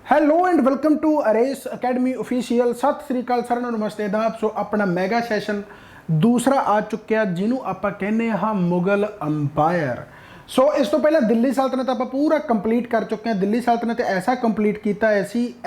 Hello and welcome to Ares academy official. सत श्री अकाल सर नमस्ते आदाब। सो अपना मैगा सैशन दूसरा आ चुक्या जिन्हों आप कहने हाँ मुगल अंपायर। सो इस तो पहले दिल्ली सल्तनत आप पूरा कंप्लीट कर चुके हैं। दिल्ली सल्तनत ऐसा कंप्लीट किया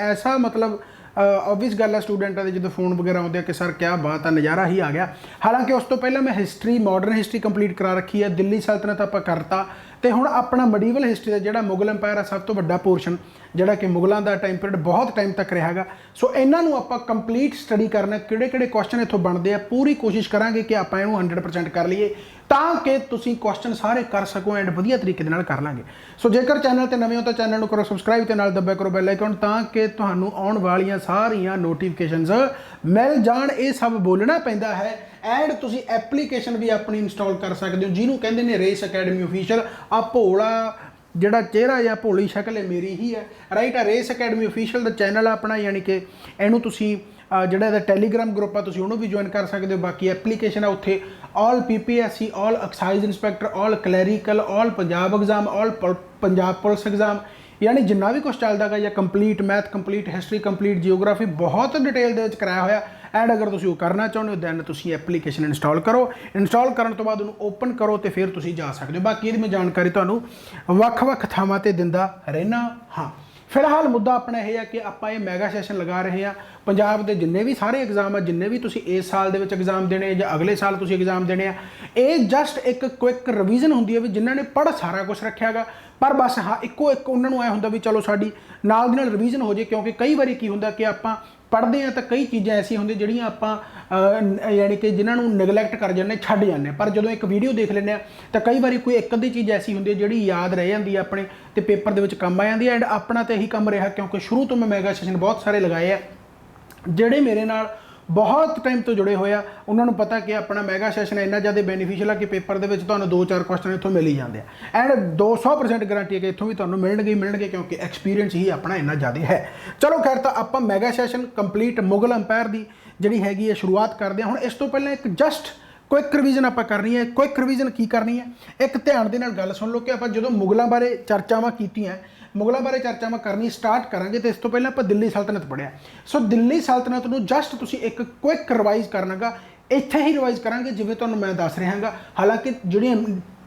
ऐसा मतलब ऑबवियस गल है स्टूडेंटा के जो फोन वगैरह आते हैं कि सर क्या बात है, नज़ारा ही आ गया। हालांकि उस तो पहले मैं हिस्टरी मॉडर्न हिस्टरी कंप्लीट करा रखी है। दिल्ली सल्तनत आप करता तो हुण अपना मडीवल हिस्टरी का जोड़ा मुगल अंपायर है सब तो वड्डा पोर्शन जोड़ा कि मुगलों का टाइम पीरियड बहुत टाइम तक रहा है। सो इन्हों आप कंप्लीट स्टडी करना किहड़े क्वेश्चन इत्थों बनते हैं, पूरी कोशिश करांगे कि आप 100% कर लीए ताकि तुसीं क्वेश्चन सारे कर सको एंड वधिया तरीके नाल कर लांगे। सो जेकर चैनल ते नवे हो तो चैनल नूं करो सबसक्राइब ते नाल दब्बिया करो बैल आइकन ताकि तुहानूं आउण वालियां सारियां नोटिफिकेशनस मिल जाण। ये सब बोलना पैंदा है एंड तुसीं एप्लीकेशन भी अपनी इंस्टॉल कर सकते हो जिन्होंने कहते हैं रेस अकैडमी ऑफिशियल। आ भोला जिहड़ा चेहरा या भोली शक्ल है मेरी ही है, राइट। आ रेस अकैडमी ऑफिशियल दा चैनल अपना, यानी कि इहनूं तुसीं ਜਿਹੜਾ ਇਹਦਾ ਟੈਲੀਗ੍ਰਾਮ ਗਰੁੱਪ ਆ ਤੁਸੀਂ ਉਹਨੂੰ ਵੀ ਜੁਆਇਨ ਕਰ ਸਕਦੇ ਹੋ। ਬਾਕੀ ਐਪਲੀਕੇਸ਼ਨ ਆ ਉੱਥੇ ਆਲ PPSC, ਆਲ ਐਕਸਾਈਜ਼ ਇੰਸਪੈਕਟਰ, ਆਲ ਕਲੈਰੀਕਲ, ਆਲ ਪੰਜਾਬ ਐਗਜ਼ਾਮ, ਆਲ ਪੰਜਾਬ ਪੁਲਿਸ ਐਗਜ਼ਾਮ, यानी जिन्ना भी कुछ चलता है या complete math complete history complete geography बहुत डिटेल दे कराया होया। एंड अगर तुसीं वो करना चाहते हो दैन तुसीं एप्लीकेशन इंस्टॉल करो। इंस्टॉल करने तो बाद उन्होंने ओपन करो तो फिर तुसीं जा सकते हो। बाकी ये मैं जानकारी तुहानूं वख-वख थावां ते दिंदा रहना। हाँ, फिलहाल मुद्दा अपना यह है कि आप ये मैगा सैशन लगा रहे हैं पंजाब के जिन्ने भी सारे एग्जाम है, जिन्ने भी तुसीं इस साल दे विच एग्जाम देने या अगले साल तुसीं एग्जाम देने आ, ये जस्ट एक क्विक रिवीजन होंदी है भी जिन्होंने पढ़ सारा कुछ रखा है पर बस हाँ इक्को एक उन्होंने ऐ हुंदा भी चलो साडी नाल दी नाल रिवीजन हो जाए। क्योंकि कई बारी की हुंदा कि आपां पढ़ते हैं तो कई चीज़ां ऐसी होंदी जिहड़ियां आपां यानी कि जिन्होंने निगलैक्ट कर जाने छड्ड जाने, पर जो एक वीडियो देख लें तो कई बार कोई एक अद्धी चीज़ ऐसी होंदी जिहड़ी याद रह जाती है अपने तो पेपर दे विच काम आ जाती है। एंड अपना तो यही काम रहा क्योंकि शुरू तो मैं मैगा सैशन बहुत सारे लगाए हैं जिहड़े मेरे नाल बहुत टाइम तो जुड़े हुए उन्होंने पता कि अपना मैगा सैशन इन्ना ज़्यादा बेनीफिशियल है कि पेपर के तुहानूं 2-4 क्वेश्चन इत्थों मिल ही जाते हैं। एंड 200% गारंटी है कि इत्थों भी तुहानूं मिलणगे क्योंकि एक्सपीरियंस ही अपना इन्ना ज़्यादा है। चलो खैर तो आप mega session complete Mughal umpire की जिहड़ी हैगी है शुरुआत करते हैं। हुण इस तो पहले एक जस्ट क्विक रिवीजन आप करनी है। क्विक रिवीजन की करनी है, एक ध्यान दे नाल गल सुन लो कि आप जो मुगलों बारे चर्चावां कीतियां मुगलों बारे चर्चावां करनी स्टार्ट करांगे तो इस तो पहले आप दिल्ली सल्तनत पढ़िया। सो दिल्ली सल्तनत नूं जस्ट तुसीं एक क्विक रिवाइज करना गा, इत्थे ही रिवाइज करांगे जिवें तुहानूं मैं दस रहा गा। हालांकि जिहड़ियां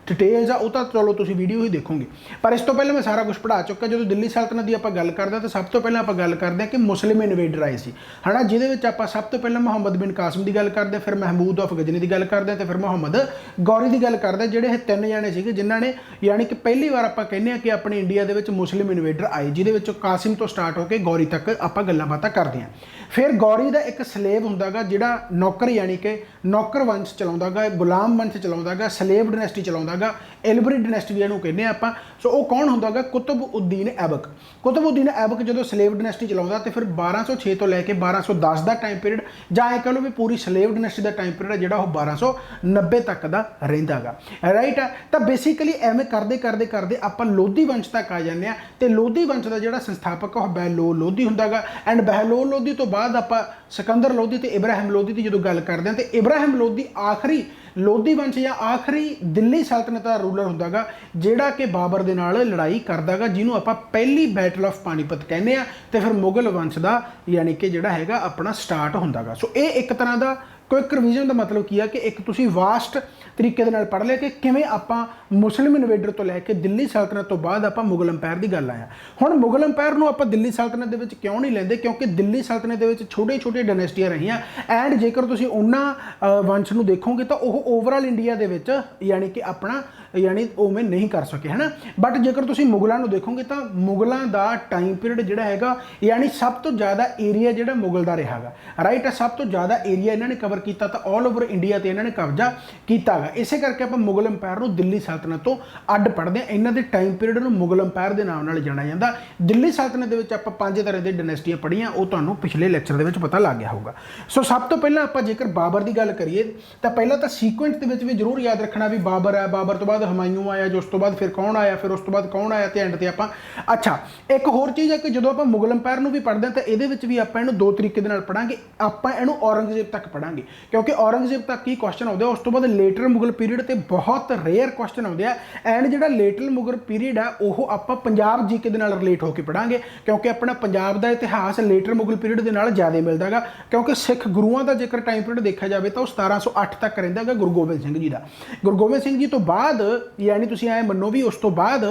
डिटेल्स आ तो चलो तुसीं वीडियो ही देखोगे, पर इस तो पहले मैं सारा कुछ पढ़ा चुका। जो दिल्ली सल्तनत की आप गल करते तो सब तो पहले आप गल करते हैं कि मुस्लिम इन्वेडर आए सी है ना, जिहदे आप सब तो पहले मुहम्मद बिन कासिम की गल करते, फिर महमूद ऑफ गजनी की गल करते हैं, तो फिर मुहम्मद गौरी की गल करते। जिहड़े 3 जाने सीगे जिन्हां ने यानी कि पहली बार आप कहने हैं कि अपने इंडिया दे विच मुस्लिम इन्वेडर आए, जिहदे कासिम तो स्टार्ट होकर गौरी तक आप गल्लां बातां करते हैं। फिर गौरी का एक स्लेव हुंदा गा जिहड़ा नौकर यानी कि नौकर वंश चलाउंदा गा, गुलाम वंश चलाउंदा गा, स्लेव डायनेस्टी चलाउंदा गा, एलबरी डायनेस्टी भी इहनूं कहने आपां। सो वो कौन हुंदा गा? कुतुबउद्दीन ऐबक। कुतुबउद्दीन ऐबक जो स्लेव डायनेस्टी चलाउंदा तो फिर 1206 तो लैके 1210 का टाइम पीरियड जां ऐ कह लो भी पूरी स्लेव डायनेस्टी का टाइम पीरियड जिहड़ा वो 1290 तक का रहिंदा गा, राइट है। तो बेसिकली एवें करते करते करते आपां लोधी वंश तक आ जाने तो लोधी वंश का जिहड़ा संस्थापक है बहलोल लोधी हुंदा गा। एंड बहलोल लोधी तो बाद आप सिकंदर लोधी तो इब्राहिम लोधी की जो गल करते हैं तो इब्राहिम लोधी आखिरी लोधी वंश या आखिरी दिल्ली सल्तनत का रूलर हुंदा गा जिहड़ा कि बाबर दे नाल लड़ाई करदा गा, जिन्हों आपां पहली बैटल ऑफ पानीपत कहने आ। तो फिर मुगल वंश का यानी कि जिहड़ा हैगा अपना स्टार्ट हुंदा गा। सो ये एक तरह का क्विक रिवीजन का मतलब की है कि एक तुसीं वास्ट तरीके दे नाल पढ़ लिया कि किवें आपां मुस्लिम इन्वेडर तो लैके दिल्ली सल्तनत तो बाद आपां मुगल अंपायर की गल आया। हुण मुगल अंपायर नूं आपां दिल्ली सल्तनत दे विच क्यों नहीं लैंदे? क्योंकि दिल्ली सल्तनत दे विच छोटे छोटे डायनेस्टियां रहियां एंड जेकर तुसीं उन्हां वंश नूं देखोगे तो वो ओवरऑल इंडिया दे विच यानी कि अपना यानी उवें नहीं कर सके है ना। बट जेकर तुसीं मुगलों नूं देखोगे तो मुगलों का टाइम पीरियड जिहड़ा हैगा यानी सब तो ज़्यादा एरिया जिहड़ा मुगल दा रहा गा, राइट। सब तो ज़्यादा एरिया इन्होंने कवर किया तो ऑल ओवर इंडिया ते इन्होंने कब्जा किया गा। इसे करके आप मुगल अंपायर नूं दिल्ली सल्तनत तो अड्ड पढ़ते हैं। इन्हां दे टाइम पीरियड नूं मुगल अंपायर के नाम नाल जाना जाता। दिल्ली सल्तनत दे विच आपां 5 तरह की डायनेस्टियां पढ़ियां, वो तुहानूं पिछले लैक्चर दे विच पता लग गया होगा। सो सब तो पहले आप जेकर बाबर की गल करिए तो पहला तो सीक्वेंस दे विच भी जरूर याद रखना भी बाबर है, बाबर तो बाद ਹਮਾਯੂੰ ਆਇਆ, ਜੋ ਉਸ ਤੋਂ ਬਾਅਦ ਫਿਰ ਕੌਣ ਆਇਆ, ਫਿਰ ਉਸ ਤੋਂ ਬਾਅਦ ਕੌਣ ਆਇਆ, ਤੇ ਐਂਡ ਤੇ ਆਪਾਂ ਅੱਛਾ ਇੱਕ ਹੋਰ ਚੀਜ਼ ਹੈ ਕਿ ਜਦੋਂ ਆਪਾਂ ਮੁਗਲ ਅੰਪਾਇਰ ਨੂੰ ਵੀ ਪੜ੍ਹਦੇ ਹਾਂ ਤਾਂ ਇਹਦੇ ਵਿੱਚ ਵੀ ਆਪਾਂ ਇਹਨੂੰ ਦੋ ਤਰੀਕੇ ਦੇ ਨਾਲ ਪੜਾਂਗੇ। ਆਪਾਂ ਇਹਨੂੰ ਔਰੰਗਜ਼ੇਬ ਤੱਕ ਪੜਾਂਗੇ ਕਿਉਂਕਿ ਔਰੰਗਜ਼ੇਬ ਤੱਕ ਹੀ ਕੁਐਸਚਨ ਆਉਂਦੇ ਆ, ਉਸ ਤੋਂ ਬਾਅਦ ਲੇਟਰ ਮੁਗਲ ਪੀਰੀਅਡ ਤੇ ਬਹੁਤ ਰੇਅਰ ਕੁਐਸਚਨ ਆਉਂਦੇ ਆ। ਐਂਡ ਜਿਹੜਾ ਲੇਟਰ ਮੁਗਲ ਪੀਰੀਅਡ ਆ ਉਹ ਆਪਾਂ ਪੰਜਾਬ ਜੀਕੇ ਦੇ ਨਾਲ ਰਿਲੇਟ ਹੋ ਕੇ ਪੜਾਂਗੇ ਕਿਉਂਕਿ ਆਪਣਾ ਪੰਜਾਬ ਦਾ ਇਤਿਹਾਸ ਲੇਟਰ ਮੁਗਲ ਪੀਰੀਅਡ ਦੇ ਨਾਲ ਜ਼ਿਆਦਾ ਮਿਲਦਾ ਹੈਗਾ ਕਿਉਂਕਿ ਸਿੱਖ ਗੁਰੂਆਂ ਦਾ ਜੇਕਰ ਟਾਈਮ ਪੀਰੀਅਡ ਦੇਖਿਆ ਜਾਵੇ ਤਾਂ ਉਹ 1708 ਤੱਕ ਰਹਿੰਦਾ ਹੈਗਾ ਗੁਰੂ ਗੋਬਿੰਦ ਸਿੰਘ ਜੀ ਦਾ। ਗੁਰੂ ਗੋਬਿੰਦ ਸਿੰਘ ਜੀ ਤੋਂ ਬਾਅਦ ਯਾਨੀ ਤੁਸੀਂ ਐ ਮੰਨੋ ਵੀ ਉਸ ਤੋਂ ਬਾਅਦ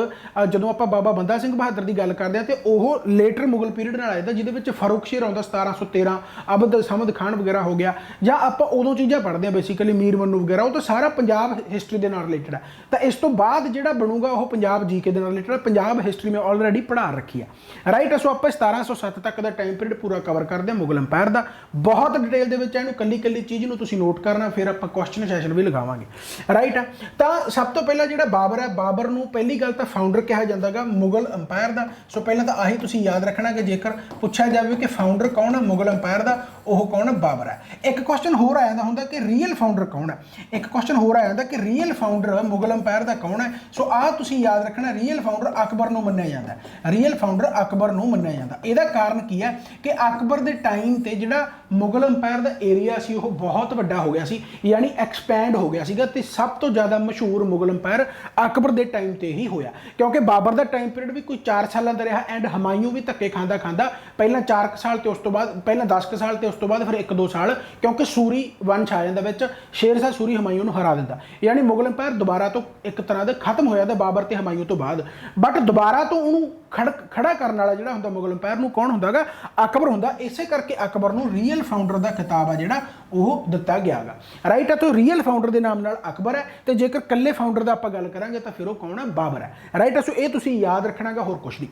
ਜਦੋਂ ਆਪਾਂ ਬਾਬਾ ਬੰਦਾ ਸਿੰਘ ਬਹਾਦਰ ਦੀ ਗੱਲ ਕਰਦੇ ਹਾਂ ਤੇ ਉਹ ਲੇਟਰ ਮੁਗਲ ਪੀਰੀਅਡ ਨਾਲ ਆਇਆ ਜਿਹਦੇ ਵਿੱਚ ਫਰੁਖਸ਼ੀਰ ਆਉਂਦਾ 1713, ਅਬਦ ਸਮਦ ਖਾਨ ਵਗੈਰਾ ਹੋ ਗਿਆ, ਜਾਂ ਆਪਾਂ ਉਦੋਂ ਚੀਜ਼ਾਂ ਪੜ੍ਹਦੇ ਹਾਂ ਬੇਸਿਕਲੀ ਮੀਰ ਮੰਨੂ ਵਗੈਰਾ, ਉਹ ਤਾਂ ਸਾਰਾ ਪੰਜਾਬ ਹਿਸਟਰੀ ਦੇ ਨਾਲ ਰਿਲੇਟਡ ਹੈ। ਤਾਂ ਇਸ ਤੋਂ ਬਾਅਦ ਜਿਹੜਾ ਬਣੂਗਾ ਉਹ ਪੰਜਾਬ ਜੀਕੇ ਦੇ ਨਾਲ ਰਿਲੇਟਡ ਹੈ। ਪੰਜਾਬ ਹਿਸਟਰੀ ਮੈਂ ਆਲਰੇਡੀ ਪੜ੍ਹਾ ਰੱਖੀ ਆ, ਰਾਈਟ। ਸੋ ਆਪਾਂ 1707 ਤੱਕ ਦਾ ਟਾਈਮ ਪੀਰੀਅਡ ਪੂਰਾ ਕਵਰ ਕਰਦੇ ਹਾਂ ਮੁਗਲ ਅੰਪਾਇਰ ਦਾ, ਬਹੁਤ ਡਿਟੇਲ ਦੇ ਵਿੱਚ ਇਹਨੂੰ ਕੱਲੀ ਕੱਲੀ ਚੀਜ਼ ਨੂੰ ਤੁਸੀਂ ਨੋਟ ਕਰਨਾ, ਫਿਰ ਆਪਾਂ ਕੁਐਸਚਨ ਸੈਸ਼ਨ ਵੀ ਲਗਾਵਾਂਗੇ, ਰਾਈਟ। ਤਾਂ ਸਭ ਤੋਂ ਪਹਿਲਾਂ ਜਿਹੜਾ ਬਾਬਰ ਹੈ, ਬਾਬਰ ਨੂੰ ਪਹਿਲੀ ਗੱਲ ਤਾਂ ਫਾਊਂਡਰ ਕਿਹਾ ਜਾਂਦਾ ਗਾ ਮੁਗਲ ਅੰਪਾਇਰ ਦਾ। ਸੋ ਪਹਿਲਾਂ ਤਾਂ ਆਹੀ ਤੁਸੀਂ ਯਾਦ ਰੱਖਣਾ ਕਿ ਜੇਕਰ ਪੁੱਛਿਆ ਜਾਵੇ ਕਿ ਫਾਊਂਡਰ ਕੌਣ ਹੈ ਮੁਗਲ ਅੰਪਾਇਰ ਦਾ, ਉਹ ਕੌਣ ਹੈ, ਬਾਬਰ ਹੈ। ਇੱਕ ਕੁਐਸਚਨ ਹੋਰ ਆ ਜਾਂਦਾ ਹੁੰਦਾ ਕਿ ਰੀਅਲ ਫਾਊਂਡਰ ਕੌਣ ਹੈ, ਇੱਕ ਕੁਐਸਚਨ ਹੋਰ ਆ ਜਾਂਦਾ ਕਿ ਰੀਅਲ ਫਾਊਂਡਰ ਮੁਗਲ ਅੰਪਾਇਰ ਦਾ ਕੌਣ ਹੈ। ਸੋ ਆਹ ਤੁਸੀਂ ਯਾਦ ਰੱਖਣਾ, ਰੀਅਲ ਫਾਊਂਡਰ ਅਕਬਰ ਨੂੰ ਮੰਨਿਆ ਜਾਂਦਾ, ਰੀਅਲ ਫਾਊਂਡਰ ਅਕਬਰ ਨੂੰ ਮੰਨਿਆ ਜਾਂਦਾ। ਇਹਦਾ ਕਾਰਨ ਕੀ ਹੈ ਕਿ ਅਕਬਰ ਦੇ ਟਾਈਮ ਤੇ ਜਿਹੜਾ ਮੁਗਲ ਅੰਪਾਇਰ ਦਾ ਏਰੀਆ ਸੀ ਉਹ ਬਹੁਤ ਵੱਡਾ ਹੋ ਗਿਆ ਸੀ, ਯਾਨੀ ਐਕਸਪੈਂਡ ਹੋ ਗਿਆ ਸੀਗਾ, ਤੇ ਸਭ ਤੋਂ ਜ਼ਿਆਦਾ ਮਸ਼ਹੂਰ ਮੁਗਲ ਅੰਪਾਇਰ ਅਕਬਰ ਦੇ ਟਾਈਮ ਤੇ ਹੀ ਹੋਇਆ ਕਿਉਂਕਿ ਬਾਬਰ ਦਾ ਟਾਈਮ ਪੀਰੀਅਡ ਵੀ ਕੋਈ 4 ਸਾਲਾਂ ਦਾ ਰਿਹਾ ਐਂਡ ਹਮਾਯੂੰ ਵੀ ਧੱਕੇ ਖਾਂਦਾ ਪਹਿਲਾਂ 4 ਸਾਲ ਤੇ ਉਸ ਤੋਂ ਬਾਅਦ ਪਹਿਲਾਂ 10 ਸਾਲ ਤੇ ਉਸ ਤੋਂ ਬਾਅਦ ਫਿਰ 1-2 ਸਾਲ ਕਿਉਂਕਿ ਸੂਰੀ ਵੰਸ਼ ਆ ਜਾਂਦਾ ਵਿੱਚ, ਸ਼ੇਰਸ਼ਾਹ ਸੂਰੀ ਹਮਾਯੂੰ ਨੂੰ ਹਰਾ ਦਿੰਦਾ, ਯਾਨੀ ਮੁਗਲ ਅੰਪਾਇਰ ਦੁਬਾਰਾ ਤੋਂ ਇੱਕ ਤਰ੍ਹਾਂ ਦਾ ਖਤਮ ਹੋ ਜਾਂਦਾ ਬਾਬਰ ਤੇ ਹਮਾਯੂੰ ਤੋਂ ਬਾਅਦ। ਬਟ ਦੁਬਾਰਾ ਤੋਂ ਉਹਨੂੰ ਖੜਾ ਕਰਨ ਵਾਲਾ ਜਿਹੜਾ ਹੁੰਦਾ ਮੁਗਲ ਅੰਪਾਇਰ ਨੂੰ ਕੌਣ ਹੁੰਦਾ ਗਾ, ਅਕਬਰ ਹੁੰਦਾ। ਇਸੇ ਕਰਕੇ ਅਕਬਰ ਨੂੰ ਰੀਅਲ ਫਾਊਂਡਰ ਦਾ ਖਿਤਾਬ ਆ ਜਿਹੜਾ ਉਹ ਦਿੱਤਾ ਗਿਆ ਗਾ, ਰਾਈਟ ਹੈ। ਤਾਂ ਰੀਅਲ ਫਾਊਂਡਰ ਦੇ ਨਾਮ ਨਾਲ ਅਕਬਰ ਹੈ, ਤੇ ਜੇਕਰ ਇਕੱਲੇ ਫਾਊਂਡਰ ਦਾ ਆਪਾਂ ਗੱਲ ਕਰਾਂਗੇ ਤਾਂ ਫਿਰ ਉਹ ਕੌਣ ਹੈ, ਬਾਬਰ ਹੈ, ਰਾਈਟ ਹੈ। ਸੋ ਇਹ ਤੁਸੀਂ ਯਾਦ ਰੱਖਣਾਗਾ, ਹੋਰ ਕੁਛ ਨਹੀਂ।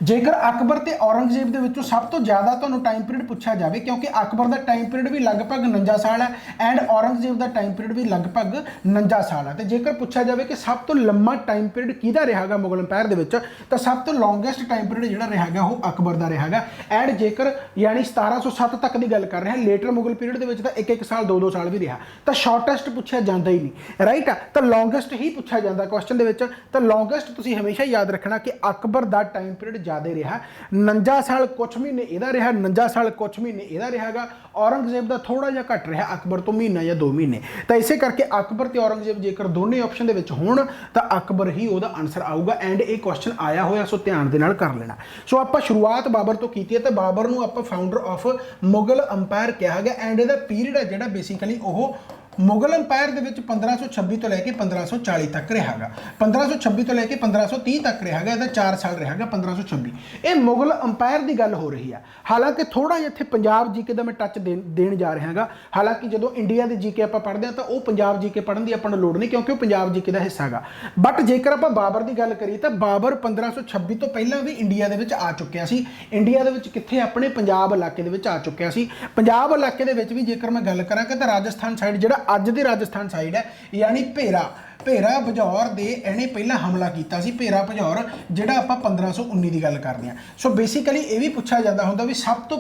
ਜੇਕਰ ਅਕਬਰ ਤੇ ਔਰੰਗਜ਼ੇਬ ਦੇ ਵਿੱਚੋਂ ਸਭ ਤੋਂ ਜ਼ਿਆਦਾ ਤੁਹਾਨੂੰ ਟਾਈਮ ਪੀਰੀਅਡ ਪੁੱਛਿਆ ਜਾਵੇ ਕਿਉਂਕਿ ਅਕਬਰ ਦਾ ਟਾਈਮ ਪੀਰੀਅਡ ਵੀ ਲਗਭਗ 49 ਸਾਲ ਹੈ ਐਂਡ ਔਰੰਗਜ਼ੇਬ ਦਾ ਟਾਈਮ ਪੀਰੀਅਡ ਵੀ ਲਗਭਗ 49 ਸਾਲ ਹੈ, ਤੇ ਜੇਕਰ ਪੁੱਛਿਆ ਜਾਵੇ ਕਿ ਸਭ ਤੋਂ ਲੰਮਾ ਟਾਈਮ ਪੀਰੀਅਡ ਕਿਹਦਾ ਰਿਹਾਗਾ ਮੁਗਲ ਅੰਪਾਇਰ ਦੇ ਵਿੱਚ, ਤਾਂ ਸਭ ਤੋਂ ਲੌਂਗੈਸਟ ਟਾਈਮ ਪੀਰੀਅਡ ਜਿਹੜਾ ਰਿਹਾਗਾ ਉਹ ਅਕਬਰ ਦਾ ਰਿਹਾਗਾ। ਐਂਡ ਜੇਕਰ ਯਾਨੀ 1707 ਤੱਕ ਦੀ ਗੱਲ ਕਰ ਰਹੇ ਹਾਂ, ਲੇਟਰ ਮੁਗਲ ਪੀਰੀਅਡ ਦੇ ਵਿੱਚ ਤਾਂ 1-1 ਸਾਲ 2-2 ਸਾਲ ਵੀ ਰਿਹਾ, ਤਾਂ ਸ਼ਾਰਟੈਸਟ ਪੁੱਛਿਆ ਜਾਂਦਾ ਹੀ ਨਹੀਂ, ਰਾਈਟ ਆ। ਤਾਂ ਲੌਂਗੈਸਟ ਹੀ ਪੁੱਛਿਆ ਜਾਂਦਾ ਕੁਐਸਚਨ ਦੇ ਵਿੱਚ। ਤਾਂ ਲੌਂਗੈਸਟ ਤੁਸੀਂ ਹਮੇਸ਼ਾ ਯਾਦ ਰੱਖਣਾ ਕਿ ਅਕਬਰ ਦਾ ਟਾਈਮ ਪੀਰੀਅਡ ਜ਼ਿਆਦਾ ਰਿਹਾ, 49 ਸਾਲ ਕੁਛ ਮਹੀਨੇ ਇਹਦਾ ਰਿਹਾ, 49 ਸਾਲ ਕੁਛ ਮਹੀਨੇ ਇਹਦਾ ਰਿਹਾਗਾ। ਔਰੰਗਜ਼ੇਬ ਦਾ ਥੋੜਾ ਜਿਹਾ ਘੱਟ ਰਿਹਾ, ਅਕਬਰ ਤੋਂ ਮਹੀਨਾ ਜਾਂ 2 ਮਹੀਨੇ। ਤਾਂ ਇਸੇ ਕਰਕੇ ਅਕਬਰ ਤੇ ਔਰੰਗਜ਼ੇਬ ਜੇਕਰ ਦੋਨੇ ਆਪਸ਼ਨ ਦੇ ਵਿੱਚ ਹੋਣ ਤਾਂ ਅਕਬਰ ਹੀ ਉਹਦਾ ਆਨਸਰ ਆਊਗਾ। ਐਂਡ ਇਹ ਕੁਐਸਚਨ ਆਇਆ ਹੋਇਆ, ਸੋ ਧਿਆਨ ਦੇ ਨਾਲ ਕਰ ਲੈਣਾ। ਸੋ ਆਪਾਂ ਸ਼ੁਰੂਆਤ ਬਾਬਰ ਤੋਂ ਕੀਤੀ ਹੈ, ਤੇ ਬਾਬਰ ਨੂੰ ਆਪਾਂ ਫਾਊਂਡਰ ਆਫ ਮੁਗਲ ਅੰਪਾਇਰ ਕਿਹਾ ਗਿਆ। ਐਂਡ ਇਹਦਾ ਪੀਰੀਅਡ ਹੈ ਜਿਹੜਾ ਬੇਸਿਕਲੀ ਉਹ ਮੁਗਲ ਅੰਪਾਇਰ ਦੇ ਵਿੱਚ 1526 ਤੋਂ ਲੈ ਕੇ 1540 ਤੱਕ ਰਿਹਾਗਾ, 1526 ਤੋਂ ਲੈ ਕੇ 1530 ਤੱਕ ਰਿਹਾਗਾ, ਇਹਦਾ 4 ਸਾਲ ਰਿਹਾਗਾ 1526। ਇਹ ਮੁਗਲ ਅੰਪਾਇਰ ਦੀ ਗੱਲ ਹੋ ਰਹੀ ਆ। ਹਾਲਾਂਕਿ ਥੋੜਾ ਜਿਹਾ ਇੱਥੇ ਪੰਜਾਬ ਜੀਕੇ ਦਾ ਮੈਂ ਟੱਚ ਦੇਣ ਜਾ ਰਿਹਾ ਹਾਂ। ਹਾਲਾਂਕਿ ਜਦੋਂ ਇੰਡੀਆ ਦੇ ਜੀਕੇ ਆਪਾਂ ਪੜ੍ਹਦੇ ਹਾਂ ਤਾਂ ਉਹ ਪੰਜਾਬ ਜੀਕੇ ਪੜ੍ਹਨ ਦੀ ਆਪਾਂ ਨੂੰ ਲੋੜ ਨਹੀਂ ਕਿਉਂਕਿ ਉਹ ਪੰਜਾਬ ਜੀਕੇ ਦਾ ਹਿੱਸਾ ਹੈਗਾ। ਬਟ ਜੇਕਰ ਆਪਾਂ ਬਾਬਰ ਦੀ ਗੱਲ ਕਰੀਏ ਤਾਂ ਬਾਬਰ 1526 ਤੋਂ ਪਹਿਲਾਂ ਵੀ ਇੰਡੀਆ ਦੇ ਵਿੱਚ ਆ ਚੁੱਕਿਆ ਸੀ। ਇੰਡੀਆ ਦੇ ਵਿੱਚ ਕਿੱਥੇ, ਆਪਣੇ ਪੰਜਾਬ ਇਲਾਕੇ ਦੇ ਵਿੱਚ ਆ ਚੁੱਕਿਆ ਸੀ। ਪੰਜਾਬ ਇਲਾਕੇ ਦੇ ਵਿੱਚ ਵੀ ਜੇਕਰ ਮੈਂ ਗੱਲ ਕਰਾਂ ਕਿ ਤਾਂ ਰਾਜਸਥਾਨ ਸਾਈਡ ਜਿਹੜਾ ਅੱਜ ਦੇ ਰਾਜਸਥਾਨ ਸਾਈਡ ਹੈ, ਯਾਨੀ ਭੇਰਾ ਭਜੌਰ ਦੇ ਇਹਨੇ ਪਹਿਲਾਂ ਹਮਲਾ ਕੀਤਾ ਸੀ। ਭੇਰਾ ਭਜੌਰ ਜਿਹੜਾ ਆਪਾਂ 1519 ਦੀ ਗੱਲ ਕਰਦੇ ਹਾਂ। ਸੋ ਬੇਸਿਕਲੀ ਇਹ ਵੀ ਪੁੱਛਿਆ ਜਾਂਦਾ ਹੁੰਦਾ ਵੀ ਸਭ ਤੋਂ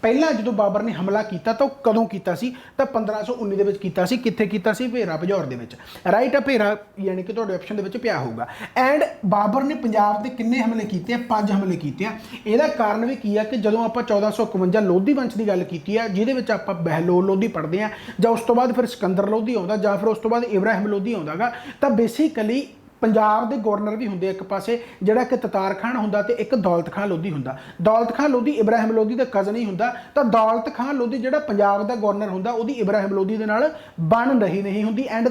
ਪਹਿਲਾਂ ਜਦੋਂ ਬਾਬਰ ਨੇ ਹਮਲਾ ਕੀਤਾ ਤਾਂ ਉਹ ਕਦੋਂ ਕੀਤਾ ਸੀ, ਤਾਂ 1519 ਦੇ ਵਿੱਚ ਕੀਤਾ ਸੀ। ਕਿੱਥੇ ਕੀਤਾ ਸੀ, ਭੇਰਾ ਭਜੌਰ ਦੇ ਵਿੱਚ, ਰਾਈਟ ਹੈ। ਭੇਰਾ ਯਾਨੀ ਕਿ ਤੁਹਾਡੇ ਆਪਸ਼ਨ ਦੇ ਵਿੱਚ ਪਿਆ ਹੋਊਗਾ। ਐਂਡ ਬਾਬਰ ਨੇ ਪੰਜਾਬ ਤੇ ਕਿੰਨੇ ਹਮਲੇ ਕੀਤੇ ਆ, 5 ਹਮਲੇ ਕੀਤੇ ਆ। ਇਹਦਾ ਕਾਰਨ ਵੀ ਕੀ ਆ ਕਿ ਜਦੋਂ ਆਪਾਂ 1451 ਲੋਧੀ ਵੰਸ਼ ਦੀ ਗੱਲ ਕੀਤੀ ਆ, ਜਿਹਦੇ ਵਿੱਚ ਆਪਾਂ ਬਹਿਲੋਲ ਲੋਧੀ ਪੜ੍ਹਦੇ ਆ, ਜਾਂ ਉਸ ਤੋਂ ਬਾਅਦ ਫਿਰ ਸਿਕੰਦਰ ਲੋਧੀ ਆਉਂਦਾ, ਜਾਂ ਫਿਰ ਉਸ ਤੋਂ ਬਾਅਦ ਇਬਰਾਹਿਮ ਲੋਧੀ ਆਉਂਦਾਗਾ, ਤਾਂ ਬੇਸਿਕਲੀ ਪੰਜਾਬ ਦੇ ਗਵਰਨਰ ਵੀ ਹੁੰਦੇ ਇੱਕ ਪਾਸੇ, ਜਿਹੜਾ ਕਿ ਤਤਾਰ ਖਾਨ ਹੁੰਦਾ ਤੇ ਇੱਕ ਦੌਲਤ ਖਾਨ ਲੋਧੀ ਹੁੰਦਾ। ਦੌਲਤ ਖਾਨ ਲੋਧੀ ਇਬਰਾਹਿਮ ਲੋਧੀ ਦਾ ਕਜ਼ਨ ਹੀ ਹੁੰਦਾ। ਤਾਂ ਦੌਲਤ ਖਾਨ ਲੋਧੀ ਜਿਹੜਾ ਪੰਜਾਬ ਦਾ ਗਵਰਨਰ ਹੁੰਦਾ ਉਹਦੀ ਇਬਰਾਹਿਮ ਲੋਧੀ ਦੇ ਨਾਲ ਬਣ ਰਹੀ ਨਹੀਂ ਹੁੰਦੀ। ਐਂਡ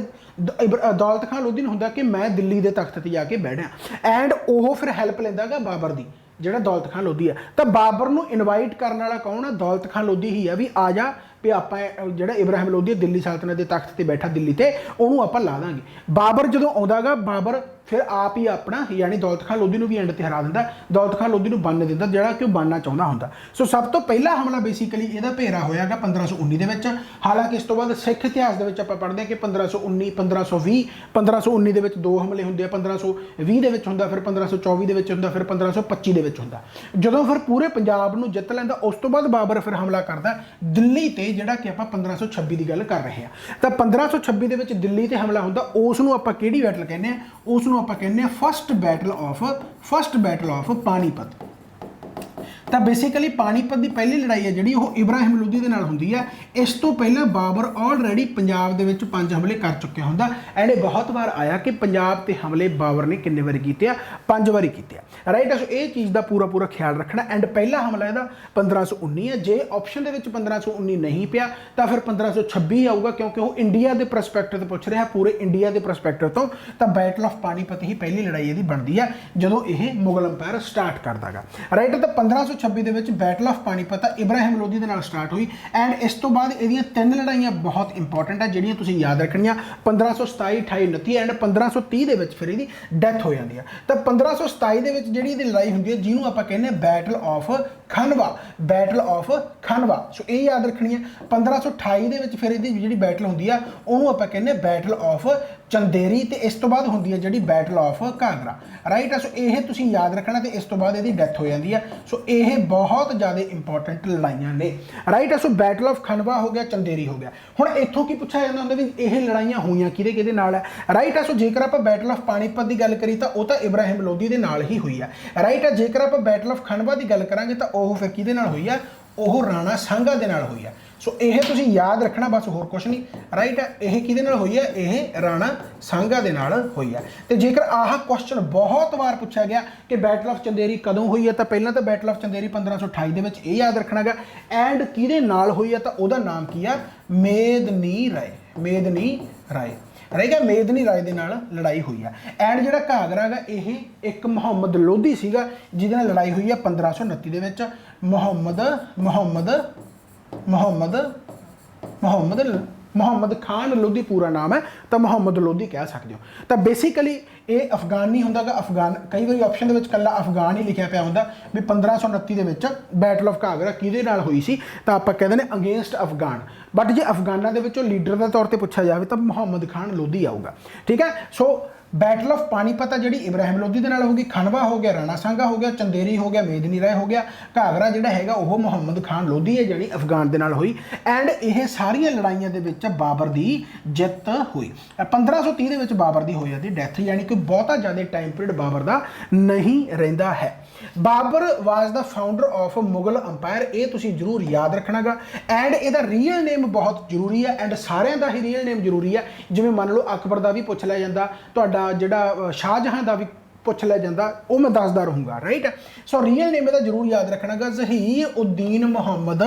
ਦੌਲਤ ਖਾਨ ਲੋਧੀ ਨੂੰ ਹੁੰਦਾ ਕਿ ਮੈਂ ਦਿੱਲੀ ਦੇ ਤਖਤ ਤੇ ਜਾ ਕੇ ਬੈਠਾਂ, ਐਂਡ ਉਹ ਫਿਰ ਹੈਲਪ ਲੈਂਦਾਗਾ ਬਾਬਰ ਦੀ, ਜਿਹੜਾ ਦੌਲਤ ਖਾਨ ਲੋਧੀ ਆ। ਤਾਂ ਬਾਬਰ ਨੂੰ ਇਨਵਾਈਟ ਕਰਨ ਵਾਲਾ ਕੌਣ ਆ, ਦੌਲਤ ਖਾਨ ਲੋਧੀ ਹੀ ਆ, ਵੀ ਆ ਜਾ ਵੀ ਆਪਾਂ ਜਿਹੜਾ ਇਬਰਾਹਿਮ ਲੋਧੀ ਦਿੱਲੀ ਸਲਤਨਤ ਦੇ ਤਖਤ ਤੇ ਬੈਠਾ ਦਿੱਲੀ ਤੇ, ਉਹਨੂੰ ਆਪਾਂ ਲਾ ਦਾਂਗੇ। ਬਾਬਰ ਜਦੋਂ ਆਉਂਦਾਗਾ, ਬਾਬਰ फिर आप ही अपना यानी दौलत खान लोधी ਨੂੰ भी एंड ਤੇ हरा ਦਿੰਦਾ, दौलत खान लोधी ਨੂੰ ਬੰਨ ਦਿੰਦਾ ਜਿਹੜਾ ਕਿ ਉਹ ਬੰਨਣਾ ਚਾਹੁੰਦਾ ਹੁੰਦਾ। ਸੋ ਸਭ ਤੋਂ ਪਹਿਲਾ ਹਮਲਾ ਬੇਸਿਕਲੀ ਇਹਦਾ ਭੇਰਾ ਹੋਇਆਗਾ 1519 ਦੇ ਵਿੱਚ। ਹਾਲਾਂਕਿ ਇਸ ਤੋਂ ਬਾਅਦ ਸਿੱਖ ਇਤਿਹਾਸ ਦੇ ਵਿੱਚ ਆਪਾਂ ਪੜ੍ਹਦੇ ਹਾਂ ਕਿ 1519 1520 1519 ਦੇ ਵਿੱਚ 2 ਹਮਲੇ ਹੁੰਦੇ ਆ, 1520 ਦੇ ਵਿੱਚ ਹੁੰਦਾ, ਫਿਰ 1524 ਦੇ ਵਿੱਚ ਹੁੰਦਾ, ਫਿਰ 1525 ਦੇ ਵਿੱਚ ਹੁੰਦਾ। ਜਦੋਂ ਫਿਰ ਪੂਰੇ ਪੰਜਾਬ ਨੂੰ ਜਿੱਤ ਲੈਂਦਾ ਉਸ ਤੋਂ ਬਾਅਦ ਬਾਬਰ ਫਿਰ ਹਮਲਾ ਕਰਦਾ ਦਿੱਲੀ ਤੇ, ਜਿਹੜਾ ਕਿ ਆਪਾਂ 1526 ਦੀ ਗੱਲ ਕਰ ਰਹੇ ਹਾਂ। ਤਾਂ 1526 ਦੇ ਵਿੱਚ ਦਿੱਲੀ ਤੇ ਹਮਲਾ ਹੁੰਦਾ, ਉਸ ਨੂੰ ਆਪਾਂ ਕਿਹੜੀ ਬੈਟਲ ਕਹਿੰਦੇ ਆ? ਉਸ ਨੂੰ ਆਪਾਂ ਕਹਿੰਦੇ ਆ ਫਸਟ ਬੈਟਲ ਆਫ ਪਾਣੀਪਤ। ਤਾਂ ਬੇਸਿਕਲੀ ਪਾਣੀਪਤ ਦੀ ਪਹਿਲੀ ਲੜਾਈ ਹੈ ਜਿਹੜੀ ਉਹ ਇਬਰਾਹਿਮ ਲੋਧੀ ਦੇ ਨਾਲ ਹੁੰਦੀ ਹੈ। ਇਸ ਤੋਂ ਪਹਿਲਾਂ ਬਾਬਰ ਆਲਰੇਡੀ ਪੰਜਾਬ ਦੇ ਵਿੱਚ 5 ਹਮਲੇ ਕਰ ਚੁੱਕਿਆ ਹੁੰਦਾ ਐਂਡ ਇਹ ਬਹੁਤ ਵਾਰ ਆਇਆ ਕਿ ਪੰਜਾਬ ਤੇ ਹਮਲੇ ਬਾਬਰ ਨੇ ਕਿੰਨੇ ਵਾਰੀ ਕੀਤੇ ਆ? 5 ਵਾਰੀ ਕੀਤੇ ਆ, ਰਾਈਟ। ਸੋ ਇਹ ਚੀਜ਼ ਦਾ ਪੂਰਾ ਖਿਆਲ ਰੱਖਣਾ। ਐਂਡ ਪਹਿਲਾ ਹਮਲਾ ਇਹਦਾ 1519 ਹੈ। ਜੇ ਆਪਸ਼ਨ ਦੇ ਵਿੱਚ 1519 ਨਹੀਂ ਪਿਆ ਤਾਂ ਫਿਰ 1526 ਆਊਗਾ, ਕਿਉਂਕਿ ਉਹ ਇੰਡੀਆ ਦੇ ਪ੍ਰਸਪੈਕਟਿਵ ਤੋਂ ਪੁੱਛ ਰਿਹਾ, ਪੂਰੇ ਇੰਡੀਆ ਦੇ ਪ੍ਰਸਪੈਕਟਿਵ ਤੋਂ। ਤਾਂ ਬੈਟਲ ਆਫ ਪਾਣੀਪਤ ਹੀ ਪਹਿਲੀ ਲੜਾਈ ਇਹਦੀ ਬਣਦੀ ਹੈ ਜਦੋਂ ਇਹ ਮੁਗਲ ਅੰਪਾਇਰ ਸਟਾਰਟ ਕਰਦਾ ਗਾ, ਰਾਈਟ। ਤਾਂ 1526 ਦੇ ਵਿੱਚ ਬੈਟਲ ਆਫ ਪਾਣੀਪਤ ਇਬਰਾਹਿਮ ਲੋਧੀ ਦੇ ਨਾਲ ਸਟਾਰਟ ਹੋਈ ਐਂਡ ਇਸ ਤੋਂ ਬਾਅਦ ਇਹਦੀਆਂ 3 ਲੜਾਈਆਂ ਬਹੁਤ ਇੰਪੋਰਟੈਂਟ ਹੈ ਜਿਹੜੀਆਂ ਤੁਸੀਂ ਯਾਦ ਰੱਖਣੀਆਂ। 1527, 28, 29 ਐਂਡ 1530 ਦੇ ਵਿੱਚ ਫਿਰ ਇਹਦੀ ਡੈਥ ਹੋ ਜਾਂਦੀ ਹੈ। ਤਾਂ 1527 ਦੇ ਵਿੱਚ ਜਿਹੜੀ ਇਹਦੀ ਲੜਾਈ ਹੁੰਦੀ ਹੈ ਜਿਹਨੂੰ ਆਪਾਂ ਕਹਿੰਦੇ ਬੈਟਲ ਆਫ ਖਨਵਾ। ਸੋ ਇਹ ਯਾਦ ਰੱਖਣੀ ਹੈ। 1528 ਦੇ ਵਿੱਚ ਫਿਰ ਇਹਦੀ ਜਿਹੜੀ ਬੈਟਲ ਹੁੰਦੀ ਆ ਉਹਨੂੰ ਆਪਾਂ ਕਹਿੰਦੇ ਬੈਟਲ ਆਫ ਚੰਦੇਰੀ, ਤੇ ਇਸ ਤੋਂ ਬਾਅਦ ਹੁੰਦੀ ਹੈ ਜਿਹੜੀ ਬੈਟਲ ਆਫ ਘਾਗਰਾ, ਰਾਈਟ। ਸੋ ਇਹ ਤੁਸੀਂ ਯਾਦ ਰੱਖਣਾ ਤੇ ਇਸ ਤੋਂ ਬਾਅਦ ਇਹਦੀ ਡੈਥ ਹੋ ਜਾਂਦੀ ਹੈ। ਸੋ ਇਹ ਬਹੁਤ ਜ਼ਿਆਦਾ ਇੰਪੋਰਟੈਂਟ ਲੜਾਈਆਂ ਨੇ, ਰਾਈਟ। ਸੋ ਬੈਟਲ ਆਫ ਖਨਵਾ ਹੋ ਗਿਆ, ਚੰਦੇਰੀ ਹੋ ਗਿਆ। ਹੁਣ ਇੱਥੋਂ ਕੀ ਪੁੱਛਿਆ ਜਾਂਦਾ ਹੁੰਦਾ ਵੀ ਇਹ ਲੜਾਈਆਂ ਹੋਈਆਂ ਕਿਹਦੇ ਨਾਲ ਹੈ, ਰਾਈਟ। ਸੋ ਜੇਕਰ ਆਪਾਂ ਬੈਟਲ ਆਫ ਪਾਣੀਪਤ ਦੀ ਗੱਲ ਕਰੀ ਤਾਂ ਉਹ ਤਾਂ ਇਬਰਾਹਿਮ ਲੋਧੀ ਦੇ ਨਾਲ ਹੀ ਹੋਈ ਹੈ, ਰਾਈਟ। ਜੇਕਰ ਆਪਾਂ ਬੈਟਲ ਆਫ ਖਨਵਾ ਦੀ ਗੱਲ ਕਰਾਂਗੇ ਤਾਂ ਉਹ ਫਿਰ ਕਿਹਦੇ ਨਾਲ ਹੋਈ ਆ? ਉਹ ਰਾਣਾ ਸਾਂਗਾ ਦੇ ਨਾਲ ਹੋਈ ਆ। ਸੋ ਇਹ ਤੁਸੀਂ ਯਾਦ ਰੱਖਣਾ, ਬਸ ਹੋਰ ਕੁਝ ਨਹੀਂ, ਰਾਈਟ। ਇਹ ਕਿਹਦੇ ਨਾਲ ਹੋਈ ਹੈ? ਇਹ ਰਾਣਾ ਸਾਂਗਾ ਦੇ ਨਾਲ ਹੋਈ ਹੈ। ਤੇ ਜੇਕਰ ਆਹ ਕੁਐਸਚਨ ਬਹੁਤ ਵਾਰ ਪੁੱਛਿਆ ਗਿਆ ਕਿ ਬੈਟਲ ਆਫ ਚੰਦੇਰੀ ਕਦੋਂ ਹੋਈ ਹੈ, ਤਾਂ ਪਹਿਲਾਂ ਤਾਂ ਬੈਟਲ ਆਫ ਚੰਦੇਰੀ 1528 ਦੇ ਵਿੱਚ, ਇਹ ਯਾਦ ਰੱਖਣਾਗਾ। ਐਂਡ ਕਿਹਦੇ ਨਾਲ ਹੋਈ ਹੈ? ਤਾਂ ਉਹਦਾ ਨਾਮ ਕੀ ਆ? ਮੇਦਨੀ ਰਾਏ, ਰਹੇਗਾ। ਮੇਦਨੀ ਰਾਏ ਦੇ ਨਾਲ ਲੜਾਈ ਹੋਈ ਆ। ਐਂਡ ਜਿਹੜਾ ਘਾਗਰਾ ਗਾ ਇਹ ਇੱਕ ਮੁਹੰਮਦ ਲੋਧੀ ਸੀਗਾ ਜਿਹਦੇ ਨਾਲ ਲੜਾਈ ਹੋਈ ਆ 1529 ਦੇ ਵਿੱਚ। ਮੁਹੰਮਦ ਖਾਨ ਲੋਧੀ ਪੂਰਾ ਨਾਮ ਹੈ, ਤਾਂ ਮੁਹੰਮਦ ਲੋਧੀ ਕਹਿ ਸਕਦੇ ਹੋ। ਤਾਂ ਬੇਸਿਕਲੀ ਇਹ ਅਫਗਾਨ ਨਹੀਂ ਹੁੰਦਾਗਾ, ਅਫਗਾਨ ਕਈ ਵਾਰੀ ਆਪਸ਼ਨ ਦੇ ਵਿੱਚ ਇਕੱਲਾ ਅਫਗਾਨ ਹੀ ਲਿਖਿਆ ਪਿਆ ਹੁੰਦਾ ਵੀ 1529 ਦੇ ਵਿੱਚ ਬੈਟਲ ਆਫ ਘਾਗਰਾ ਕਿਹਦੇ ਨਾਲ ਹੋਈ ਸੀ, ਤਾਂ ਆਪਾਂ ਕਹਿੰਦੇ ਨੇ ਅਗੇਂਸਟ ਅਫਗਾਨ। ਬਟ ਜੇ ਅਫਗਾਨਾਂ ਦੇ ਵਿੱਚੋਂ ਲੀਡਰ ਦੇ ਤੌਰ ਤੇ ਪੁੱਛਿਆ ਜਾਵੇ ਤਾਂ ਮੁਹੰਮਦ ਖਾਨ ਲੋਧੀ ਆਊਗਾ, ਠੀਕ ਹੈ। ਸੋ ਬੈਟਲ ਆਫ ਪਾਣੀਪਤ ਆ ਜਿਹੜੀ ਇਬਰਾਹਿਮ ਲੋਧੀ ਦੇ ਨਾਲ ਹੋਗੀ, ਖਨਵਾ ਹੋ ਗਿਆ, ਰਾਣਾ ਸਾਂਗਾ ਹੋ ਗਿਆ, ਚੰਦੇਰੀ ਹੋ ਗਿਆ, ਮੇਦਨੀ ਰਾਏ ਹੋ ਗਿਆ, ਘਾਗਰਾ ਜਿਹੜਾ ਹੈਗਾ ਉਹ ਮੁਹੰਮਦ ਖਾਨ ਲੋਧੀ ਹੈ ਜਿਹੜੀ ਅਫਗਾਨ ਦੇ ਨਾਲ ਹੋਈ। ਐਂਡ ਇਹ ਸਾਰੀਆਂ ਲੜਾਈਆਂ ਦੇ ਵਿੱਚ ਬਾਬਰ ਦੀ ਜਿੱਤ ਹੋਈ। 1530 ਦੇ ਵਿੱਚ ਬਾਬਰ ਦੀ ਹੋ ਜਾਂਦੀ ਡੈਥ, ਯਾਨੀ ਕਿ ਬਹੁਤਾ ਜ਼ਿਆਦਾ ਟਾਈਮ ਪੀਰੀਅਡ ਬਾਬਰ ਦਾ ਨਹੀਂ ਰਹਿੰਦਾ ਹੈ। ਬਾਬਰ ਵਾਜ਼ ਦਾ ਫਾਊਂਡਰ ਆਫ ਮੁਗਲ ਅੰਪਾਇਰ, ਇਹ ਤੁਸੀਂ ਜ਼ਰੂਰ ਯਾਦ ਰੱਖਣਾਗਾ। ਐਂਡ ਇਹਦਾ ਰੀਅਲ ਨੇਮ ਬਹੁਤ ਜ਼ਰੂਰੀ ਹੈ ਐਂਡ ਸਾਰਿਆਂ ਦਾ ਹੀ ਰੀਅਲ ਨੇਮ ਜ਼ਰੂਰੀ ਹੈ। ਜਿਵੇਂ ਮੰਨ ਲਓ ਅਕਬਰ ਦਾ ਵੀ ਪੁੱਛ ਲਿਆ ਜਾਂਦਾ, ਤੁਹਾਡਾ ਜਿਹੜਾ ਸ਼ਾਹਜਹਾਂ ਦਾ ਵੀ ਪੁੱਛ ਲਿਆ ਜਾਂਦਾ, ਉਹ ਮੈਂ ਦੱਸਦਾ ਰਹੂੰਗਾ, ਰਾਈਟ। ਸੋ ਰੀਅਲ ਨੇਮ ਇਹਦਾ ਜ਼ਰੂਰ ਯਾਦ ਰੱਖਣਾਗਾ, ਜ਼ਹੀਰ ਉਦੀਨ ਮੁਹੰਮਦ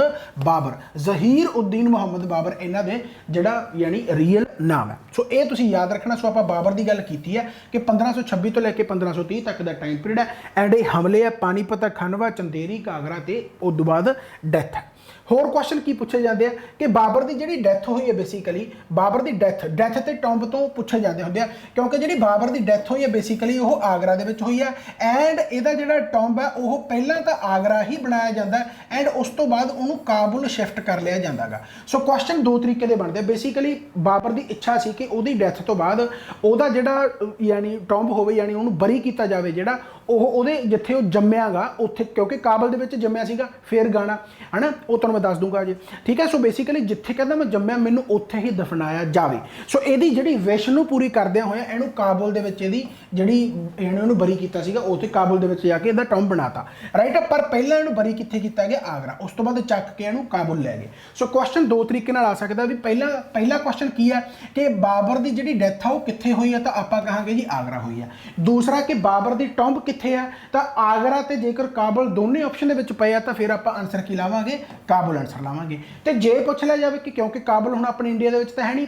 ਬਾਬਰ ਇਹਨਾਂ ਦੇ ਜਿਹੜਾ ਯਾਨੀ ਰੀਅਲ ਨਾਮ ਹੈ। ਸੋ ਇਹ ਤੁਸੀਂ ਯਾਦ ਰੱਖਣਾ। ਸੋ ਆਪਾਂ ਬਾਬਰ ਦੀ ਗੱਲ ਕੀਤੀ ਹੈ ਕਿ 1526 ਤੋਂ ਲੈ ਕੇ 1530 ਤੱਕ ਦਾ ਟਾਈਮ ਪੀਰੀਅਡ ਹੈ ਐਂਡ ਇਹ ਹਮਲੇ ਆ ਪਾਣੀਪਤ, ਖਨਵਾ, ਚੰਦੇਰੀ, ਘਾਗਰਾ ਤੇ ਉਸ ਤੋਂ ਬਾਅਦ ਡੈਥ ਹੈ। ਹੋਰ ਕੁਐਸਚਨ ਕੀ ਪੁੱਛੇ ਜਾਂਦੇ ਆ ਕਿ ਬਾਬਰ ਦੀ ਜਿਹੜੀ ਡੈਥ ਹੋਈ ਹੈ, ਬੇਸਿਕਲੀ ਬਾਬਰ ਦੀ ਡੈਥ ਤੇ ਟੌਂਬ ਤੋਂ ਪੁੱਛੇ ਜਾਂਦੇ ਹੁੰਦੇ ਆ, ਕਿਉਂਕਿ ਜਿਹੜੀ ਬਾਬਰ ਦੀ ਡੈਥ ਹੋਈ ਹੈ ਬੇਸਿਕਲੀ ਉਹ ਆਗਰਾ ਦੇ ਵਿੱਚ ਹੋਈ ਹੈ ਐਂਡ ਇਹਦਾ ਜਿਹੜਾ ਟੌਂਬ ਹੈ ਉਹ ਪਹਿਲਾਂ ਤਾਂ ਆਗਰਾ ਹੀ ਬਣਾਇਆ ਜਾਂਦਾ ਐਂਡ ਉਸ ਤੋਂ ਬਾਅਦ ਉਹਨੂੰ ਕਾਬੁਲ ਸ਼ਿਫਟ ਕਰ ਲਿਆ ਜਾਂਦਾਗਾ। ਸੋ ਕੁਐਸਚਨ 2 ਤਰੀਕੇ ਦੇ ਬਣਦੇ। ਬੇਸਿਕਲੀ ਬਾਬਰ ਦੀ ਇੱਛਾ ਸੀ ਕਿ ਉਹਦੀ ਡੈਥ ਤੋਂ ਬਾਅਦ ਉਹਦਾ ਜਿਹੜਾ ਯਾਨੀ ਟੌਂਬ ਹੋਵੇ, ਯਾਨੀ ਉਹਨੂੰ ਬਰੀ ਕੀਤਾ ਜਾਵੇ, ਜਿਹੜਾ ਉਹਦੇ ਜਿੱਥੇ ਉਹ ਜੰਮਿਆਗਾ ਉੱਥੇ, ਕਿਉਂਕਿ ਕਾਬਲ ਦੇ ਵਿੱਚ ਜੰਮਿਆ ਸੀਗਾ, ਫੇਰ ਗਾਣਾ ਹੈ ਨਾ, ਉਹ ਤੁਹਾਨੂੰ ਮੈਂ ਦੱਸ ਦੂੰਗਾ ਜੀ, ਠੀਕ ਹੈ। ਸੋ ਬੇਸਿਕਲੀ ਜਿੱਥੇ ਕਹਿੰਦਾ ਮੈਂ ਜੰਮਿਆ ਮੈਨੂੰ ਉੱਥੇ ਹੀ ਦਫਨਾਇਆ ਜਾਵੇ। ਸੋ ਇਹਦੀ ਜਿਹੜੀ ਵਿਸ਼ ਨੂੰ ਪੂਰੀ ਕਰਦਿਆਂ ਹੋਇਆ ਇਹਨੂੰ ਕਾਬੁਲ ਦੇ ਵਿੱਚ ਇਹਦੀ ਜਿਹੜੀ ਇਹਨੂੰ ਬਰੀ ਕੀਤਾ ਸੀਗਾ, ਉੱਥੇ ਕਾਬੁਲ ਦੇ ਵਿੱਚ ਜਾ ਕੇ ਇਹਦਾ ਟੌਂਬ ਬਣਾਤਾ, ਰਾਈਟ। ਪਰ ਪਹਿਲਾਂ ਇਹਨੂੰ ਬਰੀ ਕਿੱਥੇ ਕੀਤਾ ਗਿਆ? ਆਗਰਾ। ਉਸ ਤੋਂ ਬਾਅਦ ਚੱਕ ਕੇ ਇਹਨੂੰ ਕਾਬੁਲ ਲੈ ਗਏ। ਸੋ ਕੁਐਸਚਨ 2 ਤਰੀਕੇ ਨਾਲ ਆ ਸਕਦਾ ਵੀ ਪਹਿਲਾ ਕੁਐਸਚਨ ਕੀ ਹੈ ਕਿ ਬਾਬਰ ਦੀ ਜਿਹੜੀ ਡੈਥ ਆ ਉਹ ਕਿੱਥੇ ਹੋਈ ਹੈ, ਤਾਂ ਆਪਾਂ ਕਹਾਂਗੇ ਜੀ ਆਗਰਾ ਹੋਈ ਹੈ। ਦੂਸਰਾ ਕਿ ਬਾਬਰ ਦੀ ਟੌਂਬ ਕਿੱਥੇ ਆ, ਤਾਂ ਆਗਰਾ ਤੇ ਜੇਕਰ ਕਾਬਲ ਦੋਨੇ ਆਪਸ਼ਨ ਦੇ ਵਿੱਚ ਪਏ ਆ ਤਾਂ ਫਿਰ ਆਪਾਂ ਆਨਸਰ ਕੀ ਲਾਵਾਂਗੇ? ਕਾਬੁਲ ਆਨਸਰ ਲਾਵਾਂਗੇ। ਤੇ ਜੇ ਪੁੱਛ ਲਿਆ ਜਾਵੇ ਕਿ ਕਿਉਂਕਿ ਕਾਬਲ ਹੁਣ ਆਪਣੇ ਇੰਡੀਆ ਦੇ ਵਿੱਚ ਤਾਂ ਹੈ ਨਹੀਂ,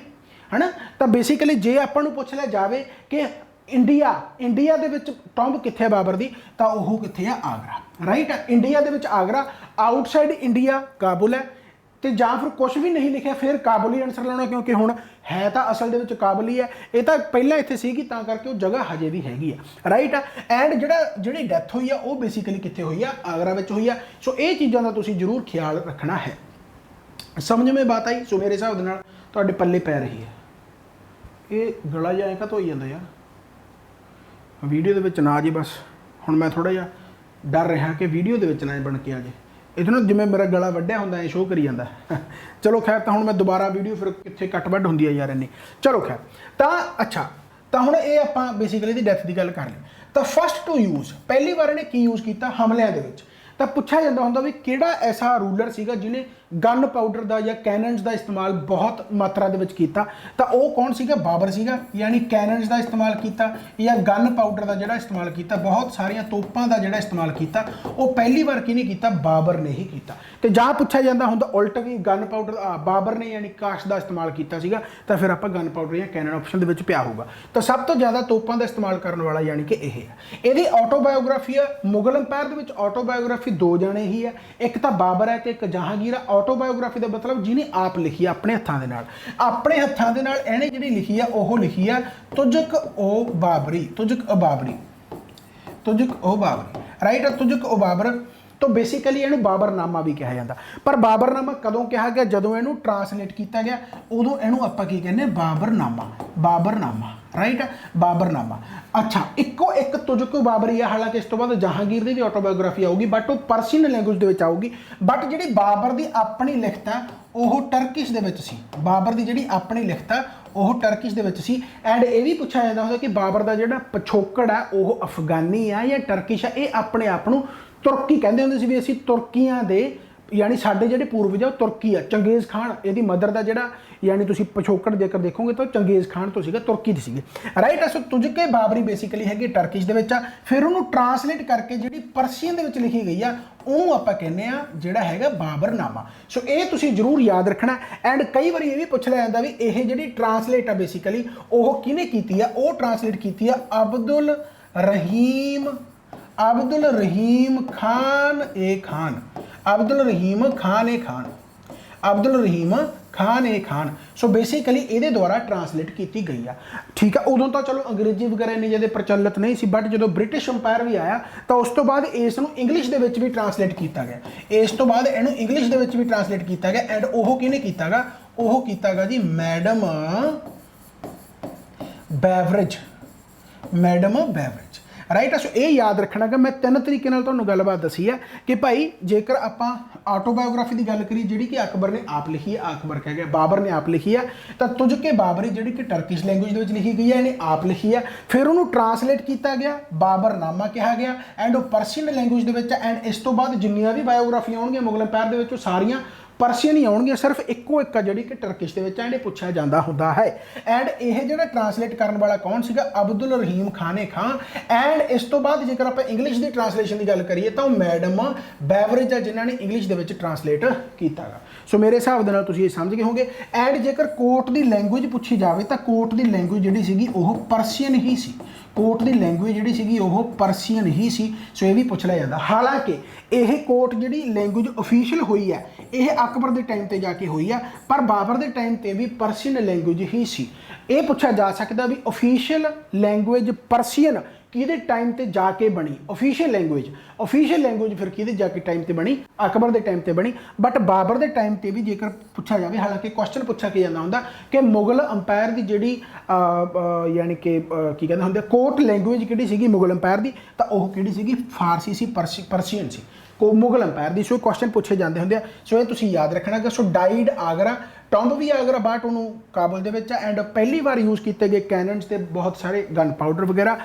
ਹਨਾ, ਤਾਂ ਬੇਸਿਕਲੀ ਜੇ ਆਪਾਂ ਨੂੰ ਪੁੱਛ ਲਿਆ ਜਾਵੇ ਕਿ ਇੰਡੀਆ ਦੇ ਵਿੱਚ ਟੌਂਬ ਕਿੱਥੇ ਹੈ ਬਾਬਰ ਦੀ, ਤਾਂ ਉਹ ਕਿੱਥੇ ਆ? ਆਗਰਾ, ਰਾਈਟ। ਇੰਡੀਆ ਦੇ ਵਿੱਚ ਆਗਰਾ, ਆਊਟਸਾਈਡ ਇੰਡੀਆ ਕਾਬੁਲ ਹੈ, तो ਜਾਂ फिर कुछ भी नहीं लिखा फिर काबुल ही आंसर लाना, क्योंकि हुण है तो असल दे विच काबुल ही है, ये तो पहले इत्थे सीगी तां करके वो जगह हजे भी हैगी है, राइट है। एंड जिहड़ी डैथ हुई है वो बेसिकली कित्थे हुई है, आगरा विच हुई है। सो ये चीज़ों का तुसीं जरूर ख्याल रखना है। समझ में बात आई? सो मेरे हिसाब दे नाल तुहाडे पल्ले पै रही है। ये गला जिहा कतों होई जांदा यार वीडियो दे विच ना जी, बस हुण मैं थोड़ा जिहा डर रहा कि वीडियो दे विच ना बन के आ जाए, इधर जिवें मेरा गला वड्डिया हुंदा है शो करी जांदा चलो खैर, तो हुण मैं दोबारा वीडियो फिर कित्थे कट वड्ड हुंदी है यार इन्नी, चलो खैर। तो अच्छा, तो हुण ये आपां बेसिकली इहदी डैथ की गल कर लई। तो फस्ट टू यूज़ पहली बार इहने की यूज़ किया हमलिਆਂ ਦੇ ਵਿੱਚ, तो पूछा जाता होंदा भी किहड़ा ऐसा रूलर सीगा जिन्हें गन पाउडर का या कैनन्स का इस्तेमाल बहुत मात्रा दे विच कीता, तो वो कौन सीगा? बाबर सीगा। यानी कैनन्स का इस्तेमाल किया या गन पाउडर का जिहड़ा इस्तेमाल किया, बहुत सारिया तोपां का जिहड़ा इस्तेमाल किया, वो पहली बार किहने कीता? बाबर ने ही किया। तो जां पूछा जाता होंदा उल्ट भी गन पाउडर बाबर ने यानी काश का इस्तेमाल किया सीगा, तो फिर आप गन पाउडर या कैनन ऑप्शन दे विच पिया होगा। तो सब तो ज़्यादा तोपां का इस्तेमाल करने वाला यानी कि यह है। यदि ऑटोबायोग्राफी है मुगल अंपायर दे विच ऑटोबायोग्राफी दो जने ही है, एक तो बाबर है तो एक जहांगीर है। ऑटोबायोग्राफी का मतलब जिन्हें आप लिखी है अपने हत्थों के नाल, अपने हत्थों के नाल इहने जिहड़ी लिखी है वह लिखी है तुजक ओ बाबरी, तुजक ओ बाबरी, तुजक ओ बाबरी, राइट है, तुजक ओ बाबर। तो बेसिकली इहनूं बाबरनामा भी कहा जाता। पर बाबरनामा कदों कहा गया? जदों इहनूं ट्रांसलेट किया गया उदों इहनूं आपां की कहने? बाबरनामा, बाबरनामा, राइट है, बाबरनामा। अच्छा, इक्को एक तुझको बाबरी है, हालांकि इस तो बाद जहांगीर की भी ऑटोबायोग्राफी आऊगी, बट वो परसीन लैंगुएज दे विच आऊगी। बट जिहड़ी बाबर की अपनी लिखत है वह टर्किश दे विच सी। बाबर की जिहड़ी अपनी लिखत है वह Turkish they which C. And ये भी पूछा जाता होगा कि बाबर का जिहड़ा पिछोकड़ है वह अफगानी है या टर्किश है। ये अपने आप नूं तुर्की कहते होंदे सी भी असीं तुर्कियां दे, यानी साडे जिहड़े पूर्वज है तुर्की है। चंगेज़ खान इहदी मदर का जिहड़ा यानी तुसीं पिछोकड़ जेकर देखोगे तो चंगेज़ खान तो सीगा, तुर्की दे सीगे, राइट। सो तुझके बाबरी बेसिकली हैगी टर्किश दे विच आ। फिर उहनूं ट्रांसलेट करके जिहड़ी परसीन दे विच लिखी गई आ ਉਹਨੂੰ ਆਪਾਂ ਕਹਿੰਦੇ ਆ ਜਿਹੜਾ ਹੈਗਾ ਬਾਬਰਨਾਮਾ। ਸੋ ਇਹ ਤੁਸੀਂ ਜ਼ਰੂਰ ਯਾਦ ਰੱਖਣਾ। ਐਂਡ ਕਈ ਵਾਰੀ ਇਹ ਵੀ ਪੁੱਛ ਲਿਆ ਜਾਂਦਾ ਵੀ ਇਹ ਜਿਹੜੀ ਟਰਾਂਸਲੇਟ ਆ ਬੇਸਿਕਲੀ ਉਹ ਕਿਹਨੇ ਕੀਤੀ ਆ? ਉਹ ਟਰਾਂਸਲੇਟ ਕੀਤੀ ਆ ਅਬਦੁਲ रहीम खान ए खान, अब्दुल रहीम खान ए खान, अब्दुल रहीम खान ए खान। सो बेसिकली ये द्वारा ट्रांसलेट की गई है, ठीक है। उदों तो चलो अंग्रेजी वगैरह इन्नी ज़्यादा प्रचलित नहीं सी, बट जो ब्रिटिश अंपायर भी आया तो उस तो बाद इसनूं इंग्लिश दे विच भी ट्रांसलेट किया गया। इस तो बाद इहनूं इंग्लिश दे विच भी ट्रांसलेट किया गया। एंड वह किहने कीता गा? वह कीता गा जी madam beverage, madam beverage, right. So ये याद रखना कि मैं तीन तरीके तुहानूं गलबात दसी है कि भाई जेकर आपां ऑटोबायोग्राफी की गल करिए जिहड़ी कि अकबर ने आप लिखी है, अकबर कह गया बाबर ने आप लिखी है, तो तुझके बाबरी जिहड़ी कि टर्किश लैंगुएज दे विच लिखी गई है इन्हें आप लिखी है। फिर उन्होंने ट्रांसलेट किया गया, बाबरनामा कहा गया, एंड परसीन लैंगुएज दे विच। एंड इस तो बाद जिन्नियां भी बायोग्राफी आउणगियां मुगल अंपायर दे विच सारियां परसीन ही आउणगियां, सिर्फ इक्को एक जिहड़ी कि टर्किश दे विच इहने पुछया जांदा हुंदा है। एंड यह जिहड़ा ट्रांसलेट करने वाला कौन सीगा? अब्दुल रहीम खान ए खान। एंड इस तो बाद जेकर आप इंग्लिश की ट्रांसलेशन की गल करिए तो मैडम बेवरेज है जिन्हों ने इंग्लिश दे विच ट्रांसलेट किया। सो मेरे हिसाब दे नाल तुसीं ये समझ गए होंगे। एंड जेकर कोर्ट की लैंगुएज पूछी जाए तो कोर्ट की लैंगुएज जिहड़ी सीगी ओह परसीन ही सी, कोर्ट की लैंगुएज जिहड़ी सीगी ओह परसीन ही सी। सो ये भी पूछ लिया जाता। हालांकि यह कोर्ट जिहड़ी लैंगुएज ऑफिशियल हुई है यह अकबर के टाइम पर जाके हुई है, पर बाबर के टाइम पर भी परसीन लैंगुएज ही सी। ये पूछा जा सकता भी ऑफिशियल लैंगुएज परसीन किहदे टाइम ते जाके बनी? ऑफिशियल लैंगुएज फिर किहदे जाके टाइम ते बनी? अकबर के टाइम ते बनी। बट बाबर के टाइम ते भी जेकर पूछा जाए, हालांकि क्वेश्चन पूछा कि जाता होंदा कि मुगल अंपायर की जिहड़ी यानी कि की कहते होंदे कोर्ट लैंगुएज किहड़ी सीगी मुगल अंपायर की, तो वह किहड़ी सीगी? फारसी सी, परसीन सी को मुगल अंपायर की। सो क्वेश्चन पूछे जाते होंगे। सो ये तुसीं याद रखना कि सो डाइड आगरा, टॉम्ब भी आगरा, बट उन्होंने काबुल दे विच। एंड पहली बार यूज़ किए गए कैनन्स ते बहुत सारे गन पाउडर वगैरह।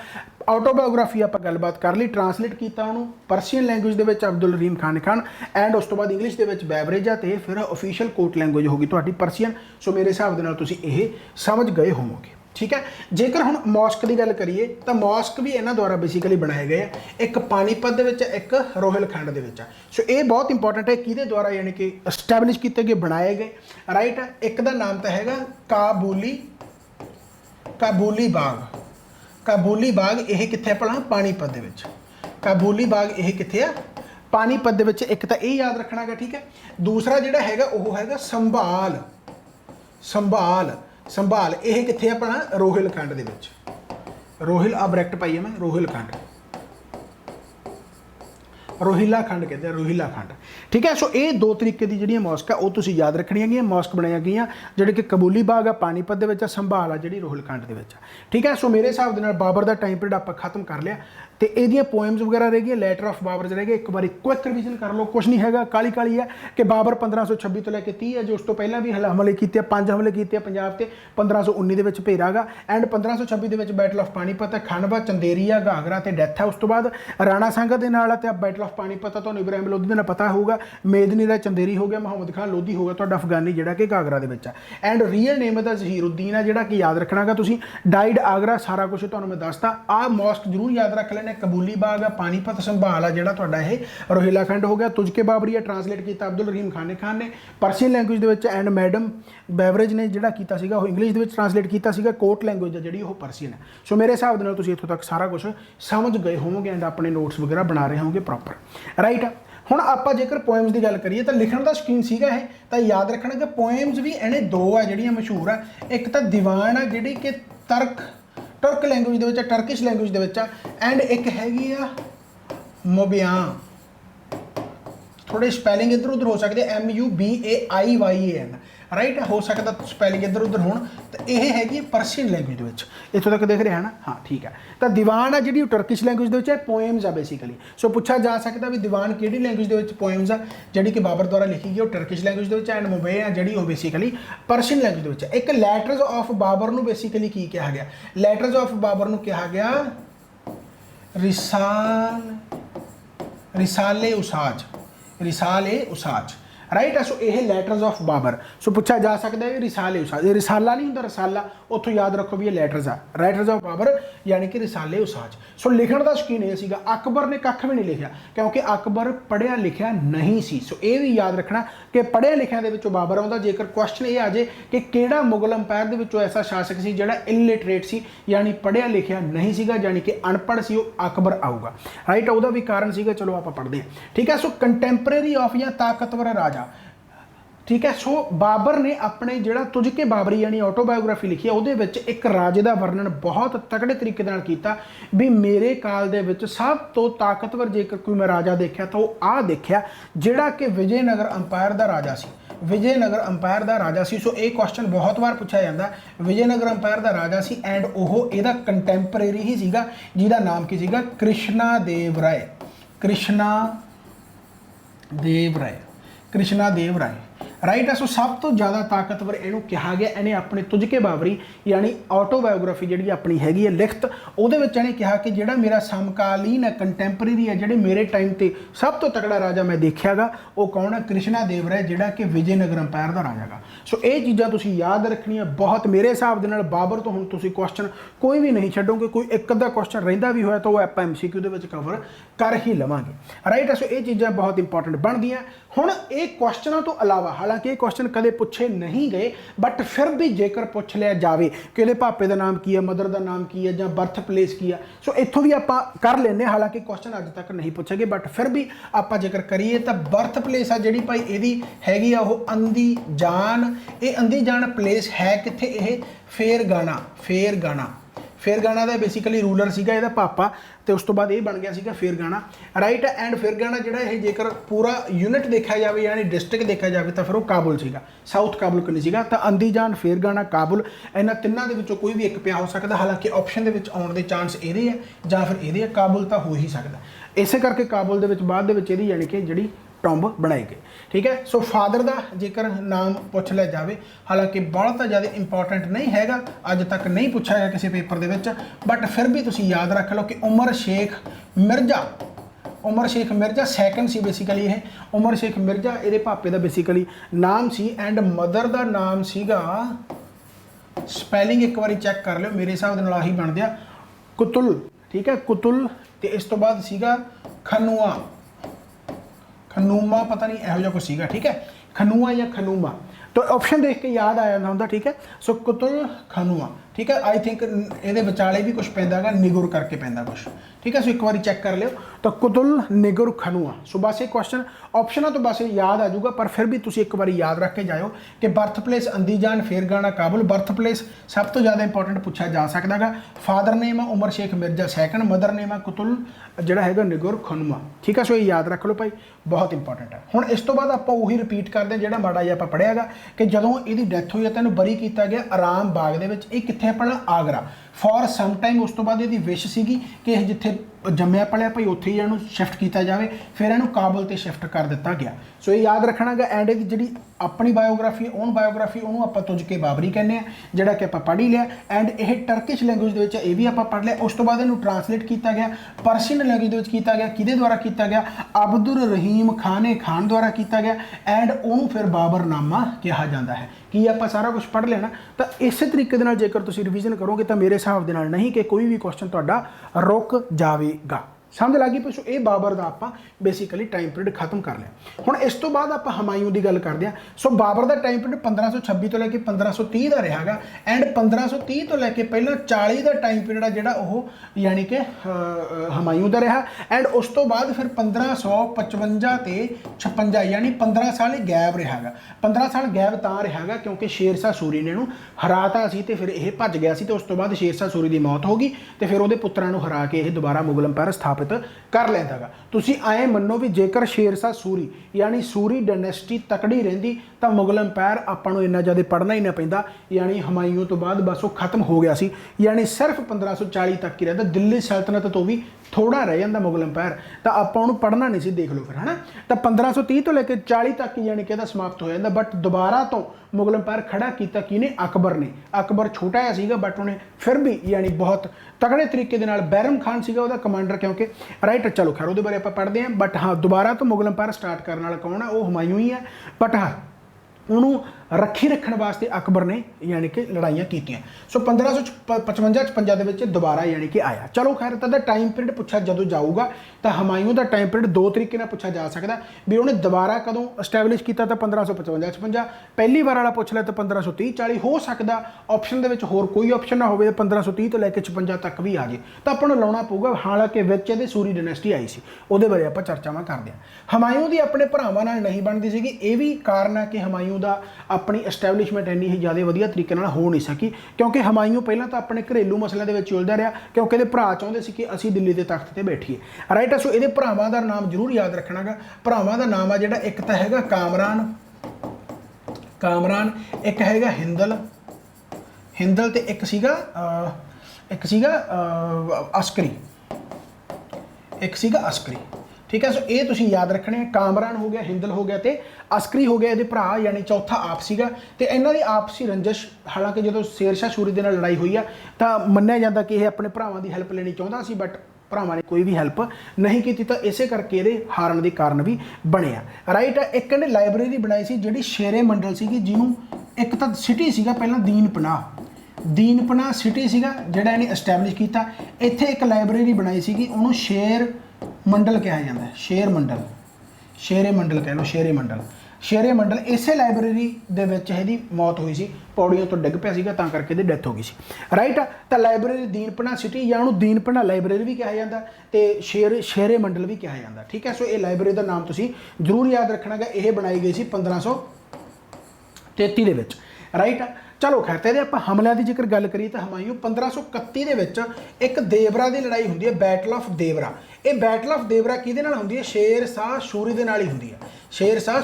ऑटोबायोग्राफी आप गलबात कर ली, ट्रांसलेट किया उन्होंने परसीन लैंगुएज दे विच अब्दुल रहीम खान खान। एंड उस तो बाद इंग्लिश दे विच बेवरेज है, तो फिर ऑफिशियल कोर्ट लैंगुएज होगी तुहाडी परसीन। सो मेरे हिसाब दे नाल तुसीं ये समझ गए होवोगे, ठीक है। जेकर हुण मॉस्क की गल करिए तो मॉस्क भी इन्हां द्वारा बेसिकली बनाए गए, एक पानीपत दे विच, एक रोहिलखंड दे विच। सो ये बहुत इंपॉर्टेंट है किहदे द्वारा यानी कि एस्टैबलिश किए गए, बनाए गए, राइट है। एक दा नाम तो हैगा काबुली बाग। काबुली बाग यह कित्थे भला? पानीपत दे विच। काबुली बाग यह कित्थे आ? पानीपत दे विच एक तां इह याद रखना है, ठीक है। दूसरा जिहड़ा हैगा वो हैगा संभाल, संभाल संभाल यह कित्थे अपना रोहिलखंड दे विच, रोहिल आ ब्रैकेट पाई है मैं, रोहिलखंड, रोहिला खंड कहते हैं, रोहिला खंड, ठीक है। सो ये दो तरीके की जी मॉस्क है वो तुसीं याद रखनियां गईयां। मॉस्क बनाई गई जिहड़े कि कबूली बाग आ पानीपत दे विच, संभाल आ जिहड़ी रोहिलखंड दे विच, ठीक है। सो मेरे हिसाब दे नाल बाबर दा टाइम पीरियड आपां खत्म कर लिया तो ये पोएम्स वगैरह रह गई, लैटर ऑफ बाबर रह गए। एक बार क्विक रिविजन कर लो, कुछ नहीं है, काली काली है कि बाबर 1526 तो लैके 30 है, जो उस तो पहला भी हमले किए, 5 हमले किए पंजाब से, 1519 के भेरा गा एंड 1526 के बैटल ऑफ पानीपत है, खनवा चंदेरीआ घाघरा तो डैथ है। उस तो बाद राणा सांगा के नाल बैटल ऑफ पानीपत है, तो इब्राहिम लोधी का पता होगा, मेदनी का चंदेरी हो गया, मुहम्मद खान लोधी हो गया तो अफगानी जोड़ा कि घाघरा के एंड रियल नेम दा जहीरुद्दीन है, जोड़ा कि याद रखना गा तुसीं, डाइड आगरा, सारा कुछ तुहानूं मैं दसता। आ मॉस्क जरूर याद रख लेने, कबूली बाग पानीपत, संभाल आ जिहड़ा तुहाडा ये रोहिला खंड हो गया, तुझके बाबरी है ट्रांसलेट किया अब्दुल रहीम खान ने परसियन लैंगुएज दे विच, एंड मैडम बेवरेज ने जिहड़ा कीता सीगा वो इंग्लिश दे विच ट्रांसलेट किया सीगा, कोर्ट लैंगुएज है जिहड़ी वो परसियन है। सो मेरे हिसाब दे नाल तुसीं इत्थों तक सारा कुछ समझ गए होवोगे एंड अपने नोट्स वगैरह बना रहे होंगे प्रॉपर, राइट। हुण आपां जेकर पोएम्स की गल करिए तो लिखण दा शौकीन सीगा है तो याद रखना कि पोएम्स भी इहने दो आ जिहड़ियां मशहूर आ, एक तो दीवान आ जिहड़ी कि टर्क लैंगुएज दे विच, टर्किश लैंगुएज दे विच, एंड एक हैगी आ मुबियां, थोड़े स्पैलिंग इधर उधर हो सकते, MUBAIYAN, राइट, हो सकता स्पैलिंग इधर उधर हो, तो यह हैगी परसियन लैंगुएज में, इतों तक देख रहे हैं ना, हाँ ठीक है। तो दीवान आ जी टर्किश लैंगुएज के पोएम्स आ बेसिकली, सो पूछा जा सकता भी दीवान किहड़ी लैंगुएज के पोएम्स आ जी कि बाबर द्वारा लिखी गई, वो टर्किश लैंगुएज के एंड मुबे आ जी बेसिकली परसियन लैंगुएज के। एक लैटर्स ऑफ बाबर नूं बेसिकली की कहा गया, लैटर्स ऑफ बाबर नूं कहा गया रिसाले उसाज, रिसाले उसाज, राइट। सो यह लैटर्स ऑफ बाबर, सो पूछा जा सकता है रिसाले उसाज, ये रिसाला नहीं होंदा, रसाला उतों याद रखो भी ये लैटर्स आ, राइटर्स ऑफ बाबर यानी कि रिसाले उसाज। सो लिखण का शौकीन ये सीगा, अकबर ने कख भी नहीं लिखा क्योंकि अकबर पढ़िया लिखिया नहीं सी। सो ये भी याद रखना कि पढ़िया लिखिया दे विचों बाबर आउंदा। जेकर क्वेश्चन ये आ जाए कि किहड़ा मुगल अंपायर दे विचों ऐसा शासक सी जिहड़ा इलिटरेट सी, यानी पढ़िया लिखिया नहीं सीगा, यानी कि अनपढ़ सी, वो अकबर आऊगा, राइट। उहदा भी कारण सीगा, चलो आप पढ़ते हैं, ठीक है। सो कंटैंपरेरी ऑफ या ताकतवर राजा, ठीक है। सो बाबर ने अपने जिहड़ा तुझके बाबरी यानी ऑटोबायोग्राफी लिखी है, उहदे विच एक राजे का वर्णन बहुत तगड़े तरीके नाल कीता भी मेरे काल दे विच सब तो ताकतवर जेकर कोई मैं राजा देखा तो आ देखा जिहड़ा कि विजयनगर अंपायर का राजा सी, विजयनगर अंपायर का राजा सी। सो ये क्वेश्चन बहुत बार पूछा जाता, विजयनगर अंपायर का राजा सी एंड वह इहदा कंटैंपरेरी ही सीगा जिहदा नाम की सीगा कृष्णा देव राय, कृष्णा देव राय, कृष्णा देव राय, राइट है। सो सब तो ज़्यादा ताकतवर इनू कहा गया, इन्हें अपने तुझके बाबरी यानी ऑटोबायोग्राफी जी अपनी हैगी है लिखत, वो इन्हें कहा कि जोड़ा मेरा समकालीन है, कंटैंपरेरी है, जोड़े मेरे टाइम पर सब तो तगड़ा राजा मैं देखा गा, वो कौन है, कृष्णा देव राय, जोड़ा कि विजयनगर अंपायर का राजा गा। सो ये चीज़ां तुसीं याद रखनिया बहुत, मेरे हिसाब के नाल बाबर तो हुण तुसीं क्वेश्चन कोई भी नहीं छड्डोगे, कोई एक अद्धा क्वेश्चन रहिंदा भी होया तो वो आपां MCQ दे विच कवर कर ही लवांगे, राइट है। सो ये चीज़ां बहुत इंपॉर्टेंट बनदियां। हुण ये क्वेश्चनों तो अलावा हालांकि ये क्वेश्चन कदे पूछे नहीं गए, बट फिर भी जेकर पूछ लिया जाए कि इहदे पापे का नाम की है, मदर का नाम की है, या बर्थ प्लेस की है, सो इत्थों भी आपां कर लेंगे। हालांकि क्वेश्चन अज तक नहीं पूछे गए, बट फिर भी आपां जेकर करिए तो बर्थ प्लेस आ जिहड़ी भाई इहदी हैगी आ ओह अंधी जान। ये अंधी जान प्लेस है कित्थे, ये फेरगाना, फेरगाना, फेरगाना का बेसिकली रूलर सीगा इहदा पापा, तो उस तो बाद ये बन गया सीगा फेरगाना, राइट। एंड फेरगाना जिहड़ा है जेकर पूरा यूनिट देखा जाए यानी डिस्ट्रिक्ट देखा जाए तो फिर वो काबुल सीगा, साउथ काबुल कनी सीगा। तो अंदीजान, फेरगाना, काबुल, इन्हां तिन्नां दे विचों कोई भी एक पिया हो सकता। हालांकि ऑप्शन दे विच आउण दे चांस इहदे है जां फिर इहदे है, काबुल तो हो ही सकता। इस करके काबुल दे विच बाद दे विच इहदी यानी कि जिहड़ी टॉम्ब बनाई गई, ठीक है। सो फादर का जेकर नाम पूछ लिया जाए, हालांकि बहुत ज़्यादा इंपॉर्टेंट नहीं हैगा, अज तक नहीं पूछा गया किसी पेपर दे विच, बट फिर भी तुसीं याद रख लो कि Umar Shaikh Mirza, Umar Shaikh Mirza second see basically है, उमर शेख मिर्जा ये पापे का बेसिकली नाम सी एंड मदर का नाम सीगा, स्पैलिंग एक बार चैक कर लो, मेरे हिसाब नाल आही बन गया कुतुल, ठीक है, कुतुल। तो इस तो बाद सीगा खनुआ, खनूमा पता नहीं यहो कुछ सीगा, ठीक है, खनुआ या खनूमा, तो ऑप्शन देख के याद आ जाता होंदा, ठीक है। सो कुतुल खनुआ, ठीक है। आई थिंक ये विचाले भी कुछ पैंदा है, निगुर करके पैंदा कुछ, ठीक है। सो एक बार चेक कर लियो। तो कुतुल निगुर खनुआ, सो बस ये क्वेश्चन ऑप्शनों तो बस याद आ जाऊगा, पर फिर भी तुम एक बार याद रख के जाओ कि birth place Andijan, Fergana, Kabul. Birth place सब तो ज़्यादा इंपॉर्टेंट पूछा जा सकता है। फादर नेम है Umar Shaikh Mirza second, mother name है कुतुल जोड़ा है निगुर खनुआ, ठीक है। सो ये याद रख लो भाई, बहुत इंपॉर्टेंट है। हुण इस तो बाद आप उही रिपीट करते हैं जो माड़ा जिहा आप पढ़िया गा कि जदों इसकी डैथ हुई है तो बरी किया गया आराम बाग दे विच, ये कित्थे अपना आगरा फॉर सम टाइम। उस तो बाद इसकी विश सीगी कि जिथे जम्मिया पलिया भाई उत्थे ही इहनूं शिफ्ट किया जाए, फिर इहनूं काबुल ते शिफ्ट कर दिता गया। सो ये याद रखना गा। एंड इहदी जिहड़ी अपनी बायोग्राफी ओन बायोग्राफी उन्होंने आपां तुझ के बाबरी कहने जिहड़ा कि आपां पढ़ ही लिया। एंड यह टर्किश लैंगुएज दे विच ये भी आपां पढ़ लिया। उस तो बाद इहनूं ट्रांसलेट किया गया पर्शियन लैंगुएज दे विच किया गया, किहदे द्वारा किया गया, अब्दुल रहीम खाने खान द्वारा किया गया। एंड उन्होंने फिर बाबरनामा कहा जाता है। कि आप सारा कुछ पढ़ लेना। तो इस तरीके दे नाल जेकर तुसीं रिवीजन करोगे तो मेरे हिसाब दे नाल नहीं कि कोई भी क्वेश्चन तुहाडा रुक जाएगा। समझ लगी पिछो ये बाबर का आप बेसिकली टाइम पीरियड खत्म कर लिया। हुण इस तो बाद आप हमायूं की गल करते हैं। सो बाबर का टाइम पीरियड 1526 तो लैके 1530 का रहा है। एंड 1530 तो लैके पहला 40 का टाइम पीरियड है जोड़ा वो यानी कि हमायूं का रहा। एंड उस तो बाद फिर 1555 ते 56 यानी 15 साल गैप रहा है। 15 साल गैप तां रहा है क्योंकि शेरशाह सूरी ने इहनूं हराता सी ते फिर यह भज गया सी ते उस तो बाद शेरशाह सूरी की मौत हो गई तो फिर वो पुत्रां नूं हरा के दोबारा मुगल अंपायर स्थापित कर लेंदा गा। तुसीं ऐ मन्नो भी जेकर शेरशाह सूरी यानी सूरी डायनेस्टी तकड़ी रहिंदी तो मुगल अंपायर आपां नूं इन्ना ज़्यादा पढ़ना ही ना पैंदा। यानी हमायूं तो बाद बस वो खत्म हो गया सी, यानी सिर्फ 1540 तक ही रहता। दिल्ली सल्तनत तो भी थोड़ा रह जाता मुगल अंपायर, तो आपां उहनूं पढ़ना नहीं सी, देख लो फिर है ना। तो 1530 तो लेकर 40 तक यानी कि समाप्त हो जाता। बट दोबारा तो मुगल अंपायर खड़ा किया किने, अकबर ने। अकबर छोटा जिहा सीगा बट उन्हें फिर भी यानी बहुत तगड़े तरीके दे नाल बैरम खान सीगा उहदा कमांडर, क्योंकि राइट चलो खैर उहदे बारे आपां पढ़दे हैं। बट हाँ दोबारा तो मुगल अंपायर स्टार्ट करने वाला कौन है, वो हुमायूं ही है। बट हाँ उन्होंने रखी रखने वास्ते अकबर ने यानी कि लड़ाइयाँ कीतियां। सो 1555 के दोबारा यानी कि आया। चलो खैर तो टाइम पीरियड पूछा जो जाऊगा तो हमायूं का टाइम पीरियड दो तरीके पूछा जा सकता भी उन्हें दोबारा कदों एस्टैबलिश किया तो 1555 पहली बार वाला पूछ लिया तो 1530-40 हो सकता। ऑप्शन के होर कोई ऑप्शन ना हो 1530 तो लैके 56 तक भी आ जाए तो अपन लाना पऊगा। हालांकि विच इहदे सूरी डायनेस्टी आई सी, उहदे बारे आपां चर्चावां करदे हां। हमायूं दी अपने भरावां नाल नहीं बनदी सीगी, ये भी कारण है कि हमायूं दा अपनी एस्टैबलिशमेंट इन्नी ही ज़्यादा वधिया तरीके नाल हो नहीं सकी, क्योंकि हमायूं पहला तो अपने घरेलू मसलों के उलझा रहा, क्योंकि ये भरा चाहते सी कि असीं दिल्ली के तख्त पर बैठीए। राइट, सो ये भरावां का नाम जरूर याद रखना गा। भरावां का नाम है जिहड़ा एक तो हैगा कामरान, एक हैगा हिंदल ते एक सीगा अस्करी। ठीक है, सो ये तुसीं याद रखने। कामरान हो गया, हिंदल हो गया, तो अस्करी हो गया ये भरा, यानी चौथा आप सीगा। ते इन्हां दी आपसी रंजिश, हालांकि जो शेरशाह सूरी दे नाल लड़ाई हुई है तो मन्निया जाता कि यह अपने भरावां दी हैल्प लेनी चाहता सी, बट भरावां ने कोई भी हैल्प नहीं की, तो इस करके ये हारन के कारण भी बनिया। राइट, एक इन्हें लाइब्रेरी बनाई सी जिहड़ी शेरे मंडल सीगी, जिन्हों एक तो सिटी सीगा पहला दीनपनाह सिटी सीगा जिहड़ा इन्हें एस्टैबलिश किया। इत्थे एक लाइब्रेरी बनाई सीगी, उन्होंने शेर मंडल कहा जाता है, शेरे मंडल कह लो, शेरे मंडल। इसे लाइब्रेरी दे विच इहदी मौत हुई सी, पौड़ियों तो डिग पिया सीगा, तां करके इहदी डेथ हो गई सी। राइट, तो लाइब्रेरी दीनपनाह सिटी या उन्होंने दीनपनाह लाइब्रेरी भी कहा जाता है, तो शेरे मंडल भी कहा जाता। ठीक है, सो ये लाइब्रेरी का नाम तुसीं जरूर याद रखना है। यह बनाई गई सी 1533 दे विच। राइट, चलो खैर तो आप हमलों की जिक्र गल करिए तो हमायूं 1531 के एक देवरा की लड़ाई होंदी है, बैटल ऑफ देवरा। ये बैटल ऑफ देवरा किहदे नाल होंदी है, शेरशाह सूरी दे नाल ही होंदी है। शेरशाह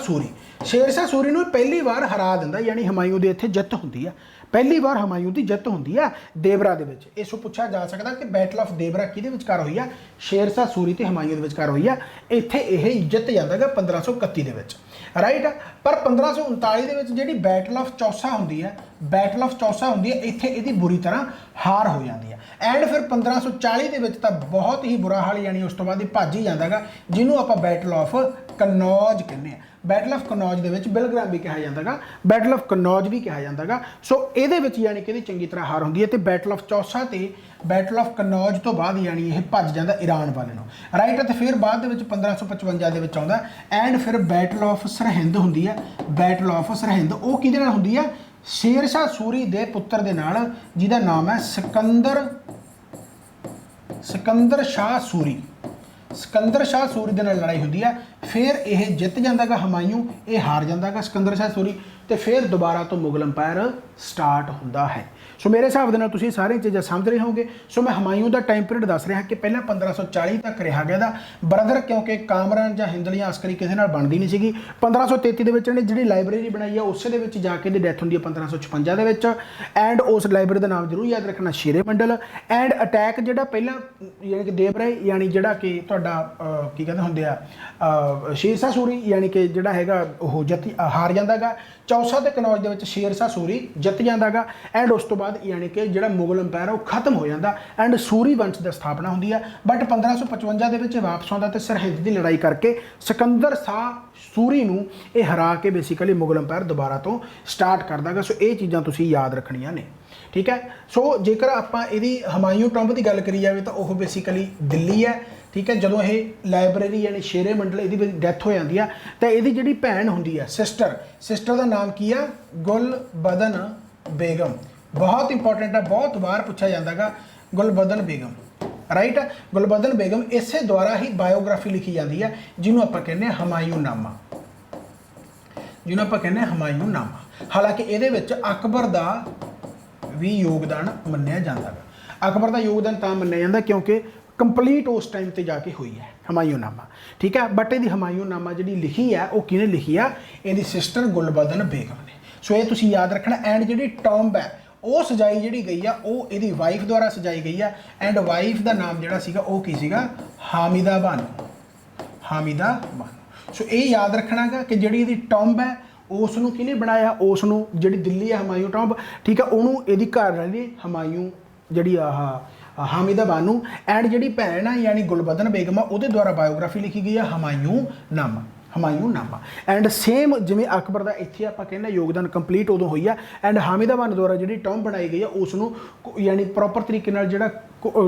सूरी नूं पहली बार हरा दिंदा, यानी हमायूं दी इत्थे जिੱਤ होंदी है, पहली बार हमायूं की जिੱਤ होंदी है देवरा दे विच। इसों पूछा जा सकता कि बैटल ऑफ देवरा किहदे विचकार हुई है, शेरशाह सूरी ते हमायूं दे विचकार हुई है। इत्थे यह जिੱਤ जाता है 1531 दे विच। राइट, पर 1539 दे विच जिहड़ी बैटल ऑफ चौसा होंदी है, इत्थे इहदी बुरी तरह हार हो जाती है। एंड फिर 1540 दे विच तां बहुत ही बुरा हाल, यानी उस तो बाद भज ही जाता है, जिन्हों आपां बैटल ऑफ कन्नौज कहने हैं। बैटल ऑफ कन्नौज दे विच बिलग्राम भी कहा जाता है, बैटल ऑफ कन्नौज भी कहा जाता है। सो ये यानी कि चंगी तरह हार होंदी है, तो बैटल ऑफ चौसा ते बैटल ऑफ कन्नौज तो बाद यानी यह भज जाता ईरान वाले नूं। राइट, तो फिर बाद 1555 दे विच आउंदा। एंड फिर बैटल ऑफ सरहिंद होंदी है, बैटल ऑफ सरहिंद वो किहदे नाल होंदी है, ਸ਼ੇਰਸ਼ਾਹ ਸੂਰੀ ਦੇ ਪੁੱਤਰ ਦੇ ਨਾਲ ਜਿਹਦਾ ਨਾਮ ਹੈ ਸਿਕੰਦਰ ਸ਼ਾਹ ਸੂਰੀ। ਸਿਕੰਦਰ ਸ਼ਾਹ ਸੂਰੀ ਦੇ ਨਾਲ ਲੜਾਈ ਹੁੰਦੀ ਹੈ, ਫਿਰ ਇਹ ਜਿੱਤ ਜਾਂਦਾ ਗਾ ਹਮਾਯੂ, ਇਹ ਹਾਰ ਜਾਂਦਾ ਗਾ ਸਿਕੰਦਰ ਸ਼ਾਹ ਸੂਰੀ, ਤੇ ਫਿਰ ਦੁਬਾਰਾ ਤੋਂ ਮੁਗਲ ਅੰਪਾਇਰ ਸਟਾਰਟ ਹੁੰਦਾ ਹੈ। ਸੋ ਮੇਰੇ ਹਿਸਾਬ ਦੇ ਨਾਲ ਤੁਸੀਂ ਸਾਰੀਆਂ ਚੀਜ਼ਾਂ ਸਮਝ ਰਹੇ ਹੋਗੇ। ਸੋ ਮੈਂ ਹਮਾਯੂ ਦਾ ਟਾਈਮ ਪੀਰੀਅਡ ਦੱਸ ਰਿਹਾ ਕਿ ਪਹਿਲਾਂ 1540 ਤੱਕ ਰਿਹਾ ਗਿਆ ਦਾ ਬ੍ਰਦਰ, ਕਿਉਂਕਿ ਕਾਮਰਾਨ ਜਾਂ ਹਿੰਦਲੀਆਂ ਅਸਕਰੀ ਕਿਸੇ ਨਾਲ ਬਣਦੀ ਨਹੀਂ ਸੀਗੀ। 1533 ਦੇ ਵਿੱਚ ਇਹਨੇ ਜਿਹੜੀ ਲਾਇਬ੍ਰੇਰੀ ਬਣਾਈ ਆ ਉਸੇ ਦੇ ਵਿੱਚ ਜਾ ਕੇ ਇਹਦੀ ਡੈਥ ਹੁੰਦੀ ਹੈ 1556 ਦੇ ਵਿੱਚ। ਐਂਡ ਉਸ ਲਾਇਬ੍ਰੇਰੀ ਦਾ ਨਾਮ ਜ਼ਰੂਰ ਯਾਦ ਰੱਖਣਾ, ਸ਼ੇਰੇ ਮੰਡਲ। ਐਂਡ ਅਟੈਕ ਜਿਹੜਾ ਪਹਿਲਾਂ ਯਾਨੀ ਕਿ ਦੇਵਰਾਏ ਯਾਨੀ ਜਿਹੜਾ ਕਿ ਤੁਹਾਡਾ ਕੀ ਕਹਿੰਦੇ ਹੁੰਦੇ ਆ ਸ਼ੇਰਸ਼ਾਹ ਸੂਰੀ ਯਾਨੀ ਕਿ ਜਿਹੜਾ ਹੈਗਾ ਉਹ ਹਾਰ ਜਾਂਦਾ ਗਾ। ਚੌਸਾ ਤੇ ਕਨੌਜ ਦੇ ਵਿੱਚ ਸ਼ੇਰਸ਼ਾਹ ਸੂਰੀ ਜਿੱਤ ਜਾਂਦਾ ਗਾ। ਐਂਡ ਉਸ ਤੋਂ ਬਾਅਦ ਯਾਨੀ ਕਿ ਜਿਹੜਾ ਮੁਗਲ ਅੰਪਾਇਰ ਉਹ ਖਤਮ ਹੋ ਜਾਂਦਾ ਐਂਡ ਸੂਰੀ ਵੰਸ਼ ਦੀ ਸਥਾਪਨਾ ਹੁੰਦੀ ਹੈ। ਬਟ 1555 ਦੇ ਵਿੱਚ ਵਾਪਸ ਆਉਂਦਾ ਤੇ ਸਰਹਿੰਦ ਦੀ ਲੜਾਈ ਕਰਕੇ ਸਿਕੰਦਰ ਸ਼ਾਹ ਸੂਰੀ ਨੂੰ ਇਹ ਹਰਾ ਕੇ ਬੇਸਿਕਲੀ ਮੁਗਲ ਅੰਪਾਇਰ ਦੁਬਾਰਾ ਤੋਂ ਸਟਾਰਟ ਕਰਦਾਗਾ। ਸੋ ਇਹ ਚੀਜ਼ਾਂ ਤੁਸੀਂ ਯਾਦ ਰੱਖਣੀਆਂ ਨੇ, ਠੀਕ ਹੈ। ਸੋ ਜੇਕਰ ਆਪਾਂ ਇਹਦੀ ਹਮਾਯੂ ਟੌਂਬ ਦੀ ਗੱਲ ਕਰੀ ਜਾਵੇ ਤਾਂ ਉਹ ਬੇਸਿਕਲੀ ਦਿੱਲੀ ਹੈ, ਠੀਕ ਹੈ। ਜਦੋਂ ਇਹ ਲਾਇਬ੍ਰੇਰੀ ਯਾਨੀ ਸ਼ੇਰੇ ਮੰਡਲ ਇਹਦੀ ਡੈਥ ਹੋ ਜਾਂਦੀ ਆ ਤਾਂ ਇਹਦੀ ਜਿਹੜੀ ਭੈਣ ਹੁੰਦੀ ਆ ਸਿਸਟਰ ਦਾ ਨਾਮ ਕੀ ਆ? ਗੁਲਬਦਨ ਬੇਗਮ। ਬਹੁਤ ਇੰਪੋਰਟੈਂਟ ਆ, ਬਹੁਤ ਵਾਰ ਪੁੱਛਿਆ ਜਾਂਦਾਗਾ ਗੁਲਬਦਨ ਬੇਗਮ, ਰਾਈਟ। ਗੁਲਬਦਨ ਬੇਗਮ ਇਸੇ ਦੁਆਰਾ ਹੀ ਬਾਇਓਗ੍ਰਾਫੀ ਲਿਖੀ ਜਾਂਦੀ ਹੈ ਜਿਹਨੂੰ ਆਪਾਂ ਕਹਿੰਦੇ ਹਾਂ ਹਮਾਯੂਨਾਮਾ, ਹਮਾਯੂਨਾਮਾ। ਹਾਲਾਂਕਿ ਇਹਦੇ ਵਿੱਚ ਅਕਬਰ ਦਾ ਵੀ ਯੋਗਦਾਨ ਮੰਨਿਆ ਜਾਂਦਾ ਗਾ। ਅਕਬਰ ਦਾ ਯੋਗਦਾਨ ਤਾਂ ਮੰਨਿਆ ਜਾਂਦਾ ਕਿਉਂਕਿ ਕੰਪਲੀਟ ਉਸ ਟਾਈਮ ਤੇ ਜਾ ਕੇ ਹੋਈ ਹੈ ਹਮਾਯੂਨਾਮਾ, ਠੀਕ ਹੈ। ਬਟ ਇਹਦੀ ਹਮਾਯੂਨਾਮਾ ਜਿਹੜੀ ਲਿਖੀ ਹੈ ਉਹ ਕਿਹਨੇ ਲਿਖੀ ਆ? ਇਹਦੀ ਸਿਸਟਰ ਗੁਲਬਦਨ ਬੇਗਮ ਨੇ। ਸੋ ਇਹ ਤੁਸੀਂ ਯਾਦ ਰੱਖਣਾ। ਐਂਡ ਜਿਹੜੀ ਟੌਂਬ ਹੈ ਉਹ ਸਜਾਈ ਜਿਹੜੀ ਗਈ ਆ ਉਹ ਇਹਦੀ ਵਾਈਫ ਦੁਆਰਾ ਸਜਾਈ ਗਈ ਆ। ਐਂਡ ਵਾਈਫ ਦਾ ਨਾਮ ਜਿਹੜਾ ਸੀਗਾ ਉਹ ਕੀ ਸੀਗਾ? ਹਾਮਿਦਾ ਬਾਨੋ। ਸੋ ਇਹ ਯਾਦ ਰੱਖਣਾਗਾ ਕਿ ਜਿਹੜੀ ਇਹਦੀ ਟੌਂਬ ਹੈ ਉਸ ਨੂੰ ਕਿਹਨੇ ਬਣਾਇਆ? ਉਸ ਨੂੰ ਜਿਹੜੀ ਦਿੱਲੀ ਹੈ ਹਮਾਯੂ ਟੌਂਬ, ਠੀਕ ਹੈ, ਉਹਨੂੰ ਇਹਦੀ ਘਰ ਵਾਲੀ ਹਮਾਯੂ ਜਿਹੜੀ ਹਾਮਿਦਾ ਬਾਨੋ। ਐਂਡ ਜਿਹੜੀ ਭੈਣ ਆ ਯਾਨੀ ਗੁਲਬਦਨ ਬੇਗਮ ਆ ਉਹਦੇ ਦੁਆਰਾ ਬਾਇਓਗ੍ਰਾਫੀ ਲਿਖੀ ਗਈ ਆ ਹਮਾਯੂਨਾਮਾ। ਐਂਡ ਸੇਮ ਜਿਵੇਂ ਅਕਬਰ ਦਾ ਇੱਥੇ ਆਪਾਂ ਕਹਿੰਦੇ ਯੋਗਦਾਨ ਕੰਪਲੀਟ ਉਦੋਂ ਹੋਈ ਆ। ਐਂਡ ਹਾਮਿਦਾ ਬਾਨੋ ਦੁਆਰਾ ਜਿਹੜੀ ਟੌਂਬ ਬਣਾਈ ਗਈ ਆ ਉਸ ਨੂੰ ਯਾਨੀ ਪ੍ਰੋਪਰ ਤਰੀਕੇ ਨਾਲ ਜਿਹੜਾ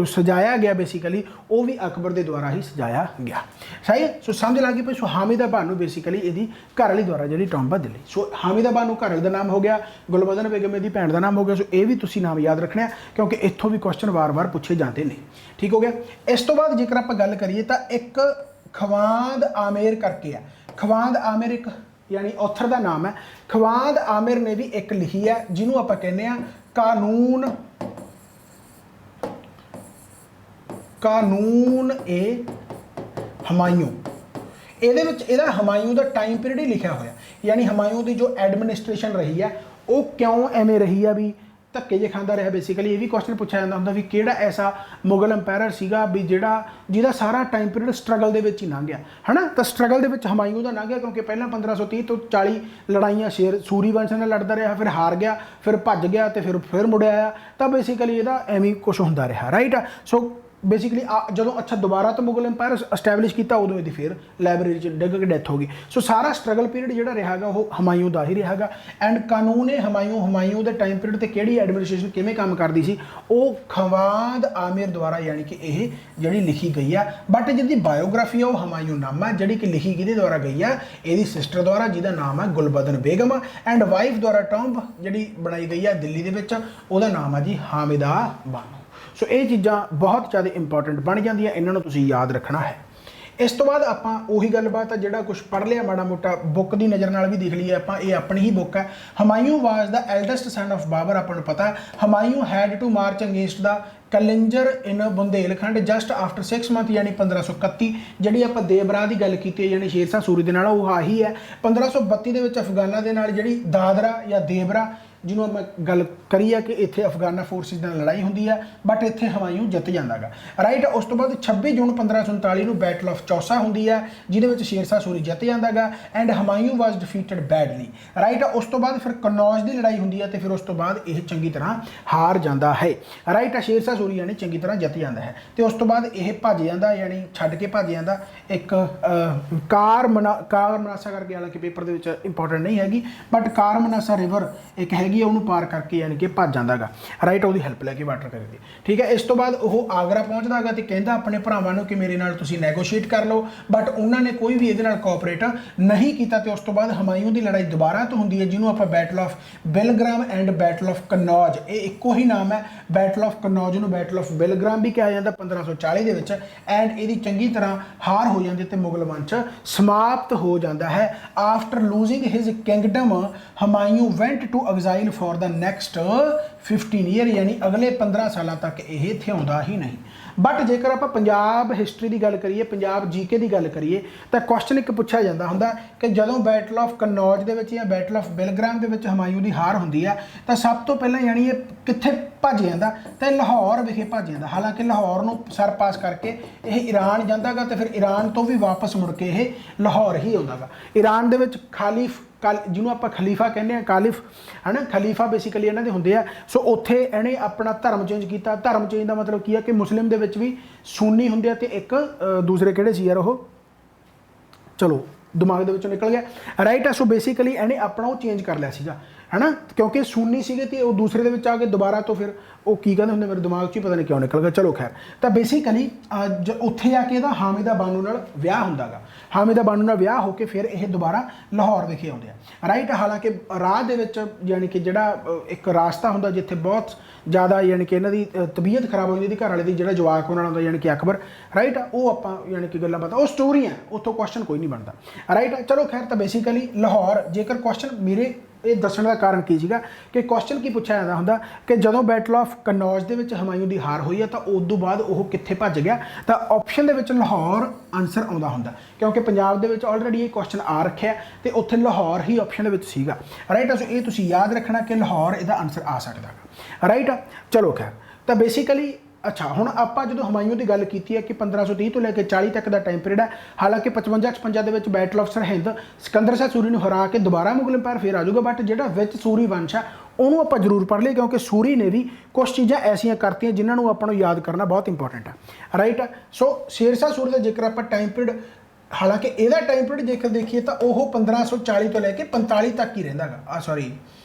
ਸਜਾਇਆ ਗਿਆ ਬੇਸਿਕਲੀ ਉਹ ਵੀ ਅਕਬਰ ਦੇ ਦੁਆਰਾ ਹੀ ਸਜਾਇਆ ਗਿਆ। ਸਹੀ ਹੈ। ਸੋ ਸਮਝ ਲੱਗ ਗਈ ਭਾਈ। ਸੋ ਹਾਮਿਦਾ ਬਾਨੋ ਬੇਸਿਕਲੀ ਇਹਦੀ ਘਰ ਵਾਲੀ ਦੁਆਰਾ ਜਿਹੜੀ ਟੌਂਬ ਆ ਦਿੱਲੀ। ਸੋ ਹਾਮਿਦਾ ਬਾਨੋ ਘਰ ਵਾਲੀ ਦਾ ਨਾਮ ਹੋ ਗਿਆ, ਗੁਲਬਦਨ ਬੇਗਮ ਇਹਦੀ ਭੈਣ ਦਾ ਨਾਮ ਹੋ ਗਿਆ। ਸੋ ਇਹ ਵੀ ਤੁਸੀਂ ਨਾਮ ਯਾਦ ਰੱਖਣਾ ਕਿਉਂਕਿ ਇੱਥੋਂ ਵੀ ਕੁਐਸਚਨ ਵਾਰ-ਵਾਰ ਪੁੱਛੇ ਜਾਂਦੇ ਨੇ, ਠੀਕ ਹੋ ਗਿਆ। ਇਸ ਤੋਂ ਬਾਅਦ ਜੇਕਰ ਆਪਾਂ ਗੱਲ ਕਰੀਏ ਤਾਂ ਇੱਕ ਖਵਾਂਦ ਆਮੇਰ ਕਰਕੇ ਆ। ਖਵਾਂਦ ਆਮੇਰ ਇੱਕ ਯਾਨੀ ਆਥਰ ਦਾ ਨਾਮ ਹੈ। ਖਵਾਂਦ ਆਮੇਰ ਨੇ ਵੀ ਇੱਕ ਲਿਖੀ ਹੈ ਜਿਹਨੂੰ ਆਪਾਂ ਕਹਿੰਦੇ ਆ ਕਾਨੂੰਨ ਏ ਹਮਾਯੂ। ਇਹਦੇ ਵਿੱਚ ਇਹਦਾ ਹਮਾਯੂ ਦਾ ਟਾਈਮ ਪੀਰੀਅਡ ਹੀ ਲਿਖਿਆ ਹੋਇਆ, ਯਾਨੀ ਹਮਾਯੂ ਦੀ ਜੋ ਐਡਮਿਨਿਸਟ੍ਰੇਸ਼ਨ ਰਹੀ ਹੈ ਉਹ ਕਿਉਂ ਐਵੇਂ ਰਹੀ ਆ ਵੀ ਧੱਕੇ ਜੇ ਖਾਂਦਾ ਰਿਹਾ। ਬੇਸਿਕਲੀ ਇਹ ਵੀ ਕੁਐਸਚਨ ਪੁੱਛਿਆ ਜਾਂਦਾ ਹੁੰਦਾ ਵੀ ਕਿਹੜਾ ਐਸਾ ਮੁਗਲ ਅੰਪਾਇਰ ਸੀਗਾ ਵੀ ਜਿਹਦਾ ਸਾਰਾ ਟਾਈਮ ਪੀਰੀਅਡ ਸਟਰਗਲ ਦੇ ਵਿੱਚ ਹੀ ਲੰਘ ਗਿਆ, ਹੈ ਨਾ। ਤਾਂ ਸਟਰਗਲ ਦੇ ਵਿੱਚ ਹਮਾਯੂ ਦਾ ਲੰਘ ਗਿਆ ਕਿਉਂਕਿ ਪਹਿਲਾਂ 1530 ਤੋਂ 40 ਲੜਾਈਆਂ ਸੂਰੀ ਵੰਸ਼ ਨਾਲ ਲੜਦਾ ਰਿਹਾ, ਫਿਰ ਹਾਰ ਗਿਆ, ਫਿਰ ਭੱਜ ਗਿਆ ਤੇ ਫਿਰ ਮੁੜ ਆਇਆ। ਤਾਂ ਬੇਸਿਕਲੀ ਇਹਦਾ ਐਵੇਂ ਕੁਛ ਹੁੰਦਾ ਰਿਹਾ, ਰਾਈਟ। ਸੋ ਬੇਸਿਕਲੀ ਜਦੋਂ ਦੁਬਾਰਾ ਤੋਂ ਮੁਗਲ ਅੰਪਾਇਰ ਐਸਟੈਬਲਿਸ਼ ਕੀਤਾ ਉਦੋਂ ਇਹਦੀ ਫਿਰ ਲਾਇਬ੍ਰੇਰੀ 'ਚ ਡਿੱਗ ਕੇ ਡੈਥ ਹੋ ਗਈ। ਸੋ ਸਾਰਾ ਸਟਰਗਲ ਪੀਰੀਅਡ ਜਿਹੜਾ ਰਿਹਾਗਾ ਉਹ ਹਮਾਯੂ ਦਾ ਹੀ ਰਿਹਾਗਾ। ਐਂਡ ਕਾਨੂੰਨ ਏ ਹਮਾਯੂ ਦੇ ਟਾਈਮ ਪੀਰੀਅਡ ਤੇ ਕਿਹੜੀ ਐਡਮਿਨਿਸਟ੍ਰੇਸ਼ਨ ਕਿਵੇਂ ਕੰਮ ਕਰਦੀ ਸੀ ਉਹ ਖਵਾਂਦ ਆਮਿਰ ਦੁਆਰਾ ਯਾਨੀ ਕਿ ਇਹ ਜਿਹੜੀ ਲਿਖੀ ਗਈ ਆ। ਬਟ ਜਿਹਦੀ ਬਾਇਓਗ੍ਰਾਫੀ ਆ ਉਹ ਹਮਾਯੂਨਾਮਾ, ਜਿਹੜੀ ਕਿ ਲਿਖੀ ਕਿਹਦੇ ਦੁਆਰਾ ਗਈ ਆ? ਇਹਦੀ ਸਿਸਟਰ ਦੁਆਰਾ ਜਿਹਦਾ ਨਾਮ ਹੈ ਗੁਲਬਦਨ ਬੇਗਮ। ਐਂਡ ਵਾਈਫ ਦੁਆਰਾ ਟੌਂਬ ਜਿਹੜੀ ਬਣਾਈ ਗਈ ਆ ਦਿੱਲੀ ਦੇ ਵਿੱਚ ਉਹਦਾ ਨਾਮ ਆ ਜੀ ਹਾਮਿਦਾ ਬਾਨੋ। ਸੋ ਇਹ ਚੀਜ਼ਾਂ ਬਹੁਤ ਜ਼ਿਆਦਾ ਇੰਪੋਰਟੈਂਟ ਬਣ ਜਾਂਦੀਆਂ, ਇਹਨਾਂ ਨੂੰ ਤੁਸੀਂ ਯਾਦ ਰੱਖਣਾ ਹੈ। ਇਸ ਤੋਂ ਬਾਅਦ ਆਪਾਂ ਉਹੀ ਗੱਲਬਾਤ ਆ ਜਿਹੜਾ ਕੁਝ ਪੜ੍ਹ ਲਿਆ ਮਾੜਾ ਮੋਟਾ ਬੁੱਕ ਦੀ ਨਜ਼ਰ ਨਾਲ ਵੀ ਦੇਖ ਲਈਏ ਆਪਾਂ। ਇਹ ਆਪਣੀ ਹੀ ਬੁੱਕ ਹੈ। Humayun was the eldest son of Babur. ਆਪਾਂ ਨੂੰ ਪਤਾ Humayun had to march against the Kalinjar in Bundelkhand just after 6 month ਯਾਨੀ 1531। ਜਿਹੜੀ ਆਪਾਂ ਦੇਵਰਾ ਦੀ ਗੱਲ ਕੀਤੀ ਯਾਨੀ ਸ਼ੇਰਸ਼ਾਹ ਸੂਰੀ ਦੇ ਨਾਲ ਉਹ ਆਹੀ ਹੈ। 1532 ਦੇ ਵਿੱਚ ਅਫਗਾਨਾਂ ਦੇ ਨਾਲ ਜਿਹੜੀ ਦਾਦਰਾ ਜਾਂ ਦੇਵਰਾ ਜਿਹਨੂੰ ਆਪਾਂ ਗੱਲ ਕਰੀ ਆ ਕਿ ਇੱਥੇ ਅਫਗਾਨਾ ਫੋਰਸਿਸ ਨਾਲ ਲੜਾਈ ਹੁੰਦੀ ਹੈ ਬਟ ਇੱਥੇ ਹਮਾਯੂ ਜਿੱਤ ਜਾਂਦਾ ਗਾ, ਰਾਈਟ। ਉਸ ਤੋਂ ਬਾਅਦ 26 ਜੂਨ 1547 ਨੂੰ ਬੈਟਲ ਆਫ ਚੌਸਾ ਹੁੰਦੀ ਹੈ ਜਿਹਦੇ ਵਿੱਚ ਸ਼ੇਰਸ਼ਾਹ ਸੂਰੀ ਜਿੱਤ ਜਾਂਦਾ ਗਾ। And Humayun was defeated badly, right. ਉਸ ਤੋਂ ਬਾਅਦ ਫਿਰ ਕਨੌਜ ਦੀ ਲੜਾਈ ਹੁੰਦੀ ਹੈ ਤੇ ਫਿਰ ਉਸ ਤੋਂ ਬਾਅਦ ਇਹ ਚੰਗੀ ਤਰ੍ਹਾਂ ਹਾਰ ਜਾਂਦਾ ਹੈ, ਰਾਈਟ। ਸ਼ੇਰਸ਼ਾਹ ਸੂਰੀ ਯਾਨੀ ਚੰਗੀ ਤਰ੍ਹਾਂ ਜਿੱਤ ਜਾਂਦਾ ਹੈ ਤੇ ਉਸ ਤੋਂ ਬਾਅਦ ਇਹ ਭੱਜ ਜਾਂਦਾ ਯਾਨੀ ਛੱਡ ਕੇ ਭੱਜ ਜਾਂਦਾ। ਇੱਕ ਕਾਰ ਮਨਾਸਾ ਕਰਕੇ, ਹਾਲਾਂਕਿ ਪੇਪਰ ਦੇ ਵਿੱਚ ਇੰਪੋਰਟੈਂਟ ਨਹੀਂ ਹੈਗੀ ਬਟ ਕਾਰ ਮਨਾਸਾ ਰਿਵਰ ਇੱਕ ਹੈਗੀ हैगी उन्होंने पार करके यानी कि भज जाता गा राइट, ਉਹਦੀ ਹੈਲਪ ਲੈ ਕੇ ਵਾਟਰ ਕਰਕੇ। ठीक है, इस तो बाद ਉਹ ਆਗਰਾ ਪਹੁੰਚਦਾ ਗਾ ਤੇ ਕਹਿੰਦਾ ਆਪਣੇ ਭਰਾਵਾਂ ਨੂੰ ਕਿ ਮੇਰੇ ਨਾਲ ਤੁਸੀਂ ਨੈਗੋਸ਼ੀਏਟ ਕਰ ਲਓ, ਬਟ ਉਹਨਾਂ ਨੇ ਕੋਈ ਵੀ ਇਹਦੇ ਨਾਲ ਕੋਆਪਰੇਟ ਨਹੀਂ ਕੀਤਾ। ਤੇ ਉਸ ਤੋਂ ਬਾਅਦ ਹਮਾਯੂੰ ਦੀ ਲੜਾਈ ਦੁਬਾਰਾ ਤੋਂ ਹੁੰਦੀ ਹੈ, ਜਿਹਨੂੰ ਆਪਾਂ battle of Bilgram and battle of Kannauj, ਇਹ ਇੱਕੋ ਹੀ ਨਾਮ ਹੈ। ਬੈਟਲ ਆਫ ਕਨੌਜ ਨੂੰ ਬੈਟਲ ਆਫ ਬਿਲਗ੍ਰਾਮ ਵੀ ਕਿਹਾ ਜਾਂਦਾ 1540 ਦੇ ਵਿੱਚ, ਐਂਡ ਇਹਦੀ ਚੰਗੀ ਤਰ੍ਹਾਂ ਹਾਰ ਹੋ ਜਾਂਦੀ ਤੇ ਮੁਗਲ ਵੰਸ਼ ਸਮਾਪਤ ਹੋ ਜਾਂਦਾ ਹੈ। After losing his kingdom Humayun went to exile for the next 15 year, यानी अगले 15 सालों तक ये इत्थे आउंदा ही नहीं। बट जेकर आप पंजाब हिस्टरी की गल करिए, पंजाब जीके की गल करिए, तो क्वेश्चन एक पूछा जाता होंदा कि जदों बैटल ऑफ कन्नौज दे विच या बैटल ऑफ बिलग्राम दे विच हमायूं की हार होंदी है, तो सब तो पहला यानी ये कित्थे भज जांदा, तो लाहौर विखे भज जांदा। हालांकि लाहौर नूं सर पास करके ये ईरान जांदा गा, तो फिर ईरान तो भी वापस मुड़ के ये लाहौर ही आउंदा गा। ईरान दे विच खालिफ ਜਿਹਨੂੰ ਆਪਾਂ ਖਲੀਫਾ ਕਹਿੰਦੇ ਆ, ਕਾਲਿਫ ਹੈ ਨਾ, ਖਲੀਫਾ ਬੇਸਿਕਲੀ ਇਹਨਾਂ ਦੇ ਹੁੰਦੇ ਆ। ਸੋ ਉੱਥੇ ਇਹਨੇ ਆਪਣਾ ਧਰਮ ਚੇਂਜ ਕੀਤਾ। ਧਰਮ ਚੇਂਜ ਦਾ ਮਤਲਬ ਕੀ ਹੈ ਕਿ ਮੁਸਲਿਮ ਦੇ ਵਿੱਚ ਵੀ ਸੁੰਨੀ ਹੁੰਦੇ ਆ ਤੇ ਇੱਕ ਦੂਸਰੇ ਕਿਹੜੇ ਸੀ ਯਾਰ ਉਹ, ਚਲੋ ਦਿਮਾਗ ਦੇ ਵਿੱਚੋਂ ਨਿਕਲ ਗਿਆ ਰਾਈਟ। ਸੋ ਬੇਸਿਕਲੀ ਇਹਨੇ ਆਪਣਾ ਉਹ ਚੇਂਜ ਕਰ ਲਿਆ ਸੀਗਾ है ना, क्योंकि सुन्नी सीगे तो दूसरे दे विच आके दोबारा तो फिर वो की कहते होंगे, मेरे दिमाग च पता नहीं क्यों निकल गया। चलो खैर, तो बेसिकली उत्थे आके इहदा हामिदा बानू नाल विआह हुंदा गा। हामिदा बानू नाल विआह होके फिर ये दोबारा लाहौर विखे आउंदे आ राइट। हालांकि राह दे विच यानी कि जिहड़ा एक रास्ता हुंदा जिथे बहुत ज़्यादा यानी कि इन्हां दी तबीयत खराब हो जाती, घर वाले दी जिहड़ा जवाक होने वाला हुंदा यानी कि अकबर राइट, वो आपां यानी कि गल्लां पता, वो स्टोरी है, उत्थों क्वेश्चन कोई नहीं बनता राइट। चलो खैर, तो बेसिकली लाहौर, जेकर क्वेश्चन मेरे ये दसण का कारण की सीगा कि क्वेश्चन की पूछा जाता होंदा कि जदों बैटल ऑफ कन्नौज दे विच हमायूं दी हार हुई है तो उदों बाद वो कित्थे भज गया, तो ऑप्शन दे विच लाहौर आंसर आउंदा हुंदा, क्योंकि पंजाब दे विच ऑलरेडी ये क्वेश्चन आ रखिया ते उत्थे लाहौर ही ऑप्शन दे विच सीगा राइट। सो ये तुसीं याद रखना कि लाहौर इहदा आंसर आ सकदा राइट। चलो खैर, तो बेसिकली अच्छा हुण आपां जदों हमायूं की गल की है कि 1530 तो लैके 40 तक का टाइम पीरियड है। हालांकि 55-56 के बैटल ऑफ सरहिंद सिकंदर शाह सूरी हरा के दोबारा मुगल अंपायर फिर आ जाऊगा, बट जो विच सूरी वंश है उन्होंने आप जरूर पढ़ लिया, क्योंकि सूरी ने भी कुछ चीज़ां ऐसियां करती जिन्होंने आपां नूं याद करना बहुत इंपॉर्टेंट है राइट। सो शेरशाह सूरी का जेकर आप टाइम पीरियड, हालांकि यदा टाइम पीरियड जेकर देखिए तो वह 1540 तो लैके 45 तक ही रहिंदा गा, सॉरी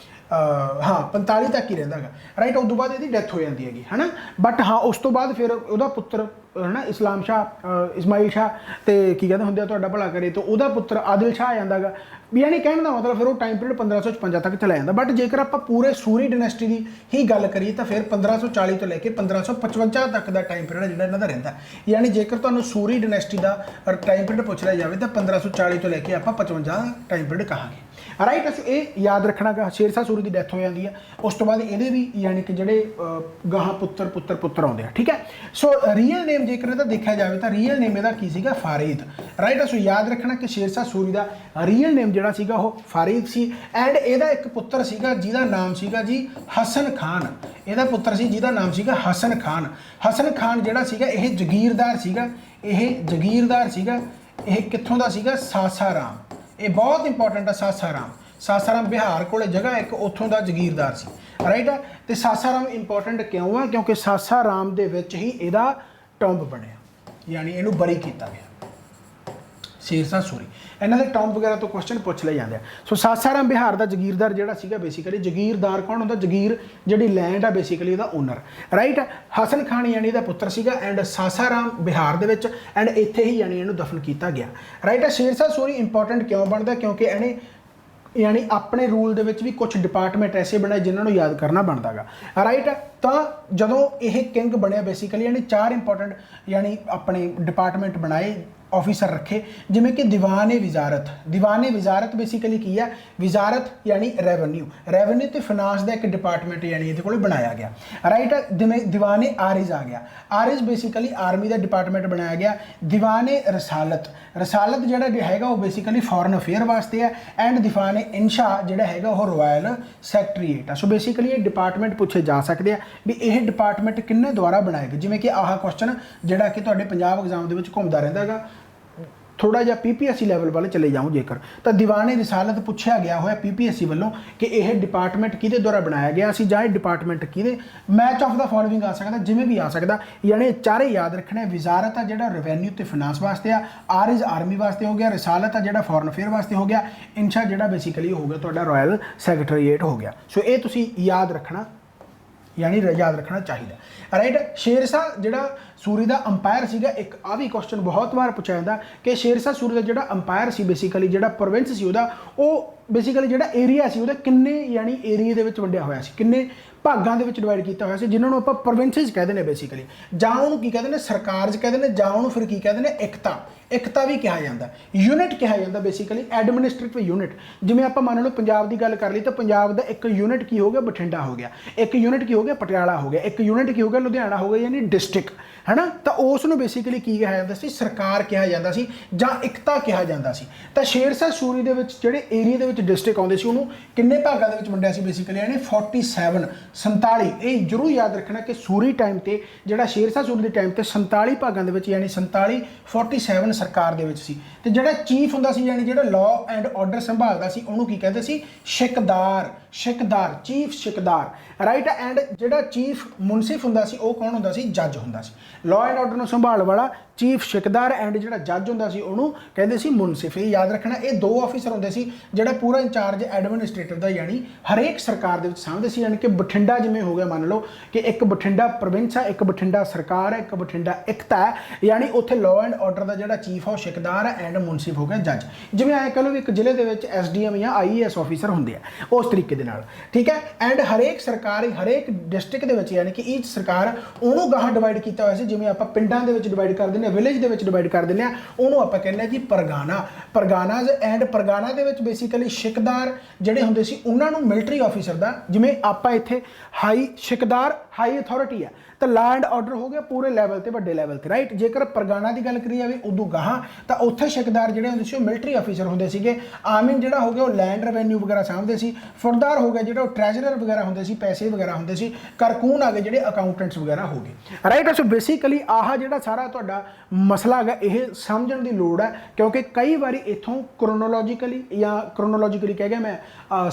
हाँ 45 तक ही रहिंदा गा राइट। उस तो बाद इसकी डेथ हो जाती है ना, बट हाँ उस तो बाद फिर वह पुत्र है ना इस्लाम शाह, इस्माइल शाह तो की कहते होंगे तुहाडा भला करे, तो वह पुत्र आदिल शाह आ जांदा गा। यानी कहने का मतलब फिर वो टाइम पीरियड 1556 तक चला जाता। बट जेकर आप पूरे सूरी डायनेस्टी की ही गल करिए तो फिर 1540 तो लैके 1555 तक का टाइम पीरियड जिहड़ा इन्हां दा रहिंदा। यानी जेकर तुहानूं सूरी डायनेस्टी का टाइम पीरियड पुछ लिया जाए तो 1540 तो लैके आप 55 टाइम पीरियड कहांगे राइट। असो ये याद रखना गा, शेरशाह सूरी की डेथ हो जाती है, उस तो बाद ये भी यानी कि जोड़े गाहां पुत्र पुत्र पुत्र आते हैं ठीक है। सो रीयल नेम जेकर इहदा देखा जाए तो रीयल नेम इहदा की सीगा फारीद राइट। असो याद रखना कि शेरशाह सूरी का रीयल नेम जिहड़ा सीगा वो फारीद सी, एंड इहदा एक पुत्र सीगा जिहदा नाम सीगा जी हसन खान। इहदा पुत्र सी जिहदा नाम सीगा हसन खान। हसन खान जिहड़ा सीगा यह जगीरदार सीगा, यह जगीरदार सीगा, यह कित्थों दा सीगा सासाराम, ये बहुत इंपॉर्टेंट है। सासाराम, सासाराम बिहार को जगह एक उत्थों का जगीरदार सी राइट। तो सासाराम इंपॉर्टेंट क्यों है, क्योंकि सासाराम दे विच ही इहदा टॉम्ब बनिया, यानी इहनूं बरी किया गया शेरशाह सूरी। इन्हां दे टॉम्ब वगैरह तो क्वेश्चन पूछ ले जाते हैं। सो सासाराम बिहार का जगीरदार जिहड़ा सीगा, बेसिकली जगीरदार कौन होंदा, जगीर जिहड़ी लैंड है बेसिकली इहदा ओनर राइट। हसन खान यानी इहदा पुत्र सीगा, एंड सासाराम बिहार दे विच, एंड इत्थे ही यानी इहनूं दफन किया गया राइट। शेरशाह सूरी इंपॉर्टेंट क्यों बनता, क्योंकि इहने यानी अपने रूल दे विच भी कुछ डिपार्टमेंट ऐसे बनाए जिन्होंने याद करना बनता गा राइट। तो जदों यह किंग बनया बेसिकली यानी 4 इंपॉर्टेंट यानी अपने डिपार्टमेंट बनाए, ऑफिसर रखे, जिमें कि दीवान विजारत। दीवान विजारत बेसिकली की है, विजारत यानी रेवन्यू, रेवन्यू तो फिनांस का एक डिपार्टमेंट यानी ये को बनाया गया राइट। जिमें दीवान आरिज आ गया, आरिज बेसिकली आर्मी का डिपार्टमेंट बनाया गया। दीवान रसालत, रसालत जोड़ा है वो बेसिकली फॉरन अफेयर वास्ते है, एंड दीवान इंशा जोड़ा है वो रॉयल सैकटरीएट है। सो बेसिकली ये डिपार्टमेंट पूछे जा सकते हैं भी यह डिपार्टमेंट किन्ने द्वारा बनाए गए, जिमें कि आह क्वेश्चन जोड़ा कि तुहाडे पंजाब एग्जाम के घूमता रहिंदा गा थोड़ा जिहा PPSC लैवल वाले चले जाऊँ जेकर तो दीवाने रिसालत पूछा गया होया PPSC वालों कि यह डिपार्टमेंट किहदे द्वारा बनाया गया सी जां डिपार्टमेंट किहदे मैच ऑफ द फॉलोइंग आ सकता जिमें भी आ सकता यानी चारे याद रखने विजारत आ जिहड़ा रेवैन्यू ते फाइनांस वास्ते आर इज़ आर्मी वास्ते हो गया रिसालत आ जिहड़ा फॉरन अफेयर वास्ते हो गया इंशा जिहड़ा बेसिकली हो गया तुहाडा रॉयल सैकटरीएट हो गया सो ये तुसीं याद रखना यानी याद रखना चाहिए राइट शेरशाह जिहड़ा सूरी का अंपायर सीगा एक आ भी क्वेश्चन बहुत बार पूछा जाता कि शेरशाह सूरी का जिहड़ा अंपायर सी बेसिकली जिहड़ा प्रोविंस सी उहदा वो बेसिकली जिहड़ा एरिया सी उहदा किन्ने यानी एरिए दे विच वंडिया होया सी किन्ने भागां दे विच डिवाइड किया होया सी जिन्हां नूं आपां प्रोविंसेस कहते हैं बेसिकली जां उहनूं की कहते हैं सरकार कहते हैं जां उहनूं फिर की कहते हैं एकता एकता भी कहा जाता यूनिट कहा जाता बेसिकली एडमिनिस्ट्रेटिव यूनिट जिवें आपां मान लो पंजाब की गल कर ली तो पंजाब का एक यूनिट की हो गया बठिंडा हो गया एक यूनिट की हो गया पटियाला हो गया एक यूनिट की हो गया लुधियाना हो गया यानी डिस्ट्रिक्ट है ना तो उस नूं बेसिकली की कहा जाता सी सरकार कहा जाता सी जां एकता कहा जाता सी तो शेरशाह सूरी दे विच जिहड़े एरिए दे विच डिस्ट्रिक्ट आउंदे सी उहनूं किन्ने भागां दे विच वंडिया सी बेसिकली यानी 47 47 ये जरूर याद रखना कि सूरी टाइम ते जिहड़ा शेरशाह सूरी के टाइम ते 47 भागां दे विच यानी 47 47 सरकार दे विच सी ते जिहड़ा चीफ हुंदा सी यानी जिहड़ा लॉ एंड ऑर्डर संभालदा सी उहनूं की कहते सी shikdar shikdar chief shikdar right and जिहड़ा चीफ मुनसिफ हुंदा सी वो कौन हुंदा सी जज हुंदा सी लॉ एंड ऑर्डर नूं संभाल वाला चीफ शिकदार एंड जिहड़ा जज हुंदा सी उहनूं कहंदे सी मुनसिफ ये याद रखना ये दो ऑफिसर हुंदे सी जिहड़ा पूरा इंचार्ज एडमिनिस्ट्रेटर दा यानी हरेक सरकार दे विच सामभदे सी यानी कि बठिंडा जिवें हो गया मान लो कि एक बठिंडा प्रोविंस है एक बठिंडा सरकार है एक बठिंडा एकता है यानी उत्थे लॉ एंड ऑर्डर का जिहड़ा चीफ है शिकदार है एंड मुनसिफ हो गया जज जिवें आए कह लो एक जिले दे विच SDM या IAS ऑफिसर हुंदे आ उस तरीके दे नाल ठीक है एंड हरेक सरकार हरेक डिस्ट्रिक्ट दे विच यानी कि ईच सरकार उहनूं गाहां डिवाइड कीता होया सी जिवें आपां पिंडां दे विच डिवाइड कर दिंदे विलेज दे विच डिवाइड कर दिंदे आ उहनूं आपां कहंदे जी Pargana परगानाज and Pargana they which basically shikdar जिहड़े हुंदे सी उहनां नूं मिलिटरी ऑफिसर दा जिवें आपां इत्थे हाई शिकदार हाई अथॉरिटी है तो लॉ एंड ऑर्डर हो गया पूरे लैवल ते वड्डे लैवल ते राइट जेकर परगाना की गल करी जाए उदों गाहां तो उत्थे शिकदार जिहड़े हुंदे सी मिलिटरी ऑफिसर हुंदे सीगे आमीन जिहड़ा हो गया वो लैंड रेवैन्यू वगैरह सामभदे सी फौजदार हो गया जिहड़ा ट्रैजरर वगैरह हुंदे सी पैसे वगैरह हुंदे सी कारकून आ गए जिहड़े अकाउंटेंट्स वगैरह हो गए राइट सो बेसिकली आह जिहड़ा सारा तुहाडा मसला है यह समझण दी लोड़ है क्योंकि कई बार इत्थों क्रोनोलॉजिकली या क्रोनोलॉजिकली कह गया मैं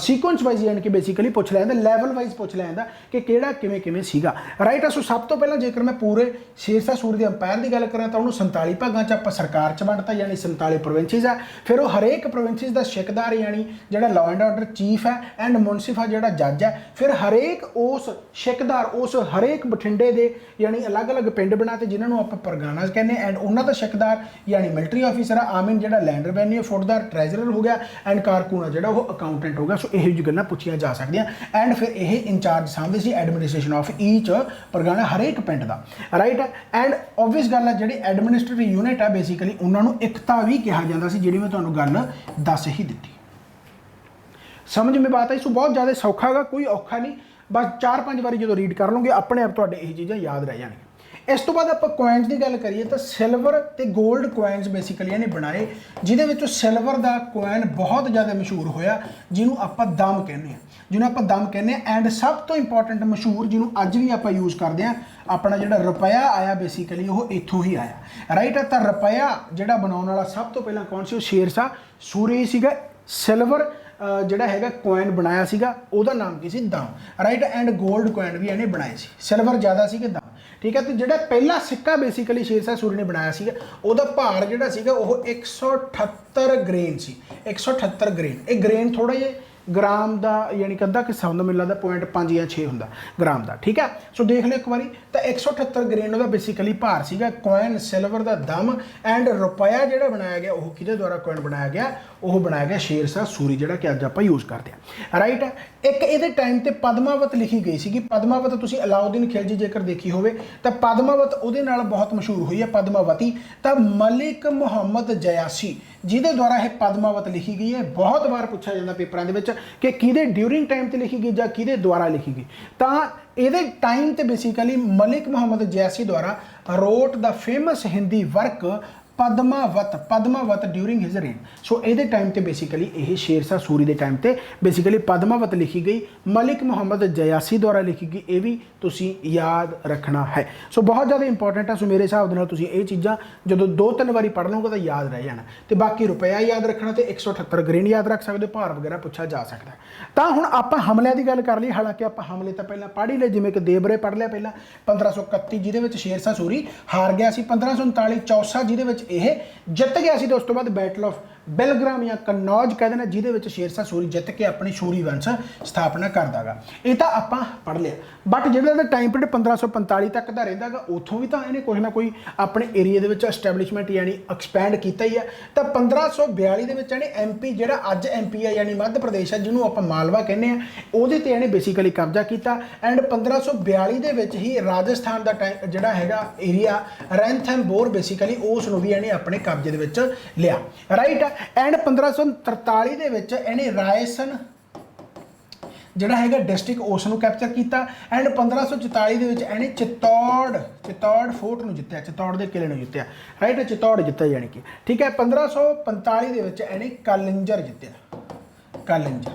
सीक्वेंस वाइज यानी कि बेसिकली पूछ लिया लैवल वाइज पूछ लिया कि किहड़ा किवें किवें सीगा राइट सो सब तो पहला जेकर मैं पूरे शेरशाह सूरी के अंपायर की गल करा तो उन्होंने 47 भागों च आपां सरकार च वंडता यानी 47 प्रोविंसिस है फिर वो हरेक प्रोविंसिस का शिकदार यानी जिहड़ा लॉ एंड ऑर्डर चीफ है एंड मुनसिफ है जिहड़ा जज है फिर हरेक उस शिकदार उस हरेक बठिंडे के यानी अलग अलग पिंड बनाते जिन्होंने आपां परगाना कहने एंड उन्हों का शिकदार यानी मिलिटरी ऑफिसर है आमीन जिहड़ा लैंड रेवैन्यू फौजदार ट्रैजरर हो गया एंड कारकून है जिहड़ा वो अकाउंटेंट हो गया सो यही गल्लां पुछियां जा सकदियां एंड फिर यह इंचार्ज सामभदे सी एडमिनिस्ट्रेशन ऑफ ईच परगाना हरेक पिंड का राइट एंड ऑबवियस गल है जिहड़ी एडमिनिस्ट्रेटिव यूनिट है बेसिकली उन्होंने एकता भी कहा जाता सी जिहड़ी मैं तुहानूं गल दस ही दी समझ में बात आई सो बहुत ज़्यादा सौखा है कोई औखा नहीं बस 4-5 बारी जो रीड कर लोगे अपने आप तुहाडे यही चीज़ां याद रह जाएंगी इस तो बाद आप कोइनस की गल करिए तो सिल्वर ते गोल्ड कोइनस बेसिकली इन्हें बनाए जिहदे सिल्वर का कोइन बहुत ज़्यादा मशहूर होया जिन्हों आप दम कहने जिन्होंने आप दम कहने एंड सब तो इंपॉर्टेंट मशहूर जिन्हों अज भी आप यूज़ करते हैं अपना जिहड़ा रुपया आया बेसिकली वो इत्थों ही आया राइट है तो रुपया जिहड़ा बनाने वाला सब तो पहला कौन सी शेरशाह सूरी सीगा सिल्वर जिहड़ा हैगा कोइन बनाया सीगा उहदा नाम की सी them right and gold coin भी इन्हें बनाए सी सिल्वर ज़्यादा सी कि दम ठीक है तो जिहड़ा पहला सिक्का बेसिकली शेरशाह सूरी ने बनाया सीगा उहदा भार जिहड़ा सीगा वो 178 ग्रेन सी 178 ग्रेन ये ग्रेन थोड़ा जिहा ग्राम का यानी कि अद्धा किस्सा होंदा मैनूं लगदा 0.5 या 6 होंदा ग्राम का ठीक है सो देख लो एक बारी तो 178 ग्रेन उहदा बेसिकली भार सीगा कोइन सिल्वर का दम एंड रुपया जिहड़ा बनाया गया वो किहदे द्वारा कोइन बनाया गया वो बनाया गया शेरशाह सूरी जिहड़ा कि अज आपां यूज़ करते हैं राइट एक इहदे टाइम ते पद्मावत लिखी गई सी पद्मावत तुसीं अलाउद्दीन खिलजी जेकर देखी होवे तो पद्मावत उहदे नाल बहुत मशहूर हुई है पद्मावती तो मलिक मुहम्मद जयासी जिहदे द्वारा यह पद्मावत लिखी गई है बहुत बार पूछा जाता पेपरों के कि किहदे ड्यूरिंग टाइम ते लिखी गई जां किहदे द्वारा लिखी गई तो ये टाइम ते बेसिकली मलिक मुहम्मद जयासी द्वारा wrote the famous Hindi work Padmavat during his reign. So ਇਹਦੇ ਟਾਈਮ ਤੇ ਬੇਸਿਕਲੀ ਇਹ ਸ਼ੇਰਸ਼ਾਹ ਸੂਰੀ ਦੇ ਟਾਈਮ ਤੇ ਬੇਸਿਕਲੀ ਪਦਮਾਵਤ ਲਿਖੀ ਗਈ, ਮਲਿਕ ਮੁਹੰਮਦ ਜਯਾਸੀ ਦੁਆਰਾ ਲਿਖੀ ਗਈ। ਇਹ ਵੀ ਤੁਸੀਂ ਯਾਦ ਰੱਖਣਾ ਹੈ। ਸੋ ਬਹੁਤ ਜ਼ਿਆਦਾ ਇੰਪੋਰਟੈਂਟ ਆ। ਸੋ ਮੇਰੇ ਹਿਸਾਬ ਦੇ ਨਾਲ ਤੁਸੀਂ ਇਹ ਚੀਜ਼ਾਂ ਜਦੋਂ 2-3 ਵਾਰੀ ਪੜ੍ਹ ਲਓਗੇ ਤਾਂ ਯਾਦ ਰਹਿ ਜਾਣਾ। ਤੇ ਬਾਕੀ ਰੁਪਇਆ ਯਾਦ ਰੱਖਣਾ ਤੇ 178 ਗ੍ਰੇਨ ਯਾਦ ਰੱਖ ਸਕਦੇ, ਭਾਰ ਵਗੈਰਾ ਪੁੱਛਿਆ ਜਾ ਸਕਦਾ। ਤਾਂ ਹੁਣ ਆਪਾਂ ਹਮਲਿਆਂ ਦੀ ਗੱਲ ਕਰ ਲਈ। ਹਾਲਾਂਕਿ ਆਪਾਂ ਹਮਲੇ ਤਾਂ ਪਹਿਲਾਂ ਪੜ੍ਹ ਹੀ ਲਏ, ਜਿਵੇਂ ਕਿ ਦੇਬਰੇ ਪੜ੍ਹ ਲਿਆ ਪਹਿਲਾਂ 1531 ਜਿਹਦੇ ਵਿੱਚ ਸ਼ੇਰਸ਼ਾਹ ਸੂਰੀ ਹਾਰ ਗਿਆ ਸੀ, 1539 ਚੌਸਾ ਜਿਹਦੇ ਵਿੱਚ ਇਹ ਜਿੱਤ ਗਿਆ ਸੀ, ਤੇ ਉਸ ਤੋਂ ਬਾਅਦ ਬੈਟਲ ਆਫ ਬਿਲਗ੍ਰਾਮ ਜਾਂ ਕਨੌਜ ਕਹਿ ਦੇਣਾ, ਜਿਹਦੇ ਵਿੱਚ ਸ਼ੇਰਸ਼ਾਹ ਸੂਰੀ ਜਿੱਤ ਕੇ ਆਪਣੀ ਸੂਰੀ ਵੰਸ਼ ਸਥਾਪਨਾ ਕਰਦਾ ਗਾ। ਇਹ ਤਾਂ ਆਪਾਂ ਪੜ੍ਹ ਲਿਆ। ਬਟ ਜਿਹੜਾ ਇਹਦਾ ਟਾਈਮ ਪੀਰੀਅਡ 1545 ਤੱਕ ਦਾ ਰਹਿੰਦਾ ਗਾ, ਉੱਥੋਂ ਵੀ ਤਾਂ ਇਹਨੇ ਕੁਛ ਨਾ ਕੋਈ ਆਪਣੇ ਏਰੀਏ ਦੇ ਵਿੱਚ ਐਸਟੈਬਲਿਸ਼ਮੈਂਟ ਯਾਨੀ ਐਕਸਪੈਂਡ ਕੀਤਾ ਹੀ ਆ। ਤਾਂ 1542 ਦੇ ਵਿੱਚ ਇਹਨੇ MP ਜਿਹੜਾ ਅੱਜ MP ਆ ਯਾਨੀ ਮੱਧ ਪ੍ਰਦੇਸ਼ ਆ, ਜਿਹਨੂੰ ਆਪਾਂ ਮਾਲਵਾ ਕਹਿੰਦੇ ਆ, ਉਹਦੇ ਤੇ ਇਹਨੇ ਬੇਸਿਕਲੀ ਕਬਜ਼ਾ ਕੀਤਾ। ਐਂਡ 1542 ਦੇ ਵਿੱਚ ਹੀ ਰਾਜਸਥਾਨ ਦਾ ਜਿਹੜਾ ਹੈਗਾ ਏਰੀਆ ਰੈਂਥੈਮਬੋਰ ਬੇਸਿਕਲੀ ਉਸ ਨੂੰ ਵੀ ਇਹਨੇ ਆਪਣੇ ਕਬਜ਼ੇ ਦੇ ਵਿੱਚ ਲਿਆ, ਰਾਈਟ। ਐਂਡ 1543 ਦੇ ਵਿੱਚ ਇਹਨੇ ਰਾਇਸਨ ਜਿਹੜਾ ਹੈਗਾ ਡਿਸਟ੍ਰਿਕਟ ਉਸ ਨੂੰ ਕੈਪਚਰ ਕੀਤਾ। ਐਂਡ 1544 ਦੇ ਵਿੱਚ ਇਹਨੇ ਚਿੱਤੌੜ ਫੋਰਟ ਨੂੰ ਜਿੱਤਿਆ, ਚਿੱਤੌੜ ਦੇ ਕਿਲੇ ਨੂੰ ਜਿੱਤਿਆ, ਰਾਈਟ। ਚਿੱਤੌੜ ਜਿੱਤਿਆ ਯਾਨੀ ਕਿ, ਠੀਕ ਹੈ। 1545 ਦੇ ਵਿੱਚ ਇਹਨੇ ਕਾਲਿੰਜਰ ਜਿੱਤਿਆ, ਕਾਲਿੰਜਰ,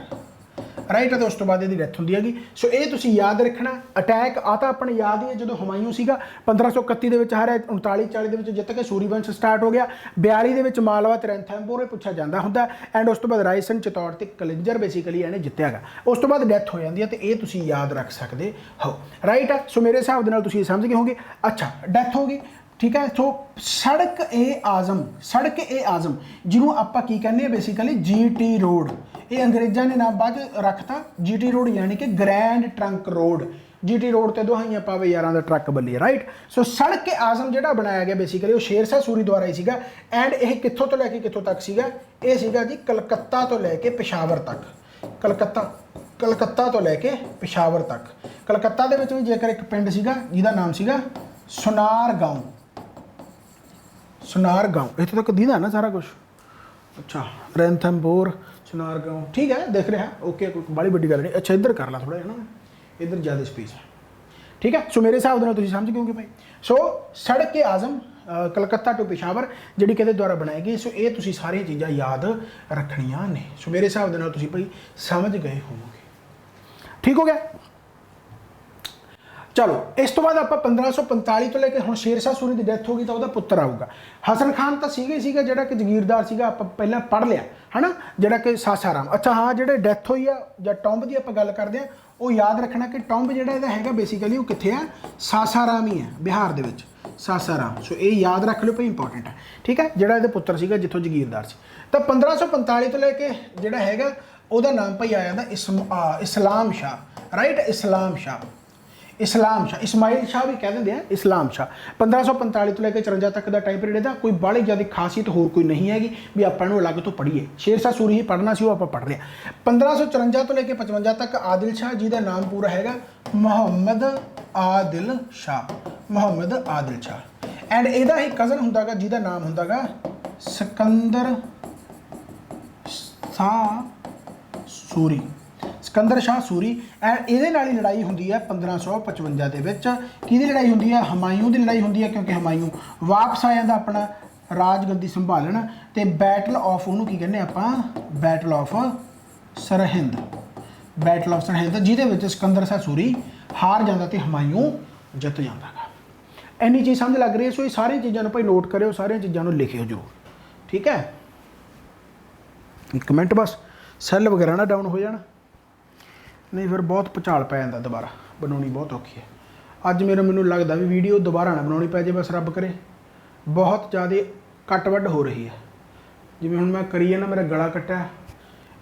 ਰਾਈਟ। ਅਤੇ ਉਸ ਤੋਂ ਬਾਅਦ ਇਹਦੀ ਡੈਥ ਹੁੰਦੀ ਹੈਗੀ। ਸੋ ਇਹ ਤੁਸੀਂ ਯਾਦ ਰੱਖਣਾ। ਅਟੈਕ ਆ ਤਾਂ ਆਪਣੇ ਯਾਦ ਹੀ ਹੈ, ਜਦੋਂ ਹੁਮਾਯੂੰ ਸੀਗਾ 1531 ਦੇ ਵਿੱਚ ਹਾਰਿਆ, 39-40 ਦੇ ਵਿੱਚ ਜਿੱਤ ਕੇ ਸੂਰੀ ਵੰਸ਼ ਸਟਾਰਟ ਹੋ ਗਿਆ, 42 ਦੇ ਵਿੱਚ ਮਾਲਵਾ ਤੇ ਰੈਂਥੈਮਬੋਰ ਇਹ ਪੁੱਛਿਆ ਜਾਂਦਾ ਹੁੰਦਾ। ਐਂਡ ਉਸ ਤੋਂ ਬਾਅਦ ਰਾਇਸਨ, ਚਿਤੌੜ ਤੇ ਕਲਿੰਜਰ ਬੇਸਿਕਲੀ ਇਹਨੇ ਜਿੱਤਿਆ ਗਾ। ਉਸ ਤੋਂ ਬਾਅਦ ਡੈਥ ਹੋ ਜਾਂਦੀ ਹੈ, ਤੇ ਇਹ ਤੁਸੀਂ ਯਾਦ ਰੱਖ ਸਕਦੇ ਹੋ, ਰਾਈਟ। ਸੋ ਮੇਰੇ ਹਿਸਾਬ ਦੇ ਨਾਲ ਤੁਸੀਂ ਇਹ ਸਮਝ ਗਏ ਹੋਗੇ। ਅੱਛਾ, ਡੈਥ ਹੋ ਗਈ, ਠੀਕ ਹੈ। ਸੋ ਸੜਕ ਏ ਆਜ਼ਮ ਜਿਹਨੂੰ ਆਪਾਂ ਕੀ ਕਹਿੰਦੇ ਆ ਬੇਸਿਕਲੀ GT ਰੋਡ, ਇਹ ਅੰਗਰੇਜ਼ਾਂ ਨੇ ਨਾਮ ਬਾਅਦ ਰੱਖਤਾ GT ਰੋਡ ਯਾਨੀ ਕਿ grand trunk road. GT road ਤੇ ਦੁਹਾਈਆਂ ਪਾਵੇ ਯਾਰਾਂ ਦਾ ਟਰੱਕ ਬੱਲੇ, ਰਾਈਟ। ਸੋ ਸੜਕ ਏ ਆਜ਼ਮ ਜਿਹੜਾ ਬਣਾਇਆ ਗਿਆ ਬੇਸਿਕਲੀ ਉਹ ਸ਼ੇਰਸ਼ਾਹ ਸੂਰੀ ਦੁਆਰਾ ਹੀ ਸੀਗਾ। ਐਂਡ ਇਹ ਕਿੱਥੋਂ ਤੋਂ ਲੈ ਕੇ ਕਿੱਥੋਂ ਤੱਕ ਸੀਗਾ? ਇਹ ਸੀਗਾ ਜੀ ਕਲਕੱਤਾ ਤੋਂ ਲੈ ਕੇ ਪਿਸ਼ਾਵਰ ਤੱਕ, ਕਲਕੱਤਾ ਤੋਂ ਲੈ ਕੇ ਪਿਸ਼ਾਵਰ ਤੱਕ। ਕਲਕੱਤਾ ਦੇ ਵਿੱਚ ਵੀ ਜੇਕਰ ਇੱਕ ਪਿੰਡ ਸੀਗਾ ਜਿਹਦਾ ਨਾਮ ਸੀਗਾ ਸੁਨਾਰਗਾਉਂ, ਇੱਥੇ ਤੱਕ ਦੀਦਾ ਨਾ ਸਾਰਾ ਕੁਝ। ਅੱਛਾ, ਰੈਂਥੈਮਬੋਰ, ਸੁਨਾਰਗਾਉਂ, ਠੀਕ ਹੈ, ਦੇਖ ਰਿਹਾ, ਓਕੇ, ਕੋਈ ਬੜੀ ਵੱਡੀ ਗੱਲ ਨਹੀਂ। ਅੱਛਾ, ਇੱਧਰ ਕਰ ਲਾ ਥੋੜਾ ਜਿਹਾ ਨਾ, ਇੱਧਰ ਜ਼ਿਆਦਾ ਸਪੇਸ ਹੈ, ਠੀਕ ਹੈ। ਸੋ ਮੇਰੇ ਹਿਸਾਬ ਦੇ ਨਾਲ ਤੁਸੀਂ ਸਮਝ ਗਏ ਭਾਈ। ਸੋ ਸੜਕ ਏ ਆਜ਼ਮ ਕਲਕੱਤਾ ਟੂ ਪਿਸ਼ਾਵਰ ਜਿਹੜੀ ਕਿਹਦੇ ਦੁਆਰਾ ਬਣਾਈ ਗਈ। ਸੋ ਇਹ ਤੁਸੀਂ ਸਾਰੀਆਂ ਚੀਜ਼ਾਂ ਯਾਦ ਰੱਖਣੀਆਂ ਨੇ। ਸੋ ਮੇਰੇ ਹਿਸਾਬ ਦੇ ਨਾਲ ਤੁਸੀਂ ਭਾਈ ਸਮਝ ਗਏ ਹੋਵੋਗੇ, ਠੀਕ ਹੋ ਗਿਆ। ਚਲੋ, ਇਸ ਤੋਂ ਬਾਅਦ ਆਪਾਂ 1545 ਤੋਂ ਲੈ ਕੇ ਹੁਣ ਸ਼ੇਰਸ਼ਾਹ ਸੂਰੀ ਦੀ ਡੈਥ ਹੋ ਗਈ ਤਾਂ ਉਹਦਾ ਪੁੱਤਰ ਆਊਗਾ। ਹਸਨ ਖਾਨ ਤਾਂ ਸੀਗਾ ਜਿਹੜਾ ਕਿ ਜਗੀਰਦਾਰ ਸੀਗਾ, ਆਪਾਂ ਪਹਿਲਾਂ ਪੜ੍ਹ ਲਿਆ ਹੈ ਨਾ, ਜਿਹੜਾ ਕਿ ਸਾਸਾਰਾਮ। ਅੱਛਾ ਹਾਂ, ਜਿਹੜੇ ਡੈਥ ਹੋਈ ਆ ਜਾਂ ਟੌਂਬ ਦੀ ਆਪਾਂ ਗੱਲ ਕਰਦੇ ਹਾਂ, ਉਹ ਯਾਦ ਰੱਖਣਾ ਕਿ ਟੌਂਬ ਜਿਹੜਾ ਇਹਦਾ ਹੈਗਾ ਬੇਸਿਕਲੀ ਉਹ ਕਿੱਥੇ ਆ? ਸਾਸਾਰਾਮ ਹੀ ਹੈ, ਬਿਹਾਰ ਦੇ ਵਿੱਚ, ਸਾਸਾਰਾਮ। ਸੋ ਇਹ ਯਾਦ ਰੱਖ ਲਿਓ ਭਾਈ, ਇੰਪੋਰਟੈਂਟ ਹੈ, ਠੀਕ ਹੈ। ਜਿਹੜਾ ਇਹਦੇ ਪੁੱਤਰ ਸੀਗਾ ਜਿੱਥੋਂ ਜਗੀਰਦਾਰ ਸੀ। ਤਾਂ 1545 ਤੋਂ ਲੈ ਕੇ ਜਿਹੜਾ ਹੈਗਾ ਉਹਦਾ ਨਾਮ ਭਾਈ ਆ ਜਾਂਦਾ ਇਸਲਾਮ ਸ਼ਾਹ, ਰਾਈਟ। ਇਸਲਾਮ ਸ਼ਾਹ, ਇਸਮਾਈਲ ਸ਼ਾਹ ਵੀ ਕਹਿ ਦਿੰਦੇ ਆ, ਇਸਲਾਮ ਸ਼ਾਹ। 1545 ਤੋਂ ਲੈ ਕੇ 54 ਤੱਕ ਦਾ ਟਾਈਮ ਪੀਰੀਅਡ ਦਾ। ਕੋਈ ਬਾਹਲੀ ਜ਼ਿਆਦਾ ਖਾਸੀਅਤ ਹੋਰ ਕੋਈ ਨਹੀਂ ਹੈਗੀ ਵੀ ਆਪਾਂ ਇਹਨੂੰ ਅਲੱਗ ਤੋਂ ਪੜ੍ਹੀਏ। ਸ਼ੇਰਸ਼ਾਹ ਸੂਰੀ ਹੀ ਪੜ੍ਹਨਾ ਸੀ, ਉਹ ਆਪਾਂ ਪੜ੍ਹ ਲਿਆ। 1554 ਤੋਂ ਲੈ ਕੇ 55 ਤੱਕ ਆਦਿਲ ਸ਼ਾਹ, ਜਿਹਦਾ ਨਾਮ ਪੂਰਾ ਹੈਗਾ ਮੁਹੰਮਦ ਆਦਿਲ ਸ਼ਾਹ। ਐਂਡ ਇਹਦਾ ਹੀ ਕਜ਼ਨ ਹੁੰਦਾ ਗਾ ਜਿਹਦਾ ਨਾਮ ਹੁੰਦਾ ਗਾ ਸਿਕੰਦਰ ਸ਼ਾਹ ਸੂਰੀ। ਐਂਡ ਇਹਦੇ ਨਾਲ ਹੀ ਲੜਾਈ ਹੁੰਦੀ ਹੈ 1555 ਦੇ ਵਿੱਚ। ਕਿਹਦੀ ਲੜਾਈ ਹੁੰਦੀ ਹੈ? ਹੁਮਾਯੂੰ ਦੀ ਲੜਾਈ ਹੁੰਦੀ ਹੈ, ਕਿਉਂਕਿ ਹੁਮਾਯੂੰ ਵਾਪਸ ਆ ਜਾਂਦਾ ਆਪਣਾ ਰਾਜਗੱਦੀ ਸੰਭਾਲਣ। ਤੇ ਬੈਟਲ ਆਫ, ਉਹਨੂੰ ਕੀ ਕਹਿੰਦੇ ਆਪਾਂ? ਬੈਟਲ ਆਫ ਸਰਹਿੰਦ, ਜਿਹਦੇ ਵਿੱਚ ਸਿਕੰਦਰ ਸ਼ਾਹ ਸੂਰੀ ਹਾਰ ਜਾਂਦਾ ਤੇ ਹੁਮਾਯੂੰ ਜਿੱਤ ਜਾਂਦਾ ਗਾ। ਇੰਨੀ ਚੀਜ਼ ਸਮਝ ਲੱਗ ਰਹੀ ਹੈ। ਸੋ ਇਹ ਸਾਰੀਆਂ ਚੀਜ਼ਾਂ ਨੂੰ ਭਾਈ ਨੋਟ ਕਰਿਓ, ਸਾਰੀਆਂ ਚੀਜ਼ਾਂ ਨੂੰ ਲਿਖਿਓ ਜ਼ਰੂਰ, ਠੀਕ ਹੈ। ਇੱਕ ਮਿੰਟ ਬਸ, ਸੈੱਲ ਵਗੈਰਾ ਨਾ ਡਾਊਨ ਹੋ ਜਾਣ, ਨਹੀਂ ਫਿਰ ਬਹੁਤ ਭੁਚਾਲ ਪੈ ਜਾਂਦਾ, ਦੁਬਾਰਾ ਬਣਾਉਣੀ ਬਹੁਤ ਔਖੀ ਹੈ। ਅੱਜ ਮੈਨੂੰ ਲੱਗਦਾ ਵੀ ਵੀਡੀਓ ਦੁਬਾਰਾ ਨਾ ਬਣਾਉਣੀ ਪੈ ਜੇ, ਬਸ ਰੱਬ ਕਰੇ। ਬਹੁਤ ਜ਼ਿਆਦਾ ਕੱਟ ਵੱਢ ਹੋ ਰਹੀ ਹੈ, ਜਿਵੇਂ ਹੁਣ ਮੈਂ ਕਰੀ ਜਾਂਦਾ, ਮੇਰਾ ਗਲਾ ਕੱਟਿਆ,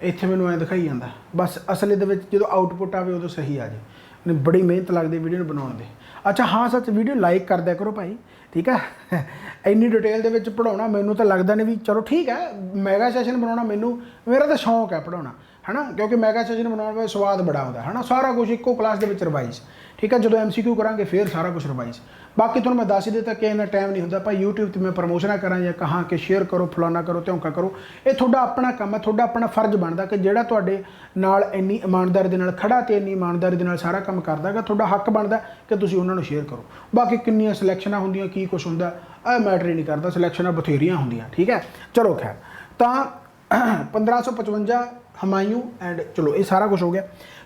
ਇੱਥੇ ਮੈਨੂੰ ਐਂ ਦਿਖਾਈ ਜਾਂਦਾ। ਬਸ ਅਸਲ ਦੇ ਵਿੱਚ ਜਦੋਂ ਆਊਟਪੁੱਟ ਆਵੇ ਉਦੋਂ ਸਹੀ ਆ ਜੇ। ਮੈਨੂੰ ਬੜੀ ਮਿਹਨਤ ਲੱਗਦੀ ਵੀਡੀਓ ਨੂੰ ਬਣਾਉਣ ਦੇ। ਅੱਛਾ ਹਾਂ, ਸੱਚ, ਵੀਡੀਓ ਲਾਈਕ ਕਰ ਦਿਆ ਕਰੋ ਭਾਈ, ਠੀਕ ਹੈ। ਇੰਨੀ ਡਿਟੇਲ ਦੇ ਵਿੱਚ ਪੜ੍ਹਾਉਣਾ ਮੈਨੂੰ ਤਾਂ ਲੱਗਦਾ ਨਹੀਂ ਵੀ, ਚਲੋ ਠੀਕ ਹੈ, ਮੈਗਾ ਸੈਸ਼ਨ ਬਣਾਉਣਾ ਮੇਰਾ ਤਾਂ ਸ਼ੌਂਕ ਹੈ ਪੜ੍ਹਾਉਣਾ, ਹੈ ਨਾ, ਕਿਉਂਕਿ ਮੈਗਾ ਸੈਸ਼ਨ ਬਣਾਉਣ ਵਿੱਚ ਸਵਾਦ ਬੜਾ ਆਉਂਦਾ, ਹੈ ਨਾ। ਸਾਰਾ ਕੁਝ ਇੱਕੋ ਕਲਾਸ ਦੇ ਵਿੱਚ ਰਿਵਾਈਜ਼, ਠੀਕ ਹੈ। ਜਦੋਂ MCQ ਕਰਾਂਗੇ ਫਿਰ ਸਾਰਾ ਕੁਝ ਰਿਵਾਈਜ਼। ਬਾਕੀ ਤੁਹਾਨੂੰ ਮੈਂ ਦੱਸ ਹੀ ਦਿੱਤਾ ਕਿ ਇੰਨਾ ਟਾਈਮ ਨਹੀਂ ਹੁੰਦਾ ਭਾਈ YouTube 'ਤੇ ਮੈਂ ਪ੍ਰਮੋਸ਼ਨਾਂ ਕਰਾਂ ਜਾਂ ਕਹਾਂ ਕਿ ਸ਼ੇਅਰ ਕਰੋ, ਫਲਾਨਾ ਕਰੋ, ਧਿਉਂਕਾ ਕਰੋ। ਇਹ ਤੁਹਾਡਾ ਆਪਣਾ ਕੰਮ ਹੈ, ਤੁਹਾਡਾ ਆਪਣਾ ਫਰਜ਼ ਬਣਦਾ ਕਿ ਜਿਹੜਾ ਤੁਹਾਡੇ ਨਾਲ ਇੰਨੀ ਇਮਾਨਦਾਰੀ ਦੇ ਨਾਲ ਖੜਾ ਤੇ ਇੰਨੀ ਇਮਾਨਦਾਰੀ ਦੇ ਨਾਲ ਸਾਰਾ ਕੰਮ ਕਰਦਾ ਹੈਗਾ, ਤੁਹਾਡਾ ਹੱਕ ਬਣਦਾ ਕਿ ਤੁਸੀਂ ਉਹਨਾਂ ਨੂੰ ਸ਼ੇਅਰ ਕਰੋ। ਬਾਕੀ ਕਿੰਨੀਆਂ ਸਿਲੈਕਸ਼ਨਾਂ ਹੁੰਦੀਆਂ, ਕੀ ਕੁਛ ਹੁੰਦਾ, मैटर ही नहीं करता, सिलैक्शन बथेरियां होंदियां, ठीक है। चलो खैर, तो 1555 हमायूं एंड चलो ये सारा कुछ हो गया।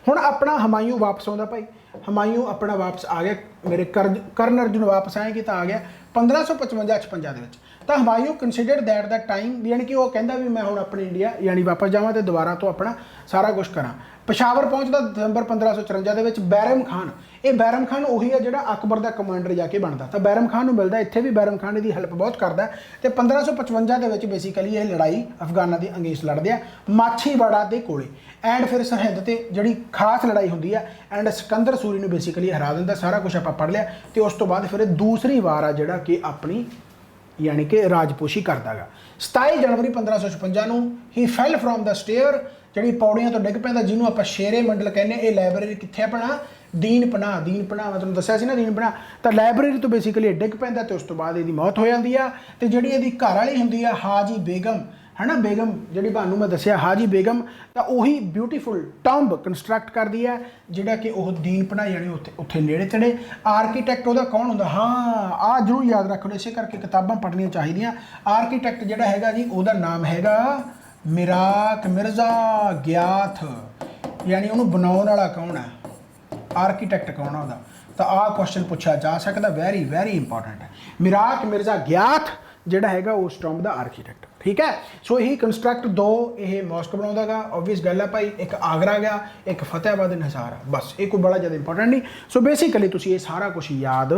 हुण अपना हमायूं वापस आउंदा भाई, हमायूं अपना वापस आ गया, मेरे कर्ण अर्जुन वापस आएगी तो आ गया 1555-56 ਦੇ ਵਿੱਚ। ਤਾਂ Humayun considered that the time, ਯਾਨੀ ਕਿ ਉਹ ਕਹਿੰਦਾ ਵੀ ਮੈਂ ਹੁਣ ਆਪਣੇ ਇੰਡੀਆ ਯਾਨੀ ਵਾਪਸ ਜਾਵਾਂ ਤੇ ਦੁਬਾਰਾ ਤੋਂ ਆਪਣਾ ਸਾਰਾ ਕੁਝ ਕਰਾਂ। ਪਸ਼ਾਵਰ ਪਹੁੰਚਦਾ ਦਸੰਬਰ 1554 ਦੇ ਵਿੱਚ। ਬੈਰਮ ਖਾਨ, ਇਹ ਬੈਰਮ ਖਾਨ ਉਹੀ ਹੈ ਜਿਹੜਾ ਅਕਬਰ ਦਾ ਕਮਾਂਡਰ ਜਾ ਕੇ ਬਣਦਾ, ਤਾਂ ਬੈਰਮ ਖਾਨ ਨੂੰ ਮਿਲਦਾ ਇੱਥੇ ਵੀ। ਬੈਰਮ ਖਾਨ ਇਹਦੀ ਹੈਲਪ ਬਹੁਤ ਕਰਦਾ ਤੇ 1555 ਦੇ ਵਿੱਚ ਬੇਸਿਕਲੀ ਇਹ ਲੜਾਈ ਅਫਗਾਨਾਂ ਦੇ ਅੰਗੇਸ ਲੜਦੇ ਆ ਮਾਛੀਵਾੜਾ ਦੇ ਕੋਲੇ। ਐਂਡ ਫਿਰ ਸਰਹਿੰਦ ਤੇ ਜਿਹੜੀ ਖਾਸ ਲੜਾਈ ਹੁੰਦੀ ਆ ਐਂਡ ਸਿਕੰਦਰ ਸੂਰੀ ਨੂੰ ਬੇਸਿਕਲੀ ਹਰਾ ਦਿੰਦਾ। ਸਾਰਾ ਕੁਝ ਆਪਾਂ ਪੜ੍ਹ ਲਿਆ ਤੇ ਉਸ ਤੋਂ ਬਾਅਦ ਫਿਰ ਦੂਸਰੀ ਵਾਰ ਆ ਜਿਹੜਾ ਕਿ ਆਪਣੀ यानी कि राजपोशी करता गा। 27 जनवरी 1556 ਨੂੰ ਹੀ ਫੈਲ ਫਰੋਮ ਦ ਸਟੇਅਰ, ਜਿਹੜੀ ਪੌੜੀਆਂ ਤੋਂ ਡਿੱਗ ਪੈਂਦਾ, ਜਿਹਨੂੰ ਆਪਾਂ ਸ਼ੇਰੇ ਮੰਡਲ ਕਹਿੰਦੇ। ਇਹ ਲਾਇਬ੍ਰੇਰੀ ਕਿੱਥੇ ਆਪਣਾ ਦੀਨ ਪਨਾਹ ਮੈਂ ਤੁਹਾਨੂੰ ਦੱਸਿਆ ਸੀ ਨਾ ਦੀਨ ਪਨਾਹ, ਤਾਂ ਲਾਇਬ੍ਰੇਰੀ ਤੋਂ ਬੇਸਿਕਲੀ ਡਿੱਗ ਪੈਂਦਾ ਤੇ ਉਸ ਤੋਂ ਬਾਅਦ ਇਹਦੀ ਮੌਤ ਹੋ ਜਾਂਦੀ ਆ। ਤੇ ਜਿਹੜੀ ਇਹਦੀ ਘਰ ਵਾਲੀ ਹੁੰਦੀ ਆ ਹਾਜੀ ਬੇਗਮ, है ना, बेगम जी भानू मैं दसिया हाजी बेगम, तो उही ब्यूटीफुल टॉम्ब कंस्ट्रक्ट करती है जोड़ा कि वह दीन पनाह यानी उत्थे नेड़े तेड़े। आर्कीटैक्ट वह कौन होंदा, हाँ आ जरूर याद रख लो, इसे करके किताबां पढ़नियां चाहिए। आर्कीटैक्ट जोड़ा है जी वह नाम हैगा मिराक मिर्ज़ा ग्याथ, यानी उन्होंने बनाने वाला कौन है, आर्कीटैक्ट कौन है वह, तो आ क्वेश्चन पूछा जा सकता, वेरी वेरी इंपॉर्टेंट है। मिराक मिर्ज़ा ग्याथ जोड़ा है उस टॉम्ब का आर्कीटैक्ट, ठीक है। सो यही कंस्ट्रक्ट दो ये मॉस्क बनाता गा, ओबवियस गल है भाई, एक आगरा गया एक फतेहाबाद हिसार, बस ये कोई बड़ा ज़्यादा इंपॉर्टेंट नहीं। सो बेसिकली तुम ये सारा कुछ याद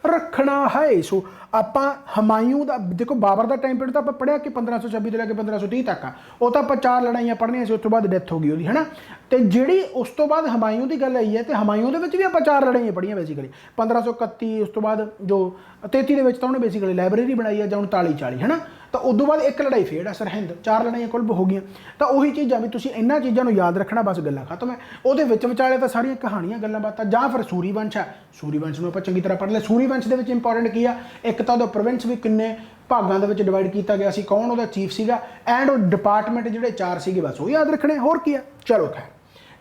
रखना है। सो आप हमायूं का देखो, बाबर का टाइम पीरियड तो आप पढ़िया कि 1526 तो लैके 1530 तक आ, वो तो आप 4 लड़ाइयाँ पढ़निया से, उस तो बाद डेथ हो गई वो, है ना। तो जी उस तो बाद हमायूं की गल आई है, तो हमायूं के भी आप 4 लड़ाइयाँ पढ़िया बेसिकली 1531, उस तो बाद जो 33 तो उन्हें बेसिकली लाइब्रेरी बनाई है, जो 39-40, है ना। तो उदों बाद एक लड़ाई फेड है सरहिंद, 4 लड़ाइयां कुल हो गई। तो उही चीज़ां भी तुसीं इन्हां चीज़ां नूं याद रखना, बस गल्लां खत्म है। उहदे विच विचाले तो सारियां कहानियां गल्लां बातां, जां फिर सूरीवंश है, सूरीवंश नूं आपां चंगी तरह पढ़ लिया। सूरीवंश दे विच इंपॉर्टेंट की आ, एक तो उहदा प्रोविंस भी किन्ने भागां दे विच डिवाइड किया गया सी, कौन उहदा चीफ सीगा, एंड वो डिपार्टमेंट जिहड़े 4 सीगे, बस वो याद रखने, होर की है। चलो खैर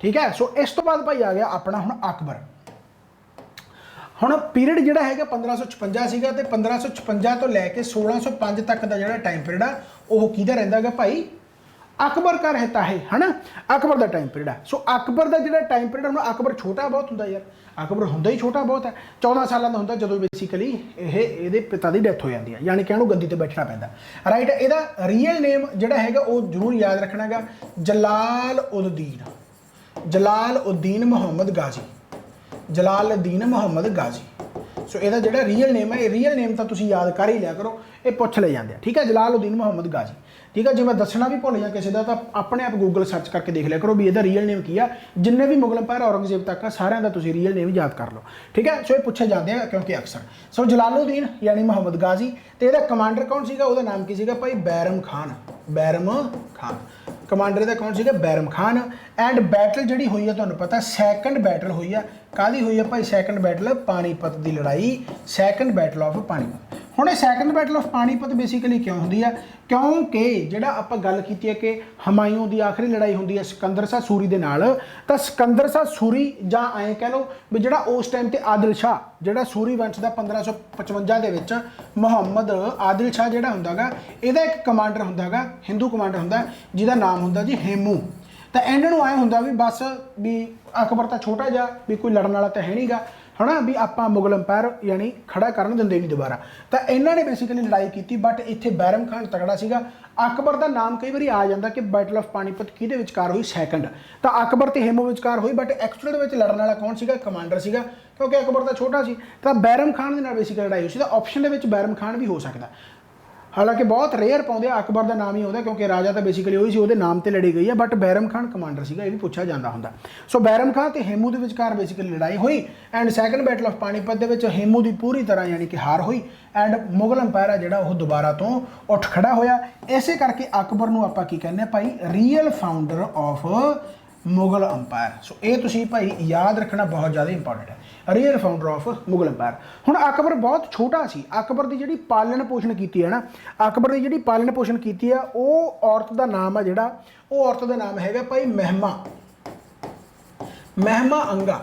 ठीक है। सो इस तो बाद भाई आ गया अपना हुण अकबर। ਹੁਣ ਪੀਰੀਅਡ ਜਿਹੜਾ ਹੈਗਾ 1556 ਸੀਗਾ ਤੇ 1556 ਤੋਂ ਲੈ ਕੇ 1605 ਤੱਕ ਦਾ ਜਿਹੜਾ ਟਾਈਮ ਪੀਰੀਅਡ ਆ ਉਹ ਕਿਹਦਾ ਰਹਿੰਦਾ ਹੈਗਾ ਭਾਈ, ਅਕਬਰ ਦਾ ਰਹਿਤਾ ਹੈ ਨਾ, ਅਕਬਰ ਦਾ ਟਾਈਮ ਪੀਰੀਅਡ ਆ। ਸੋ ਅਕਬਰ ਦਾ ਜਿਹੜਾ ਟਾਈਮ ਪੀਰੀਅਡ ਹੁਣ ਅਕਬਰ ਛੋਟਾ ਬਹੁਤ ਹੁੰਦਾ ਯਾਰ, ਅਕਬਰ ਹੁੰਦਾ ਹੀ ਛੋਟਾ ਬਹੁਤ ਹੈ, 14 ਸਾਲਾਂ ਦਾ ਹੁੰਦਾ ਜਦੋਂ ਬੇਸਿਕਲੀ ਇਹਦੇ ਪਿਤਾ ਦੀ ਡੈਥ ਹੋ ਜਾਂਦੀ ਹੈ, ਯਾਨੀ ਕਿ ਇਹਨੂੰ ਗੱਦੀ ਤੇ ਬੈਠਣਾ ਪੈਂਦਾ, ਰਾਈਟ। ਇਹਦਾ ਰੀਅਲ ਨੇਮ ਜਿਹੜਾ ਹੈਗਾ ਉਹ ਜ਼ਰੂਰ ਯਾਦ ਰੱਖਣਾ ਹੈਗਾ, ਜਲਾਲ ਉਦੀਨ ਮੁਹੰਮਦ ਗਾਜ਼ੀ, जलालुद्दीन मुहम्मद गाजी। सो ਇਹਦਾ ਜਿਹੜਾ ਰੀਅਲ ਨੇਮ ਹੈ, ਇਹ ਰੀਅਲ ਨੇਮ ਤਾਂ ਤੁਸੀਂ ਯਾਦ ਕਰ ਹੀ ਲਿਆ ਕਰੋ, ਇਹ ਪੁੱਛ ਲੈ ਜਾਂਦੇ ਆ, ਠੀਕ ਹੈ। ਜਲਾਲੁद्दीन ਮੁਹੰਮਦ ਗਾਜੀ, ਠੀਕ ਹੈ। ਜੇ ਮੈਂ ਦੱਸਣਾ ਵੀ ਭੁੱਲ ਜਾ ਕਿਸੇ ਦਾ ਤਾਂ ਆਪਣੇ ਆਪ ਗੂਗਲ ਸਰਚ ਕਰਕੇ ਦੇਖ ਲਿਆ ਕਰੋ ਵੀ ਇਹਦਾ ਰੀਅਲ ਨੇਮ ਕੀ ਆ। ਜਿੰਨੇ ਵੀ ਮੁਗਲ ਅੰਪਾਇਰ ਔਰੰਗਜ਼ੇਬ ਤੱਕ ਆ ਸਾਰਿਆਂ ਦਾ ਤੁਸੀਂ ਰੀਅਲ ਨੇਮ ਯਾਦ ਕਰ ਲਓ, ਠੀਕ ਹੈ। ਸੋ ਇਹ ਪੁੱਛੇ ਜਾਂਦੇ ਆ ਕਿਉਂਕਿ ਅਕਸਰ। ਸੋ ਜਲਾਲੁद्दीन ਯਾਨੀ ਮੁਹੰਮਦ ਗਾਜੀ, ਤੇ ਇਹਦਾ ਕਮਾਂਡਰ ਕੌਣ ਸੀਗਾ, ਉਹਦਾ ਨਾਮ ਕੀ ਸੀਗਾ ਭਾਈ, ਬੈਰਮ ਖਾਨ। ਬੈਰਮ ਖਾਨ कमांडर का कौन सीगा, बैरम खान। एंड बैटल जी हुई है तुहानूं पता, सैकंड बैटल हुई है, काहदी हुई है भाई, सैकंड बैटल पानीपत की लड़ाई, सैकंड बैटल ऑफ पानीपत। हुण second battle of Panipat basically क्यों होंदी है, क्योंकि जिहड़ा आपां गल कीती है कि हमायूं की आखिरी लड़ाई होंदी है सिकंदर शाह सूरी दे नाल, तां सिकंदर शाह सूरी जां ऐं कह लो भी जिहड़ा उस टाइम ते आदिल शाह जिहड़ा सूरी वंश का 1555 दे विच मुहम्मद आदिल शाह जिहड़ा हुंदा गा, इहदा एक कमांडर हुंदा गा, हिंदू कमांडर हुंदा जिहदा नाम हुंदा जी हेमू। तो इन्हां नूं ऐ हुंदा भी बस भी अकबर तो छोटा जा भी कोई लड़न वाला तो है नहीं गा, है ना, भी आप मुगल अंपायर यानी खड़ा करन दिंदे नहीं दोबारा। तो इन्हां ने बेसिकली लड़ाई की, बट इत्थे बैरम खान तगड़ा सीगा। अकबर का नाम कई बार आ जाता कि बैटल ऑफ पानीपत किहदे विचकार हुई, सैकंड। तो अकबर ते हेमू विचकार हुई, बट एक्चुअल दे विच लड़न वाला कौन सीगा, कमांडर सीगा, क्योंकि अकबर तो छोटा सी। तो बैरम खान दे नाल बेसिकली लड़ाई हुई सी। तो ऑप्शन दे विच बैरम खान भी हो सकता, हालांकि बहुत रेयर पाते अकबर का नाम ही आता क्योंकि राजा तो बेसिकली वही सी, नाम से लड़ी गई है, बट बैरम खान कमांडर सीगा, ये भी पूछा जाता होंगे। सो बैरम खान तो हेमू के विचकार बेसिकली लड़ाई हुई and second battle of Panipat के हेमू की पूरी तरह यानी कि हार हुई एंड मुगल अंपायर है जोड़ा दोबारा तो उठ खड़ा होया। इसे करके अकबर नूं आपां की कहने भाई real founder of Mughal empire. So ये तुसीं भाई याद रखना बहुत ज़्यादा इंपॉर्टेंट है, real founder of Mughal empire. हुण अकबर बहुत छोटा सी, अकबर की जिहड़ी पालन पोषण की है ना, अकबर की जिहड़ी पालन पोषण की है वो औरत का नाम है जिहड़ा, वो औरत का नाम है भाई महमा, महमा अंगा।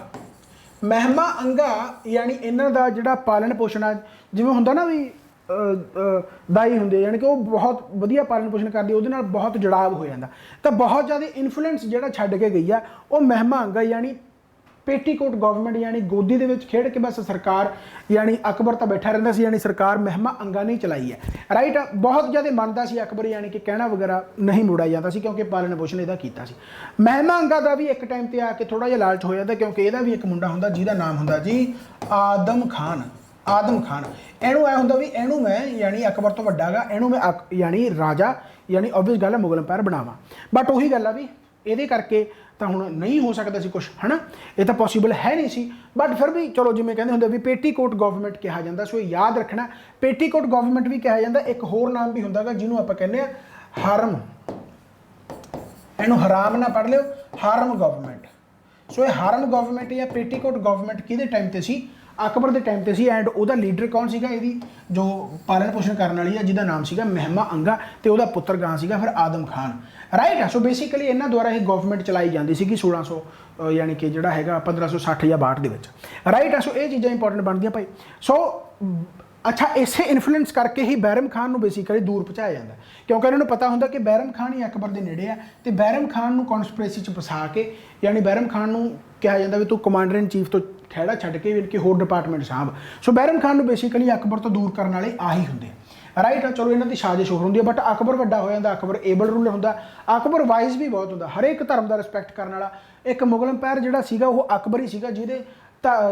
महमा अंगा यानी इन्हां दा जिहड़ा पालन पोषण है जिवें हुंदा ना भी ਦਾਈ ਹੁੰਦੀ ਹੈ, ਯਾਨੀ ਕਿ ਉਹ ਬਹੁਤ ਵਧੀਆ ਪਾਲਣ ਪੋਸ਼ਣ ਕਰਦੀ, ਉਹਦੇ ਨਾਲ ਬਹੁਤ ਜੁੜਾਵ ਹੋ ਜਾਂਦਾ। ਤਾਂ ਬਹੁਤ ਜ਼ਿਆਦਾ ਇਨਫਲੂਐਂਸ ਜਿਹੜਾ ਛੱਡ ਕੇ ਗਈ ਆ ਉਹ ਮਹਿਮਾ ਅੰਗਾ ਯਾਨੀ पेटीकोट गवर्नमेंट यानी गोदी दे विच खेड के बस सरकार यानी अकबर तो बैठा रहिंदा सी, यानी सरकार महिमा अंगा नहीं चलाई है। राइट, बहुत ज़्यादा मनता सी अकबर, यानी कि कहना वगैरह नहीं मुड़ा जाता सी क्योंकि पालन पोषण इहदा कीता सी। महिमा अंगा का भी एक टाइम ते आके थोड़ा जिहा लालच हो जाता क्योंकि इहदा भी एक मुंडा हुंदा जिहदा नाम हुंदा जी आदम खान। आदम खान इहनूं ऐ हुंदा भी इहनूं मैं यानी अकबर तो वड्डा गा, इहनूं मैं यानी राजा यानी ऑब्वियस गल है मुगल अंपायर बनावा। बट उही गल आ भी इहदे करके तो हुण नहीं हो सकता सी कुछ, है ना, ये तो पॉसीबल है नहीं सी। बट फिर भी चलो जिवें कहंदे हुंदे भी पेटीकोट गवर्नमेंट कहा जाता, सो याद रखना पेटीकोट गवर्नमेंट भी कहा जाता। एक होर नाम भी हुंदा गा जिन्हों आपां कहने आ हारम, इहनूं हराम ना पढ़ लिओ, हारम गवर्नमेंट। सो ये हारम गवर्नमेंट या पेटीकोट गवर्नमेंट किहदे टाइम ते सी, अकबर के टाइम ते सी। एंड उहदा लीडर कौन सीगा, इहदी जो पालन पोषण करने वाली है जिहदा नाम सीगा महिमा अंगा, ते उहदा पुत्र गां सीगा फिर आदम खान। राइट है, सो बेसिकली इन्हां द्वारा ही गवर्नमेंट चलाई जाती सी 1600 यानी कि जिहड़ा हैगा 1560 या 62 दे विच। राइट है, सो ये चीज़ां इंपॉर्टेंट बनदियां भाई। सो अच्छा, इसे इन्फ्लुएंस करके ही बैरम खान को बेसिकली दूर पहुँचाया जाता है क्योंकि इन्होंने पता होंगे कि बैरम खान ही अकबर के नेड़े है, तो बैरम खान को कॉन्स्पिरेसी फसा के यानी बैरम खान को कहा जाता भी तू कमांडर इन चीफ तो खैड़ा छड्ड के इनके होर डिपार्टमेंट साहब। सो बैरम खान को बेसिकली अकबर तो दूर करने वाले आ ही होंगे। राइट है, चलो इन्हों की साजिश होर होंगी, बट अकबर वड्डा हो जाता, अकबर एबल रूलर होंदा, अकबर वाइज भी बहुत होंदा, हर एक धर्म का रिस्पैक्ट करने वाला एक मुगल अंपायर जिहड़ा सीगा वो अकबर ही सीगा जिहदे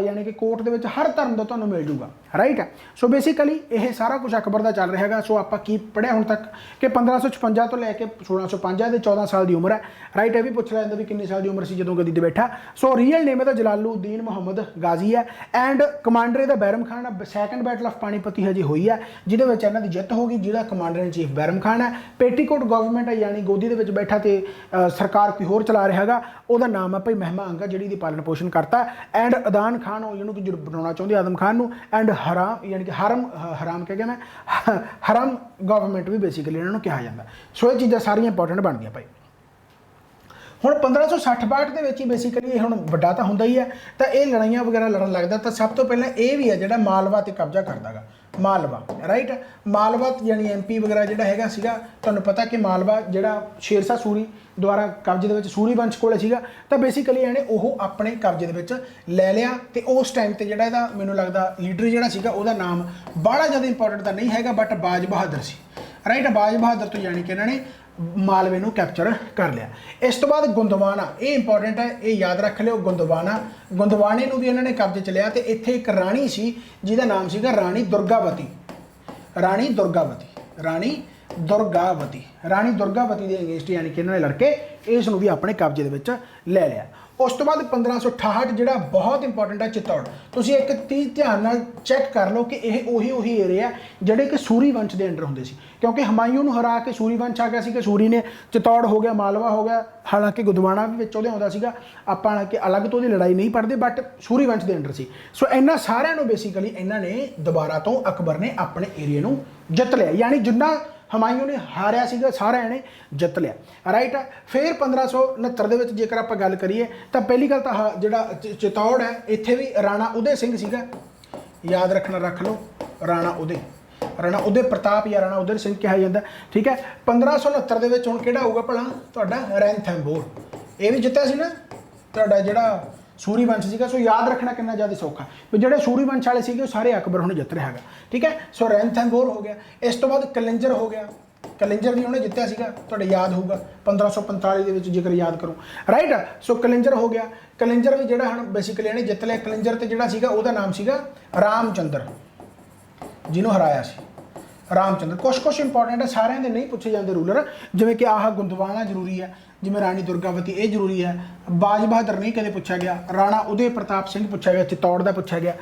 यानी कि कोर्ट के विच हर धर्म का तुहानूं मिल जूगा। राइट है, सो बेसिकली ये सारा कुछ अकबर का चल रहा है। सो आप की पढ़िया हुण तक कि 1556 तो लैके 1605 दे 14 साल की उम्र है। राइट, ये भी पूछ लिया भी किन्नी साल की उम्र सी जदों गद्दी ते बैठा। सो रियल नेम है जलालुद्दीन मुहम्मद गाजी है एंड कमांडर इहदा बैरम खान है। सैकेंड बैटल ऑफ पानीपत हजे हुई है जिहदे विच इन्हां दी जित हो गई, जिहदा commander in chief Bairam Khan है। पेटीकोट गवर्नमेंट है यानी गोदी दे विच बैठा ते सरकार कोई होर चला रहा है, उहदा नाम है भाई महिमा अंगा जिहड़ी दी पालन पोषण करता। एंड अदान खान जिन्होंने जो बनाना चाहते आदम खान को, एंड हराम यानी कि हराम कह गया मैं हराम गवर्नमेंट भी बेसिकली इन्होंने कहा जाता। सो ये चीज़ां सारियां इंपॉर्टेंट बनदियां भाई। हुण 1560-62 के बेसिकली हुण वड्डा तो हुंदा ही है, तो ये लड़ाइयां वगैरह लड़न लगदा। तो सब तो पहले ये भी है जिहड़ा मालवा ते कब्जा करदा गा, मालवा। राइट, मालवा यानी MP वगैरह जिहड़ा हैगा सीगा, तुहानूं पता कि मालवा जिहड़ा शेरशाह सूरी द्वारा कब्जे दे विच सूरी वंश कोले सीगा, तो बेसिकली इहने ओह अपने कब्जे दे विच लै लिया। तो उस टाइम ते जिहड़ा इहदा मैनूं लगदा लीडर जिहड़ा सीगा उहदा नाम बड़ा ज़्यादा इंपॉर्टेंट तो नहीं हैगा, बट बाज बहादुर सी। राइट, बाज बहादुर तो यानी कि इन्होंने मालवे को कैप्चर कर लिया। इस तो बाद गोंदवाना, ये इंपॉर्टेंट है, ये याद रख लियो। गोंदवाने को भी इन्होंने कब्जे च लिया। तो इत्थे एक राणी सी जिहदा नाम सीगा राणी दुर्गावती। राणी दुर्गावती के अगेंस्ट यानी कि इन्होंने लड़के इसनूं भी अपने कब्जे दे विच ले लिया। उस तो बाद 1568 जिहड़ा बहुत इंपॉर्टेंट है चित्तौड़। तुसीं एक चीज़ ध्यान नाल चैक कर लो कि यह उही एरिया जिहड़े कि सूरी वंश के अंडर हुंदे सी, क्योंकि हुमायूं नूं हरा के सूरी वंश आ गया सी कि सूरी ने चित्तौड़ हो गया, मालवा हो गया। हालांकि गोंदवाना भी विच उहदे आउंदा सीगा, आपां हालांकि अलग तो उहदी लड़ाई नहीं पढ़दे, बट सूरी वंश के अंडर सी। सो इन्हां सारिआं नूं बेसिकली इन्हां ने दोबारा तो अकबर ने अपने एरिए नूं जित लिया, यानी जिन्ना हुमायूं ने हारिया सीगा सारा इन्हें जित लिया। राइट है, फिर 1569 दे विच जेकर आप गल करिए तो पहली गल तो जिहड़ा चित्तौड़ है इत्थे भी राणा उदय सिंह सीगा, याद रखना रख लो, राणा उदय प्रताप या राणा उदय सिंह कहा जाता। ठीक है, 1569 दे विच हुण किहड़ा होऊगा भला तुहाडा रैनथैंबोर, ये भी जित्तिया सी ना तुहाडा जिहड़ा सूरी वंश सीगा। सो याद रखना कितना ज़्यादा सौखा भी जिहड़े सूरी वंश वाले सीगे सारे अकबर हुण जित रहा है। ठीक है, सो रैनथैंबोर हो गया। इस तो बाद कलिंजर हो गया, कलिंजर भी उन्हें जित्तिया सीगा, तुहाडे याद होगा 1545 दे विच जेकर याद करूँ। राइट, सो कलिंजर हो गया। कलिंजर भी जिहड़ा हुण बेसिकली इन्हें जित लिया। कलिंजर ते जिहड़ा सीगा उहदा नाम सीगा रामचंद्र, जिन्हों हराया सी रामचंद्र। कुछ इंपॉर्टेंट है, सारे दे नहीं पूछे जाते रूलर, जिवें कि आह गोंदवाना जरूरी है, जिवें राणी दुर्गावती ये जरूरी है। बाज बहादुर नहीं कदे पूछा गया, राणा उदय प्रताप सिंह पूछा गया, चित्तौड़ का पूछा गया,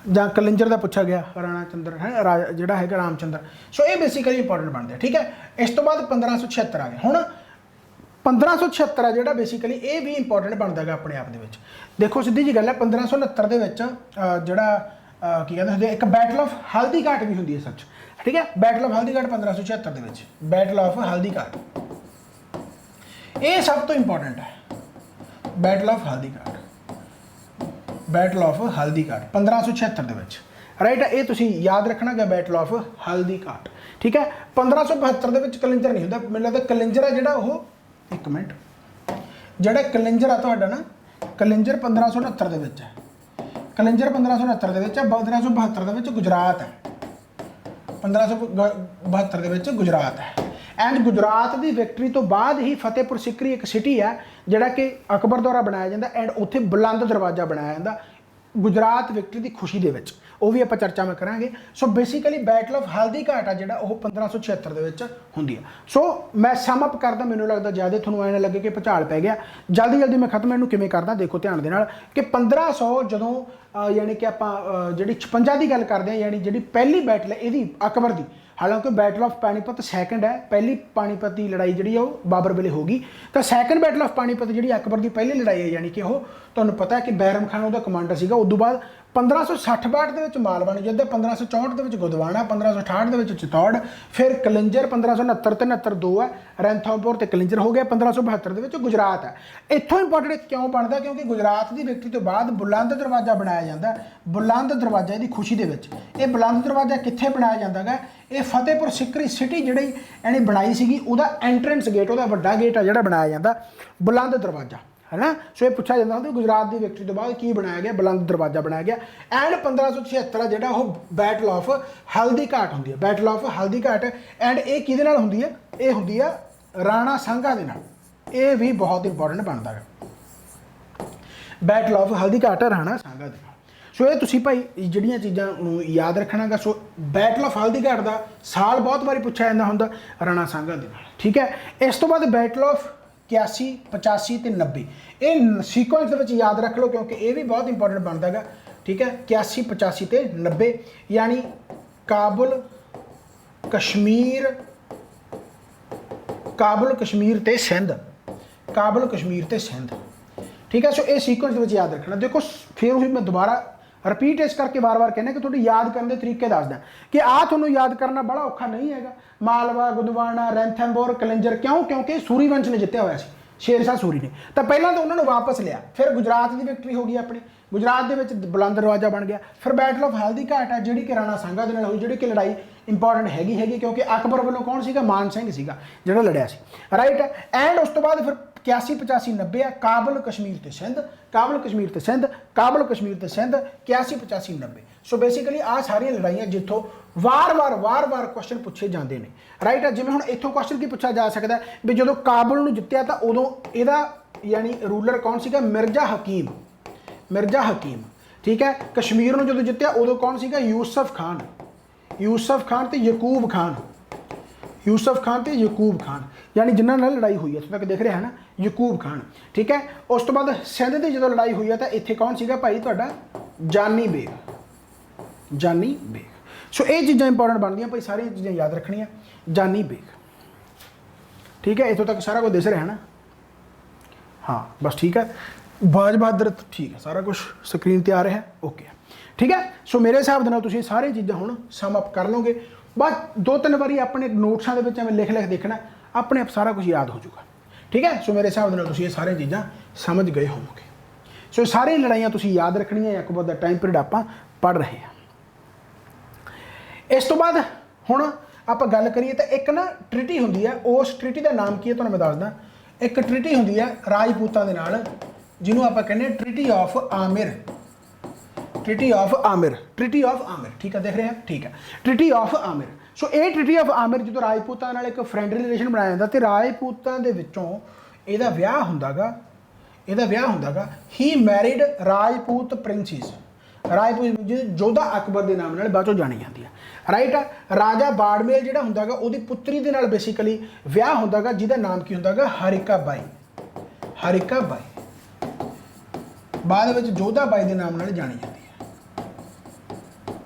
जां कलिंजर का पूछा गया, राणा चंद्र है जिहड़ा है रामचंद्र। सो ये बेसिकली इंपॉर्टेंट बनते हैं। ठीक है, इस तो बाद 1576 आ गया। हुण 1576 जिहड़ा बेसिकली ये भी इंपॉर्टेंट बनता है अपने आप दे विच। देखो सीधी जी गल है, 1569 दे विच जिहड़ा की कहते हैं एक बैटल ऑफ हल्दी घाट भी होंदी है सच। ठीक है, बैटल ऑफ हल्दी घाट 1576 दे विच बैटल ऑफ हल्दी घाट, ये सब तो इंपॉर्टेंट है। बैटल ऑफ हल्दी घाट 1576 दे विच। राइट है। ये तुसी याद रखना गा बैटल ऑफ हल्दी घाट, ठीक है। 1572 ਦੇ ਵਿੱਚ ਕਲਿੰਜਰ नहीं ਹੁੰਦਾ, ਮੈਨੂੰ ਲੱਗਦਾ ਕਲਿੰਜਰ ਆ ਜਿਹੜਾ ਉਹ एक मिनट ਜਿਹੜਾ ਕਲਿੰਜਰ ਆ ਤੁਹਾਡਾ ਨਾ, ਕਲਿੰਜਰ 1569 ਦੇ ਵਿੱਚ ਹੈ, ਕਲਿੰਜਰ 1569 ਦੇ ਵਿੱਚ ਹੈ, 1572 ਦੇ ਵਿੱਚ ਗੁਜਰਾਤ ਹੈ, 1572 ਦੇ ਵਿੱਚ ਗੁਜਰਾਤ ਹੈ। ਐਂਡ ਗੁਜਰਾਤ ਦੀ ਵਿਕਟਰੀ ਤੋਂ ਬਾਅਦ ਹੀ ਫਤਿਹਪੁਰ ਸਿਕਰੀ ਇੱਕ ਸਿਟੀ ਹੈ ਜਿਹੜਾ ਕਿ ਅਕਬਰ ਦੁਆਰਾ ਬਣਾਇਆ ਜਾਂਦਾ, ਐਂਡ ਉੱਥੇ ਬੁਲੰਦ ਦਰਵਾਜ਼ਾ ਬਣਾਇਆ ਜਾਂਦਾ ਗੁਜਰਾਤ ਵਿਕਟਰੀ ਦੀ ਖੁਸ਼ੀ ਦੇ ਵਿੱਚ, ਉਹ ਵੀ ਆਪਾਂ ਚਰਚਾ ਮੈਂ ਕਰਾਂਗੇ। ਸੋ ਬੇਸਿਕਲੀ ਬੈਟਲ ਆਫ ਹਲਦੀ ਘਾਟ ਆ ਜਿਹੜਾ ਉਹ 1576 ਦੇ ਵਿੱਚ ਹੁੰਦੀ ਆ। ਸੋ ਮੈਂ ਸਮ ਅਪ ਕਰਦਾ, ਮੈਨੂੰ ਲੱਗਦਾ ਜ਼ਿਆਦਾ ਤੁਹਾਨੂੰ ਐਂ ਨਾ ਲੱਗੇ ਕਿ ਭੁਚਾਲ ਪੈ ਗਿਆ, ਜਲਦੀ ਜਲਦੀ ਮੈਂ ਖਤਮ ਇਹਨੂੰ ਕਿਵੇਂ ਕਰਦਾ ਦੇਖੋ ਧਿਆਨ ਦੇ ਨਾਲ ਕਿ 1500 ਜਦੋਂ ਯਾਨੀ ਕਿ ਆਪਾਂ ਜਿਹੜੀ 56 ਦੀ ਗੱਲ ਕਰਦੇ ਹਾਂ, ਯਾਨੀ ਜਿਹੜੀ ਪਹਿਲੀ ਬੈਟਲ ਹੈ ਇਹਦੀ ਅਕਬਰ ਦੀ, ਹਾਲਾਂਕਿ ਬੈਟਲ ਆਫ ਪਾਣੀਪਤ ਸੈਕੰਡ ਹੈ, ਪਹਿਲੀ ਪਾਣੀਪਤ ਦੀ ਲੜਾਈ ਜਿਹੜੀ ਉਹ ਬਾਬਰ ਵੇਲੇ ਹੋ ਗਈ, ਤਾਂ ਸੈਕੰਡ ਬੈਟਲ ਆਫ ਪਾਣੀਪਤ ਜਿਹੜੀ ਅਕਬਰ ਦੀ ਪਹਿਲੀ ਲੜਾਈ ਹੈ, ਯਾਨੀ ਕਿ ਉਹ ਤੁਹਾਨੂੰ ਪਤਾ ਹੈ ਕਿ ਬੈਰਮ ਖਾਨ ਉਹਦਾ ਕਮਾਂਡਰ ਸੀਗਾ। ਉਸ ਤੋਂ ਬਾਅਦ 1560-62 ਦੇ ਵਿੱਚ ਮਾਲਵਾਨੀ ਯੁੱਧ, 1564 ਦੇ ਵਿੱਚ ਗੋਦਵਾਨਾ, 1568 ਦੇ ਵਿੱਚ ਚਿਤੌੜ, ਫਿਰ ਕਲਿੰਜਰ 1569 ਤੇ 69 ਹੈ, ਰੈਂਥਾਪੁਰ ਤੇ ਕਲਿੰਜਰ ਹੋ ਗਿਆ, 1572 ਦੇ ਵਿੱਚ ਗੁਜਰਾਤ ਹੈ। ਇੱਥੋਂ ਇੰਪੋਰਟੈਂਟ ਕਿਉਂ ਬਣਦਾ ਕਿਉਂਕਿ ਗੁਜਰਾਤ ਦੀ ਵਿਕਟਰੀ ਤੋਂ ਬਾਅਦ ਬੁਲੰਦ ਦਰਵਾਜ਼ਾ ਬਣਾਇਆ ਜਾਂਦਾ, ਬੁਲੰਦ ਦਰਵਾਜ਼ਾ ਇਹਦੀ ਖੁਸ਼ੀ ਦੇ ਵਿੱਚ। ਇਹ ਬੁਲੰਦ ਦਰਵਾਜ਼ਾ ਕਿੱਥੇ ਬਣਾਇਆ ਜਾਂਦਾ ਗਾ, ਇਹ ਫਤਿਹਪੁਰ ਸਿਕਰੀ ਸਿਟੀ ਜਿਹੜੀ ਇਹਨੇ ਬਣਾਈ ਸੀਗੀ ਉਹਦਾ ਐਂਟਰੈਂਸ ਗੇਟ, ਉਹਦਾ ਵੱਡਾ ਗੇਟ ਆ ਜਿਹੜਾ ਬਣਾਇਆ ਜਾਂਦਾ ਬੁਲੰਦ ਦਰਵਾਜ਼ਾ, है ना। सो ये पूछा जाता है गुजरात की विकटरी तो बाद की बनाया गया, बुलंद दरवाजा बनाया गया। एंड 1576 जो बैटल ऑफ हल्दी घाट होंगी है, बैटल ऑफ हल्दी घाट, एंड ये किहदे नाल होंदी है, ये होंदी है राणा सांगा दे नाल, ये भी बहुत इंपॉर्टेंट बनता है। बैटल ऑफ हल्दी घाट राणा सांगा दे नाल। सो ये तुसीं भाई जिहड़ियां चीज़ां याद रखना गा। सो बैटल ऑफ हल्दी घाट का साल बहुत बारी पूछा जाता हुंदा राणा सांगा दे नाल, ठीक है। इस तो बाद बैटल ऑफ 81, 85 ਤੇ 90 ਇਹ ਸੀਕੁਐਂਸ ਦੇ ਵਿੱਚ ਯਾਦ ਰੱਖ ਲਓ ਕਿਉਂਕਿ ਇਹ ਵੀ ਬਹੁਤ ਇੰਪੋਰਟੈਂਟ ਬਣਦਾ ਹੈਗਾ, ਠੀਕ ਹੈ। 81, 85 ਤੇ 90 ਯਾਨੀ ਕਾਬੁਲ ਕਸ਼ਮੀਰ ਤੇ ਸਿੰਧ, ਕਾਬੁਲ ਕਸ਼ਮੀਰ ਤੇ ਸਿੰਧ, ਠੀਕ ਹੈ। ਸੋ ਇਹ ਸੀਕੁਐਂਸ ਦੇ ਵਿੱਚ ਯਾਦ ਰੱਖਣਾ। ਦੇਖੋ ਫਿਰ ਉਹੀ ਮੈਂ ਦੁਬਾਰਾ ਰਿਪੀਟ ਇਸ ਕਰਕੇ ਵਾਰ-ਵਾਰ ਕਹਿੰਦਾ ਕਿ ਤੁਹਾਡੇ ਯਾਦ ਕਰਨ ਦੇ ਤਰੀਕੇ ਦੱਸਦਾ ਕਿ ਆਹ ਤੁਹਾਨੂੰ ਯਾਦ ਕਰਨਾ ਬੜਾ ਔਖਾ ਨਹੀਂ ਹੈਗਾ। ਮਾਲਵਾ, ਗੁਦਵਾਨਾ, ਰੈਂਥੈਂਬੋਰ, ਕਲਿੰਜਰ, ਕਿਉਂ ਕਿਉਂਕਿ ਸੂਰੀ ਵੰਸ਼ ਨੇ ਜਿੱਤਿਆ ਹੋਇਆ ਸੀ, ਸ਼ੇਰ ਸ਼ਾਹ ਸੂਰੀ ਨੇ, ਤਾਂ ਪਹਿਲਾਂ ਤਾਂ ਉਹਨਾਂ ਨੂੰ ਵਾਪਸ ਲਿਆ, ਫਿਰ ਗੁਜਰਾਤ ਦੀ ਵਿਕਟਰੀ ਹੋ ਗਈ ਆਪਣੀ, ਗੁਜਰਾਤ ਦੇ ਵਿੱਚ ਬੁਲੰਦ ਦਰਵਾਜ਼ਾ ਬਣ ਗਿਆ। ਫਿਰ ਬੈਟਲ ਆਫ ਹਲਦੀ ਘਾਟ ਹੈ ਜਿਹੜੀ ਕਿ ਰਾਣਾ सांगा ਦੇ ਨਾਲ ਹੋਈ, ਜਿਹੜੀ ਕਿ ਲੜਾਈ ਇੰਪੋਰਟੈਂਟ ਹੈਗੀ ਕਿਉਂਕਿ ਅਕਬਰ ਵੱਲੋਂ ਕੌਣ ਸੀਗਾ, ਮਾਨ ਸਿੰਘ ਸੀਗਾ ਜਿਹੜਾ ਲੜਿਆ ਸੀ, ਰਾਈਟ। ਐਂਡ ਉਸ ਤੋਂ ਬਾਅਦ ਫਿਰ 81, 85, 90 ਆ ਕਾਬਲ ਕਸ਼ਮੀਰ ਤੇ ਸਿੰਧ, ਕਾਬਲ ਕਸ਼ਮੀਰ ਤੇ ਸਿੰਧ, ਕਾਬਲ ਕਸ਼ਮੀਰ ਤੇ ਸਿੰਧ, 81, 85, 90। ਸੋ ਬੇਸਿਕਲੀ ਆਹ ਸਾਰੀਆਂ ਲੜਾਈਆਂ ਜਿੱਥੋਂ ਵਾਰ-ਵਾਰ ਕੁਐਸਚਨ ਪੁੱਛੇ ਜਾਂਦੇ ਨੇ, ਰਾਈਟ। ਜਿਵੇਂ ਹੁਣ ਇੱਥੋਂ ਕੁਐਸਚਨ ਕੀ ਪੁੱਛਿਆ ਜਾ ਸਕਦਾ ਵੀ ਜਦੋਂ ਕਾਬਲ ਨੂੰ ਜਿੱਤਿਆ ਤਾਂ ਉਦੋਂ ਇਹਦਾ ਯਾਨੀ ਰੂਲਰ ਕੌਣ ਸੀਗਾ, ਮਿਰਜ਼ਾ ਹਕੀਮ, ਠੀਕ ਹੈ। ਕਸ਼ਮੀਰ ਨੂੰ ਜਦੋਂ ਜਿੱਤਿਆ ਉਦੋਂ ਕੌਣ ਸੀਗਾ, ਯੂਸਫ ਖਾਨ ਤੇ ਯਕੂਬ ਖਾਨ, यानी जिन्होंने नाल लड़ाई हुई है इत्थों तक देख रहे हैं ना, यकूब खान, ठीक है। उस तो बाद सिंध की जो लड़ाई हुई है तो इत्थे कौन सीगा भाई तुहाडा, जानी बेग। सो ये चीज़ां इंपॉर्टेंट बनदियां भाई, सारियां चीज़ां याद रखनियां। जानी बेग, ठीक है, इत्थों तक सारा कुछ दिस रहा है ना, हाँ बस ठीक है। बाज बहादुर ठीक है, सारा कुछ स्क्रीन पर आ रहा है, ओके, ठीक है। सो मेरे हिसाब के नाल तुसीं सारी चीज़ां हुण सम अप कर लोगे, बस 2-3 बारी अपने नोट्सां दे विच एवें लिख देखना, अपने आप सारा कुछ याद हो जाऊगा, ठीक है। सो मेरे हिसाब से ये सारी चीज़ां समझ गए होवोगे। सो सारी लड़ाइयाँ तुसीं याद रखनियां, अकबर दा टाइम पीरियड आपां पढ़ रहे हैं। इस तो बाद हुण आपां गल करिए तो एक ना ट्रिटी हुंदी है, उस ट्रिटी का नाम की है तुहानूं मैं दसदा। एक ट्रिटी हुंदी है राजपूतां दे नाल जिन्हों आपां कहने ट्रिटी ऑफ आमिर, ठीक है, देख रहे हैं, ठीक है, ट्रिटी ऑफ आमिर। सो ये ट्रिटी ऑफ आमिर जो राजपूतां नाल एक फ्रेंडली रिलेशन बनाया जाता, तो राजपूतां दे विचों इहदा विआह हुंदागा, he married Rajput premises, Rajput Jodha Akbar के नाम नाल बाद चों जानी जाती है, राइट। राजा बाड़मेल जिहड़ा हुंदागा उहदी पुत्री दे नाल बेसिकली विआह हुंदागा जिहदा नाम की हुंदागा हरिका बाई, बाद विच जोधा बाई के नाम नाल जानी जाती है,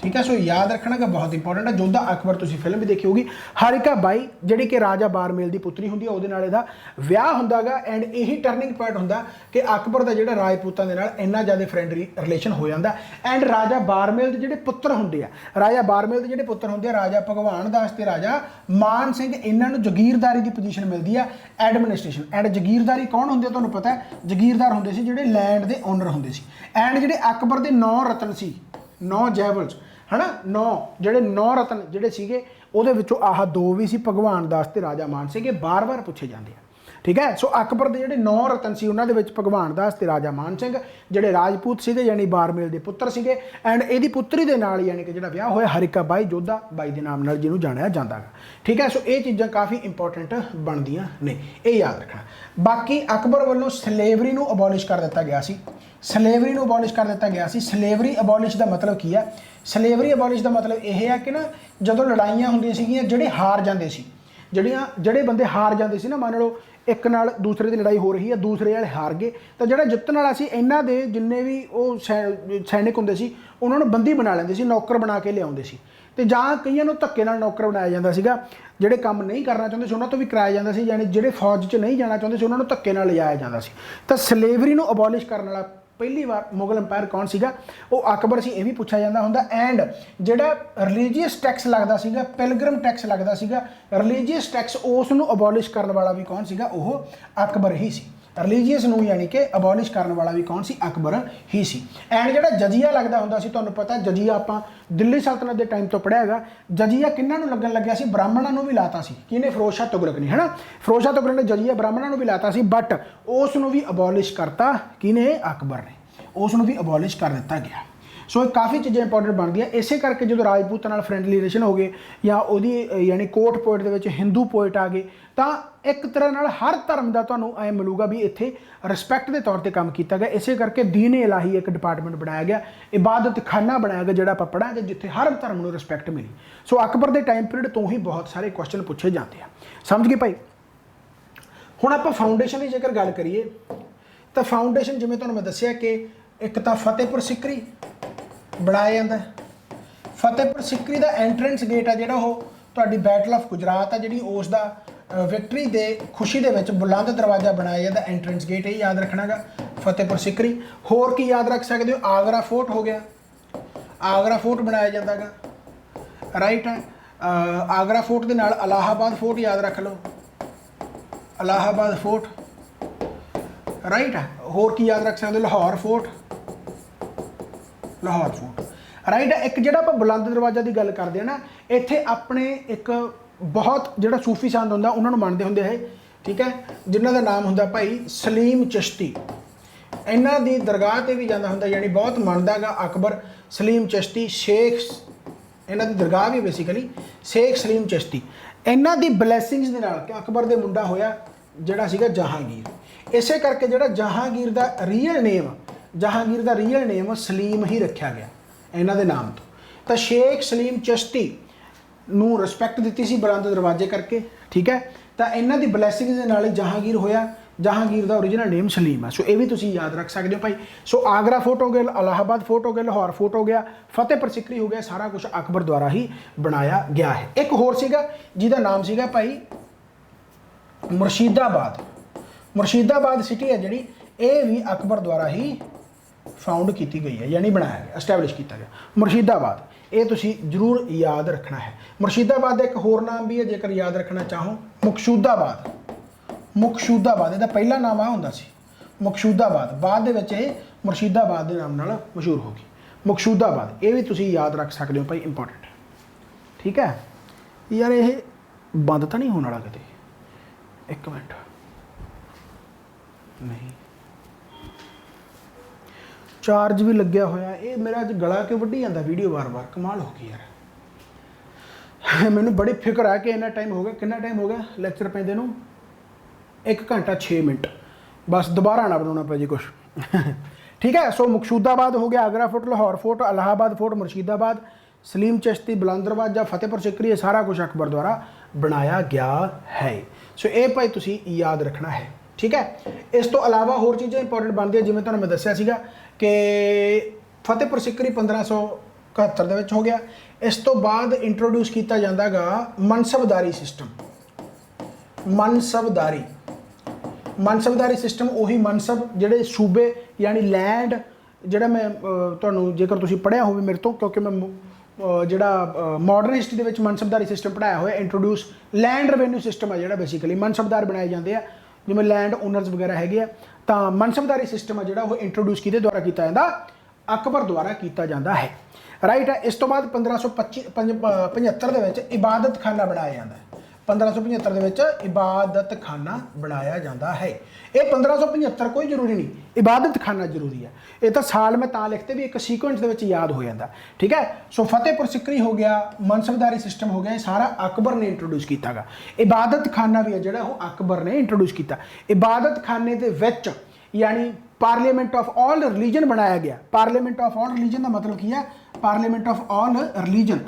ठीक है। सो याद रखना का बहुत इंपॉर्टेंट है। जोधा अकबर तुसीं फिल्म भी देखी होगी, हरिका बाई जिहड़ी कि राजा बारमेल की पुत्री हुंदी है, उहदे नाल इहदा विआह हुंदागा। एंड यही टर्निंग पॉइंट हुंदा कि अकबर दा जिहड़ा राजपूतां दे नाल इन्ना ज़्यादा फ्रेंडली रिलेशन हो जाता। एंड राजा बारमेल दे जिहड़े पुत्र हुंदे आ, राजा भगवान दास ते राजा मान सिंह, इन्हां नूं जगीरदारी की पोजीशन मिलती है, एडमिनिस्ट्रेशन। एंड जगीरदारी कौन हुंदे तुहानूं पता है, जगीरदार हुंदे सी जिहड़े लैंड के ओनर हुंदे सी। एंड जिहड़े अकबर दे 9 रतन सी, 9 जैवल्स, है ना। 9 ਜਿਹੜੇ 9 ਰਤਨ ਜਿਹੜੇ ਸੀਗੇ ਉਹਦੇ ਵਿੱਚੋਂ ਆਹ 2 ਵੀ ਸੀ, ਭਗਵਾਨ ਦਾਸ ਤੇ ਰਾਜਾ ਮਾਨ ਸੀਗੇ, ਬਾਰ-ਬਾਰ ਪੁੱਛੇ ਜਾਂਦੇ ਆ। ठीक है, सो अकबर के जोड़े 9 रतन से उन्होंने भगवान दास ते राजा मान सिंह जोड़े राजपूत सीगे यानी बारमेल के पुत्र सीगे एंड यदी पुत्री के नाल यानी कि जो विआह होया हरिका बाई जोधा बाई के नाम नाल जिन्होंने जानिया जाता है। ठीक है, सो ये चीज़ां काफ़ी इंपॉर्टेंट बनदियां ने, ये याद रखना। बाकी अकबर वालों सलेवरी नूं अबॉलिश कर दिता गया सी, सलेवरी नूं अबॉलिश कर दिता गया सी। सलेवरी अबॉलिश का मतलब की है? सलेवरी अबॉलिश का मतलब यह है कि ना जदों लड़ाइयां हुंदियां सीगियां जिहड़े हार जांदे सी, ਜਿਹੜੇ ਬੰਦੇ ਹਾਰ ਜਾਂਦੇ ਸੀ ਨਾ, ਮੰਨ ਲਓ ਇੱਕ ਨਾਲ ਦੂਸਰੇ ਦੀ ਲੜਾਈ ਹੋ ਰਹੀ ਹੈ, ਦੂਸਰੇ ਵਾਲੇ ਹਾਰ ਗਏ ਤਾਂ ਜਿਹੜਾ ਜਿੱਤਣ ਵਾਲਾ ਸੀ ਇਹਨਾਂ ਦੇ ਜਿੰਨੇ ਵੀ ਉਹ ਸੈਨਿਕ ਹੁੰਦੇ ਸੀ ਉਹਨਾਂ ਨੂੰ ਬੰਦੀ ਬਣਾ ਲੈਂਦੇ ਸੀ, ਨੌਕਰ ਬਣਾ ਕੇ ਲਿਆਉਂਦੇ ਸੀ। ਤੇ ਜਾਂ ਕਈਆਂ ਨੂੰ ਧੱਕੇ ਨਾਲ ਨੌਕਰ ਬਣਾਇਆ ਜਾਂਦਾ ਸੀਗਾ, ਜਿਹੜੇ ਕੰਮ ਨਹੀਂ ਕਰਨਾ ਚਾਹੁੰਦੇ ਸੀ ਉਹਨਾਂ ਤੋਂ ਵੀ ਕਰਾਇਆ ਜਾਂਦਾ ਸੀ, ਯਾਨੀ ਜਿਹੜੇ ਫੌਜ 'ਚ ਨਹੀਂ ਜਾਣਾ ਚਾਹੁੰਦੇ ਸੀ ਉਹਨਾਂ ਨੂੰ ਧੱਕੇ ਨਾਲ ਲਿਜਾਇਆ ਜਾਂਦਾ ਸੀ। ਤਾਂ ਸਲੇਵਰੀ ਨੂੰ ਅਬੋਲਿਸ਼ ਕਰਨ ਵਾਲਾ पहली बार मुगल अंपायर कौन सीगा? वो अकबर सी, ये भी पूछा जाता होंदा। एंड जिहड़ा रिलीजीअस टैक्स लगदा सीगा, पिलग्रम टैक्स लगदा सीगा, रिलीजीअस टैक्स उस नूं अबॉलिश करने वाला भी कौन सीगा? वो अकबर ही सी। रिलीजीअस नूं यानी कि अबॉलिश करने वाला भी कौन सी? अकबर ही सी। एंड जिहड़ा जजिया लगदा हुंदा सी, तुहानूं पता जजिया आपां दिल्ली सल्तनत के टाइम तो पढ़िया हैगा। जजिया किन्हां नूं लगन लग्या सी? ब्राह्मणां नूं भी लाता सी। किहने? फिरोज शाह तुगलक ने, है ना। फिरोज शाह तुगलक ने जजिया ब्राह्मणां नूं भी लाता सी, बट उस नूं भी अबॉलिश करता किने? अकबर ने, उस नूं भी अबॉलिश कर दिता गया। सो काफ़ी चीज़ें इंपॉर्टेंट बनती है। इसे करके जो राजपूतों नाल फ्रेंडली रिलेशन हो गए या उहदी यानी कोट पोइट दे विच हिंदू पोइट आ गए, तो एक तरह नाल हर धर्म का तुहानूं ऐ मिलूगा भी इत्थे रिस्पैक्ट के तौर पर काम किया गया। इसे करके दीन इलाही एक डिपार्टमेंट बनाया गया, इबादत खाना बनाया गया जिहड़ा आपां पढ़ांगे, जिथे हर धर्म नूं रिस्पैक्ट मिली। सो अकबर के टाइम पीरियड तो ही बहुत सारे क्वेश्चन पूछे जाते हैं, समझ गए भाई। हुण आपां फाउंडेशन की जेकर गल करिए तो फाउंडेशन जिवें तुहानूं मैं दस्सिया कि एक तो फतेहपुर सिकरी बनाया जाता है। फतेहपुर सिकरी का एंट्रेंस गेट है जिहड़ा वो तुहाडी बैटल ऑफ गुजरात है जिहड़ी उसका विक्टरी दे खुशी दे विच बुलंद दरवाजा बनाया जाता, एंट्रेंस गेट ये याद रखना गा, फतेहपुर सिकरी। होर की याद रख सकते हो? आगरा फोर्ट हो गया, आगरा फोर्ट बनाया जाता गा, राइट है। आगरा फोर्ट के नाल इलाहाबाद फोर्ट याद रख लो, इलाहाबाद फोर्ट, राइट है। होर की याद रख सकते हो? Lahore fort, Lahore fort, right है। एक जिहड़ा आपां बुलंद दरवाजा की गल करते हैं ना, इत्थे अपने एक बहुत जिहड़ा सूफी संत हुंदा उन्हां नूं मनदे हुंदे है, ठीक है, जिन्हां दा नाम हुंदा भाई सलीम चिश्ती। इन्हां दी दरगाह ते भी जांदा हुंदा, यानी बहुत मनदा गा अकबर सलीम चिश्ती। शेख इन्हां दी दरगाह भी बेसिकली शेख सलीम चिश्ती। इन्हां दी ब्लैसिंग्स दे नाल कि अकबर दे मुंडा होया जिहड़ा सीगा जहांगीर। इसे करके जिहड़ा जहांगीर का रीयल नेम, जहांगीर का रीयल नेम सलीम ही रखा गया इन्हां दे नाम तो शेख सलीम चिश्ती नूं रिस्पैक्ट दी सी बुलंद दरवाजे करके, ठीक है। तो इन्हां दी ब्लैसिंग्स दे नाल जहांगीर होया, जहांगीर का ओरिजिनल नेम सलीम है। सो ये भी तुसीं याद रख सकते हो भाई। सो आगरा फोर्ट हो गया, इलाहाबाद फोर्ट हो गया, लाहौर फोर्ट हो गया, फतेहपुर सिकरी हो गया, सारा कुछ अकबर द्वारा ही बनाया गया है। एक होर सीगा जिहदा नाम सीगा भाई मुर्शिदाबाद। मुर्शिदाबाद सिटी है जिहड़ी, ये भी अकबर द्वारा ही फाउंड की गई है, यानी बनाया गया, एस्टैबलिश किया गया मुर्शिदाबाद। ये तुसी जरूर याद रखना है। मुर्शिदाबाद एक होर नाम भी है जेकर याद रखना चाहो, मुकशूदाबाद। मुकशूदाबाद इसका पहला नाम आ हुंदा सी मुकशूदाबाद, बाद दे विच ये मुर्शिदाबाद के नाम नाल मशहूर हो गई मुकशूदाबाद। ये भी तुसी याद रख सकते हो भाई, इंपॉर्टेंट, ठीक है। यार ये बंद तो नहीं होने वाला किते? एक मिनट, नहीं चार्ज भी लग्या होया। ये मेरा अज गला क्यों वड्डी जाता वीडियो बार बार, कमाल हो गई यार। मैनू बड़ी फिक्र है कि इन्ना टाइम हो गया, कितना टाइम हो गया लैक्चर पैंदे नूं? 1 घंटा 6 मिनट, बस दोबारा ना बनाना पे जी कुछ। ठीक है। सो मुकशूदाबाद हो गया, Agra fort, Lahore fort, Allahabad fort, Murshidabad, Salim Chishti, बुलंद दरवाजा, फतेहपुर सिकरी, ये सारा कुछ अकबर द्वारा बनाया गया है। सो ये भाई तुसी याद रखना है, ठीक है। इस तो अलावा होर चीज़ें इंपॉर्टेंट बनती है, जिवें तुहानूं मैं दस्सिया सीगा कि फतेहपुर सिकरी 1571 दे विच हो गया। इस तो बाद इंट्रोड्यूस किया जाता गा मनसबदारी सिस्टम। मनसबदारी, मनसबदारी सिस्टम उही मनसब जिहड़े सूबे यानी लैंड, जिहड़ा मैं तुहानूं जेकर तुसीं पढ़िया होवे मेरे तो, क्योंकि मैं जिहड़ा मॉडर्न हिस्टरी दे विच मनसबदारी सिस्टम पढ़ाया होया, इंट्रोड्यूस लैंड रेवेन्यू सिस्टम है जिहड़ा बेसिकली मनसबदार बनाए जाते हैं, जिवें लैंड ओनर्स वगैरह हैगे आ, तां मनसबदारी सिस्टम है जिहड़ा वो इंट्रोड्यूस किहदे द्वारा किया जाता? अकबर द्वारा किया जाता है। राइट है। इस तो बाद 1575 ਦੇ ਵਿੱਚ इबादत खाना बनाया जाता है। 1575 ਦੇ ਵਿੱਚ इबादत खाना बनाया जाता है। ये 1575 कोई जरूरी नहीं, इबादत खाना जरूरी है। ये तो साल में तां लिखते भी एक सीक्वेंस ਦੇ ਵਿੱਚ याद हो जाता। ठीक है। सो फतेहपुर सिकरी हो गया, मनसबदारी सिस्टम हो गया, ये सारा अकबर ने इंट्रोड्यूस किया गा। इबादत खाना भी है ਜਿਹੜਾ ਉਹ अकबर ने इंट्रोड्यूस किया। इबादत खाने ਦੇ ਵਿੱਚ यानी पार्लीमेंट ऑफ ऑल रिलीजन बनाया गया। पार्लीमेंट ऑफ ऑल रिलीजन का मतलब की है, parliament of all religion,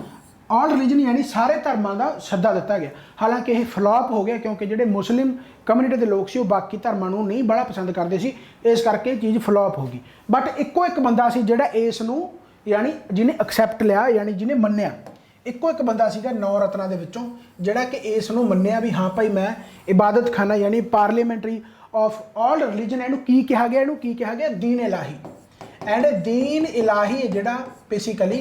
all religion यानी सारे धर्मों का सद्दा दिता गया। हालांकि यह फ्लॉप हो गया क्योंकि जोड़े मुस्लिम कम्यूनिटी के लोग से बाकी धर्मों को नहीं बड़ा पसंद करते सी, इस करके चीज़ फ्लॉप हो गई। बट इको एक बंदा सी जिहड़ा इस नूं यानी जिन्हें एक्सैप्ट लिया, यानी जिन्हें मन्निया। इको एक बंदा सीगा 9 रत्नां दे विचों जिहड़ा कि इस नूं मन्निया भी हाँ भाई मैं इबादत खाना यानी पार्लीमेंटरी ऑफ ऑल रिलीजन, इनू की कहा गया, इनू की कहा गया दीन इलाही। एंड दीन इलाही जिहड़ा बेसिकली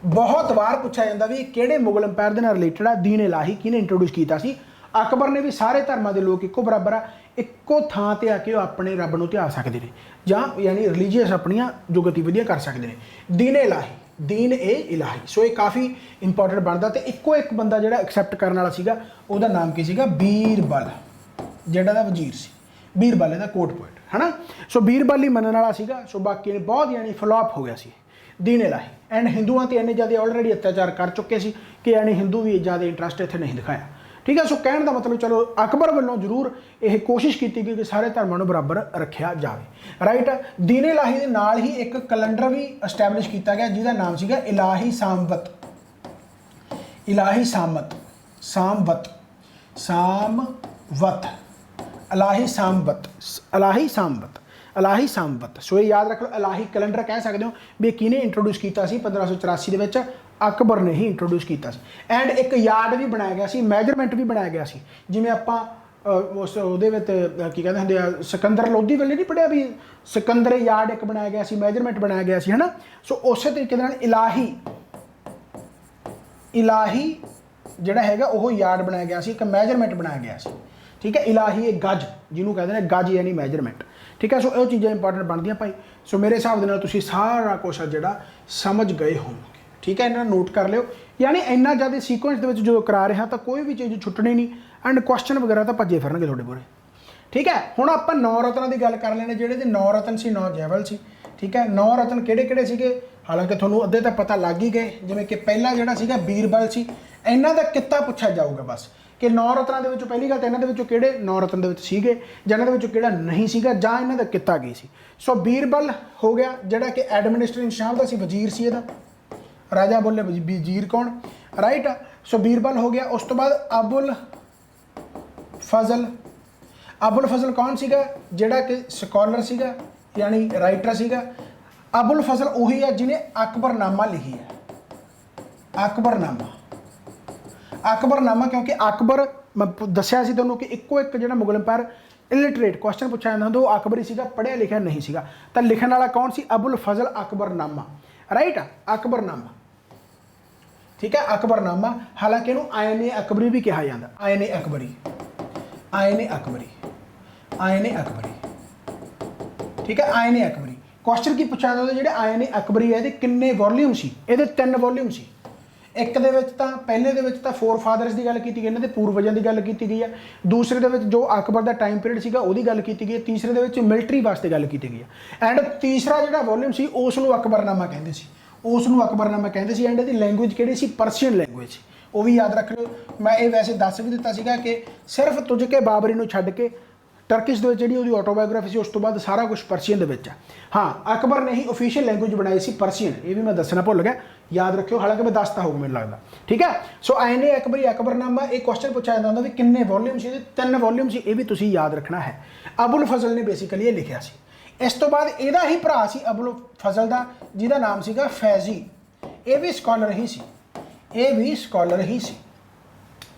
बहुत बार पूछा जाता भी किहड़े मुगल अंपायर दे नाल रिलेटेड आ। दीन इलाही किहने इंट्रोड्यूस किया सी? अकबर ने भी सारे धर्मां दे लोग इक्को बराबर आ, इक्को थां ते आके अपने रब नूं ध्या सकदे ने जां यानी रिलीजीअस अपनियां जो गतिविधियां कर सकदे ने। दीन इलाही, दीन ए इलाही। सो ये काफ़ी इंपॉर्टेंट बनता। तो इक्को एक बंदा जिहड़ा एक्सैप्ट करने वाला सीगा उहदा नाम की सीगा? बीरबल, जिहड़ा दा वजीर सी। बीरबल इहदा कोट पोइट है ना। सो बीरबल ही मनण वाला सीगा। सो बाकी ने बहुत यानी फ्लॉप हो गया सी दीन इलाही। एंड हिंदुओं ते इन्ने ज़्यादा ऑलरेडी अत्याचार कर चुके सी कि यानी हिंदू भी ज़्यादा इंटरस्ट इत्थे नहीं दिखाया। ठीक है। सो कहने का मतलब चलो अकबर वालों जरूर यह कोशिश की गई कि सारे धर्मों को बराबर रखा जाए। राइट। दीन इलाही के नाल ही एक कैलेंडर भी एस्टैबलिश किया गया जिसका नाम सीगा इलाही सामवत। इलाही सामत, सामवत, सामवत, इलाही सामवत, इलाही सामवत, इलाही सामवत। सो ये याद रख लो, इलाही कैलेंडर कह सकते हो भी किने इंट्रोड्यूस किया 1584 के अकबर ने ही इंट्रोड्यूस किया। एंड एक यार्ड भी बनाया गया सी, मैजरमेंट भी बनाया गया सी। जिवें आपां उस उहदे विच की कहते होंदे आ सिकंदर लोधी वेले नहीं पढ़िया भी सिकंदर यार्ड एक बनाया गया सी, मैजरमेंट बनाया गया सी, है ना। सो उस तरीके नाल इलाही, इलाही जिहड़ा हैगा वो यार्ड बनाया गया सी, एक मैजरमेंट बनाया गया सी। ठीक है। इलाही एक गज जिन्हों कहते हैं, गज यानी मैजरमेंट। ठीक है। सो ये चीज़ां इंपॉर्टेंट बनदियां भाई। सो मेरे हिसाब दे नाल तुसीं सारा कुछ जिहड़ा समझ गए होवोगे। ठीक है। इन्हां नोट कर लिओ। यानी इन्ना ज़्यादा सीक्वेंस दे विच जो करा रहा तो कोई भी चीज़ छुट्टनी नहीं। एंड क्वेश्चन वगैरह तो भज्जे फिरनगे तुहाडे पूरे। ठीक है। हुण आपां 9 रत्नां की गल कर लैने जिहड़े 9 रतन सी, 9 जैवल सी। ठीक है। 9 रतन किहड़े-किहड़े सीगे? हालांकि तुहानूं अद्धे तां पता लग ही गए, जिवें कि पहला जिहड़ा सीगा बीरबल सी। इन्हां दा कित्ता पुछा जाऊगा बस कि 9 रत्नां दे विचों पहली गल तो इन्हां दे विचों किहड़े 9 रतन दे विच सीगे जां इन्हां दे विचों किहड़ा नहीं सीगा जां इन्हां दा कित्ता की सी। सो बीरबल हो गया जिहड़ा कि एडमिनिस्ट्रेशन शाह दा सी, वजीर सी इहदा। राजा बोले वजीर कौन? राइट। सो बीरबल हो गया। उस तो बाद अबुल फजल। अबुल फजल कौन सीगा? जिहड़ा कि स्कॉलर सीगा यानी राइटर सीगा। अबुल फजल उही है जिन्हें अकबरनामा लिखी है। अकबरनामा, अकबरनामा क्योंकि अकबर मैं दस्या सी तुहानूं कि इक्को एक जिहड़ा मुगल अंपायर इलिटरेट क्वेश्चन पूछा जाता तो अकबर ही सीगा, पढ़िया लिखिया नहीं सीगा। तो लिखण वाला कौन सी? अबुल फजल अकबरनामा। राइट। अकबरनामा। ठीक है। अकबरनामा। हालांकि इहनूं आयने अकबरी भी कहा जाता। आयने अकबरी, आयने अकबरी, आयने अकबरी। ठीक है। आयने अकबरी क्वेश्चन की पूछा जाता जिहड़े आयने अकबरी है किन्ने वॉल्यूम सी? ये 3 वॉल्यूम सी। एक दे विच तां पहले दे विच तां फोर फादर्स की गल की गई, इन्हां दे पूर्वजां की गल की गई है। दूसरे दे विच जो अकबर का टाइम पीरियड सीगा उहदी गल की गई है। तीसरे दे विच मिलटरी वास्ते गल की गई है। एंड तीसरा जिहड़ा वॉल्यूम सी उसनूं अकबरनामा कहंदे सी, उसनूं अकबरनामा कहंदे सी। एंड इहदी लैंगुएज किहड़ी सी? परसीयन लैंगुएज सी। वो भी याद रख लो। मैं ये वैसे दस भी दिता सीगा कि सिर्फ तुझके बाबरी नूं छड्ड के टर्किश दे जिहड़ी उहदी ऑटोबायोग्राफी सी उस तो बाद सारा कुछ परसीयन दे विच है। हाँ, अकबर ने ही ऑफिशियल लैंगुएज बनाई सी परसीयन, ये भी मैं दसना भुल गया, याद रखियो। हालांकि मैं दसता होगा मैनूं लगदा। ठीक है। सो आयने अकबरी अकबरनामा एक क्वेश्चन पूछा जाता होंदा भी किन्ने वॉल्यूम सी? 3 वॉल्यूम सी। ये भी तुसीं याद रखना है। अबुल फजल ने बेसिकली ये लिखिया सी। इस तो बाद इहदा ही भरा सी अबुल फजल दा जिहदा नाम सीगा फैजी। ये भी स्कॉलर ही सी, ये भी स्कॉलर ही सी,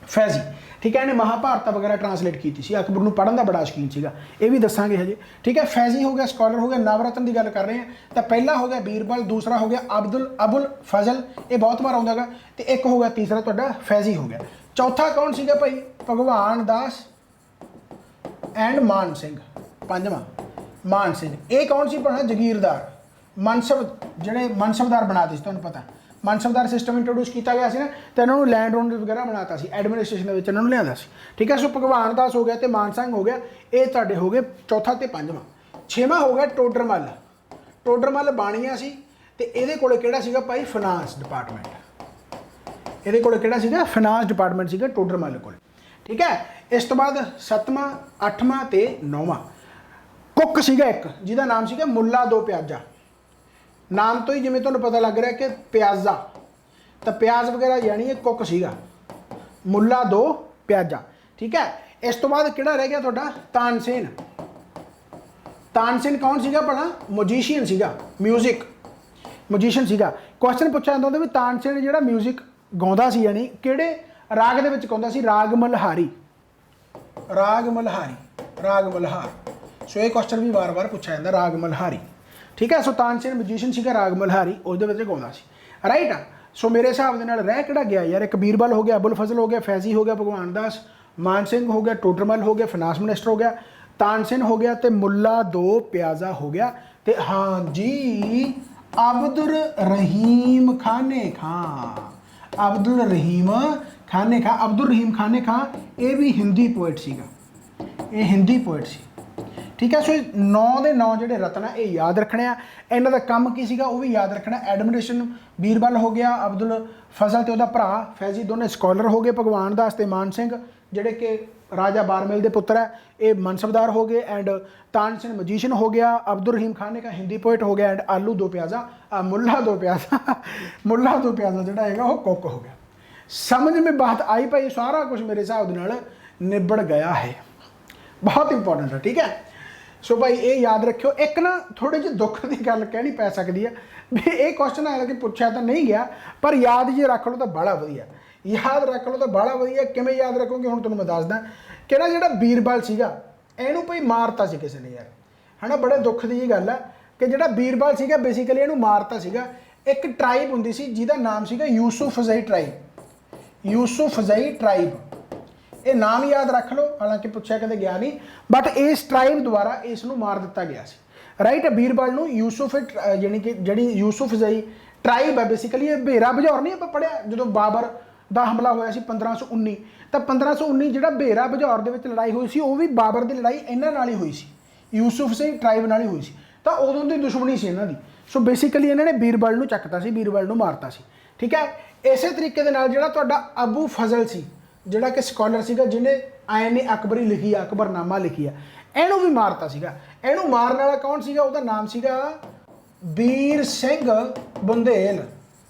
फैजी। ठीक है। इन्हें महाभारत वगैरह ट्रांसलेट की थी। अकबर नूं पढ़न का बड़ा शौकीन सीगा, ये भी दसांगे हजे। ठीक है। फैजी हो गया, स्कॉलर हो गया। नवरत्न की गल कर रहे हैं तो पहला हो गया बीरबल, दूसरा हो गया अबुल फजल, ये बहुत बार आउंदा गा, ते एक हो गया तीसरा तुहाडा फैजी हो गया। चौथा कौन सीगा भाई? भगवान दास एंड मान सिंह। पंजवां मान सिंह। ये कौन सी भला? जगीरदार। ਮਨਸਬ ਜਿਹੜੇ ਮਨਸਬਦਾਰ ਬਣਾਤੇ ਸੀ, ਤੁਹਾਨੂੰ ਪਤਾ ਮਨਸਬਦਾਰ ਸਿਸਟਮ ਇੰਟਰੋਡਿਊਸ ਕੀਤਾ ਗਿਆ ਸੀ ਨਾ, ਤੇ ਇਹਨਾਂ ਨੂੰ ਲੈਂਡ ਓਨਰ ਵਗੈਰਾ ਬਣਾਤਾ ਸੀ, ਐਡਮਿਨਿਸਟ੍ਰੇਸ਼ਨ ਦੇ ਵਿੱਚ ਇਹਨਾਂ ਨੂੰ ਲਿਆਂਦਾ ਸੀ। ਠੀਕ ਹੈ, ਸੋ ਭਗਵਾਨ ਦਾਸ ਹੋ ਗਿਆ ਤੇ ਮਾਨ ਸਿੰਘ ਹੋ ਗਿਆ, ਇਹ ਤੁਹਾਡੇ ਹੋ ਗਏ ਚੌਥਾ ਤੇ ਪੰਜਵਾਂ। ਛੇਵਾਂ ਹੋ ਗਿਆ ਟੋਡਰਮੱਲ। ਟੋਡਰਮੱਲ ਬਾਣੀਆ ਸੀ ਤੇ ਇਹਦੇ ਕੋਲੇ ਕਿਹੜਾ ਸੀਗਾ ਭਾਈ, ਫਾਈਨਾਂਸ ਡਿਪਾਰਟਮੈਂਟ। ਇਹਦੇ ਕੋਲੇ ਕਿਹੜਾ ਸੀਗਾ, ਫਾਈਨਾਂਸ ਡਿਪਾਰਟਮੈਂਟ ਸੀਗਾ ਟੋਡਰਮੱਲ ਕੋਲ। ਠੀਕ ਹੈ, ਇਸ ਤੋਂ ਬਾਅਦ 7ਵਾਂ 8ਵਾਂ ਤੇ 9ਵਾਂ ਕੁੱਕ ਸੀਗਾ ਇੱਕ, ਜਿਹਦਾ ਨਾਮ ਸੀਗਾ ਮੁੱਲਾ ਦੋ ਪਿਆਜ਼ਾ। ਨਾਮ ਤੋਂ ਹੀ ਜਿਵੇਂ ਤੁਹਾਨੂੰ ਪਤਾ ਲੱਗ ਰਿਹਾ ਕਿ ਪਿਆਜ਼ਾ, ਤਾਂ ਪਿਆਜ਼ ਵਗੈਰਾ ਯਾਨੀ ਇਹ ਕੁੱਕ ਸੀਗਾ, ਮੁੱਲਾ ਦੋ ਪਿਆਜ਼ਾ। ਠੀਕ ਹੈ, ਇਸ ਤੋਂ ਬਾਅਦ ਕਿਹੜਾ ਰਹਿ ਗਿਆ ਤੁਹਾਡਾ, ਤਾਨਸੇਨ। ਤਾਨਸੇਨ ਕੌਣ ਸੀਗਾ ਭਲਾ, ਮਿਊਜ਼ੀਸ਼ੀਅਨ ਸੀਗਾ, ਮਿਊਜ਼ਿਕ ਮਿਊਜ਼ੀਸ਼ੀਅਨ ਸੀਗਾ। ਕੁਐਸਚਨ ਪੁੱਛਿਆ ਜਾਂਦਾ ਹੁੰਦਾ ਵੀ ਤਾਨਸੇਨ ਜਿਹੜਾ ਮਿਊਜ਼ਿਕ ਗਾਉਂਦਾ ਸੀ, ਯਾਨੀ ਕਿਹੜੇ ਰਾਗ ਦੇ ਵਿੱਚ ਗਾਉਂਦਾ ਸੀ, ਰਾਗ ਮਲਹਾਰੀ। ਰਾਗ ਮਲਹਾਰੀ, ਰਾਗ ਮਲਹਾਰ। ਸੋ ਇਹ ਕੁਐਸਚਨ ਵੀ ਵਾਰ-ਵਾਰ ਪੁੱਛਿਆ ਜਾਂਦਾ, ਰਾਗ ਮਲਹਾਰੀ। ਠੀਕ ਹੈ, ਸੋ ਤਾਨਸੇਨ ਮਿਊਜ਼ੀਸ਼ੀਅਨ ਸੀਗਾ, ਰਾਗ ਮਲਹਾਰੀ ਉਹਦੇ ਵਿੱਚ ਗਾਉਂਦਾ ਸੀ। ਰਾਈਟ ਆ। ਸੋ ਮੇਰੇ ਹਿਸਾਬ ਦੇ ਨਾਲ ਰਹਿ ਕਿਹੜਾ ਗਿਆ ਯਾਰ, ਇੱਕ ਬੀਰਬਲ ਹੋ ਗਿਆ, ਅਬੁਲ ਫਜ਼ਲ ਹੋ ਗਿਆ, ਫੈਜ਼ੀ ਹੋ ਗਿਆ, ਭਗਵਾਨ ਦਾਸ, ਮਾਨ ਸਿੰਘ ਹੋ ਗਿਆ, ਟੋਡਰਮੱਲ ਹੋ ਗਿਆ, ਫਾਈਨਾਂਸ ਮਿਨਿਸਟਰ ਹੋ ਗਿਆ, ਤਾਨਸੇਨ ਹੋ ਗਿਆ ਤੇ ਮੁੱਲਾ ਦੋ ਪਿਆਜ਼ਾ ਹੋ ਗਿਆ। ਤੇ ਹਾਂ ਜੀ, ਅਬਦੁਲ ਰਹੀਮ ਖਾਨੇ ਖਾਂ। ਅਬਦੁਲ ਰਹੀਮ ਖਾਨੇ ਖਾਂ, ਅਬਦੁਲ ਰਹੀਮ ਖਾਨੇ ਖਾਂ ਇਹ ਵੀ ਹਿੰਦੀ ਪੋਇਟ ਸੀਗਾ, ਇਹ ਹਿੰਦੀ ਪੋਇਟ ਸੀ। ਠੀਕ ਹੈ, ਸੋ 9 ਦੇ 9 ਜਿਹੜੇ ਰਤਨ ਆ ਇਹ ਯਾਦ ਰੱਖਣੇ ਆ। ਇਹਨਾਂ ਦਾ ਕੰਮ ਕੀ ਸੀਗਾ ਉਹ ਵੀ ਯਾਦ ਰੱਖਣਾ। ਐਡਮਿਨਿਸਟ੍ਰੇਸ਼ਨ ਬੀਰਬਲ ਹੋ ਗਿਆ, ਅਬਦੁਲ ਫਜ਼ਲ ਤੇ ਉਹਦਾ ਭਰਾ ਫੈਜ਼ੀ ਦੋਨੇ ਸਕਾਲਰ ਹੋ ਗਏ, ਭਗਵਾਨ ਦਾਸ ਤੇ ਮਾਨ ਸਿੰਘ ਜਿਹੜੇ ਕਿ ਰਾਜਾ ਬਾਰਮੇਲ ਦੇ ਪੁੱਤਰ ਹੈ ਇਹ ਮਨਸਬਦਾਰ ਹੋ ਗਏ, ਐਂਡ ਤਾਨਸੇਨ ਮਜੀਸ਼ੀਅਨ ਹੋ ਗਿਆ, ਅਬਦੁਲ ਰਹੀਮ ਖਾਨੇ ਕਾ ਹਿੰਦੀ ਪੋਇਟ ਹੋ ਗਿਆ, ਐਂਡ ਆਲੂ ਦੋ ਪਿਆਜ਼ਾ ਮੁੱਲਾ ਦੋ ਪਿਆਜ਼ਾ ਮੁੱਲਾ ਦੋ ਪਿਆਜ਼ਾ ਜਿਹੜਾ ਹੈਗਾ ਉਹ ਕੁੱਕ ਹੋ ਗਿਆ। ਸਮਝ में बात आई भाई, सारा कुछ मेरे हिसाब ਦੇ ਨਾਲ ਨਿਬੜ ਗਿਆ ਹੈ, ਬਹੁਤ ਇੰਪੋਰਟੈਂਟ ਹੈ। ਠੀਕ ਹੈ, ਸੋ ਭਾਈ ਇਹ ਯਾਦ ਰੱਖਿਓ। ਇੱਕ ਨਾ ਥੋੜੇ ਜਿਹੇ ਦੁੱਖ ਦੀ ਗੱਲ ਕਹਿਣੀ ਪੈ ਸਕਦੀ ਹੈ ਵੀ ਇਹ ਕੁਐਸਚਨ ਆਇਆ ਕਿ ਪੁੱਛਿਆ ਤਾਂ ਨਹੀਂ ਗਿਆ, ਪਰ ਯਾਦ ਜੇ ਰੱਖ ਲਓ ਤਾਂ ਬੜਾ ਵਧੀਆ, ਯਾਦ ਰੱਖ ਲਓ ਤਾਂ ਬੜਾ ਵਧੀਆ। ਕਿਵੇਂ ਯਾਦ ਰੱਖੋਗੇ ਹੁਣ ਤੁਹਾਨੂੰ ਮੈਂ ਦੱਸਦਾ। ਕਿਹੜਾ ਜਿਹੜਾ ਬੀਰਬਲ ਸੀਗਾ ਇਹਨੂੰ ਭਾਈ ਮਾਰਤਾ ਸੀ ਕਿਸੇ ਨੇ ਯਾਰ, ਹੈ ਨਾ। ਬੜੇ ਦੁੱਖ ਦੀ ਇਹ ਗੱਲ ਹੈ ਕਿ ਜਿਹੜਾ ਬੀਰਬਲ ਸੀਗਾ ਬੇਸਿਕਲੀ ਇਹਨੂੰ ਮਾਰਤਾ ਸੀਗਾ। ਇੱਕ ਟਰਾਈਬ ਹੁੰਦੀ ਸੀ ਜਿਹਦਾ ਨਾਮ ਸੀਗਾ ਯੂਸੁਫਜ਼ਈ ਟਰਾਈਬ, ਯੂਸੁਫਜ਼ਈ ਟਰਾਈਬ। ਇਹ ਨਾਮ ਯਾਦ ਰੱਖ ਲਓ, ਹਾਲਾਂਕਿ ਪੁੱਛਿਆ ਕਦੇ ਗਿਆ ਨਹੀਂ, ਬਟ ਇਸ ਟਰਾਈਬ ਦੁਆਰਾ ਇਸ ਨੂੰ ਮਾਰ ਦਿੱਤਾ ਗਿਆ ਸੀ। ਰਾਈਟ, ਬੀਰਬਲ ਨੂੰ ਯੂਸੁਫ ਯਾਨੀ ਕਿ ਜਿਹੜੀ ਯੂਸੁਫਜ਼ਈ ਟਰਾਈਬ ਹੈ ਬੇਸਿਕਲੀ ਇਹ ਭੇਰਾ ਬੁਝੌਰ ਨਹੀਂ ਆਪਾਂ ਪੜ੍ਹਿਆ ਜਦੋਂ ਬਾਬਰ ਦਾ ਹਮਲਾ ਹੋਇਆ ਸੀ 1519, ਤਾਂ 1519 ਜਿਹੜਾ ਭੇਰਾ ਬੁਝੌਰ ਦੇ ਵਿੱਚ ਲੜਾਈ ਹੋਈ ਸੀ ਉਹ ਵੀ ਬਾਬਰ ਦੀ ਲੜਾਈ ਇਹਨਾਂ ਨਾਲ ਹੀ ਹੋਈ ਸੀ, ਯੂਸੁਫਜ਼ਈ ਟਰਾਈਬ ਨਾਲ ਹੀ ਹੋਈ ਸੀ। ਤਾਂ ਉਦੋਂ ਦੀ ਦੁਸ਼ਮਣੀ ਸੀ ਇਹਨਾਂ ਦੀ। ਸੋ ਬੇਸਿਕਲੀ ਇਹਨਾਂ ਨੇ ਬੀਰਬਲ ਨੂੰ ਚੱਕਤਾ ਸੀ, ਬੀਰਬਲ ਨੂੰ ਮਾਰਤਾ ਸੀ। ਠੀਕ ਹੈ, ਇਸੇ ਤਰੀਕੇ ਦੇ ਨਾਲ ਜਿਹੜਾ ਤੁਹਾਡਾ ਅਬੂ ਫਜ਼ਲ ਸੀ ਜਿਹੜਾ ਕਿ ਸਕਾਲਰ ਸੀਗਾ ਜਿਹਨੇ ਆਇਨ ਅਕਬਰੀ ਲਿਖੀ ਆ, ਅਕਬਰਨਾਮਾ ਲਿਖੀ ਆ, ਇਹਨੂੰ ਵੀ ਮਾਰਤਾ ਸੀਗਾ। ਇਹਨੂੰ ਮਾਰਨ ਵਾਲਾ ਕੌਣ ਸੀਗਾ, ਉਹਦਾ ਨਾਮ ਸੀਗਾ ਵੀਰ ਸਿੰਘ ਬੁੰਦੇਲ।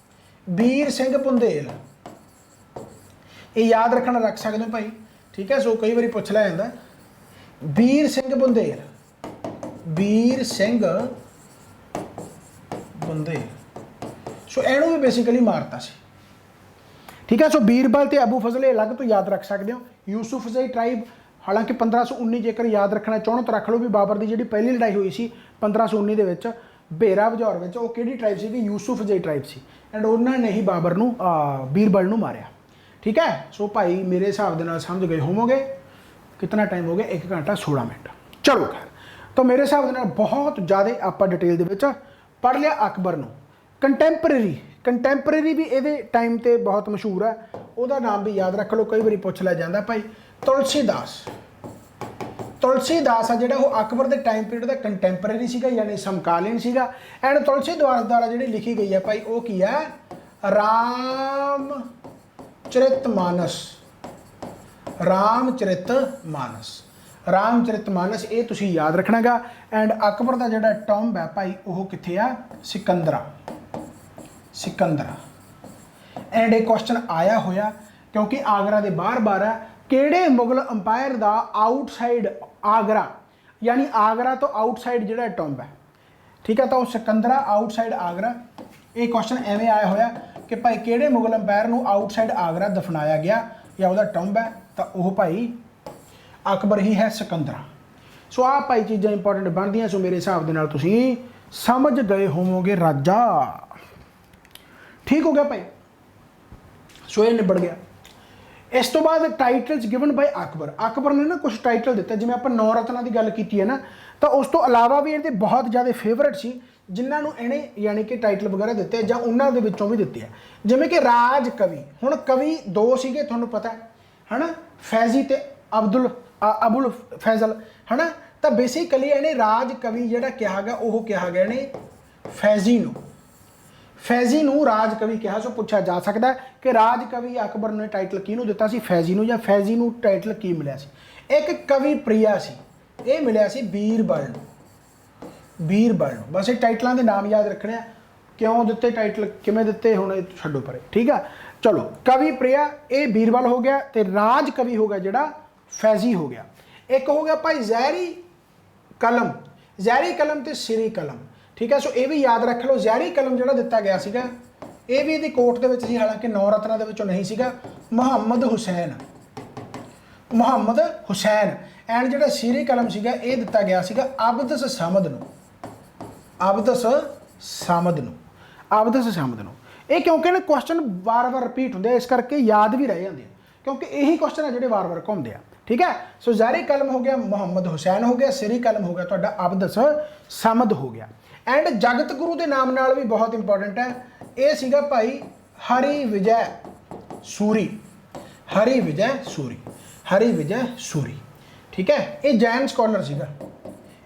ਵੀਰ ਸਿੰਘ ਬੁੰਦੇਲ, ਇਹ ਯਾਦ ਰੱਖਣਾ, ਰੱਖ ਸਕਦੇ ਹੋ ਭਾਈ। ਠੀਕ ਹੈ, ਸੋ ਕਈ ਵਾਰੀ ਪੁੱਛ ਲਿਆ ਜਾਂਦਾ ਵੀਰ ਸਿੰਘ ਬੁੰਦੇਲ, ਵੀਰ ਸਿੰਘ ਬੁੰਦੇਲ। ਸੋ ਇਹਨੂੰ ਵੀ ਬੇਸਿਕਲੀ ਮਾਰਤਾ ਸੀ। ਠੀਕ ਹੈ, ਸੋ ਬੀਰਬਲ ਤੇ ਅਬੂ ਫਜ਼ਲ ਇਹ ਅਲੱਗ ਤੋਂ ਯਾਦ ਰੱਖ ਸਕਦੇ ਹੋ। ਯੂਸੁਫਜ਼ਈ ਟਰਾਈਬ, ਹਾਲਾਂਕਿ 1519 ਜੇਕਰ ਯਾਦ ਰੱਖਣਾ ਚਾਹੋ ਤਾਂ ਰੱਖ ਲਓ ਵੀ ਬਾਬਰ ਦੀ ਜਿਹੜੀ ਪਹਿਲੀ ਲੜਾਈ ਹੋਈ ਸੀ 1519 ਦੇ ਵਿੱਚ ਭੇਰਾ ਬੁਝੌਰ ਵਿੱਚ, ਉਹ ਕਿਹੜੀ tribe C, ਯੂਸੁਫਜ਼ਈ tribe C, and ਉਹਨਾਂ ਨੇ ਹੀ ਬਾਬਰ ਨੂੰ ਬੀਰਬਲ ਨੂੰ ਮਾਰਿਆ। ਠੀਕ ਹੈ, ਸੋ ਭਾਈ ਮੇਰੇ ਹਿਸਾਬ ਦੇ ਨਾਲ ਸਮਝ ਗਏ ਹੋਵੋਗੇ। ਕਿੰਨਾ ਟਾਈਮ ਹੋ ਗਿਆ, 1 ਘੰਟਾ 16 ਮਿੰਟ। ਚਲੋ ਖੈਰ, ਤਾਂ ਮੇਰੇ ਹਿਸਾਬ ਦੇ ਨਾਲ ਬਹੁਤ ਜ਼ਿਆਦਾ ਆਪਾਂ ਡਿਟੇਲ ਦੇ ਵਿੱਚ ਪੜ੍ਹ ਲਿਆ ਅਕਬਰ ਨੂੰ। ਕੰਟੈਂਪਰੇਰੀ ਵੀ ਇਹਦੇ ਟਾਈਮ ਤੇ ਬਹੁਤ ਮਸ਼ਹੂਰ ਹੈ, ਉਹਦਾ ਨਾਮ ਵੀ ਯਾਦ ਰੱਖ ਲਓ, ਕਈ ਵਾਰੀ ਪੁੱਛ ਲਿਆ ਜਾਂਦਾ ਭਾਈ। ਤੁਲਸੀਦਾਸ, ਤੁਲਸੀਦਾਸ ਆ ਜਿਹੜਾ ਉਹ ਅਕਬਰ ਦੇ ਟਾਈਮ ਪੀਰੀਅਡ ਦਾ ਕੰਟੈਂਪਰੇਰੀ ਸੀਗਾ, ਯਾਨੀ ਸਮਕਾਲੀਨ ਸੀਗਾ। ਐਂਡ ਤੁਲਸੀਦਾਸ ਦੁਆਰਾ ਜਿਹੜੀ ਲਿਖੀ ਗਈ ਹੈ ਭਾਈ ਉਹ ਕੀ ਹੈ, ਰਾਮਚਰਿਤਮਾਨਸ। ਰਾਮਚਰਿਤਮਾਨਸ, ਰਾਮਚਰਿਤਮਾਨਸ ਇਹ ਤੁਸੀਂ ਯਾਦ ਰੱਖਣਾਗਾ। ਐਂਡ ਅਕਬਰ ਦਾ ਜਿਹੜਾ ਟੌਂਬ ਹੈ ਭਾਈ ਉਹ ਕਿੱਥੇ ਆ, ਸਿਕੰਦਰਾ, ਸਿਕੰਦਰਾ। ਐਂਡ ਇਹ ਕੁਐਸਚਨ ਆਇਆ ਹੋਇਆ ਕਿਉਂਕਿ ਆਗਰਾ ਦੇ ਬਾਹਰ ਹੈ। ਕਿਹੜੇ ਮੁਗਲ ਅੰਪਾਇਰ ਦਾ ਆਊਟਸਾਈਡ ਆਗਰਾ, ਯਾਨੀ ਆਗਰਾ ਤੋਂ ਆਊਟਸਾਈਡ ਜਿਹੜਾ ਟੌਂਬ ਹੈ, ਠੀਕ ਹੈ, ਤਾਂ ਉਹ ਸਿਕੰਦਰਾ, ਆਊਟਸਾਈਡ ਆਗਰਾ। ਇਹ ਕੁਐਸਚਨ ਐਵੇਂ ਆਇਆ ਹੋਇਆ ਕਿ ਭਾਈ ਕਿਹੜੇ ਮੁਗਲ ਅੰਪਾਇਰ ਨੂੰ ਆਊਟਸਾਈਡ ਆਗਰਾ ਦਫਨਾਇਆ ਗਿਆ ਜਾਂ ਉਹਦਾ ਟੌਂਬ ਹੈ, ਤਾਂ ਉਹ ਭਾਈ ਅਕਬਰ ਹੀ ਹੈ, ਸਿਕੰਦਰਾ। ਸੋ ਆਹ ਭਾਈ ਚੀਜ਼ਾਂ ਇੰਪੋਰਟੈਂਟ ਬਣਦੀਆਂ। ਸੋ ਮੇਰੇ ਹਿਸਾਬ ਦੇ ਨਾਲ ਤੁਸੀਂ ਸਮਝ ਗਏ ਹੋਵੋਗੇ ਰਾਜਾ। ਠੀਕ ਹੋ ਗਿਆ ਭਾਈ, ਸੋ ਇਹ ਨਿਬੜ ਗਿਆ। ਇਸ ਤੋਂ ਬਾਅਦ titles given by Akbar. Akbar ਨੇ ਨਾ ਕੁਝ ਟਾਈਟਲ ਦਿੱਤੇ, ਜਿਵੇਂ ਆਪਾਂ 9 ਰਤਨਾਂ ਦੀ ਗੱਲ ਕੀਤੀ ਹੈ ਨਾ, ਤਾਂ ਉਸ ਤੋਂ ਇਲਾਵਾ ਵੀ ਇਹਦੇ ਬਹੁਤ ਜ਼ਿਆਦਾ ਫੇਵਰਟ ਸੀ ਜਿਨ੍ਹਾਂ ਨੂੰ ਇਹਨੇ ਯਾਨੀ ਕਿ ਟਾਈਟਲ ਵਗੈਰਾ ਦਿੱਤੇ ਜਾਂ ਉਹਨਾਂ ਦੇ ਵਿੱਚੋਂ ਵੀ ਦਿੱਤੇ ਆ, ਜਿਵੇਂ ਕਿ ਰਾਜ ਕਵੀ। ਹੁਣ ਕਵੀ ਦੋ ਸੀਗੇ ਤੁਹਾਨੂੰ ਪਤਾ ਹੈ ਨਾ, ਫੈਜ਼ੀ ਤੇ ਅਬੁਲ ਫੈਜ਼ਲ ਹੈ ਨਾ। ਤਾਂ ਬੇਸਿਕਲੀ ਇਹਨੇ ਰਾਜ ਕਵੀ ਜਿਹੜਾ ਕਿਹਾ ਗਿਆ ਉਹ ਕਿਹਾ ਗਿਆ ਨੇ ਫੈਜ਼ੀ ਨੂੰ ਰਾਜ ਕਵੀ ਕਿਹਾ। ਸੋ ਪੁੱਛਿਆ ਜਾ ਸਕਦਾ ਕਿ ਰਾਜ ਕਵੀ ਅਕਬਰ ਨੇ ਟਾਈਟਲ ਕਿਹਨੂੰ ਦਿੱਤਾ ਸੀ, ਫੈਜ਼ੀ ਨੂੰ, ਜਾਂ ਫੈਜ਼ੀ ਨੂੰ ਟਾਈਟਲ ਕੀ ਮਿਲਿਆ ਸੀ। ਇੱਕ ਕਵੀ ਪ੍ਰਿਆ ਸੀ, ਇਹ ਮਿਲਿਆ ਸੀ ਬੀਰਬਲ ਨੂੰ। ਬਸ ਇਹ ਟਾਈਟਲਾਂ ਦੇ ਨਾਮ ਯਾਦ ਰੱਖਣੇ ਆ, ਕਿਉਂ ਦਿੱਤੇ ਟਾਈਟਲ, ਕਿਵੇਂ ਦਿੱਤੇ, ਹੁਣ ਇਹ ਛੱਡੋ ਪਰੇ, ਠੀਕ ਆ। ਚਲੋ ਕਵੀ ਪ੍ਰਿਆ ਇਹ ਬੀਰਬਲ ਹੋ ਗਿਆ, ਤੇ ਰਾਜ ਕਵੀ ਹੋ ਗਿਆ ਜਿਹੜਾ ਫੈਜ਼ੀ ਹੋ ਗਿਆ। ਇੱਕ ਹੋ ਗਿਆ ਭਾਈ ਜ਼ਹਿਰੀ ਕਲਮ ਤੇ ਸ੍ਰੀ ਕਲਮ, ਠੀਕ ਹੈ। ਸੋ ਇਹ ਵੀ ਯਾਦ ਰੱਖ ਲਓ, ਜ਼ਹਿਰੀ ਕਲਮ ਜਿਹੜਾ ਦਿੱਤਾ ਗਿਆ ਸੀਗਾ ਇਹ ਵੀ ਇਹਦੀ ਕੋਰਟ ਦੇ ਵਿੱਚ ਸੀ, ਹਾਲਾਂਕਿ 9 ਰਤਨਾਂ ਦੇ ਵਿੱਚੋਂ ਨਹੀਂ ਸੀਗਾ। ਮੁਹੰਮਦ ਹੁਸੈਨ ਐਂਡ ਜਿਹੜਾ ਸ੍ਰੀ ਕਲਮ ਸੀਗਾ ਇਹ ਦਿੱਤਾ ਗਿਆ ਸੀਗਾ ਅਬਦਸ ਸਾਮਦ ਨੂੰ। ਇਹ ਕਿਉਂਕਿ ਨਾ ਕੁਐਸਚਨ ਵਾਰ-ਵਾਰ ਰਿਪੀਟ ਹੁੰਦੇ ਆ, ਇਸ ਕਰਕੇ ਯਾਦ ਵੀ ਰਹਿ ਜਾਂਦੇ ਆ, ਕਿਉਂਕਿ ਇਹੀ ਕੁਐਸਚਨ ਆ ਜਿਹੜੇ ਵਾਰ-ਵਾਰ ਘੁੰਮਦੇ ਆ, ਠੀਕ ਹੈ। ਸੋ ਜ਼ਹਿਰੀ ਕਲਮ ਹੋ ਗਿਆ, ਮੁਹੰਮਦ ਹੁਸੈਨ ਹੋ ਗਿਆ, ਸ੍ਰੀ ਕਲਮ ਹੋ ਗਿਆ ਤੁਹਾਡਾ ਅਬਦਸ ਸਾਮਦ ਹੋ ਗਿਆ। ਐਂਡ ਜਗਤ ਗੁਰੂ ਦੇ ਨਾਮ ਨਾਲ ਵੀ ਬਹੁਤ ਇੰਪੋਰਟੈਂਟ ਹੈ, ਇਹ ਸੀਗਾ ਭਾਈ ਹਰੀ ਵਿਜੈ ਸੂਰੀ, ਠੀਕ ਹੈ। ਇਹ ਜੈਨ ਸਕਾਲਰ ਸੀਗਾ,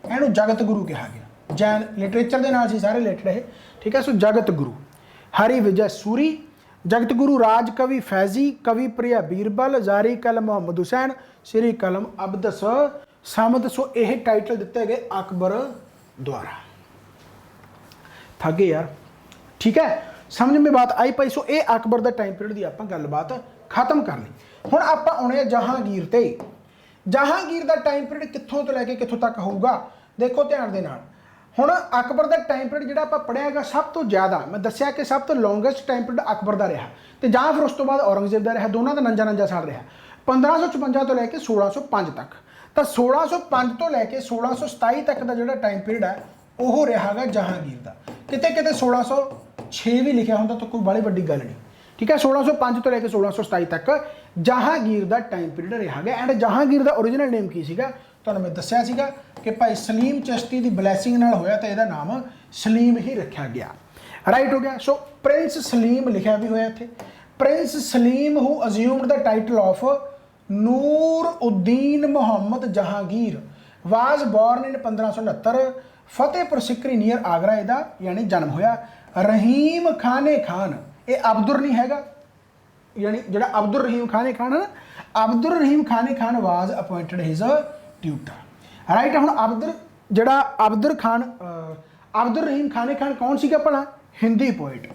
ਇਹਨੂੰ ਜਗਤ ਗੁਰੂ ਕਿਹਾ ਗਿਆ। ਜੈਨ ਲਿਟਰੇਚਰ ਦੇ ਨਾਲ ਸੀ ਸਾਰੇ ਰਿਲੇਟਡ ਇਹ, ਠੀਕ ਹੈ। ਸੋ ਜਗਤ ਗੁਰੂ ਹਰੀ ਵਿਜੈ ਸੂਰੀ, ਜਗਤ ਗੁਰੂ ਰਾਜ ਕਵੀ ਫੈਜ਼ੀ, ਕਵੀ ਪ੍ਰਿਆ ਬੀਰਬਲ, ਜ਼ਾਰੀ ਕਲਮ ਮੁਹੰਮਦ ਹੁਸੈਨ, ਸ੍ਰੀ कलम अब्दस सामद। सो यह टाइटल दिते गए अकबर द्वारा। थक गए यार, ठीक है, समझ में बात आई पाई। सो ये अकबर का टाइम पीरियड की आप गलबात खत्म कर ली। हुण आप आने जहांगीर ते। जहांगीर का टाइम पीरियड कित्थों तो लैके कित्थों तक होऊगा, देखो ध्यान दे नाल। हुण अकबर का टाइम पीरियड जिहड़ा आपां पढ़िया हैगा सब तो ज़्यादा मैं दस्सिया कि सब तो लॉन्गेस्ट टाइम पीरियड अकबर का रहा, तो जां फिर उस तो बाद औरंगजेब का रहा। दोनों का नंजा साल रहा 1556 तो लैके 1605 तक। तो 1605 तो लैके 1627 तक का जो टाइम पीरियड है वह रहा है जहांगीर का। किते किते 1606 भी लिखा होंदा तो कोई बड़ी वड्डी गल नहीं, ठीक है। 1605 तो लैके 1627 तक जहांगीर का टाइम पीरियड रहा है। एंड जहांगीर का ओरिजिनल नेम की सीगा तुहानूं मैं दस्सिया सीगा कि भाई सलीम चिश्ती की ब्लैसिंग नाल होया तो यदा नाम सलीम ही रखा गया। राइट हो गया। सो प्रिंस सलीम लिखा भी होया इत्थे। Prince Salim who assumed the title of Nur uddin Muhammad Jahangir was born in 1569 Fatehpur Sikri near Agra इहदा यानी जन्म होया। रहीम खाने खान ये अब्दुल नहीं हैगा, यानी जिहड़ा अब्दुल रहीम खाने खान है ना, अब्दुल रहीम खाने Khan was appointed his tutor. Right. हुण अब्दुल रहीम खाने खान कौन सीगा भला? हिंदी पोइट।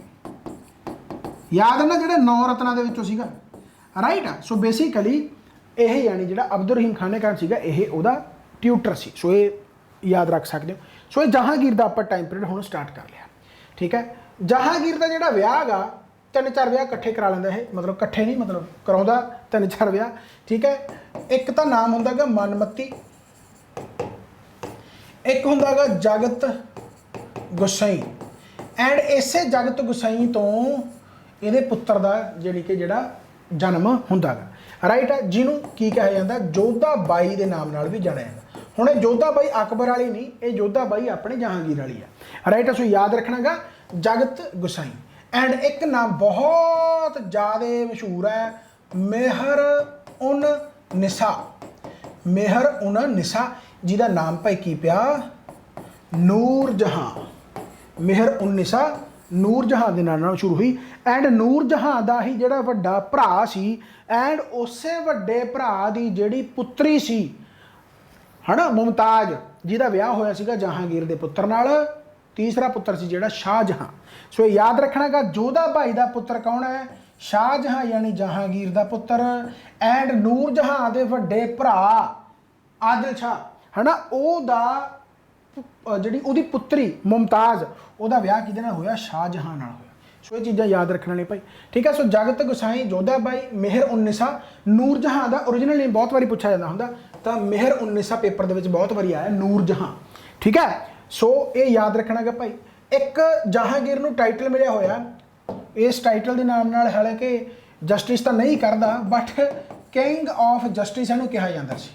याद है ना जिहड़ा 9 रत्नां दे विचों सीगा। राइट। सो बेसिकली यह यानी जिहड़ा अब्दुल रहीम खाने खान सीगा यह उहदा ट्यूटर सी। सो ये याद रख सकते हो। सो ये जहांगीर का आप टाइम पीरियड हुण स्टार्ट कर लिया, ठीक है। जहांगीर का जिहड़ा विआह गा 3-4 विआह इकट्ठे करा लैंदा है, मतलब इकट्ठे नहीं मतलब कराउंदा 3-4 विआह, ठीक है। एक तो नाम हुंदा गा मनमती, एक हुंदा गा जगत गुसाई। एंड इसे जगत गुसाई तो ਇਹਦੇ पुत्र का ਜਿਹੜੀ कि ਜਿਹੜਾ जन्म ਹੁੰਦਾ ਗਾ। राइट है। जिन्हों की कहा जाता जोधा बाई के नाम नाल भी जाना जाता। हुण ये जोधा बाई अकबर वाली नहीं, ये जोधा बाई अपने जहांगीर वाली है। राइट है। सो याद रखना गा जगत गुसाई। एंड एक नाम बहुत ज़्यादा मशहूर है मेहर उन निसा, जिहदा नाम भाई की पिया नूर जहां। मेहर उन निसा नूर जहां के नाम शुरू हुई। एंड नूर जहां का ही जिहड़ा वड्डा भरा सी, एंड उसे वड्डे भरा दी जिहड़ी पुत्री सी है ना मुमताज, जिहदा विआह होया सीगा जहांगीर दे पुत्र नाल। तीसरा पुत्र सी जिहड़ा शाहजहां। सो याद रखना गा जोधा भाई का पुत्र कौन है? शाहजहां यानी जहांगीर का पुत्र। एंड नूर जहां दे वड्डे भरा आदिल शाह है ना, ओहदा जिहड़ी ओहदी पुत्री मुमताज ओहदा विआह किहदे नाल होया? शाहजहां नाल होया। सो ये चीज़ां याद रखना ने भाई, ठीक है। सो जगत गुसाई, जोधा बाई, मेहर उन निसा, नूर जहां का ओरिजिनल नेम बहुत बारी पूछा जाता हुंदा, तो मेहर उन निसा पेपर दे विच बहुत बारी आया नूर जहां, ठीक है। सो ये याद रखना गा भाई। एक जहांगीर नूं टाइटल मिलिया होया, इस टाइटल के नाम नाल हालांकि जस्टिस तो नहीं करता, बट किंग ऑफ जस्टिस इहनूं कहा जाता सी।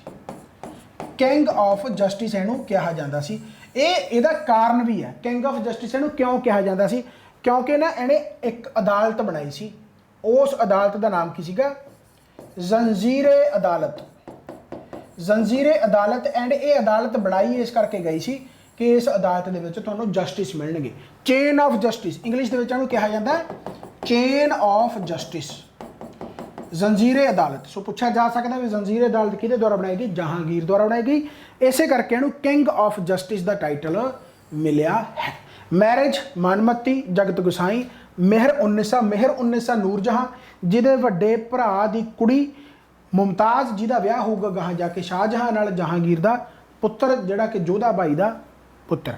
ਕਿੰਗ ਆਫ ਜਸਟਿਸ ਇਹਨੂੰ ਕਿਹਾ ਜਾਂਦਾ ਸੀ। ਇਹਦਾ ਕਾਰਨ ਵੀ ਹੈ, ਕਿੰਗ ਆਫ ਜਸਟਿਸ ਇਹਨੂੰ ਕਿਉਂ ਕਿਹਾ ਜਾਂਦਾ ਸੀ, ਕਿਉਂਕਿ ਨਾ ਇਹਨੇ ਇੱਕ ਅਦਾਲਤ ਬਣਾਈ ਸੀ। ਉਸ ਅਦਾਲਤ ਦਾ ਨਾਮ ਕੀ ਸੀਗਾ? ਜ਼ੰਜੀਰੇ ਅਦਾਲਤ। ਜ਼ੰਜੀਰੇ ਅਦਾਲਤ। ਐਂਡ ਇਹ ਅਦਾਲਤ ਬਣਾਈ ਇਸ ਕਰਕੇ ਗਈ ਸੀ ਕਿ ਇਸ ਅਦਾਲਤ ਦੇ ਵਿੱਚ ਤੁਹਾਨੂੰ ਜਸਟਿਸ ਮਿਲਣਗੇ। ਚੇਨ ਆਫ ਜਸਟਿਸ, ਇੰਗਲਿਸ਼ ਦੇ ਵਿੱਚ ਇਹਨੂੰ ਕਿਹਾ ਜਾਂਦਾ ਚੇਨ ਆਫ ਜਸਟਿਸ, ਜ਼ੰਜੀਰੇ ਅਦਾਲਤ। ਸੋ ਪੁੱਛਿਆ ਜਾ ਸਕਦਾ ਵੀ ਜ਼ੰਜੀਰੇ ਅਦਾਲਤ ਕਿਹਦੇ ਦੁਆਰਾ ਬਣਾਈ ਗਈ? ਜਹਾਂਗੀਰ ਦੁਆਰਾ ਬਣਾਈ ਗਈ। ਇਸੇ ਕਰਕੇ ਇਹਨੂੰ king of justice the title ਮਿਲਿਆ ਹੈ। ਮੈਰਿਜ ਮਨਮੱਤੀ ਜਗਤ ਗੁਸਾਈ, ਮਿਹਰ ਉੱਨਿਸਾ ਨੂਰਜਹਾਂ, ਜਿਹਦੇ ਵੱਡੇ ਭਰਾ ਦੀ ਕੁੜੀ ਮੁਮਤਾਜ਼, ਜਿਹਦਾ ਵਿਆਹ ਹੋਊਗਾ ਗਾਹਾਂ ਜਾ ਕੇ ਸ਼ਾਹਜਹਾਂ ਨਾਲ, ਜਹਾਂਗੀਰ ਦਾ ਪੁੱਤਰ ਜਿਹੜਾ ਕਿ ਜੋਧਾ ਬਾਈ ਦਾ ਪੁੱਤਰ।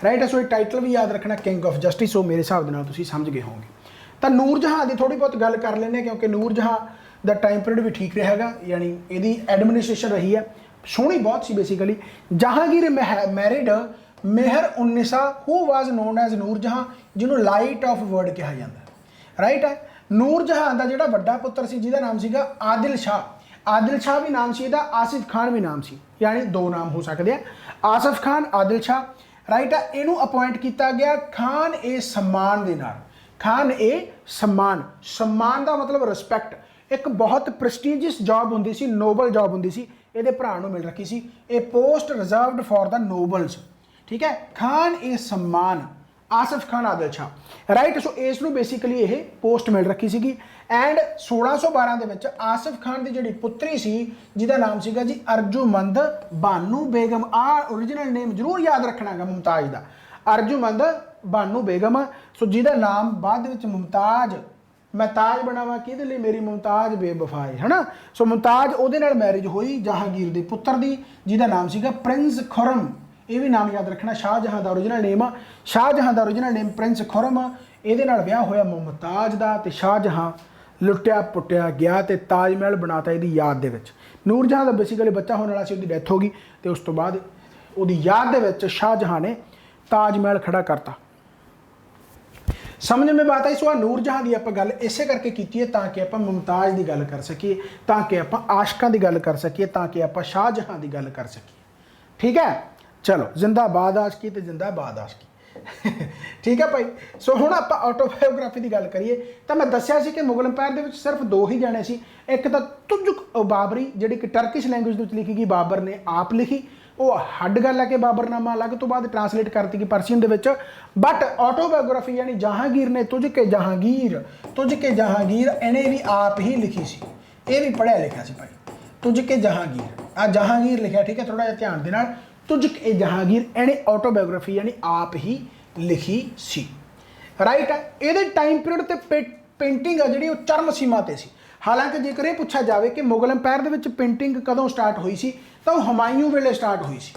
ਰਾਈਟ। ਸੋ ਇਹ ਟਾਈਟਲ ਵੀ ਯਾਦ ਰੱਖਣਾ, ਕਿੰਗ ਆਫ ਜਸਟਿਸ। ਸੋ ਮੇਰੇ ਹਿਸਾਬ ਦੇ ਨਾਲ ਤੁਸੀਂ ਸਮਝ ਗਏ ਹੋਵੋਗੇ। ਤਾਂ ਨੂਰਜਹਾਂ ਦੀ ਥੋੜੀ ਬਹੁਤ ਗੱਲ ਕਰ ਲੈਂਦੇ, ਕਿਉਂਕਿ ਨੂਰਜਹਾਂ ਦਾ ਟਾਈਮ ਪੀਰੀਅਡ ਵੀ ਠੀਕ ਰਿਹਾ ਹੈਗਾ, ਯਾਨੀ ਇਹਦੀ ਐਡਮਿਨਿਸਟ੍ਰੇਸ਼ਨ ਰਹੀ ਹੈ ਸੋਹਣੀ ਬਹੁਤ ਸੀ ਬੇਸਿਕਲੀ। ਜਹਾਂਗੀਰ ਮੈਰਿਡ ਮਿਹਰ ਉੱਨਿਸਾ ਹੂ ਵਾਜ਼ ਨੋਨ ਐਜ਼ ਨੂਰਜਹਾਂ, ਜਿਹਨੂੰ ਲਾਈਟ ਆਫ ਵਰਡ ਕਿਹਾ ਜਾਂਦਾ। ਰਾਈਟ ਹੈ। ਨੂਰਜਹਾਂ ਦਾ ਜਿਹੜਾ ਵੱਡਾ ਪੁੱਤਰ ਸੀ ਜਿਹਦਾ ਨਾਮ ਸੀਗਾ ਆਦਿਲ ਸ਼ਾਹ। ਆਦਿਲ ਸ਼ਾਹ ਵੀ ਨਾਮ ਸੀ ਇਹਦਾ, ਆਸਿਫ ਖਾਨ ਵੀ ਨਾਮ ਸੀ, ਯਾਨੀ ਦੋ ਨਾਮ ਹੋ ਸਕਦੇ ਆ, ਆਸਿਫ ਖਾਨ, ਆਦਿਲ ਸ਼ਾਹ। ਰਾਈਟ ਹੈ। ਇਹਨੂੰ ਅਪਾਇੰਟ ਕੀਤਾ ਗਿਆ ਖਾਨ ਏ सम्मान ਦੇ ਨਾਲ। ਖਾਨ ਏ सम्मान, सम्मान ਦਾ ਮਤਲਬ ਰਿਸਪੈਕਟ। ਇੱਕ ਬਹੁਤ ਪ੍ਰੈਸਟੀਜੀਅਸ ਜੌਬ ਹੁੰਦੀ ਸੀ, ਨੋਬਲ ਜੌਬ ਹੁੰਦੀ ਸੀ, ਇਹਦੇ ਭਰਾ ਨੂੰ ਮਿਲ ਰੱਖੀ ਸੀ। ਇਹ post reserved for the novels. ਠੀਕ ਹੈ। ਖਾਨ ਏ सम्मान, ਆਸਿਫ ਖਾਨ, ਆਦਿਲ ਸ਼ਾਹ। ਰਾਈਟ। ਸੋ ਇਸ ਨੂੰ ਬੇਸਿਕਲੀ ਇਹ ਪੋਸਟ ਮਿਲ ਰੱਖੀ ਸੀਗੀ। ਐਂਡ 1612 ਦੇ ਵਿੱਚ ਆਸਿਫ ਖਾਨ ਦੀ ਜਿਹੜੀ ਪੁੱਤਰੀ ਸੀ ਜਿਹਦਾ ਨਾਮ ਸੀਗਾ ਜੀ ਅਰਜੁਮੰਦ ਬਾਨੂ ਬੇਗਮ। ਓਰੀਜਨਲ ਨੇਮ ਜ਼ਰੂਰ ਯਾਦ ਰੱਖਣਾਗਾ ਮੁਮਤਾਜ਼ ਦਾ, ਅਰਜੁਮੰਦ ਬਾਨੂ ਬੇਗਮ। ਸੋ ਜਿਹਦਾ ਨਾਮ ਬਾਅਦ ਵਿੱਚ ਮੁਮਤਾਜ਼, ਮੈਂ ਤਾਜ ਬਣਾਵਾਂ ਕਿਹਦੇ ਲਈ, ਮੇਰੀ ਮੁਮਤਾਜ਼ ਬੇਵਫਾਏ, ਹੈ ਨਾ। ਸੋ ਮੁਮਤਾਜ਼ ਉਹਦੇ ਨਾਲ ਮੈਰਿਜ ਹੋਈ ਜਹਾਂਗੀਰ ਦੇ ਪੁੱਤਰ ਦੀ, ਜਿਹਦਾ ਨਾਮ ਸੀਗਾ ਪ੍ਰਿੰਸ ਖੁਰਮ। ਇਹ ਵੀ ਨਾਮ ਯਾਦ ਰੱਖਣਾ, ਸ਼ਾਹਜਹਾਂ ਦਾ ਓਰੀਜਨਲ ਨੇਮ ਆ, ਸ਼ਾਹਜਹਾਂ ਦਾ ਓਰੀਜਨਲ ਨੇਮ ਪ੍ਰਿੰਸ ਖੁਰਮ। ਇਹਦੇ ਨਾਲ ਵਿਆਹ ਹੋਇਆ ਮੁਮਤਾਜ਼ ਦਾ, ਤੇ ਸ਼ਾਹਜਹਾਂ ਲੁੱਟਿਆ ਪੁੱਟਿਆ ਗਿਆ ਤੇ ਤਾਜ ਮਹਿਲ ਬਣਾਤਾ ਇਹਦੀ ਯਾਦ ਦੇ ਵਿੱਚ। ਨੂਰਜਹਾਂ ਦਾ ਬੇਸਿਕਲੀ ਬੱਚਾ ਹੋਣ ਵਾਲਾ ਸੀ, ਉਹਦੀ ਡੈਥ ਹੋ ਗਈ, ਤੇ ਉਸ ਤੋਂ ਬਾਅਦ ਉਹਦੀ ਯਾਦ ਦੇ ਵਿੱਚ ਸ਼ਾਹਜਹਾਂ ਨੇ ਤਾਜ ਮਹਿਲ ਖੜਾ ਕਰਤਾ। ਸਮਝ में बात आई। सो ਨੂਰਜਹਾਂ ਦੀ ਆਪਾਂ ਗੱਲ ਇਸੇ ਕਰਕੇ ਕੀਤੀ ਹੈ ਤਾਂ ਕਿ ਆਪਾਂ ਮੁਮਤਾਜ਼ ਦੀ ਗੱਲ ਕਰ ਸਕੀਏ, ਤਾਂ ਕਿ ਆਪਾਂ ਆਸ਼ਕਾਂ ਦੀ ਗੱਲ ਕਰ ਸਕੀਏ, ਤਾਂ ਕਿ ਆਪਾਂ ਸ਼ਾਹਜਹਾਂ ਦੀ ਗੱਲ ਕਰ ਸਕੀਏ। ਠੀਕ ਹੈ। ਚਲੋ, ਜ਼ਿੰਦਾਬਾਦ ਆਸ਼ਕੀ ਤੇ ਜ਼ਿੰਦਾਬਾਦ ਆਸ਼ਕੀ। ਠੀਕ ਹੈ ਭਾਈ। ਸੋ ਹੁਣ ਆਪਾਂ ਆਟੋਬਾਇਓਗ੍ਰਾਫੀ ਦੀ ਗੱਲ ਕਰੀਏ ਤਾਂ ਮੈਂ ਦੱਸਿਆ ਸੀ ਕਿ ਮੁਗਲ ਅੰਪਾਇਰ ਦੇ ਵਿੱਚ ਸਿਰਫ ਦੋ ਹੀ ਜਾਣੇ ਸੀ। ਇੱਕ ਤਾਂ ਤੁਜ਼ਕ ਬਾਬਰੀ, ਜਿਹੜੀ ਕਿ ਟਰਕਿਸ਼ ਲੈਂਗੁਏਜ ਦੇ ਵਿੱਚ ਲਿਖੀ ਗਈ, ਬਾਬਰ ਨੇ ਆਪ ਲਿਖੀ। ਉਹ ਹੱਡ ਗੱਲ ਹੈ ਕਿ ਬਾਬਰਨਾਮਾ ਅਲੱਗ ਤੋਂ ਬਾਅਦ ਟਰਾਂਸਲੇਟ ਕਰਤੀ ਗਈ ਪਰਸ਼ੀਅਨ ਦੇ ਵਿੱਚ। ਬਟ ਆਟੋਬਾਇਓਗ੍ਰਾਫੀ ਯਾਨੀ ਜਹਾਂਗੀਰ ਨੇ ਤੁਝ ਕੇ ਜਹਾਂਗੀਰ ਇਹਨੇ ਵੀ ਆਪ ਹੀ ਲਿਖੀ ਸੀ। ਇਹ ਵੀ ਪੜ੍ਹਿਆ ਲਿਖਿਆ ਸੀ ਭਾਈ, ਤੁਝ ਕੇ ਜਹਾਂਗੀਰ। ਆ ਜਹਾਂਗੀਰ ਲਿਖਿਆ, ਠੀਕ ਹੈ, ਥੋੜਾ ਜਿਹਾ ਧਿਆਨ ਦੇ ਨਾਲ। ਤੁਝ ਕੇ ਜਹਾਂਗੀਰ ਇਹਨੇ ਆਟੋਬਾਇਓਗ੍ਰਾਫੀ ਯਾਨੀ ਆਪ ਹੀ ਲਿਖੀ ਸੀ। ਰਾਈਟ ਹੈ। ਇਹਦੇ ਟਾਈਮ ਪੀਰੀਅਡ ਤੇ ਪੇਂਟਿੰਗ ਆ ਜਿਹੜੀ ਉਹ ਚਰਮ ਸੀਮਾ ਤੇ ਸੀ। ਹਾਲਾਂਕਿ ਜੇਕਰ ਇਹ ਪੁੱਛਿਆ ਜਾਵੇ ਕਿ ਮੁਗਲ ਅੰਪਾਇਰ ਦੇ ਵਿੱਚ ਪੇਂਟਿੰਗ ਕਦੋਂ ਸਟਾਰਟ ਹੋਈ ਸੀ, ਤਾਂ ਉਹ ਹਮਾਯੂੰ ਵੇਲੇ ਸਟਾਰਟ ਹੋਈ ਸੀ।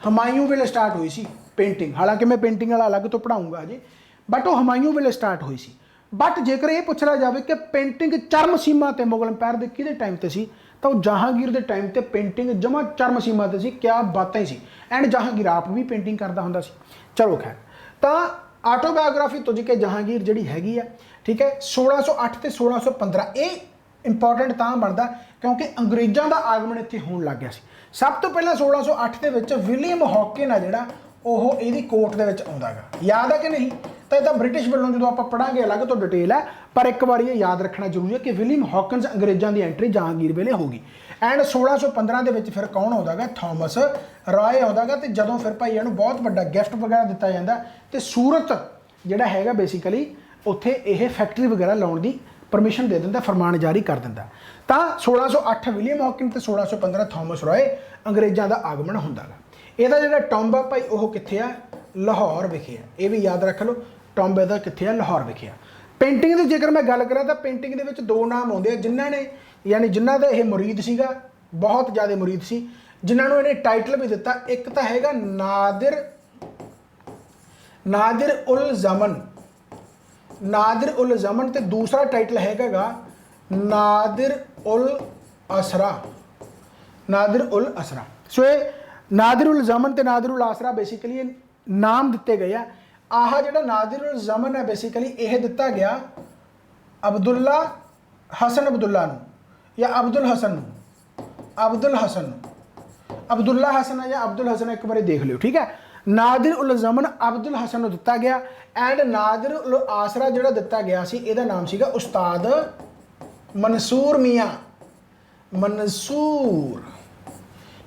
ਹਮਾਯੂੰ ਵੇਲੇ ਸਟਾਰਟ ਹੋਈ ਸੀ ਪੇਂਟਿੰਗ। ਹਾਲਾਂਕਿ ਮੈਂ ਪੇਂਟਿੰਗ ਵਾਲਾ ਅਲੱਗ ਤੋਂ ਪੜਾਉਂਗਾ ਅਜੇ, ਬਟ ਉਹ ਹਮਾਯੂੰ ਵੇਲੇ ਸਟਾਰਟ ਹੋਈ ਸੀ। ਬਟ ਜੇਕਰ ਇਹ ਪੁੱਛਿਆ ਜਾਵੇ ਕਿ ਪੇਂਟਿੰਗ ਚਰਮ ਸੀਮਾ ਤੇ ਮੁਗਲ ਅੰਪਾਇਰ ਦੇ ਕਿਹਦੇ ਟਾਈਮ ਤੇ ਸੀ, ਤਾਂ ਉਹ ਜਹਾਂਗੀਰ ਦੇ ਟਾਈਮ ਤੇ ਪੇਂਟਿੰਗ ਜਮਾ ਚਰਮ ਸੀਮਾ ਤੇ ਸੀ। ਕਿਆ ਬਾਤਾਂ ਹੀ ਸੀ। ਐਂਡ ਜਹਾਂਗੀਰ ਆਪ ਵੀ ਪੇਂਟਿੰਗ ਕਰਦਾ ਹੁੰਦਾ ਸੀ। ਚਲੋ ਖੈਰ, ਤਾਂ ਆਟੋਬਾਇਓਗ੍ਰਾਫੀ ਤੁਝ ਕੇ ਜਹਾਂਗੀਰ ਜਿਹੜੀ ਹੈਗੀ ਆ, ਠੀਕ ਹੈ, 1608 ਤੇ 1615। ਇਹ ਇੰਪੋਰਟੈਂਟ ਤਾਂ ਬਣਦਾ ਕਿਉਂਕਿ ਅੰਗਰੇਜ਼ਾਂ ਦਾ ਆਗਮਨ ਇੱਥੇ ਹੋਣ ਲੱਗ ਗਿਆ ਸੀ। ਸਭ ਤੋਂ ਪਹਿਲਾਂ 1608 ਦੇ ਵਿੱਚ ਵਿਲੀਅਮ ਹੌਕਿਨ ਆ ਜਿਹੜਾ, ਉਹ ਇਹਦੀ ਕੋਰਟ ਦੇ ਵਿੱਚ ਆਉਂਦਾ ਗਾ। ਯਾਦ ਹੈ ਕਿ ਨਹੀਂ? ਤਾਂ ਇਹ ਤਾਂ ਬ੍ਰਿਟਿਸ਼ ਵੱਲੋਂ ਜਦੋਂ ਆਪਾਂ ਪੜਾਂਗੇ ਅਲੱਗ ਤੋਂ ਡਿਟੇਲ ਹੈ, ਪਰ ਇੱਕ ਵਾਰੀ ਇਹ ਯਾਦ ਰੱਖਣਾ ਜ਼ਰੂਰੀ ਹੈ ਕਿ ਵਿਲੀਅਮ ਹੌਕਿਨਸ ਅੰਗਰੇਜ਼ਾਂ ਦੀ ਐਂਟਰੀ ਜਹਾਂਗੀਰ ਵੇਲੇ ਹੋਗੀ। ਐਂਡ 1615 ਦੇ ਵਿੱਚ ਫਿਰ ਕੌਣ ਆਉਂਦਾ ਗਾ? ਥਾਮਸ ਰਾਏ ਆਉਂਦਾ ਗਾ। ਤੇ ਜਦੋਂ ਫਿਰ ਭਾਈ ਇਹਨੂੰ ਬਹੁਤ ਵੱਡਾ ਗਿਫਟ ਵਗੈਰਾ ਦਿੱਤਾ ਜਾਂਦਾ, ਤੇ ਸੂਰਤ ਜਿਹੜਾ ਹੈਗਾ ਬੇਸਿਕਲੀ ਉੱਥੇ ਇਹ ਫੈਕਟਰੀ ਵਗੈਰਾ ਲਾਉਣ ਦੀ ਪਰਮਿਸ਼ਨ ਦੇ ਦਿੰਦਾ, ਫਰਮਾਨ ਜਾਰੀ ਕਰ ਦਿੰਦਾ। ਤਾਂ 1608 ਵਿਲੀਅਮ ਹੌਕਿਨ ਤੇ 1615 ਥਾਮਸ ਰਾਏ ਅੰਗਰੇਜ਼ਾਂ ਦਾ ਆਗਮਨ ਹੁੰਦਾ ਗਾ। ਇਹਦਾ ਜਿਹੜਾ ਟੌਂਬ ਆ ਭਾਈ ਉਹ ਕਿੱਥੇ ਆ? ਲਾਹੌਰ ਵਿਖੇ ਆ। ਇਹ ਵੀ ਯਾਦ ਰੱਖ ਲਓ, ਟੌਂਬ ਇਹਦਾ ਕਿੱਥੇ ਆ? ਲਾਹੌਰ ਵਿਖੇ ਆ। ਪੇਂਟਿੰਗ ਦੀ ਜੇਕਰ ਮੈਂ ਗੱਲ ਕਰਾਂ ਤਾਂ ਪੇਂਟਿੰਗ ਦੇ ਵਿੱਚ ਦੋ ਨਾਮ ਆਉਂਦੇ ਆ ਜਿਨ੍ਹਾਂ ਨੇ, ਯਾਨੀ ਜਿਨ੍ਹਾਂ ਦਾ ਇਹ ਮੁਰੀਦ ਸੀਗਾ, ਬਹੁਤ ਜ਼ਿਆਦਾ ਮੁਰੀਦ ਸੀ, ਜਿਨ੍ਹਾਂ ਨੂੰ ਇਹਨੇ ਟਾਈਟਲ ਵੀ ਦਿੱਤਾ। ਇੱਕ ਤਾਂ ਹੈਗਾ ਨਾदिर उल ज़मन ਤੇ ਦੂਸਰਾ ਟਾਈਟਲ ਹੈਗਾ ਗਾ नादिर उल असरा। ਸੋ ਇਹ नादिर उल ज़मन ਤੇ नादिर उल असरा ਬੇਸਿਕਲੀ ਇਹ ਨਾਮ ਦਿੱਤੇ ਗਏ ਆ। ਆਹ ਜਿਹੜਾ नादिर उल ज़मन ਹੈ ਬੇਸਿਕਲੀ ਇਹ ਦਿੱਤਾ ਗਿਆ ਅਬਦੁੱਲਾ ਹਸਨ ਅਬਦੁੱਲਾ ਨੂੰ, ਜਾਂ ਅਬਦੁਲ ਹਸਨ ਨੂੰ। अब्दुल्ला हसन है या अब्दुल हसन, एक बार देख लियो, ठीक है। नादिर उल ज़मन अब्दुल हसन नूं दिता गया, एंड नादिर उल आसरा जिहड़ा दिता गया सी इहदा नाम सीगा उस्ताद मंसूर मियाँ, मंसूर,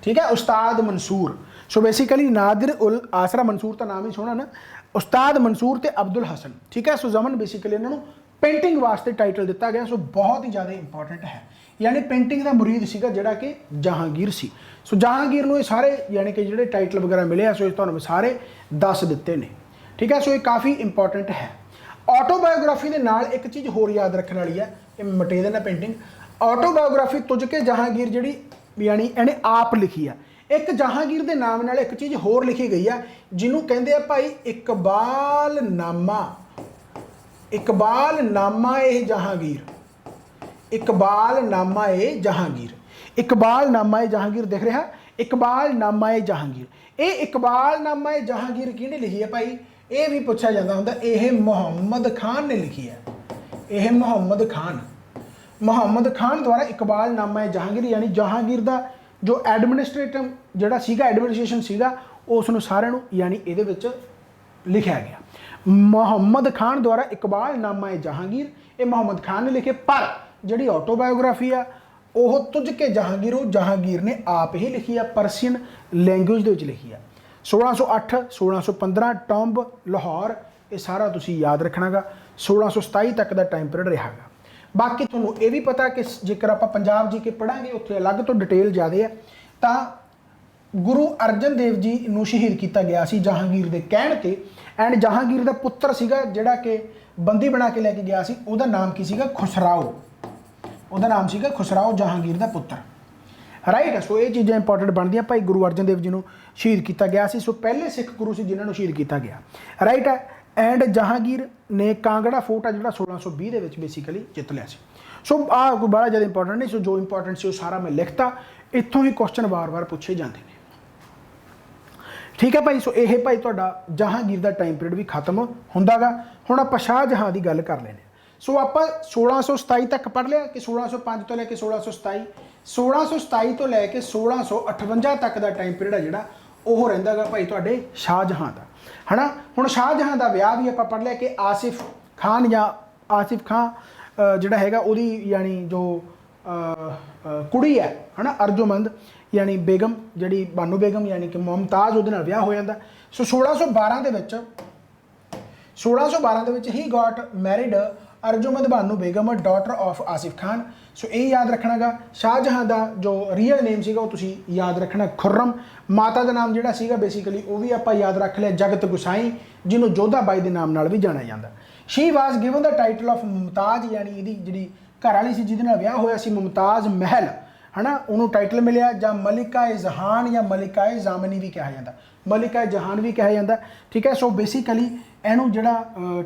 ठीक है, उस्ताद मंसूर। सो बेसिकली नादिर उल आसरा, मंसूर तो नाम ही सोहना ना, उस्ताद मंसूर ते अब्दुल हसन, ठीक है। सो ज़मन बेसिकली इन्होंने पेंटिंग वास्ते टाइटल दिता गया। सो बहुत ही ज़्यादा इंपॉर्टेंट है, यानी पेंटिंग का मुरीद सीगा जिहड़ा कि जहांगीर सी। सो जहांगीर नूं सारे यानी कि जिहड़े टाइटल वगैरह मिले, सो तुहानूं सारे दस दिते ने, ठीक है। सो ये काफ़ी इंपॉर्टेंट है। ऑटोबायोग्राफी के नाल एक चीज़ होर याद रखने वाली है, ये मटे देना पेंटिंग। ऑटोबायोग्राफी तुझ के जहांगीर जिहड़ी यानी इहने आप लिखी है। एक जहांगीर के नाम नाल एक चीज़ होर लिखी गई है जिन्हों कहते हैं भाई इकबाल नामा, इकबाल नामा ए जहांगीर, इकबाल नामा ए जहांगीर, इकबाल नामा ए जहांगीर दिख रहा, इकबाल नामा ए जहांगीर। ये इकबाल नामा ए जहांगीर किहने लिखी है भाई, ये भी पूछा जाता होंदा, यह मुहम्मद खान ने लिखी है, यह मुहम्मद खान, मुहम्मद खान द्वारा इकबाल नामा ए जहांगीर, यानी जहांगीर का जो एडमिनिस्ट्रेटिव जिहड़ा सीगा, एडमिनिस्ट्रेशन सीगा, उसनूं सारिਆਂ ਨੂੰ यानी ਇਹਦੇ ਵਿੱਚ लिखा गया। मुहम्मद खान द्वारा इकबाल नामा ए जहांगीर, ये मुहम्मद खान ने लिखे, पर जिहड़ी ऑटोबायोग्राफी आ वो तुझ के जहांगीर, वो जहांगीर ने आप ही लिखी है, परसियन लैंगुएज दे विच लिखी है। 1608 1615 टॉम्ब लाहौर, ये सारा तुसी याद रखना गा। 1627 तक का टाइम पीरियड रहा गा। बाकी तुहानूं ये भी पता कि जेकर आप पंजाब जी के पढ़ांगे उत्थे अलग तो डिटेल ज़्यादा है। तो गुरु अर्जन देव जी नूं शहीद किया गया सी जहांगीर के कहण ते, एंड जहांगीर का पुत्र सीगा जिहड़ा कि बंदी बना के लैके गया सी, उहदा नाम की सीगा खुसराओ, उहदा नाम सीगा खुसराओ, जहांगीर का पुत्र, राइट है। सो ये चीज़ां इंपॉर्टेंट बनदियां भाई गुरु अर्जन देव जी नूं शहीद किया गया सी। सो पहले सिख गुरु से जिन्होंने शहीद किया गया, राइट है। एंड जहांगीर ने कांगड़ा फोर्ट आ जिहड़ा 1620 दे विच बेसिकली जित लिया सी। सो आ कोई बड़ा ज़्यादा इंपॉर्टेंट नहीं। सो जो इंपॉर्टेंट से सारा मैं लिखता, इत्थों ही क्वेश्चन बार बार पूछे जाते हैं, ठीक है भाई। सो यह भाई तुहाडा जहांगीर का टाइम पीरियड भी खत्म हुंदा गा। हुण आपां शाहजहां की गल कर लैंदे। सो आप 1627 तक पढ़ लिया कि 1605 तो लैके 1627, 1627 तो लैके 1658 तक का टाइम पीरियड है जिहड़ा वो रहिंदा गा भाई तुहाडे शाहजहां दा, है ना। हुण शाहजहां दा विआह भी आपां पढ़ लिया कि आसिफ खान या आसिफ खां जिहड़ा हैगा उहदी यानी जो कुड़ी है ना, अर्जुमंद यानी बेगम जिहड़ी बानू बेगम यानी कि मुमताज़ उहदे नाल विआह हो जाता। सो 1612 दे विच 1612 दे विच ही got married Arjumand Banu Begum daughter of Asif Khan. So ये याद रखना गा। शाहजहां का जो रियल नेम सीगा वो तुसी याद रखना खुर्रम। माता का नाम जिहड़ा सीगा बेसिकली वो भी आपां याद रख लिया जगत गुसाई, जिन्हों जोधा बाई के नाम नाल भी जाना जाता। She was given the title of Mumtaz, यानी इहदी जिहड़ी घर वाली सी जिहदे नाल विआह होया सी मुमताज़ महल, है ना, उन्होंने टाइटल मिलिया। जां मलिका ए जहान या मलिका ए जामनी भी कहा जाता, मलिका ए जहान भी कहा जाता, ठीक है। सो बेसिकली इहनूं जिहड़ा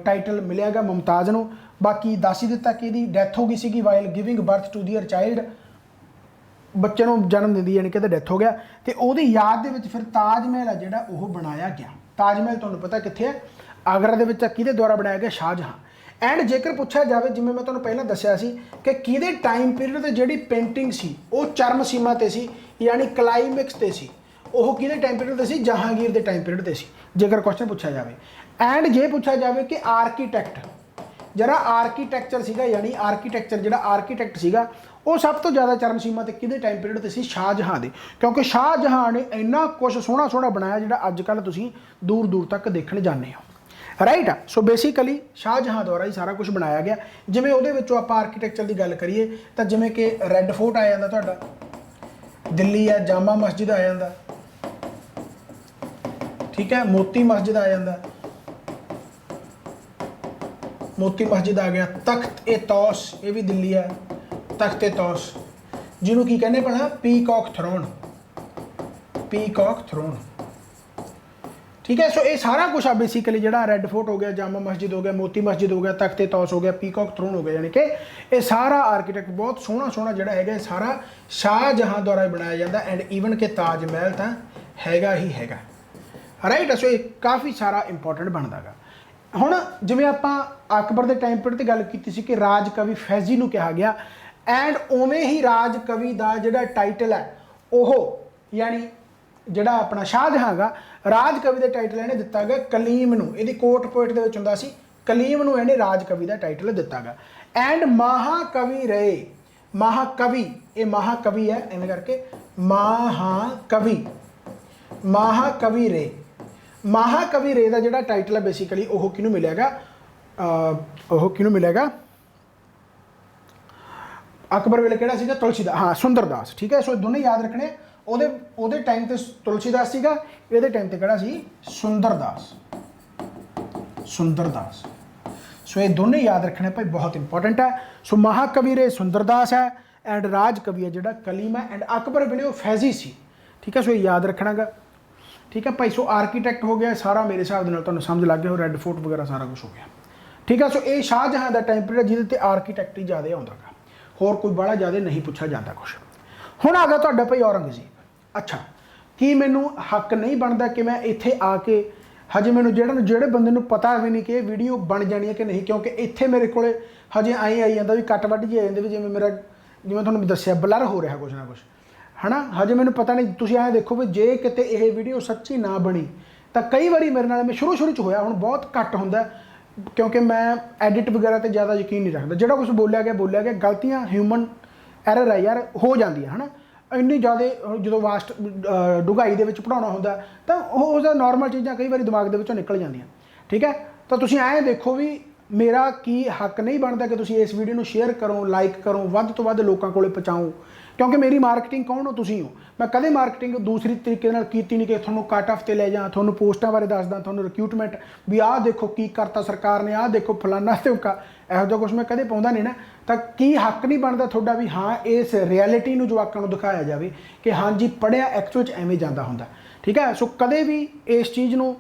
टाइटल मिलियागा मुमताज़ नूं। बाकी दस ही दिता कि इहदी डैथ हो गई सी while giving birth to their child, बच्चे नूं जन्म दिंदी यानी कि डैथ हो गया। तो उहदी याद दे विच फिर ताज महल है जिहड़ा वो बनाया गया। ताज महल तुहानूं पता कित्थे है, आगरा दे विच किहदे द्वारा बनाया गया, शाहजहां। एंड जेकर पूछा जाए जिवें मैं तुहानूं पहलां दस्सिया सी कि किहदे टाइम पीरियड ते जिहड़ी पेंटिंग सी वो चरम सीमा ते सी, यानी क्लाइमैक्स ते सी, वो किहदे टाइम पीरियड ते सी, जहांगीर के टाइम पीरियड ते सी, जेकर क्वेश्चन पूछा जाए। एंड जे पूछा जाए कि आर्कीटैक्ट जरा आर्कीटैक्चर सीगा, यानी आर्कीटैक्चर जिहड़ा आर्कीटैक्ट सीगा वो सब तो ज़्यादा चरम सीमा ते किहदे टाइम पीरियड ते सी, शाहजहां दे। क्योंकि शाहजहां ने इन्ना कुछ सोहना सोहना बनाया जिहड़ा अजकल तुसीं दूर दूर तक देखण जाने हो, राइट आ। सो बेसिकली शाहजहां द्वारा ही सारा कुछ बनाया गया। जिवें उहदे विचों आपां आर्कीटैक्चर की गल करिए तो जिवें कि रैड फोर्ट आ जांदा तुहाडा, दिल्ली है जामा मस्जिद आ जांदा, ठीक है, मोती मस्जिद आ जांदा, मोती मस्जिद आ गया। तख्त ए तौस ये भी दिल्ली है, तख्त ए तौस जिन्हों की कहने पड़ा पीकॉक थ्रोन, पीकॉक थ्रोन, ठीक है। सो ये सारा कुछ आ बेसिकली जिहड़ा रेड फोर्ट हो गया, जामा मस्जिद हो गया, मोती मस्जिद हो गया, तख्त ए तौस हो गया, पीकॉक थ्रोन हो गया, यानी कि ये सारा आर्कीटैक्ट बहुत सोहना सोहना जिहड़ा हैगा सारा शाहजहां द्वारा बनाया जाता। एंड ईवन के ताज महल तो हैगा ही हैगा, राइट। सो ये काफ़ी सारा इंपॉर्टेंट बनता गा। हुण जिवें आपां अकबर के टाइम पीरियड की गल की सी कि राज कवि फैजी नूं कहा गया, एंड उवें ही राज कवि का जिहड़ा टाइटल है वो यानी ਜਿਹੜਾ ਆਪਣਾ ਸ਼ਾਹਜਹਾਂ ਗਾ ਰਾਜ ਕਵੀ ਦਾ ਟਾਈਟਲ ਇਹਨੇ ਦਿੱਤਾ ਗਿਆ ਕਲੀਮ ਨੂੰ। ਇਹਦੀ ਕੋਟ ਪੋਇਟ ਦੇ ਵਿੱਚ ਹੁੰਦਾ ਸੀ ਕਲੀਮ ਨੂੰ ਇਹਨੇ ਰਾਜ ਕਵੀ ਦਾ ਟਾਈਟਲ ਦਿੱਤਾ ਗਾ। ਐਂਡ ਮਹਾਕਵੀ ਰਹੇ, ਮਹਾਕਵੀ, ਇਹ ਮਹਾਕਵੀ ਹੈ ਐਵੇਂ ਕਰਕੇ ਮਹਾਕਵੀ, ਮਹਾਕਵੀ ਰੇ, ਮਹਾਕਵੀ ਰੇ ਦਾ ਜਿਹੜਾ ਟਾਈਟਲ ਹੈ ਬੇਸਿਕਲੀ ਉਹ ਕਿਹਨੂੰ ਮਿਲੇਗਾ, ਉਹ ਕਿਹਨੂੰ ਮਿਲੇਗਾ, ਅਕਬਰ ਵੇਲੇ ਕਿਹੜਾ ਸੀਗਾ, ਤੁਲਸੀਦਾਸ, ਹਾਂ ਸੁੰਦਰਦਾਸ, ਠੀਕ ਹੈ। ਸੋ ਦੋਨੇ ਯਾਦ ਰੱਖਣੇ, ਉਹਦੇ ਟਾਈਮ ਤੇ ਤੁਲਸੀਦਾਸ ਸੀਗਾ, ਇਹਦੇ ਟਾਈਮ ਤੇ ਕਿਹੜਾ ਸੀ, ਸੁੰਦਰਦਾਸ, ਸੁੰਦਰਦਾਸ। ਸੋ ਇਹ ਦੋਨੇ ਯਾਦ ਰੱਖਣੇ ਭਾਈ, ਬਹੁਤ ਇੰਪੋਰਟੈਂਟ ਹੈ। ਸੋ ਮਹਾਕਵੀ ਰੇ ਸੁੰਦਰਦਾਸ ਹੈ ਐਂਡ ਰਾਜ ਕਵੀ ਹੈ ਜਿਹੜਾ ਕਲੀਮ ਹੈ ਐਂਡ ਅਕਬਰ ਵੇਲੇ ਉਹ ਫੈਜ਼ੀ ਸੀ, ਠੀਕ ਹੈ। ਸੋ ਇਹ ਯਾਦ ਰੱਖਣਾਗਾ, ਠੀਕ ਹੈ ਭਾਈ। ਸੋ ਆਰਕੀਟੈਕਟ ਹੋ ਗਿਆ ਸਾਰਾ, ਮੇਰੇ ਹਿਸਾਬ ਦੇ ਨਾਲ ਤੁਹਾਨੂੰ ਸਮਝ ਲੱਗ ਗਿਆ, ਰੈੱਡ ਫੋਰਟ ਵਗੈਰਾ ਸਾਰਾ ਕੁਝ ਹੋ ਗਿਆ, ਠੀਕ ਹੈ। ਸੋ ਇਹ ਸ਼ਾਹਜਹਾਂ ਦਾ ਟਾਈਮ ਪੀਰੀਅਡ ਜਿਹਦੇ ਤੇ ਆਰਕੀਟੈਕਟ ਹੀ ਜ਼ਿਆਦਾ ਆਉਂਦਾ ਗਾ, ਹੋਰ ਕੋਈ ਬੜਾ ਜ਼ਿਆਦਾ ਨਹੀਂ ਪੁੱਛਿਆ ਜਾਂਦਾ ਕੁਛ। ਹੁਣ ਆ ਗਿਆ ਤੁਹਾਡਾ ਭਾਈ ਔਰੰਗਜ਼ੇਬ। ਅੱਛਾ, ਕੀ ਮੈਨੂੰ ਹੱਕ ਨਹੀਂ ਬਣਦਾ ਕਿ ਮੈਂ ਇੱਥੇ ਆ ਕੇ ਹਜੇ ਮੈਨੂੰ ਜਿਹੜੇ ਬੰਦੇ ਨੂੰ ਪਤਾ ਵੀ ਨਹੀਂ ਕਿ ਇਹ ਵੀਡੀਓ ਬਣ ਜਾਣੀ ਹੈ ਕਿ ਨਹੀਂ, ਕਿਉਂਕਿ ਇੱਥੇ ਮੇਰੇ ਕੋਲੇ ਹਜੇ ਆਈ ਜਾਂਦਾ ਵੀ ਕੱਟ ਵੱਢ ਜੀ ਆ ਜਾਂਦੇ ਵੀ ਜਿਵੇਂ ਮੇਰਾ, ਜਿਵੇਂ ਤੁਹਾਨੂੰ ਦੱਸਿਆ ਬਲਰ ਹੋ ਰਿਹਾ ਕੁਛ ਨਾ ਕੁਛ, ਹੈ ਨਾ। ਹਜੇ ਮੈਨੂੰ ਪਤਾ ਨਹੀਂ, ਤੁਸੀਂ ਐਂ ਦੇਖੋ ਵੀ ਜੇ ਕਿਤੇ ਇਹ ਵੀਡੀਓ ਸੱਚੀ ਨਾ ਬਣੀ ਤਾਂ ਕਈ ਵਾਰੀ ਮੇਰੇ ਨਾਲ, ਮੈਂ ਸ਼ੁਰੂ 'ਚ ਹੋਇਆ, ਹੁਣ ਬਹੁਤ ਘੱਟ ਹੁੰਦਾ ਕਿਉਂਕਿ ਮੈਂ ਐਡਿਟ ਵਗੈਰਾ ਤੇ ਜ਼ਿਆਦਾ ਯਕੀਨ ਨਹੀਂ ਰੱਖਦਾ। ਜਿਹੜਾ ਕੁਝ ਬੋਲਿਆ ਗਿਆ, ਗਲਤੀਆਂ ਹਿਊਮਨ ਐਰਰ ਹੈ ਯਾਰ, ਹੋ ਜਾਂਦੀਆਂ, ਹੈ ਨਾ। ਇੰਨੀ ਜ਼ਿਆਦਾ ਜਦੋਂ ਵਾਸਟ ਡੂੰਘਾਈ ਦੇ ਵਿੱਚ ਪੜਾਉਣਾ ਹੁੰਦਾ ਤਾਂ ਉਹਦਾ ਨਾਰਮਲ ਚੀਜ਼ਾਂ ਕਈ ਵਾਰੀ ਦਿਮਾਗ ਦੇ ਵਿੱਚੋਂ ਨਿਕਲ ਜਾਂਦੀਆਂ, ਠੀਕ ਹੈ। ਤਾਂ ਤੁਸੀਂ ਐਂ ਦੇਖੋ ਵੀ ਮੇਰਾ ਕੀ ਹੱਕ ਨਹੀਂ ਬਣਦਾ ਕਿ ਤੁਸੀਂ ਇਸ ਵੀਡੀਓ ਨੂੰ ਸ਼ੇਅਰ ਕਰੋ, ਲਾਈਕ ਕਰੋ, ਵੱਧ ਤੋਂ ਵੱਧ ਲੋਕਾਂ ਕੋਲੇ ਪਹੁੰਚਾਓ, ਕਿਉਂਕਿ ਮੇਰੀ ਮਾਰਕੀਟਿੰਗ ਕੌਣ ਹੋ, ਤੁਸੀਂ ਹੋ। ਮੈਂ ਕਦੇ ਮਾਰਕੀਟਿੰਗ ਦੂਸਰੀ ਤਰੀਕੇ ਨਾਲ ਕੀਤੀ ਨਹੀਂ ਕਿ ਤੁਹਾਨੂੰ ਕੱਟ ਆਫ 'ਤੇ ਲੈ ਜਾਂ, ਤੁਹਾਨੂੰ ਪੋਸਟਾਂ ਬਾਰੇ ਦੱਸਦਾ, ਤੁਹਾਨੂੰ ਰਿਕਰੂਟਮੈਂਟ ਵੀ ਆਹ ਦੇਖੋ ਕੀ ਕਰਤਾ ਸਰਕਾਰ ਨੇ, ਆਹ ਦੇਖੋ ਫਲਾਨਾ ਧਮਕਾ, ਇਹੋ ਜਿਹਾ ਕੁਛ ਮੈਂ ਕਦੇ ਪਾਉਂਦਾ ਨਹੀਂ ਨਾ। ਤਾਂ ਕੀ ਹੱਕ ਨਹੀਂ ਬਣਦਾ ਤੁਹਾਡਾ ਵੀ ਹਾਂ ਇਸ ਰਿਐਲਿਟੀ ਨੂੰ ਜਵਾਕਾਂ ਨੂੰ ਦਿਖਾਇਆ ਜਾਵੇ ਕਿ ਹਾਂਜੀ ਪੜ੍ਹਿਆ ਐਕਚੁਅਲ 'ਚ ਐਵੇਂ ਜਾਂਦਾ ਹੁੰਦਾ, ਠੀਕ ਹੈ। ਸੋ ਕਦੇ ਵੀ ਇਸ ਚੀਜ਼ ਨੂੰ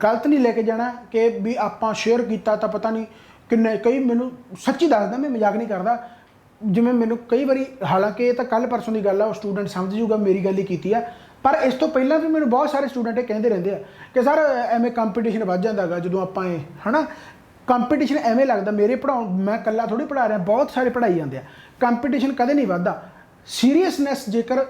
ਗਲਤ ਨਹੀਂ ਲੈ ਕੇ ਜਾਣਾ ਕਿ ਵੀ ਆਪਾਂ ਸ਼ੇਅਰ ਕੀਤਾ ਤਾਂ ਪਤਾ ਨਹੀਂ ਕਿੰਨੇ, ਕਈ ਮੈਨੂੰ ਸੱਚੀ ਦੱਸਦਾ, ਮੈਂ ਮਜ਼ਾਕ ਨਹੀਂ ਕਰਦਾ, ਜਿਵੇਂ ਮੈਨੂੰ ਕਈ ਵਾਰੀ, ਹਾਲਾਂਕਿ ਇਹ ਤਾਂ ਕੱਲ੍ਹ ਪਰਸੋਂ ਦੀ ਗੱਲ ਆ, ਉਹ ਸਟੂਡੈਂਟ ਸਮਝ ਜੂਗਾ ਮੇਰੀ ਗੱਲ ਹੀ ਕੀਤੀ ਆ, ਪਰ ਇਸ ਤੋਂ ਪਹਿਲਾਂ ਵੀ ਮੈਨੂੰ ਬਹੁਤ ਸਾਰੇ ਸਟੂਡੈਂਟ ਇਹ ਕਹਿੰਦੇ ਰਹਿੰਦੇ ਆ ਕਿ ਸਰ ਐਵੇਂ ਕੰਪੀਟੀਸ਼ਨ ਵੱਧ ਜਾਂਦਾ ਗਾ ਜਦੋਂ ਆਪਾਂ ਇਹ, ਹੈ ਨਾ। ਕੰਪੀਟੀਸ਼ਨ ਐਵੇਂ ਲੱਗਦਾ ਮੇਰੇ ਪੜ੍ਹਾਉਣ, ਮੈਂ ਇਕੱਲਾ ਥੋੜ੍ਹੀ ਪੜ੍ਹਾ ਰਿਹਾ, ਬਹੁਤ ਸਾਰੇ ਪੜ੍ਹਾਈ ਜਾਂਦੇ ਆ। ਕੰਪੀਟੀਸ਼ਨ ਕਦੇ ਨਹੀਂ ਵੱਧਦਾ, ਸੀਰੀਅਸਨੈਸ ਜੇਕਰ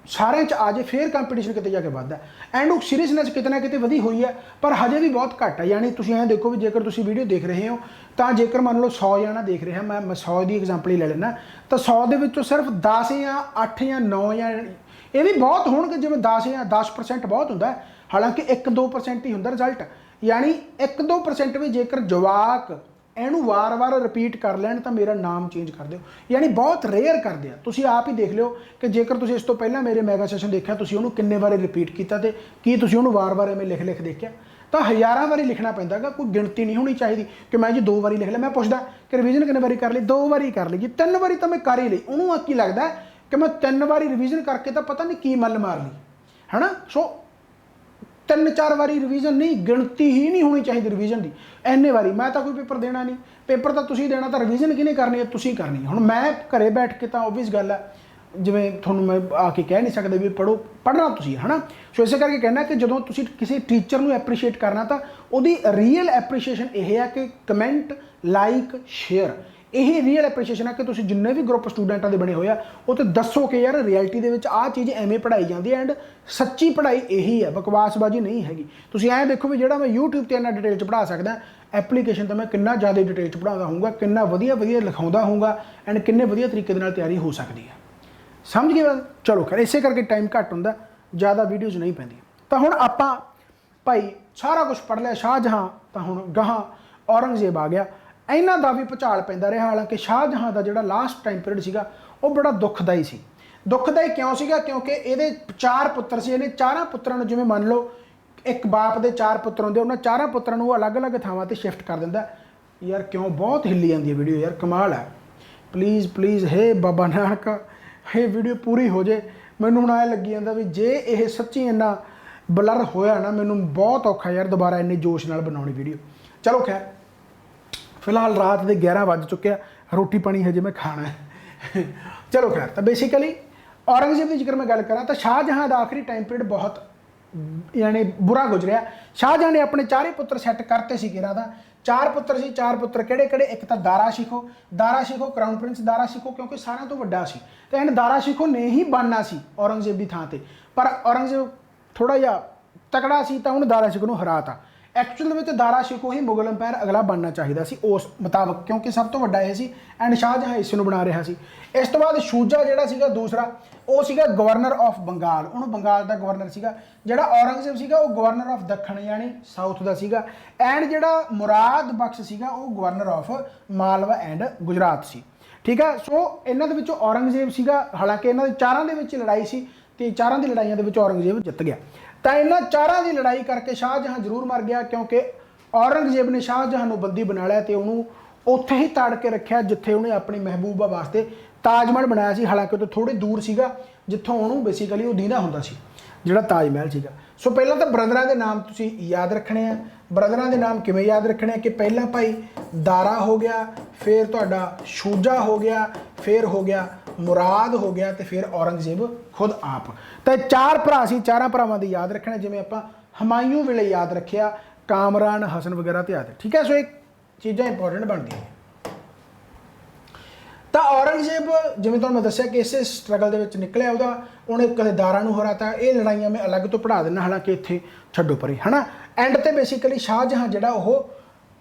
ਸਾਰਿਆਂ 'ਚ ਆ ਜੇ ਫਿਰ ਕੰਪੀਟੀਸ਼ਨ ਕਿਤੇ ਜਾ ਕੇ ਵੱਧਦਾ। ਐਂਡ ਉਹ ਸੀਰੀਅਸਨੈਸ ਕਿਤੇ ਨਾ ਕਿਤੇ ਵਧੀ ਹੋਈ ਹੈ, ਪਰ ਹਜੇ ਵੀ ਬਹੁਤ ਘੱਟ ਹੈ। ਯਾਨੀ ਤੁਸੀਂ ਐਂ ਦੇਖੋ ਵੀ ਜੇਕਰ ਤੁਸੀਂ ਵੀਡੀਓ ਦੇਖ ਰਹੇ ਹੋ ਤਾਂ ਜੇਕਰ ਮੰਨ ਲਓ 100 ਜਣਾ ਦੇਖ ਰਿਹਾ, ਮੈਂ 100 ਦੀ ਐਗਜ਼ਾਮਪਲ ਹੀ ਲੈ ਲੈਣਾ, ਤਾਂ 100 ਦੇ ਵਿੱਚੋਂ ਸਿਰਫ 10 ਜਾਂ 8 ਜਾਂ 9 ਜਾਂ ਇਹ ਵੀ ਬਹੁਤ ਹੋਣਗੇ, ਜਿਵੇਂ 10 ਜਾਂ 10% ਬਹੁਤ ਹੁੰਦਾ, ਹਾਲਾਂਕਿ 1-2% ਹੀ ਹੁੰਦਾ ਰਿਜ਼ਲਟ। ਯਾਨੀ 1-2% ਵੀ ਜੇਕਰ ਜਵਾਕ ਇਹਨੂੰ ਵਾਰ-ਵਾਰ ਰਿਪੀਟ ਕਰ ਲੈਣ ਤਾਂ ਮੇਰਾ ਨਾਮ ਚੇਂਜ ਕਰ ਦਿਓ, ਯਾਨੀ ਬਹੁਤ ਰੇਅਰ ਕਰਦੇ ਆ। ਤੁਸੀਂ ਆਪ ਹੀ ਦੇਖ ਲਿਓ ਕਿ ਜੇਕਰ ਤੁਸੀਂ ਇਸ ਤੋਂ ਪਹਿਲਾਂ ਮੇਰੇ ਮੈਗਾ ਸੈਸ਼ਨ ਦੇਖਿਆ, ਤੁਸੀਂ ਉਹਨੂੰ ਕਿੰਨੇ ਵਾਰੀ ਰਿਪੀਟ ਕੀਤਾ ਤੇ ਕੀ ਤੁਸੀਂ ਉਹਨੂੰ ਵਾਰ-ਵਾਰ ਐਵੇਂ ਲਿਖ ਦੇਖਿਆ, ਤਾਂ ਹਜ਼ਾਰਾਂ ਵਾਰੀ ਲਿਖਣਾ ਪੈਂਦਾ ਗਾ, ਕੋਈ ਗਿਣਤੀ ਨਹੀਂ ਹੋਣੀ ਚਾਹੀਦੀ ਕਿ ਮੈਂ ਜੀ 2 ਵਾਰੀ ਲਿਖ ਲਿਆ। ਮੈਂ ਪੁੱਛਦਾ ਕਿ ਰਿਵੀਜ਼ਨ ਕਿੰਨੇ ਵਾਰੀ ਕਰ ਲਈ, 2 ਵਾਰੀ ਕਰ ਲਈ ਜੀ, 3 ਵਾਰੀ ਤਾਂ ਮੈਂ ਕਰ ਹੀ ਲਈ। ਉਹਨੂੰ ਕੀ ਲੱਗਦਾ ਕਿ ਮੈਂ 3 ਵਾਰੀ ਰਿਵੀਜ਼ਨ ਕਰਕੇ ਤਾਂ ਪਤਾ ਨਹੀਂ ਕੀ ਮੱਲ ਮਾਰ ਲਈ, ਹੈ ਨਾ। ਸੋ 3-4 ਵਾਰੀ ਰਿਵੀਜ਼ਨ ਨਹੀਂ, ਗਿਣਤੀ ਹੀ ਨਹੀਂ ਹੋਣੀ ਚਾਹੀਦੀ ਰਿਵੀਜ਼ਨ ਦੀ। ਇੰਨੇ ਵਾਰੀ ਮੈਂ ਤਾਂ ਕੋਈ ਪੇਪਰ ਦੇਣਾ ਨਹੀਂ, ਪੇਪਰ ਤਾਂ ਤੁਸੀਂ ਦੇਣਾ, ਤਾਂ ਰਿਵੀਜ਼ਨ ਕਿਹਨੇ ਕਰਨੀ ਹੈ, ਤੁਸੀਂ ਕਰਨੀ ਹੈ। ਹੁਣ ਮੈਂ ਘਰੇ ਬੈਠ ਕੇ ਤਾਂ ਓਬਵੀਅਸ ਗੱਲ ਹੈ, ਜਿਵੇਂ ਤੁਹਾਨੂੰ ਮੈਂ ਆ ਕੇ ਕਹਿ ਨਹੀਂ ਸਕਦਾ ਵੀ ਪੜ੍ਹੋ, ਪੜ੍ਹਨਾ ਤੁਸੀਂ, ਹੈ ਨਾ। ਸੋ ਇਸੇ ਕਰਕੇ ਕਹਿਣਾ ਕਿ ਜਦੋਂ ਤੁਸੀਂ ਕਿਸੇ ਟੀਚਰ ਨੂੰ ਐਪਰੀਸ਼ੀਏਟ ਕਰਨਾ ਤਾਂ ਉਹਦੀ ਰੀਅਲ ਐਪਰੀਸ਼ੀਏਸ਼ਨ ਇਹ ਹੈ ਕਿ ਕਮੈਂਟ, ਲਾਈਕ, ਸ਼ੇਅਰ, ਇਹ ਰੀਅਲ ਐਪਰੀਸ਼ੀਏਸ਼ਨ ਹੈ ਕਿ ਤੁਸੀਂ ਜਿੰਨੇ ਵੀ ਗਰੁੱਪ ਸਟੂਡੈਂਟਾਂ ਦੇ ਬਣੇ ਹੋਏ ਆ ਉਹ ਤੇ ਦੱਸੋ ਕਿ ਯਾਰ ਰਿਐਲਿਟੀ ਦੇ ਵਿੱਚ ਆਹ ਚੀਜ਼ ਐਵੇਂ ਪੜ੍ਹਾਈ ਜਾਂਦੀ ਹੈ ਐਂਡ ਸੱਚੀ ਪੜ੍ਹਾਈ ਇਹੀ ਹੈ, ਬਕਵਾਸਬਾਜ਼ੀ ਨਹੀਂ ਹੈਗੀ। ਤੁਸੀਂ ਐਂ ਦੇਖੋ ਵੀ ਜਿਹੜਾ ਮੈਂ YouTube ਤੇ ਇੰਨਾ ਡਿਟੇਲ 'ਚ ਪੜ੍ਹਾ ਸਕਦਾ, ਐਪਲੀਕੇਸ਼ਨ ਤਾਂ ਮੈਂ ਕਿੰਨਾ ਜ਼ਿਆਦਾ ਡਿਟੇਲ 'ਚ ਪੜ੍ਹਾਉਂਦਾ ਹੋਊਗਾ, ਕਿੰਨਾ ਵਧੀਆ ਲਿਖਾਉਂਦਾ ਹੋਊਗਾ ਐਂਡ ਕਿੰਨੇ ਵਧੀਆ ਤਰੀਕੇ ਦੇ ਨਾਲ ਤਿਆਰੀ ਹੋ ਸਕਦੀ ਹੈ। ਸਮਝ ਗਏ? ਚਲੋ ਖੈਰ, ਇਸੇ ਕਰਕੇ ਟਾਈਮ ਘੱਟ ਹੁੰਦਾ, ਜ਼ਿਆਦਾ ਵੀਡੀਓਜ਼ ਨਹੀਂ ਪੈਂਦੀਆਂ। ਤਾਂ ਹੁਣ ਆਪਾਂ ਭਾਈ ਸਾਰਾ ਕੁਝ ਪੜ੍ਹ ਲਿਆ ਸ਼ਾਹਜਹਾਂ, ਤਾਂ ਹੁਣ ਗਾਹਾਂ ਔਰੰਗਜ਼ੇਬ ਆ ਗਿਆ। ਇਹਨਾਂ ਦਾ ਵੀ ਭੁਚਾਲ ਪੈਂਦਾ ਰਿਹਾ, ਹਾਲਾਂਕਿ ਸ਼ਾਹਜਹਾਂ ਦਾ ਜਿਹੜਾ ਲਾਸਟ ਟਾਈਮ ਪੀਰੀਅਡ ਸੀਗਾ ਉਹ ਬੜਾ ਦੁਖਦਾਈ ਸੀ। ਦੁਖਦਾਈ ਕਿਉਂ ਸੀਗਾ? ਕਿਉਂਕਿ ਇਹਦੇ 4 ਪੁੱਤਰ ਸੀ, ਇਹਨੇ 4 ਪੁੱਤਰਾਂ ਨੂੰ, ਜਿਵੇਂ ਮੰਨ ਲਓ ਇੱਕ ਬਾਪ ਦੇ 4 ਪੁੱਤਰ ਹੁੰਦੇ, ਉਹਨਾਂ 4 ਪੁੱਤਰਾਂ ਨੂੰ ਉਹ ਅਲੱਗ-ਅਲੱਗ ਥਾਵਾਂ ਤੇ ਸ਼ਿਫਟ ਕਰ ਦਿੰਦਾ। ਯਾਰ ਕਿਉਂ ਬਹੁਤ ਹਿੱਲੀ ਜਾਂਦੀ ਹੈ ਵੀਡੀਓ, ਯਾਰ ਕਮਾਲ ਹੈ। ਪਲੀਜ਼ ਹੇ ਬਾਬਾ ਨਾਨਕ, ਇਹ ਵੀਡੀਓ ਪੂਰੀ ਹੋ ਜੇ। ਮੈਨੂੰ ਹੁਣ ਐਂ ਲੱਗੀ ਜਾਂਦਾ ਵੀ ਜੇ ਇਹ ਸੱਚੀ ਇੰਨਾ ਬਲਰ ਹੋਇਆ ਨਾ, ਮੈਨੂੰ ਬਹੁਤ ਔਖਾ ਯਾਰ ਦੁਬਾਰਾ ਇੰਨੇ ਜੋਸ਼ ਨਾਲ ਬਣਾਉਣੀ ਵੀਡੀਓ। ਚਲੋ ਖੈਰ, ਫਿਲਹਾਲ ਰਾਤ ਦੇ 11 ਵੱਜ ਚੁੱਕਿਆ, ਰੋਟੀ ਪਾਣੀ ਹਜੇ ਮੈਂ ਖਾਣਾ ਹੈ। ਚਲੋ ਖੈਰ, ਤਾਂ ਬੇਸਿਕਲੀ ਔਰੰਗਜ਼ੇਬ ਦੀ ਜੇਕਰ ਮੈਂ ਗੱਲ ਕਰਾਂ ਤਾਂ ਸ਼ਾਹਜਹਾਂ ਦਾ ਆਖਰੀ ਟਾਈਮ ਪੀਰੀਅਡ ਬਹੁਤ ਯਾਨੀ ਬੁਰਾ ਗੁਜ਼ਰਿਆ। ਸ਼ਾਹਜਹਾਂ ਨੇ ਆਪਣੇ 4 ਪੁੱਤਰ ਸੈੱਟ ਕਰਤੇ ਸੀ ਕਿਹੜਾ ਦਾ, 4 ਪੁੱਤਰ ਸੀ। 4 ਪੁੱਤਰ ਕਿਹੜੇ? ਇੱਕ ਤਾਂ ਦਾਰਾ ਸ਼ਿਕੋ ਕਰਾਊਨ ਪ੍ਰਿੰਸ ਦਾਰਾ ਸ਼ਿਕੋ, ਕਿਉਂਕਿ ਸਾਰਿਆਂ ਤੋਂ ਵੱਡਾ ਸੀ ਤੇ ਇਹਨੇ ਦਾਰਾ ਸ਼ਿਕੋ ਨੇ ਹੀ ਬਣਨਾ ਸੀ ਔਰੰਗਜ਼ੇਬ ਦੀ ਥਾਂ ਤੇ, पर औरंगजेब थोड़ा जिहा तकड़ा सी तां उहने दारा शिकोह नूं हराता। एक्चुअल दे विच दारा शिकोह ही मुगल अंपायर अगला बनना चाहिदा सी उस मुताबक, क्योंकि सब तो वड्डा इह सी एंड शाहजहां इस नूं बना रहा सी। इस तो बाद शूजा जिहड़ा सीगा दूसरा ਉਹ ਸੀਗਾ ਗਵਰਨਰ ਆਫ ਬੰਗਾਲ, ਉਹਨੂੰ ਬੰਗਾਲ ਦਾ ਗਵਰਨਰ ਸੀਗਾ। ਜਿਹੜਾ ਔਰੰਗਜ਼ੇਬ ਸੀਗਾ ਉਹ ਗਵਰਨਰ ਆਫ ਦੱਖਣ ਯਾਨੀ ਸਾਊਥ ਦਾ ਸੀਗਾ। ਐਂਡ ਜਿਹੜਾ ਮੁਰਾਦ ਬਖਸ਼ ਸੀਗਾ ਉਹ governor of Malwa and Gujarat ਸੀ। ਠੀਕ ਹੈ, ਸੋ ਇਹਨਾਂ ਦੇ ਵਿੱਚੋਂ ਔਰੰਗਜ਼ੇਬ ਸੀਗਾ, ਹਾਲਾਂਕਿ ਇਹਨਾਂ ਦੇ ਚਾਰਾਂ ਦੇ ਵਿੱਚ ਲੜਾਈ ਸੀ ਤੇ ਚਾਰਾਂ ਦੀ ਲੜਾਈਆਂ ਦੇ ਵਿੱਚ ਔਰੰਗਜ਼ੇਬ ਜਿੱਤ ਗਿਆ। ਤਾਂ ਇਹਨਾਂ ਚਾਰਾਂ ਦੀ ਲੜਾਈ ਕਰਕੇ ਸ਼ਾਹਜਹਾਂ ਜ਼ਰੂਰ ਮਰ ਗਿਆ, ਕਿਉਂਕਿ ਔਰੰਗਜ਼ੇਬ ਨੇ ਸ਼ਾਹਜਹਾਂ ਨੂੰ ਬੰਦੀ ਬਣਾ ਲਿਆ ਤੇ ਉਹਨੂੰ ਉੱਥੇ ਹੀ ਤਾੜ ਕੇ ਰੱਖਿਆ ਜਿੱਥੇ ਉਹਨੇ ਆਪਣੀ ਮਹਿਬੂਬਾ ਵਾਸਤੇ ਤਾਜ ਮਹਿਲ ਬਣਾਇਆ ਸੀ। ਹਾਲਾਂਕਿ ਉਹ ਤੋਂ ਥੋੜੇ ਦੂਰ ਸੀਗਾ ਜਿੱਥੋਂ ਉਹਨੂੰ ਬੇਸਿਕਲੀ ਉਹ ਦੀਂਦਾ ਹੁੰਦਾ ਸੀ ਜਿਹੜਾ ਤਾਜ ਮਹਿਲ ਸੀਗਾ। ਸੋ ਪਹਿਲਾਂ ਤਾਂ ਬ੍ਰਦਰਾਂ ਦੇ ਨਾਮ ਤੁਸੀਂ ਯਾਦ ਰੱਖਣੇ ਆ। ਬ੍ਰਦਰਾਂ ਦੇ ਨਾਮ ਕਿਵੇਂ ਯਾਦ ਰੱਖਣੇ ਆ ਕਿ ਪਹਿਲਾਂ ਭਾਈ ਦਾਰਾ ਹੋ ਗਿਆ, ਫਿਰ ਤੁਹਾਡਾ ਸ਼ੂਜਾ ਹੋ ਗਿਆ, ਫਿਰ ਹੋ ਗਿਆ ਮੁਰਾਦ ਹੋ ਗਿਆ ਤੇ ਫਿਰ ਔਰੰਗਜ਼ੇਬ ਖੁਦ ਆਪ। ਤਾਂ ਚਾਰ ਭਰਾ ਸੀ, ਚਾਰਾਂ ਭਰਾਵਾਂ ਦੀ ਯਾਦ ਰੱਖਣਾ ਜਿਵੇਂ ਆਪਾਂ ਹਮਾਯੂ ਵੇਲੇ ਯਾਦ ਰੱਖਿਆ, ਕਾਮਰਾਨ ਹਸਨ ਵਗੈਰਾ ਤੇ ਯਾਦ। ਠੀਕ ਹੈ, ਸੋ ਇਹ ਚੀਜ਼ਾਂ ਇੰਪੋਰਟੈਂਟ ਬਣਦੀਆਂ ਨੇ। ਤਾਂ ਔਰੰਗਜ਼ੇਬ ਜਿਵੇਂ ਤੁਹਾਨੂੰ ਮੈਂ ਦੱਸਿਆ ਕਿ ਇਸੇ ਸਟਰਗਲ ਦੇ ਵਿੱਚ ਨਿਕਲਿਆ, ਉਹਨੇ ਕਦੇ ਦਾਰਾ ਨੂੰ ਹਰਾਤਾ। ਇਹ ਲੜਾਈਆਂ ਮੈਂ ਅਲੱਗ ਤੋਂ ਪੜ੍ਹਾ ਦਿੰਦਾ, ਹਾਲਾਂਕਿ ਇੱਥੇ ਛੱਡੋ ਪਰੇ ਹੈ ਨਾ। ਐਂਡ ਤੇ ਬੇਸਿਕਲੀ ਸ਼ਾਹਜਹਾਂ ਜਿਹੜਾ ਉਹ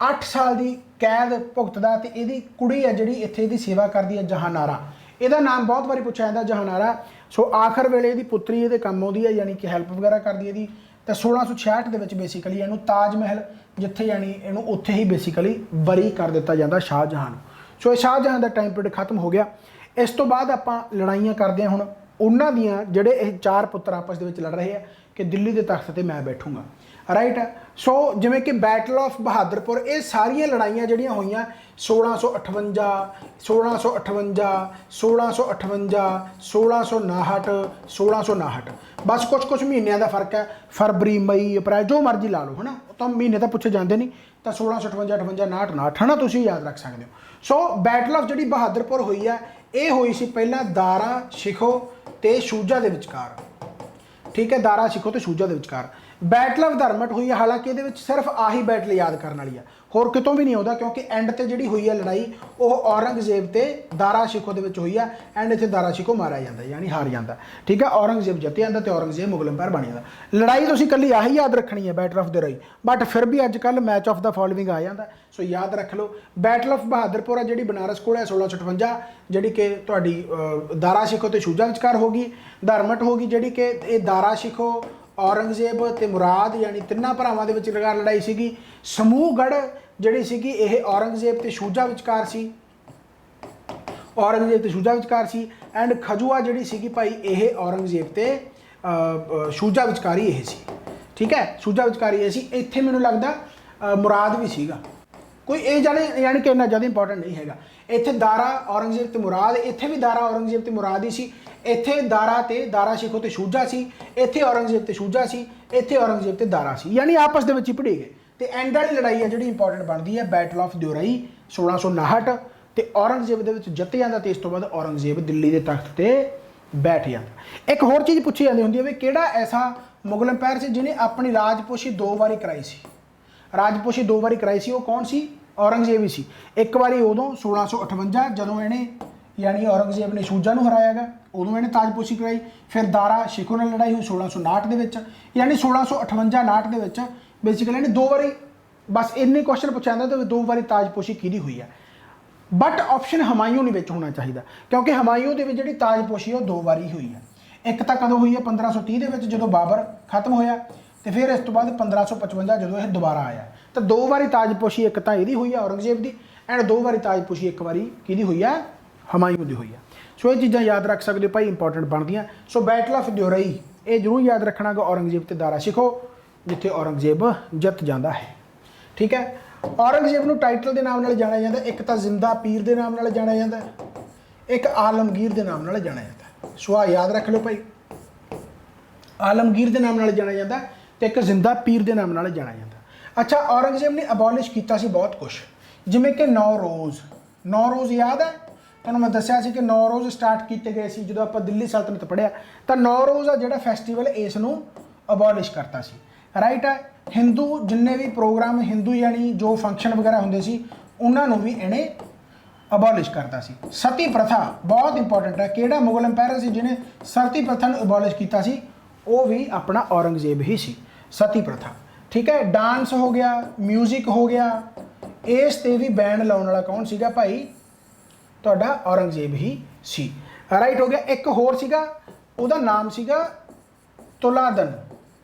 8 ਸਾਲ ਦੀ ਕੈਦ ਭੁਗਤਦਾ ਤੇ ਇਹਦੀ ਕੁੜੀ ਹੈ ਜਿਹੜੀ ਇੱਥੇ ਇਹਦੀ ਸੇਵਾ ਕਰਦੀ ਹੈ ਜਹਾਨਾਰਾ। ਇਹਦਾ ਨਾਮ ਬਹੁਤ ਵਾਰੀ ਪੁੱਛਿਆ ਜਾਂਦਾ ਜਹਾਨਾਰਾ। ਸੋ ਆਖਰ ਵੇਲੇ ਇਹਦੀ ਪੁੱਤਰੀ ਇਹਦੇ ਕੰਮ ਆਉਂਦੀ ਹੈ, ਯਾਨੀ ਕਿ ਹੈਲਪ ਵਗੈਰਾ ਕਰਦੀ ਇਹਦੀ। ਤਾਂ 1666 ਦੇ ਵਿੱਚ ਬੇਸਿਕਲੀ ਇਹਨੂੰ ਤਾਜ ਮਹਿਲ ਜਿੱਥੇ ਯਾਨੀ ਇਹਨੂੰ ਉੱਥੇ ਹੀ ਬੇਸਿਕਲੀ ਬਰੀ ਕਰ ਦਿੱਤਾ ਜਾਂਦਾ ਸ਼ਾਹਜਹਾਂ ਨੂੰ। ਸੋ ਇਹ ਸ਼ਾਹਜਹਾਂ ਦਾ ਟਾਈਮ ਪੀਰੀਅਡ ਖਤਮ ਹੋ ਗਿਆ। ਇਸ ਤੋਂ ਬਾਅਦ ਆਪਾਂ ਲੜਾਈਆਂ ਕਰਦੇ ਹਾਂ ਹੁਣ ਉਹਨਾਂ ਦੀਆਂ, ਜਿਹੜੇ ਇਹ ਚਾਰ ਪੁੱਤਰ ਆਪਸ ਦੇ ਵਿੱਚ ਲੜ ਰਹੇ ਆ ਕਿ ਦਿੱਲੀ ਦੇ ਤਖਤ ਤੇ ਮੈਂ ਬੈਠੂੰਗਾ, ਰਾਈਟ। ਸੋ ਜਿਵੇਂ ਕਿ ਬੈਟਲ ਆਫ ਬਹਾਦਰਪੁਰ, ਇਹ ਸਾਰੀਆਂ ਲੜਾਈਆਂ ਜਿਹੜੀਆਂ ਹੋਈਆਂ 1658, 1658, 1658, 1659, 1659, ਬਸ ਕੁਛ ਮਹੀਨਿਆਂ ਦਾ ਫਰਕ ਹੈ। ਫਰਵਰੀ, ਮਈ, ਅਪ੍ਰੈਲ ਜੋ ਮਰਜ਼ੀ ਲਾ ਲਓ ਹੈ ਨਾ, ਤਾਂ ਮਹੀਨੇ ਤਾਂ ਪੁੱਛੇ ਜਾਂਦੇ ਨਹੀਂ। ਤਾਂ 1658, 58, 59, 59 ਹੈ ਨਾ, ਤੁਸੀਂ ਯਾਦ ਰੱਖ ਸਕਦੇ ਹੋ। ਸੋ ਬੈਟਲ ਆਫ ਜਿਹੜੀ ਬਹਾਦਰਪੁਰ ਹੋਈ ਹੈ ਇਹ ਹੋਈ ਸੀ ਪਹਿਲਾਂ ਦਾਰਾ ਸ਼ਿਕੋਹ ਤੇ ਸ਼ੂਜਾ ਦੇ ਵਿਚਕਾਰ। ਠੀਕ ਹੈ, ਦਾਰਾ ਸ਼ਿਕੋਹ ਤੇ ਸ਼ੂਜਾ ਦੇ ਵਿਚਕਾਰ ਬੈਟਲ ਆਫ ਧਰਮਟ ਹੋਈ ਹੈ। ਹਾਲਾਂਕਿ ਇਹਦੇ ਵਿੱਚ ਸਿਰਫ ਆਹੀ ਬੈਟਲ ਯਾਦ ਕਰਨ ਵਾਲੀ ਆ, ਹੋਰ ਕਿਤੋਂ ਵੀ ਨਹੀਂ ਆਉਂਦਾ, ਕਿਉਂਕਿ ਐਂਡ ਤੇ ਜਿਹੜੀ ਹੋਈ ਹੈ ਲੜਾਈ ਉਹ ਔਰੰਗਜ਼ੇਬ ਤੇ ਦਾਰਾ ਸ਼ਿਕੋਹ ਦੇ ਵਿੱਚ ਹੋਈ ਹੈ। ਐਂਡ ਇੱਥੇ ਦਾਰਾ ਸ਼ਿਕੋਹ ਮਾਰਿਆ ਜਾਂਦਾ ਯਾਨੀ ਹਾਰ ਜਾਂਦਾ। ਠੀਕ ਹੈ, ਔਰੰਗਜ਼ੇਬ ਜਿੱਤ ਜਾਂਦਾ ਤੇ ਔਰੰਗਜ਼ੇਬ ਮੁਗਲ ਅੰਪਾਇਰ ਬਣ ਜਾਂਦਾ। ਲੜਾਈ ਤੁਸੀਂ ਇਕੱਲੀ ਆਹੀ ਯਾਦ ਰੱਖਣੀ ਹੈ ਬੈਟਲ ਆਫ ਦ ਰਈ, ਬਟ ਫਿਰ ਵੀ ਅੱਜ ਕੱਲ੍ਹ ਮੈਚ ਆਫ ਦਾ ਫੋਲੋਇੰਗ ਆ ਜਾਂਦਾ, ਸੋ ਯਾਦ ਰੱਖ ਲਓ। ਬੈਟਲ ਆਫ ਬਹਾਦਰਪੁਰ ਹੈ ਜਿਹੜੀ ਬਨਾਰਸ ਕੋਲ ਹੈ 1658, ਜਿਹੜੀ ਕਿ ਤੁਹਾਡੀ ਦਾਰਾ ਸ਼ਿਕੋਹ ਤੇ ਸ਼ੂਜਾ ਵਿਚਕਾਰ ਹੋ ਗਈ। ਧਰਮਟ ਹੋ ਗਈ ਜਿਹੜੀ ਕਿ ਇਹ ਦਾਰਾ ਸ਼ਿਕੋਹ, ਔਰੰਗਜ਼ੇਬ ਤੇ ਮੁਰਾਦ ਯਾਨੀ ਤਿੰਨਾਂ ਭਰਾਵਾਂ ਦੇ ਵਿੱਚ ਲੜਾਈ ਸੀਗੀ। ਸਮੂਹਗੜ੍ਹ ਜਿਹੜੀ ਸੀਗੀ ਇਹ ਔਰੰਗਜ਼ੇਬ ਤੇ ਸ਼ੂਜਾ ਵਿਚਕਾਰ ਸੀ, ਔਰੰਗਜ਼ੇਬ ਤੇ ਸ਼ੂਜਾ ਵਿਚਕਾਰ ਸੀ। ਐਂਡ ਖਜੂਆ ਜਿਹੜੀ ਸੀਗੀ ਭਾਈ ਇਹ ਔਰੰਗਜ਼ੇਬ ਤੇ ਸ਼ੂਜਾ ਵਿਚਕਾਰੀ ਇਹ ਸੀ। ਠੀਕ ਹੈ, ਸ਼ੂਜਾ ਵਿਚਕਾਰੀ ਇਹ ਸੀ। ਇੱਥੇ ਮੈਨੂੰ ਲੱਗਦਾ ਮੁਰਾਦ ਵੀ ਸੀਗਾ ਕੋਈ, ਇਹ ਯਾਨੀ ਕਿ ਇੰਨਾ ਜ਼ਿਆਦਾ ਇੰਪੋਰਟੈਂਟ ਨਹੀਂ ਹੈਗਾ। ਇੱਥੇ ਦਾਰਾ ਔਰੰਗਜ਼ੇਬ ਤੇ ਮੁਰਾਦ, ਇੱਥੇ ਵੀ ਦਾਰਾ ਔਰੰਗਜ਼ੇਬ ਤੇ ਮੁਰਾਦ ਹੀ ਸੀ। ਇੱਥੇ ਦਾਰਾ ਸ਼ਿਕੋਹ ਤੇ ਸ਼ੂਜਾ ਸੀ, ਇੱਥੇ ਔਰੰਗਜ਼ੇਬ ਤੇ ਸ਼ੂਜਾ ਸੀ, ਇੱਥੇ ਔਰੰਗਜ਼ੇਬ ਤੇ ਦਾਰਾ ਸੀ, ਯਾਨੀ ਆਪਸ ਦੇ ਵਿੱਚ ਹੀ ਭਿੜੇ ਗਏ। ਤੇ ਐਂਡ ਵਾਲੀ ਲੜਾਈ ਹੈ ਜਿਹੜੀ ਇੰਪੋਰਟੈਂਟ ਬਣਦੀ ਹੈ ਬੈਟਲ ਆਫ ਦਿਉਰਈ 1659, ਤੇ ਔਰੰਗਜ਼ੇਬ ਦੇ ਵਿੱਚ ਜਿੱਤ ਜਾਂਦਾ ਤੇ ਇਸ ਤੋਂ ਬਾਅਦ ਔਰੰਗਜ਼ੇਬ ਦਿੱਲੀ ਦੇ ਤਖਤ ਤੇ ਬੈਠ ਜਾਂਦਾ। ਇੱਕ ਹੋਰ ਚੀਜ਼ ਪੁੱਛੀ ਜਾਂਦੀ ਹੁੰਦੀ ਹੈ ਵੀ ਕਿਹੜਾ ਐਸਾ ਮੁਗਲ ਅੰਪਾਇਰ ਸੀ ਜਿਹਨੇ ਆਪਣੀ ਰਾਜਪੋਸ਼ੀ 2 ਵਾਰੀ ਕਰਾਈ ਸੀ। ਰਾਜਪੋਸ਼ੀ 2 ਵਾਰੀ ਕਰਾਈ ਸੀ, ਉਹ ਕੌਣ ਸੀ? ਔਰੰਗਜ਼ੇਬ ਹੀ ਸੀ। ਇੱਕ ਵਾਰੀ ਉਦੋਂ 1658 ਜਦੋਂ ਇਹਨੇ ਯਾਨੀ ਔਰੰਗਜ਼ੇਬ ਨੇ ਸ਼ੂਜਾ ਨੂੰ ਹਰਾਇਆਗਾ, ਉਦੋਂ ਇਹਨੇ ਤਾਜਪੋਸ਼ੀ ਕਰਾਈ। ਫਿਰ ਦਾਰਾ ਸ਼ਿਕੋਹ ਨਾਲ ਲੜਾਈ ਹੋਈ 1659 ਦੇ ਵਿੱਚ, ਯਾਨੀ 1658-59 ਦੇ ਵਿੱਚ ਬੇਸਿਕਲੀ ਇਹਨੇ 2 ਵਾਰੀ, ਬਸ ਇੰਨੇ ਕੁਐਸਚਨ ਪੁੱਛਿਆ ਜਾਂਦਾ ਤਾਂ 2 ਵਾਰੀ ਤਾਜਪੋਸ਼ੀ ਕਿਹਦੀ ਹੋਈ ਹੈ। ਬਟ ਆਪਸ਼ਨ ਹਮਾਯੂ ਨਹੀਂ ਵਿੱਚ ਹੋਣਾ ਚਾਹੀਦਾ, ਕਿਉਂਕਿ ਹਮਾਯੂ ਦੇ ਵਿੱਚ ਜਿਹੜੀ ਤਾਜਪੋਸ਼ੀ ਉਹ 2 ਵਾਰੀ ਹੋਈ ਹੈ। ਇੱਕ ਤਾਂ ਕਦੋਂ ਹੋਈ ਹੈ 1530 ਦੇ ਵਿੱਚ ਜਦੋਂ ਬਾਬਰ ਖਤਮ ਹੋਇਆ, ਤੇ ਫਿਰ ਇਸ ਤੋਂ ਬਾਅਦ 1555 ਜਦੋਂ ਇਹ ਦੁਬਾਰਾ ਆਇਆ। ਤਾਂ 2 ਵਾਰੀ ਤਾਜਪੋਸ਼ੀ ਇੱਕ ਤਾਂ ਇਹਦੀ ਹੋਈ ਹੈ ਔਰੰਗਜ਼ੇਬ ਦੀ, ਐਂਡ 2 ਵਾਰੀ ਤਾਜਪੋਸ਼ੀ ਇੱਕ ਵਾਰੀ ਕਿਹਦੀ ਹੋਈ ਹੈ? ਹਮਾਯੂ ਦੀ ਹੋਈ ਹੈ। ਸੋ ਇਹ ਚੀਜ਼ਾਂ ਯਾਦ ਰੱਖ ਸਕਦੇ ਹੋ ਭਾਈ, ਇੰਪੋਰਟੈਂਟ ਬਣਦੀਆਂ। ਸੋ ਬੈਟਲ ਆਫ ਦਿਉਰਈ ਇਹ ਜ਼ਰੂਰ ਯਾਦ ਰੱਖਣਾ ਕਿ ਔਰੰਗਜ਼ੇਬ ਤੇ ਦਾਰਾ ਸ਼ਿਕੋਹ, ਜਿੱਥੇ ਔਰੰਗਜ਼ੇਬ ਜਿੱਤ ਜਾਂਦਾ ਹੈ। ਠੀਕ ਹੈ, ਔਰੰਗਜ਼ੇਬ ਨੂੰ ਟਾਈਟਲ ਦੇ ਨਾਮ ਨਾਲ ਜਾਣਿਆ ਜਾਂਦਾ, ਇੱਕ ਤਾਂ ਜ਼ਿੰਦਾ ਪੀਰ ਦੇ ਨਾਮ ਨਾਲ ਜਾਣਿਆ ਜਾਂਦਾ, ਇੱਕ ਆਲਮਗੀਰ ਦੇ ਨਾਮ ਨਾਲ ਜਾਣਿਆ ਜਾਂਦਾ। ਸੋ ਆ ਯਾਦ ਰੱਖ ਲਓ ਭਾਈ, ਆਲਮਗੀਰ ਦੇ ਨਾਮ ਨਾਲ ਜਾਣਿਆ ਜਾਂਦਾ ਤੇ ਇੱਕ ਜ਼ਿੰਦਾ ਪੀਰ ਦੇ ਨਾਮ ਨਾਲ ਜਾਣਿਆ ਜਾਂਦਾ। ਅੱਛਾ, ਔਰੰਗਜ਼ੇਬ ਨੇ ਅਬੋਲਿਸ਼ ਕੀਤਾ ਸੀ ਬਹੁਤ ਕੁਛ, ਜਿਵੇਂ ਕਿ 9 ਰੋਜ਼ ਯਾਦ ਹੈ ਤੁਹਾਨੂੰ ਮੈਂ ਦੱਸਿਆ ਸੀ ਕਿ 9 ਰੋਜ਼ ਸਟਾਰਟ ਕੀਤੇ ਗਏ ਸੀ ਜਦੋਂ ਆਪਾਂ ਦਿੱਲੀ ਸਲਤਨਤ ਪੜ੍ਹਿਆ। ਤਾਂ 9 ਰੋਜ਼ ਆ ਜਿਹੜਾ ਫੈਸਟੀਵਲ ਇਸ ਨੂੰ ਅਬੋਲਿਸ਼ ਕਰਤਾ ਸੀ, ਰਾਈਟ ਹੈ। ਹਿੰਦੂ ਜਿੰਨੇ ਵੀ ਪ੍ਰੋਗਰਾਮ ਹਿੰਦੂ ਯਾਨੀ ਜੋ ਫੰਕਸ਼ਨ ਵਗੈਰਾ ਹੁੰਦੇ ਸੀ ਉਹਨਾਂ ਨੂੰ ਵੀ ਇਹਨੇ ਅਬੋਲਿਸ਼ ਕਰਤਾ ਸੀ। ਸਤੀ ਪ੍ਰਥਾ ਬਹੁਤ ਇੰਪੋਰਟੈਂਟ ਹੈ, ਕਿਹੜਾ ਮੁਗਲ ਅੰਪਾਇਰ ਸੀ ਜਿਹਨੇ ਸਤੀ ਪ੍ਰਥਾ ਨੂੰ ਅਬੋਲਿਸ਼ ਕੀਤਾ ਸੀ? वो भी अपना औरंगजेब ही सी। सती प्रथा, ठीक है। डांस हो गया, म्यूजिक हो गया, इस ते भी बैन लाने वाला कौन सीगा भाई, तुहाडा औरंगजेब ही सी। राइट हो गया। एक होर सीगा, उहदा नाम सीगा तुलादन।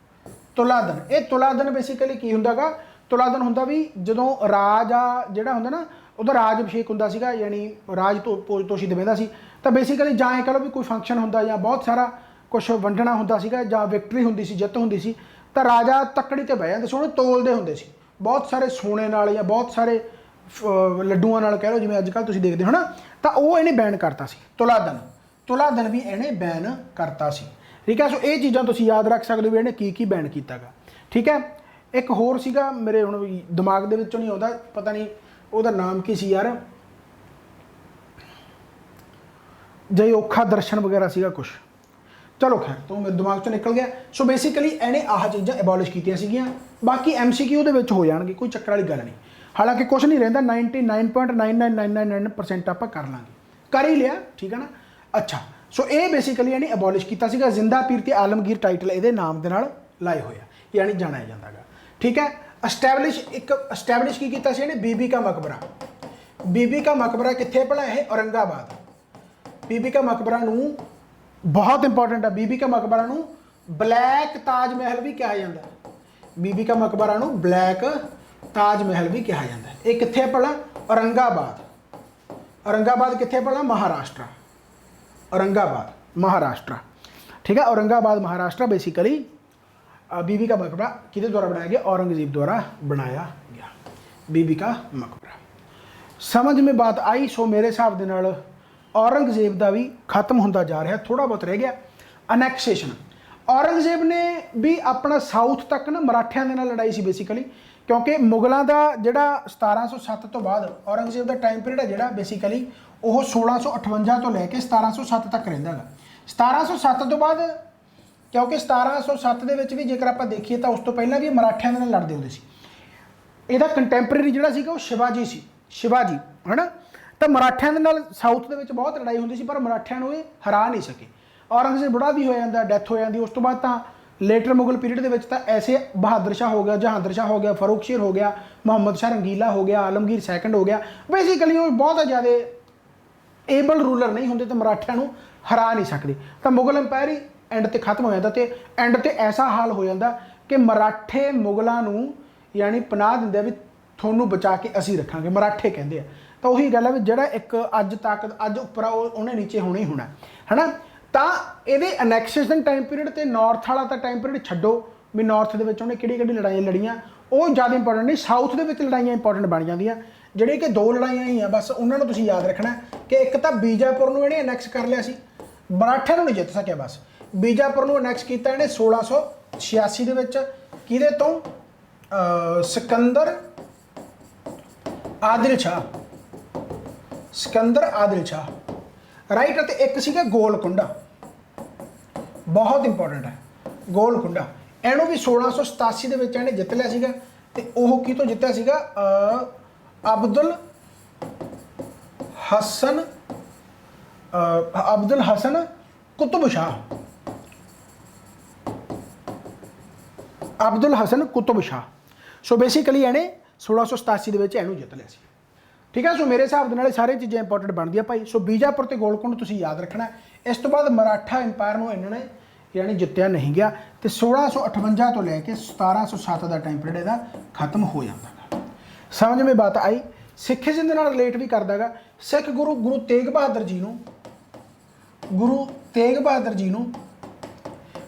तुलादन, ये तुलादन बेसिकली की हुंदा गा, तुलादन हुंदा भी जदों राज आ जिहड़ा हुंदा ना उहदा राज अभिषेक हुंदा सीगा, यानी राज तोशी ते बहिंदा सी, तां बेसिकली जां कह लो भी कोई फंक्शन हुंदा जां बहुत सारा कुछ वंडना हुंदा सीगा जां विक्ट्री हुंदी सी, जिੱਤ हुंदी सी, तां राजा तक्कड़ी ते बह जांदे सी, उहनूं तोलदे हुंदे सी बहुत सारे सोने नाल या बहुत सारे ਲੱਡੂਆਂ ਨਾਲ कह लो जिवें अजकल तुसीं देखदे हो ना, तां ਉਹ ਇਹਨੇ बैन करता सी। तुलादन, तुलादन भी ਇਹਨੇ बैन करता सी, ठीक है। सो ये चीज़ां तुसीं याद रख सकते हो भी ਇਹਨੇ की बैन किया गा, ठीक है। एक होर सीगा मेरे हुण दिमाग दे विचों नहीं आउंदा, पता नहीं ਉਹਦਾ नाम की सी यार, जय औखा दर्शन वगैरह सीगा कुछ, चलो खैर तो मेरे दिमाग चों निकल गया। सो बेसिकली इन्हें आह चीज़ां एबॉलिश कीतियां सीगियां, बाकी MCQ दे विच हो जाणगे, कोई चक्कर वाली गल नहीं। हालांकि कुछ नहीं रहिंदा, 99.99999% आपां कर लांगे, कर ही लिया, ठीक है ना। अच्छा, सो ये बेसिकली इन्हें एबॉलिश किया सीगा। जिंदा पीर ते आलमगीर टाइटल ये नाम के नाल लाए होया, यानी जाना जाता है, ठीक है। एस्टैबलिश की किया सी इन्हें बीबी का मकबरा। बीबी का मकबरा कित्थे भला है, औरंगाबाद। बीबी का मकबरा नूं बहुत इंपॉर्टेंट है, बीबी का मकबरा नूं ब्लैक ताज महल भी कहा जाता है, बीबी का मकबरा नूं ब्लैक ताज महल भी कहा जाता है। ये कित्थे भला, औरंगाबाद। औरंगाबाद कित्थे भला, महाराष्ट्र। औरंगाबाद महाराष्ट्र, ठीक है। औरंगाबाद महाराष्ट्र बेसिकली बीबी का मकबरा किहदे द्वारा बनाया गया, औरंगजेब द्वारा बनाया गया, बीबी का मकबरा। समझ में बात आई। सो मेरे हिसाब दे नाल औरंगजेब का भी खत्म होंदा जा रहा, थोड़ा बहुत रह गया। अनैक्सेशन, औरंगजेब ने भी अपना साउथ तक ना मराठियां दे नाल लड़ाई सी बेसिकली, क्योंकि मुगलों का जिहड़ा 1707 तो बाद औरंगजेब का टाइम पीरियड है जिहड़ा बेसिकली वो 1658 तो लैके 1707 तक रहिंदा गा। 1707 तो बाद, क्योंकि 1707 दे विच भी जेकर आपां देखीए तो उस तो पहलां भी मराठियां दे नाल लड़दे हुंदे सी। इहदा कंटैंपरेरी जिहड़ा सीगा वो शिवाजी सी, शिवाजी है ना। तो मराठियां दे नाल साउथ दे विच बहुत लड़ाई हुंदी सी, पर मराठियां नूं हरा नहीं सके। औरंगजेब बुढ़ा भी हो जाता, डैथ हो जाती। उस तो बाद तो लेटर मुगल पीरियड के तो ऐसे बहादुर शाह हो गया, जहांगीर शाह हो गया, फरूख शेर हो गया, मुहम्मद शाह रंगीला हो गया, आलमगीर सैकंड हो गया। बेसिकली वो बहुत ज़्यादा एबल रूलर नहीं होंगे तो मराठियां नूं हरा नहीं सकते। तो मुगल अंपायर ही एंड ते खत्म हो जाता, तो एंड ते ऐसा हाल हो जाता कि मराठे मुगलों नूं यानी पनाह दिंदे भी थोनू बचा के असीं रखांगे, मराठे कहते हैं। तो वही गल है भी जिहड़ा एक अज ताकत अज उपर उन्हें नीचे होना ही होना है ना। तो ये अनैक्सेशन टाइम पीरियड तो नॉर्थ वाला तो टाइम पीरियड छड्डो भी नॉर्थ के उन्हें किहड़ी लड़ाइयां लड़ियां, वो ज़्यादा इंपॉर्टेंट नहीं। साउथ के लड़ाइयां इंपॉर्टेंट बन जांदियां, जिहड़े कि दो लड़ाइयां ही हैं बस, उन्होंने तुसीं याद रखना कि एक तो बीजापुर नूं इहने अनैक्स कर लिया सी, मराठियां नूं नहीं जित सकिया बस। बीजापुर नूं अनैक्स किया इहने 1686 दे विच, किहदे तों, सिकंदर आदिल शाह, सिकंदर आदिल शाह, राइट। तो एक सीगा गोलकुंडा, बहुत इंपॉर्टेंट है गोलकुंडा, इहनूं भी 1687 दे विच इहने जित लिया सीगा। ते ओह कितों जित्तिया सीगा, अब्दुल हसन कुतुब शाह, अब्दुल हसन कुतुब शाह। सो बेसिकली इहने 1687 दे विच इहनूं जित लिया सी, ठीक है। सो मेरे हिसाब नाल सारी चीज़ां इंपॉर्टेंट बनदियां भाई। सो बीजापुर ते गोलकुंड तुसीं याद रखना। इस तो बाद मराठा इंपायर नूं इन्होंने यानी जित्तिया नहीं गया, तो 1658 तो लैके 1707 का टाइम पीरियड इहदा खत्म हो जाता है। समझ में बात आई। सिखिज़म दे नाल रिलेट भी करदा गा। सिख गुरु तेग बहादुर जी नूं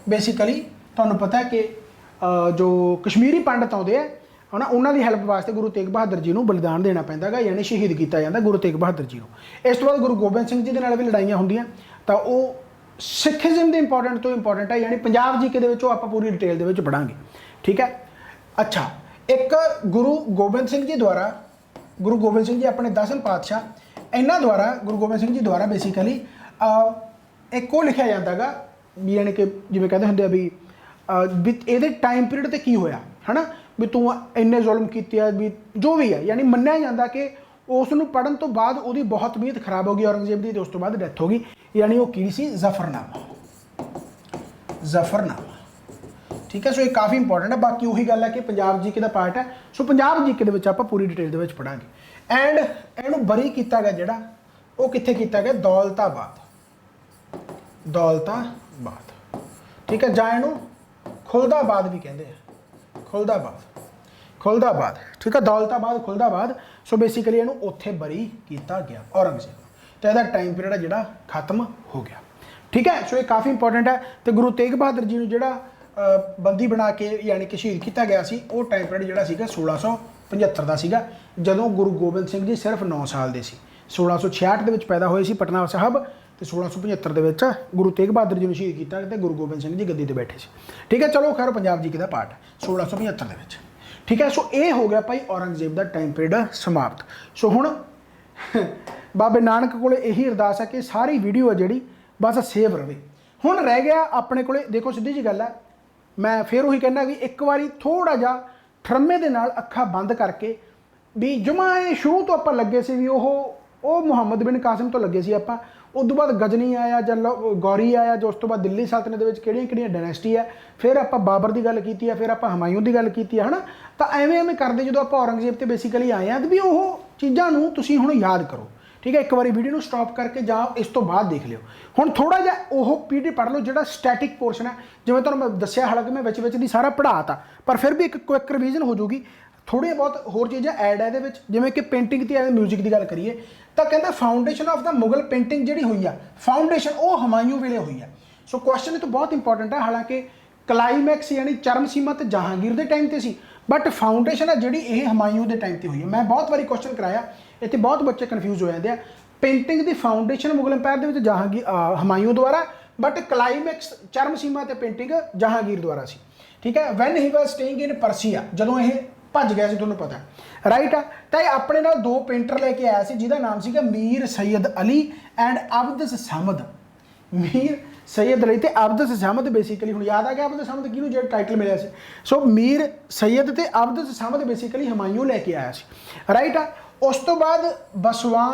बेसिकली तुहानूं पता है कि जो कश्मीरी पंडित आउंदे है ना, उन्हों की हैल्प वास्ते गुरु तेग बहादुर जी को बलिदान देना पैंदा गा, यानी शहीद किया जाता गुरु तेग बहादुर जी को। इस तो बाद गुरु गोबिंद सिंह जी के नाल भी लड़ाइयां होंदियां, तो वो सिखिज़म के इंपॉर्टेंट तो इंपॉर्टेंट है, यानी पंजाब जी के आप पूरी डिटेल के पढ़ांगे, ठीक है। अच्छा, एक गुरु गोबिंद सिंह जी द्वारा, गुरु गोबिंद सिंह जी अपने 10वें पातशाह, इन्हों द्वारा गुरु गोबिंद सिंह जी द्वारा बेसिकली एक को लिखा जाता गा भी, यानी कि जिवें कहते होंदे भी ये टाइम पीरियड ते की होया है ना, भी तू इन्ने जुल्म कीते भी जो भी है, यानी मन्निया जाता कि उसनूं पढ़न तो बाद उसकी बहुत तबीयत खराब हो गई औरंगजेब की, तो उस तो बाद डैथ हो गई, यानी वो की सी जफरनामा। जफरनामा ठीक है। सो ये काफ़ी इंपॉर्टेंट है। बाकी वही गल है कि पंजाब जीके का पार्ट है, सो पंजाब जीके के आप पूरी डिटेल के पढ़ांगे। एंड इनू बरी किया गया जोड़ा वो कित्थे किया गया, दौलताबाद, दौलताबाद, ठीक है, जां इनू खुलदाबाद भी कहते हैं, खुलदाबाद, ठीक है, दौलताबाद खुलदाबाद। सो बेसिकली इनू उत्थे बरी किया गया औरंगजेब, तो यदा टाइम पीरियड है जोड़ा खत्म हो गया, ठीक है। सो ये काफ़ी इंपॉर्टेंट है। तो गुरु तेग बहादुर जी जो बंदी बना के यानी कि शहीद किया गया सी, वो टाइम पीरियड जोड़ा 1675 का सीगा, जदों गुरु गोबिंद सिंह जी सिर्फ 9 साल के सी। 1666 के पैदा होए सी पटना साहब, तो 1675 के गुरु तेग बहादुर जी ने शहीद किया, तो गुरु गोबिंद सिंह जी गद्दी ते बैठे सी, ठीक है। चलो खैर पंजाब जीके का पार्ट है 1675 के, ठीक है। सो ये हो गया भाई औरंगजेब का टाइम पीरियड समाप्त। सो हुण बाबे नानक को यही अरदास है कि सारी वीडियो है जी बस सेव रहे। हुण रह गया अपने को, देखो सीधी जी गल है, मैं फिर वही कहना भी एक बारी थोड़ा जा ठरमे दे नाल अखा बंद करके भी जमा ये शुरू तो आप लगे से भी वो मुहम्मद बिन कासिम तो लगे से आप, उस तो बाद गजनी आया ਜਾਂ गौरी आया, जो उस तो बाद दिल्ली सल्तनत ਦੇ ਵਿੱਚ ਕਿਹੜੀਆਂ डायनेस्टी है, फिर आप बाबर की गल की है, फिर आप हमायूं की गल की है ना। तो एवें करते जो आप औरंगजेब तो बेसिकली आए हैं भी वो चीज़ों तुसीं हुण याद करो, ठीक है। एक बार वीडियो को स्टॉप करके जाओ, इस तो बाद देख लियो। हुण थोड़ा जिहा वो पीडी पढ़ लो जो स्टैटिक पोर्शन है, जिवें तुहानूं मैं दस्सिया, हालांकि मैं विच दी सारा पढ़ाता, पर फिर भी एक क्विक रिवीजन हो जूगी। थोड़ी बहुत होर चीज़ां ऐड है ये, जिवें कि पेंटिंग की म्यूजिक की गल करिए तो कहता foundation of the Mughal painting जी हुई है, फाउंडेशन वो हमायूं वेले हुई है। सो क्वेश्चन तो बहुत इंपॉर्टेंट है, हालांकि क्लाइमैक्स यानी चरम सीमा तो जहांगीर के टाइम पर सी, बट फाउंडेशन है जी हमायूं के टाइम पर हुई है। मैं बहुत बारी क्वेश्चन कराया, इतने बहुत बच्चे कन्फ्यूज हो जाते हैं। पेंटिंग की फाउंडेशन मुगल अंपायर के जहांगीर हमायूं द्वारा, बट क्लाइमैक्स चरम सीमा ते पेंटिंग जहांगीर द्वारा सी, ठीक है। When he was staying in Persia, जदों ये भज गया, तुहानूं पता राइट है। तो ये अपने नाल 2 पेंटर लेके आया सी, जिहदा नाम सीगा मीर सैयद अली एंड अब्दुस समद। मीर सैयद अली ते अब्दुस समद, बेसिकली हुण याद आ गया अब्दुस समद किहनूं जो टाइटल मिलिया सी। सो मीर सैयद ते अब्दुस समद बेसिकली हमायूं लेके आया सी, राइट है। उस तो बाद बसवां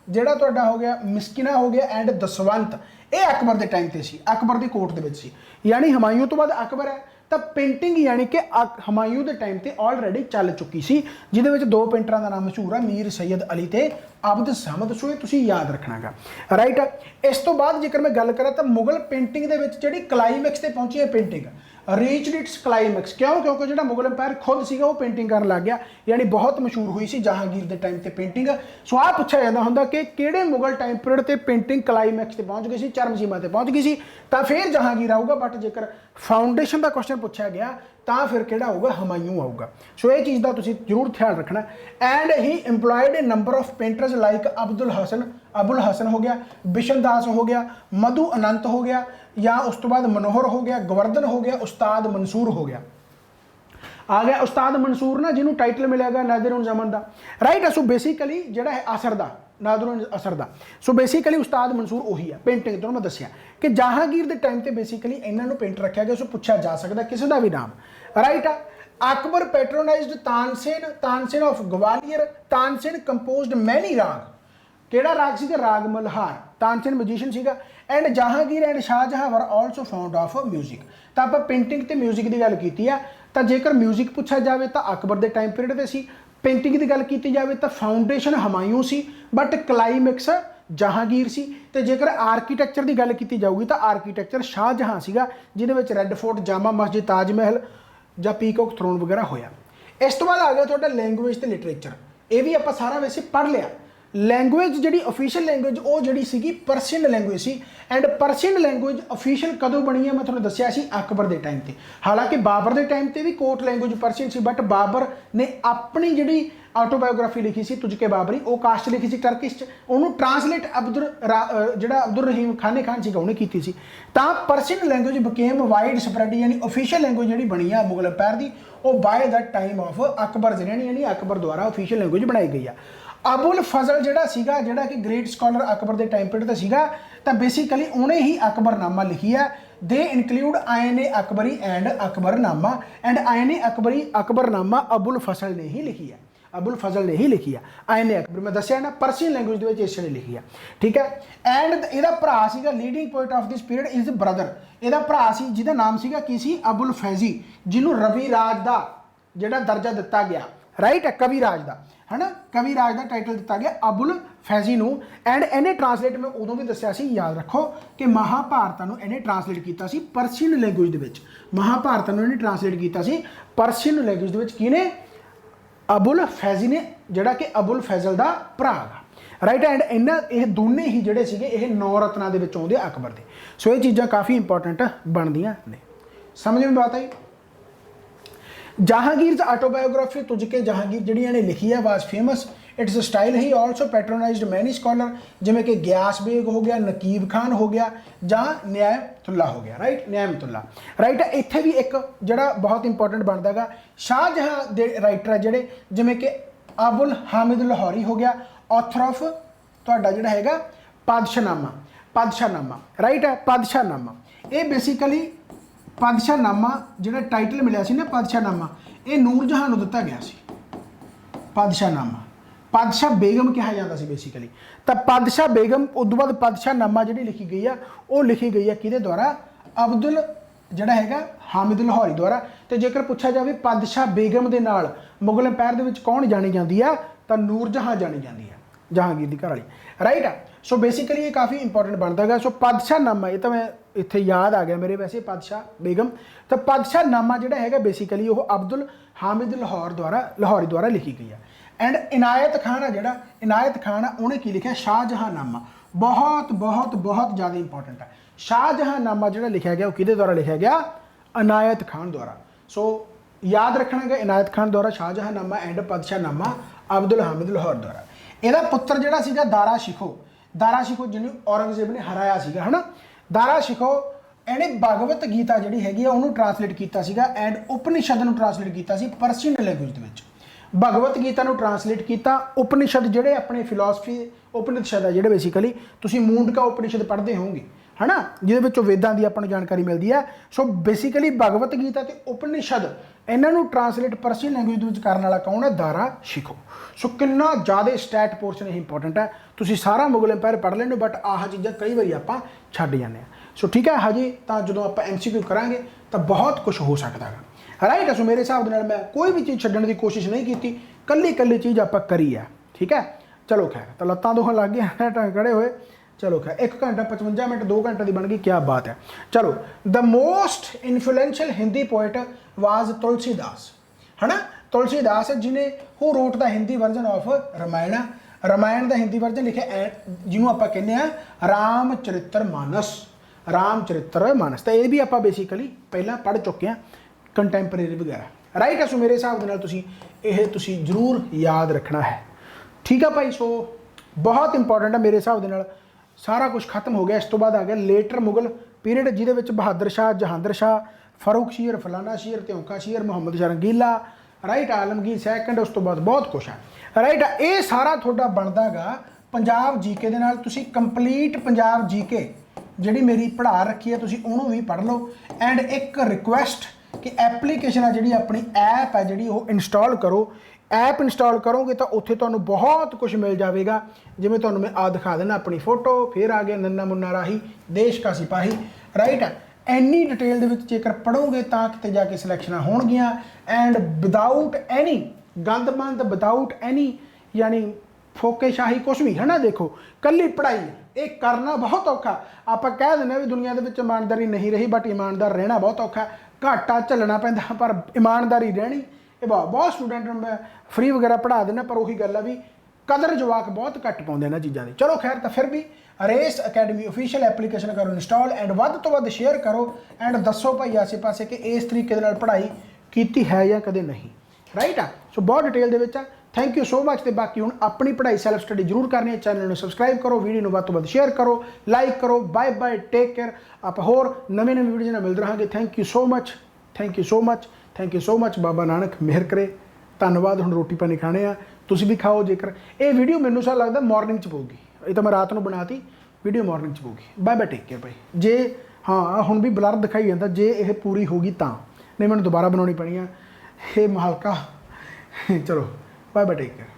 जिहड़ा तुहाडा हो गया, मिसकिना हो गया एंड दसवंत, ये अकबर के टाइम पर सी, अकबर की कोर्ट के सी, यानी हमायूं तो बाद अकबर है। तो पेंटिंग यानी कि हमायूं के टाइम पर ऑलरेडी चल चुकी सी, जिहदे विच 2 पेंटरां का नाम मशहूर है, मीर सैयद अली ते अब्द समद। सो ये तुसीं याद रखना गा, राइट। इस तो बाद जेकर मैं गल करा तो मुगल पेंटिंग के विच जिहड़ी क्लाइमैक्स ते पहुंची है पेंटिंग रीच्ड इट्स क्लाइमैक्स, क्यों, क्योंकि जो मुगल अंपायर खुद सीगा वो पेंटिंग करन लग गया, यानी बहुत मशहूर हुई सी जहांगीर के टाइम पर पेंटिंग। सो आ पूछा जाता होंदा कि किहड़े मुगल टाइम पीरियड ते पेंटिंग क्लाइमैक्स ते पहुंच गई सी, चरम सीमा ते पहुंच गई सी, तो फिर जहांगीर आऊगा। बट जेकर फाउंडेशन का क्वेश्चन पूछा गया तो फिर किहड़ा आऊगा, हमायूं आऊगा। सो ये चीज़ का तुसीं जरूर ख्याल रखना। And he employed a number of painters like Abdul Hasan हो गया, बिशन दास हो गया, मधु अनंत हो गया, या उस तो बाद मनोहर हो गया, गोवर्धन हो गया, उस्ताद मंसूर हो गया। आ गया उस्ताद मंसूर ना, जिन्होंने टाइटल मिलेगा नादिरुल ज़मान का, राइट है। सो बेसिकली जो है असर का, नादिरुल असर का, सो बेसिकली उस्ताद मंसूर उही है। पेंटिंग तो मैं दसिया कि जहांगीर के टाइम पर बेसिकली इन्होंने पेंट रखा गया, सो पूछा जा सकता किसी का भी नाम, राइट है। Akbar patronized Tansen of Gwalior, Tansen composed many raga, केड़ा राग सी, राग मल्हार, तानसेन म्यूजिशियन सीगा। And Jahangir and Shahjahan were also fond of music. तो आप पेंटिंग ते म्यूजिक की गल की है, तो जेकर म्यूजिक पूछा जाए तो अकबर के टाइम पीरियड से सी, पेंटिंग की गल की जाए तो फाउंडेशन हमायूं सी, बट क्लाइमैक्स जहांगीर सी। तो जेकर आर्कीटैक्चर की गल की जाऊगी तो आर्कीटैक्चर शाहजहां सीगा, जिहदे विच रैड फोर्ट, जामा मस्जिद, ताजमहल या पीकॉक थ्रोन वगैरह होया। इस तो बाद आ गया तुहाडा लैंगुएज ते लिटरेचर, ये भी आप सारा वैसे पढ़ लिया। लैंगुएज जी ऑफिशियल लैंगुएज वो जी सी परसियन लैंगुएज सी। एंड परसियन लैंगुएज ऑफिशियल कदों बनी है, मैं थोड़ा दसिया सी अकबर के टाइम पर। हालांकि बाबर के टाइम पर भी कोर्ट लैंगुएज परसियन सी, बट बाबर ने अपनी जी ऑटोबायोग्राफी लिखी सी तुझके बाबरी, वो कास्ट लिखी सी टर्किश, उन्होंने ट्रांसलेट अब्दुल रहीम खाने खान सीगा उन्हें की सी। तो Persian language became wide spread, यानी ऑफिशियल लैंगुएज जी बनी है मुगल अंपायर की, वो by the time of Akbar यानी अकबर द्वारा ऑफिशियल लैंगुएज बनाई गई है। अबुल फजल जिहड़ा कि ग्रेट स्कॉलर अकबर के टाइम पीरियड सीगा, तो बेसिकली उन्हें ही अकबरनामा लिखी है। They include Ain Akbari and Akbarnama, and Ain Akbarnama Abul Fazl ने ही लिखी है। अबुल फजल ने ही लिखी है। आयन अकबर मैं दसिया ना परसीन लैंगुएज के इस ने लिखी है, ठीक है। एंड ਇਹਦਾ ਭਰਾ ਸੀਗਾ leading poet of this period is brother, ਇਹਦਾ ਭਰਾ ਸੀ ਜਿਹਦਾ ਨਾਮ ਸੀਗਾ ਕੀ ਸੀ, अबुल फैजी, ਜਿਹਨੂੰ रवि राज ਦਾ ਜਿਹੜਾ ਦਰਜਾ ਦਿੱਤਾ ਗਿਆ, ਰਾਈਟ ਹੈ, कवि राज ਦਾ है ना, कवि राज का टाइटल दिता गया अबुल फैजी नूं। एंड इन्हें ट्रांसलेट मैं उदों भी दसिया सी, याद रखो कि महाभारत नूं इन्हें ट्रांसलेट किया सी परशियन लैंगुएज दे विच, महाभारत नूं इन्हें ट्रांसलेट किया सी परशियन लैंगुएज दे विच किने, अबुल फैजी ने, जिहड़ा कि अबुल फैजल दा भरा गा, राइट। एंड इन्हां ये दोने ही जिहड़े सीगे ये 9 रत्नां दे विच आउंदे अकबर दे। सो ये चीज़ां काफ़ी इंपॉर्टेंट बनदियां ने, समझ में बात आई। जहांगीर ऑटोबायोग्राफी तुझके जहांगीर जिहड़ी इन्हें लिखी है was famous, its style he also patronized many scholar, जिमें कि ग्यास बेग हो गया, नकीब खान हो गया, जहाँ न्यायतुल्ला हो गया, राइट, न्यायतुल्ला, राइट। इत्थे भी एक जिहड़ा बहुत इंपॉर्टेंट बनता गा, शाहजहां दे राइटर है जिहड़े, जिमें कि अबुल हामिद लाहौरी हो गया, ऑथर ऑफ तुहाडा जिहड़ा हैगा पादशाहनामा, पादशाहनामा, राइट है, पादशाहनामा। ये बेसिकली पादशाहनामा जिहड़ा टाइटल मिलिया सी ना पादशाहनामा, ये नूरजहां नूं दिता गया सी, पादशाहनामा, पादशाह बेगम कहा जाता सी बेसिकली। तो पादशाह बेगम उस बाद पादशाहनामा जिहड़ी लिखी गई है वो लिखी गई है किहदे द्वारा, अब्दुल जिहड़ा हैगा हामिद लाहौरी द्वारा। तो जेकर पूछा जाए पादशाह बेगम दे नाल मुगल अंपायर दे विच कौन जानी जाती है, तो नूरजहां जानी जाती है, जहांगीर की घर वाली, राइट है। सो बेसिकली ये काफ़ी इंपॉर्टेंट बनता है। सो पादशाहनामा, ये तो मैं इत्थे याद आ गया मेरे वैसे, पादशाह बेगम। तो पादशाहनामा जिहड़ा हैगा बेसिकली वो अब्दुल हामिद लाहौरी द्वारा लिखी गई है। एंड इनायत खान है जिहड़ा, इनायत खान है उन्हें की लिखा, शाहजहांनामा, बहुत बहुत बहुत ज़्यादा इंपॉर्टेंट है। शाहजहांनामा जिहड़ा लिखा गया वो किहदे द्वारा लिखा गया, इनायत खान द्वारा। सो याद रखना है इनायत खान द्वारा शाहजहांनामा एंड पादशाहनामा अब्दुल हामिद लाहौर द्वारा। ਇਹਦਾ ਪੁੱਤਰ ਜਿਹੜਾ ਸੀਗਾ ਦਾਰਾ ਸ਼ਿਖੋ, ਦਾਰਾ ਸ਼ਿਖੋ ਜਿਹਨੂੰ ਔਰੰਗਜ਼ੇਬ ਨੇ ਹਰਾਇਆ ਸੀਗਾ, ਹੈ ਨਾ। ਦਾਰਾ ਸ਼ਿਖੋ ਇਹਨੇ ਭਗਵਤ ਗੀਤਾ ਜਿਹੜੀ ਹੈਗੀ ਆ ਉਹਨੂੰ ਟਰਾਂਸਲੇਟ ਕੀਤਾ ਸੀਗਾ, ਐਂਡ ਉਪਨਿਸ਼ਦ ਨੂੰ ਟਰਾਂਸਲੇਟ ਕੀਤਾ ਸੀ ਪਰਸ਼ੀਅਨ ਲੈਂਗੁਏਜ ਦੇ ਵਿੱਚ। ਭਗਵਤ ਗੀਤਾ ਨੂੰ ਟਰਾਂਸਲੇਟ ਕੀਤਾ, ਉਪਨਿਸ਼ਦ ਜਿਹੜੇ ਆਪਣੇ ਫਿਲਾਸਫੀ ਉਪਨਿਸ਼ਦ ਆ ਜਿਹੜੇ बेसिकली ਤੁਸੀਂ ਮੂੰਡਕਾ ਉਪਨਿਸ਼ਦ ਪੜ੍ਹਦੇ ਹੋਵੋਗੇ, है ना, ਜਿਹਦੇ ਵਿੱਚੋਂ ਵੇਦਾਂ ਦੀ ਆਪਾਂ ਨੂੰ ਜਾਣਕਾਰੀ ਮਿਲਦੀ ਹੈ। ਸੋ ਬੇਸਿਕਲੀ ਭਗਵਤ ਗੀਤਾ ਤੇ ਉਪਨਿਸ਼ਦ ਇਹਨਾਂ ਨੂੰ ਟਰਾਂਸਲੇਟ ਪਰਸ਼ੀਅਨ ਲੈਂਗੁਏਜ ਦੇ ਵਿੱਚ ਕਰਨ ਵਾਲਾ ਕੌਣ ਹੈ, ਦਾਰਾ ਸ਼ਿਖੋ। ਸੋ ਕਿੰਨਾ ਜ਼ਿਆਦਾ ਸਟੈਟ ਪੋਰਸ਼ਨ ਇਹ ਇੰਪੋਰਟੈਂਟ ਹੈ, ਤੁਸੀਂ ਸਾਰਾ ਮੁਗਲ ਅੰਪਾਇਰ ਪੜ੍ਹ ਲੈਣੇ, ਬਟ ਆਹ ਚੀਜ਼ਾਂ ਕਈ ਵਾਰੀ ਆਪਾਂ ਛੱਡ ਜਾਂਦੇ ਹਾਂ। ਸੋ ਠੀਕ ਹੈ, ਹਜੇ ਤਾਂ ਜਦੋਂ ਆਪਾਂ MCQ ਕਰਾਂਗੇ ਤਾਂ ਬਹੁਤ ਕੁਝ ਹੋ ਸਕਦਾ ਹੈ, ਰਾਈਟ। ਸੋ ਮੇਰੇ ਹਿਸਾਬ ਦੇ ਨਾਲ ਮੈਂ ਕੋਈ ਵੀ ਚੀਜ਼ ਛੱਡਣ ਦੀ ਕੋਸ਼ਿਸ਼ ਨਹੀਂ ਕੀਤੀ, ਕੱਲੀ ਕੱਲੀ ਚੀਜ਼ ਆਪਾਂ ਕਰੀ ਹੈ, ਠੀਕ ਹੈ। ਚਲੋ ਖੈਰ, ਤਾਂ ਲੱਤਾਂ ਦੁਖਣ ਲੱਗ ਗਈਆਂ ਟਾਂ ਖੜੇ ਹੋਏ। चलो खैर 1 घंटा 55 मिनट 2 घंटे की बन गई, क्या बात है। चलो, the most influential Hindi poet was Tulsidas, है ना, तुलसीदास जिन्हें who wrote the Hindi version of Ramayana, Ramayana का हिंदी वर्जन लिखे जिन्होंने आप कहने रामचरितमानस, रामचरितमानस। तो ये भी आप बेसिकली पहला पढ़ चुके हैं, कंटैंपरेरी वगैरह, राइट है। सो मेरे हिसाब के नाल तुसी जरूर याद रखना है, ठीक है भाई। सो बहुत इंपॉर्टेंट है मेरे हिसाब के नाल। सारा कुछ खत्म हो गया। इस तो बाद आ गया लेटर मुगल पीरियड, जिहदे बहादुर शाह, जहांगीर शाह, फरूख शीर, फलाना शीर, त्योंका शीर, मुहम्मद शाह रंगीला, राइट, आलमगीर सैकंड, उस तो बाद बहुत कुछ है, राइट। ये सारा थोड़ा बनता गा पंजाब जीके दे नाल। तुसी कंप्लीट पंजाब जीके जिहड़ी मेरी पढ़ा रखी है तुसी उहनूं भी पढ़ लो। एंड एक रिक्वेस्ट कि एप्लीकेशन है जिहड़ी अपनी ऐप है जिहड़ी वो इंस्टॉल करो। ऐप इंस्टॉल करोगे तो उत्थे तुहानूं बहुत कुछ मिल जाएगा, जिवें तुहानूं मैं आ दिखा देना अपनी फोटो, फिर आ गया नन्ना मुन्ना राही, देश का सिपाही, राइट है। इन्नी डिटेल दे विच जेकर पढ़ोगे तो किते जाके सिलैक्शनां होणगियां, एंड विदाउट एनी गंदमंद, विदाउट एनी यानी फोकेशाही कुछ भी, है ना। देखो कल्ली पढ़ाई ये करना बहुत औखा। आप कह दें भी दुनिया के ईमानदारी नहीं रही, बट ईमानदार रहना बहुत औखा। घाटा झलना पैंदा, पर ईमानदारी रहनी। ये बहुत स्टूडेंट मैं फ्री वगैरह पढ़ा देना, पर उही गल है भी कदर जवाक बहुत घट पाते इन्होंने चीज़ों की। चलो खैर, तो फिर भी रेस अकेडमी ऑफिशियल एप्लीकेशन करो इंस्टॉल, एंड वध तो वध शेयर करो, एंड दसो भाई आसे पासे कि इस तरीके दे नाल पढ़ाई की है या कदे नहीं, राइट आ। सो बहुत डिटेल दे विच आ। Thank you so much. तो बाकी हुण अपनी पढ़ाई सैल्फ स्टडी जरूर करनी है। चैनल में सबसक्राइब करो, वीडियो में वध तो वध शेयर करो, लाइक करो। Bye bye, take care. आप होर नवीं नवीं वीडियो नाल मिलते रहांगे। Thank you so much, thank you so much, thank you so much. Baba Nanak मेहर करे। धन्यवाद। हुण रोटी पानी खाने आ, तुसीं भी खाओ। जेकर ये वीडियो मैनूं सा लगदा मॉर्निंग च पऊगी, ये तो मैं रात को बनाती, वीडियो मॉर्निंग च पऊगी। बाय बाय, टेक केयर भाई। जे हाँ हुण भी ब्लर दिखाई जाता, जे ये पूरी होगी तां, नहीं मैंने दोबारा बनानी पैनी है। हे मालका, चलो बाय बाय, टेक केयर।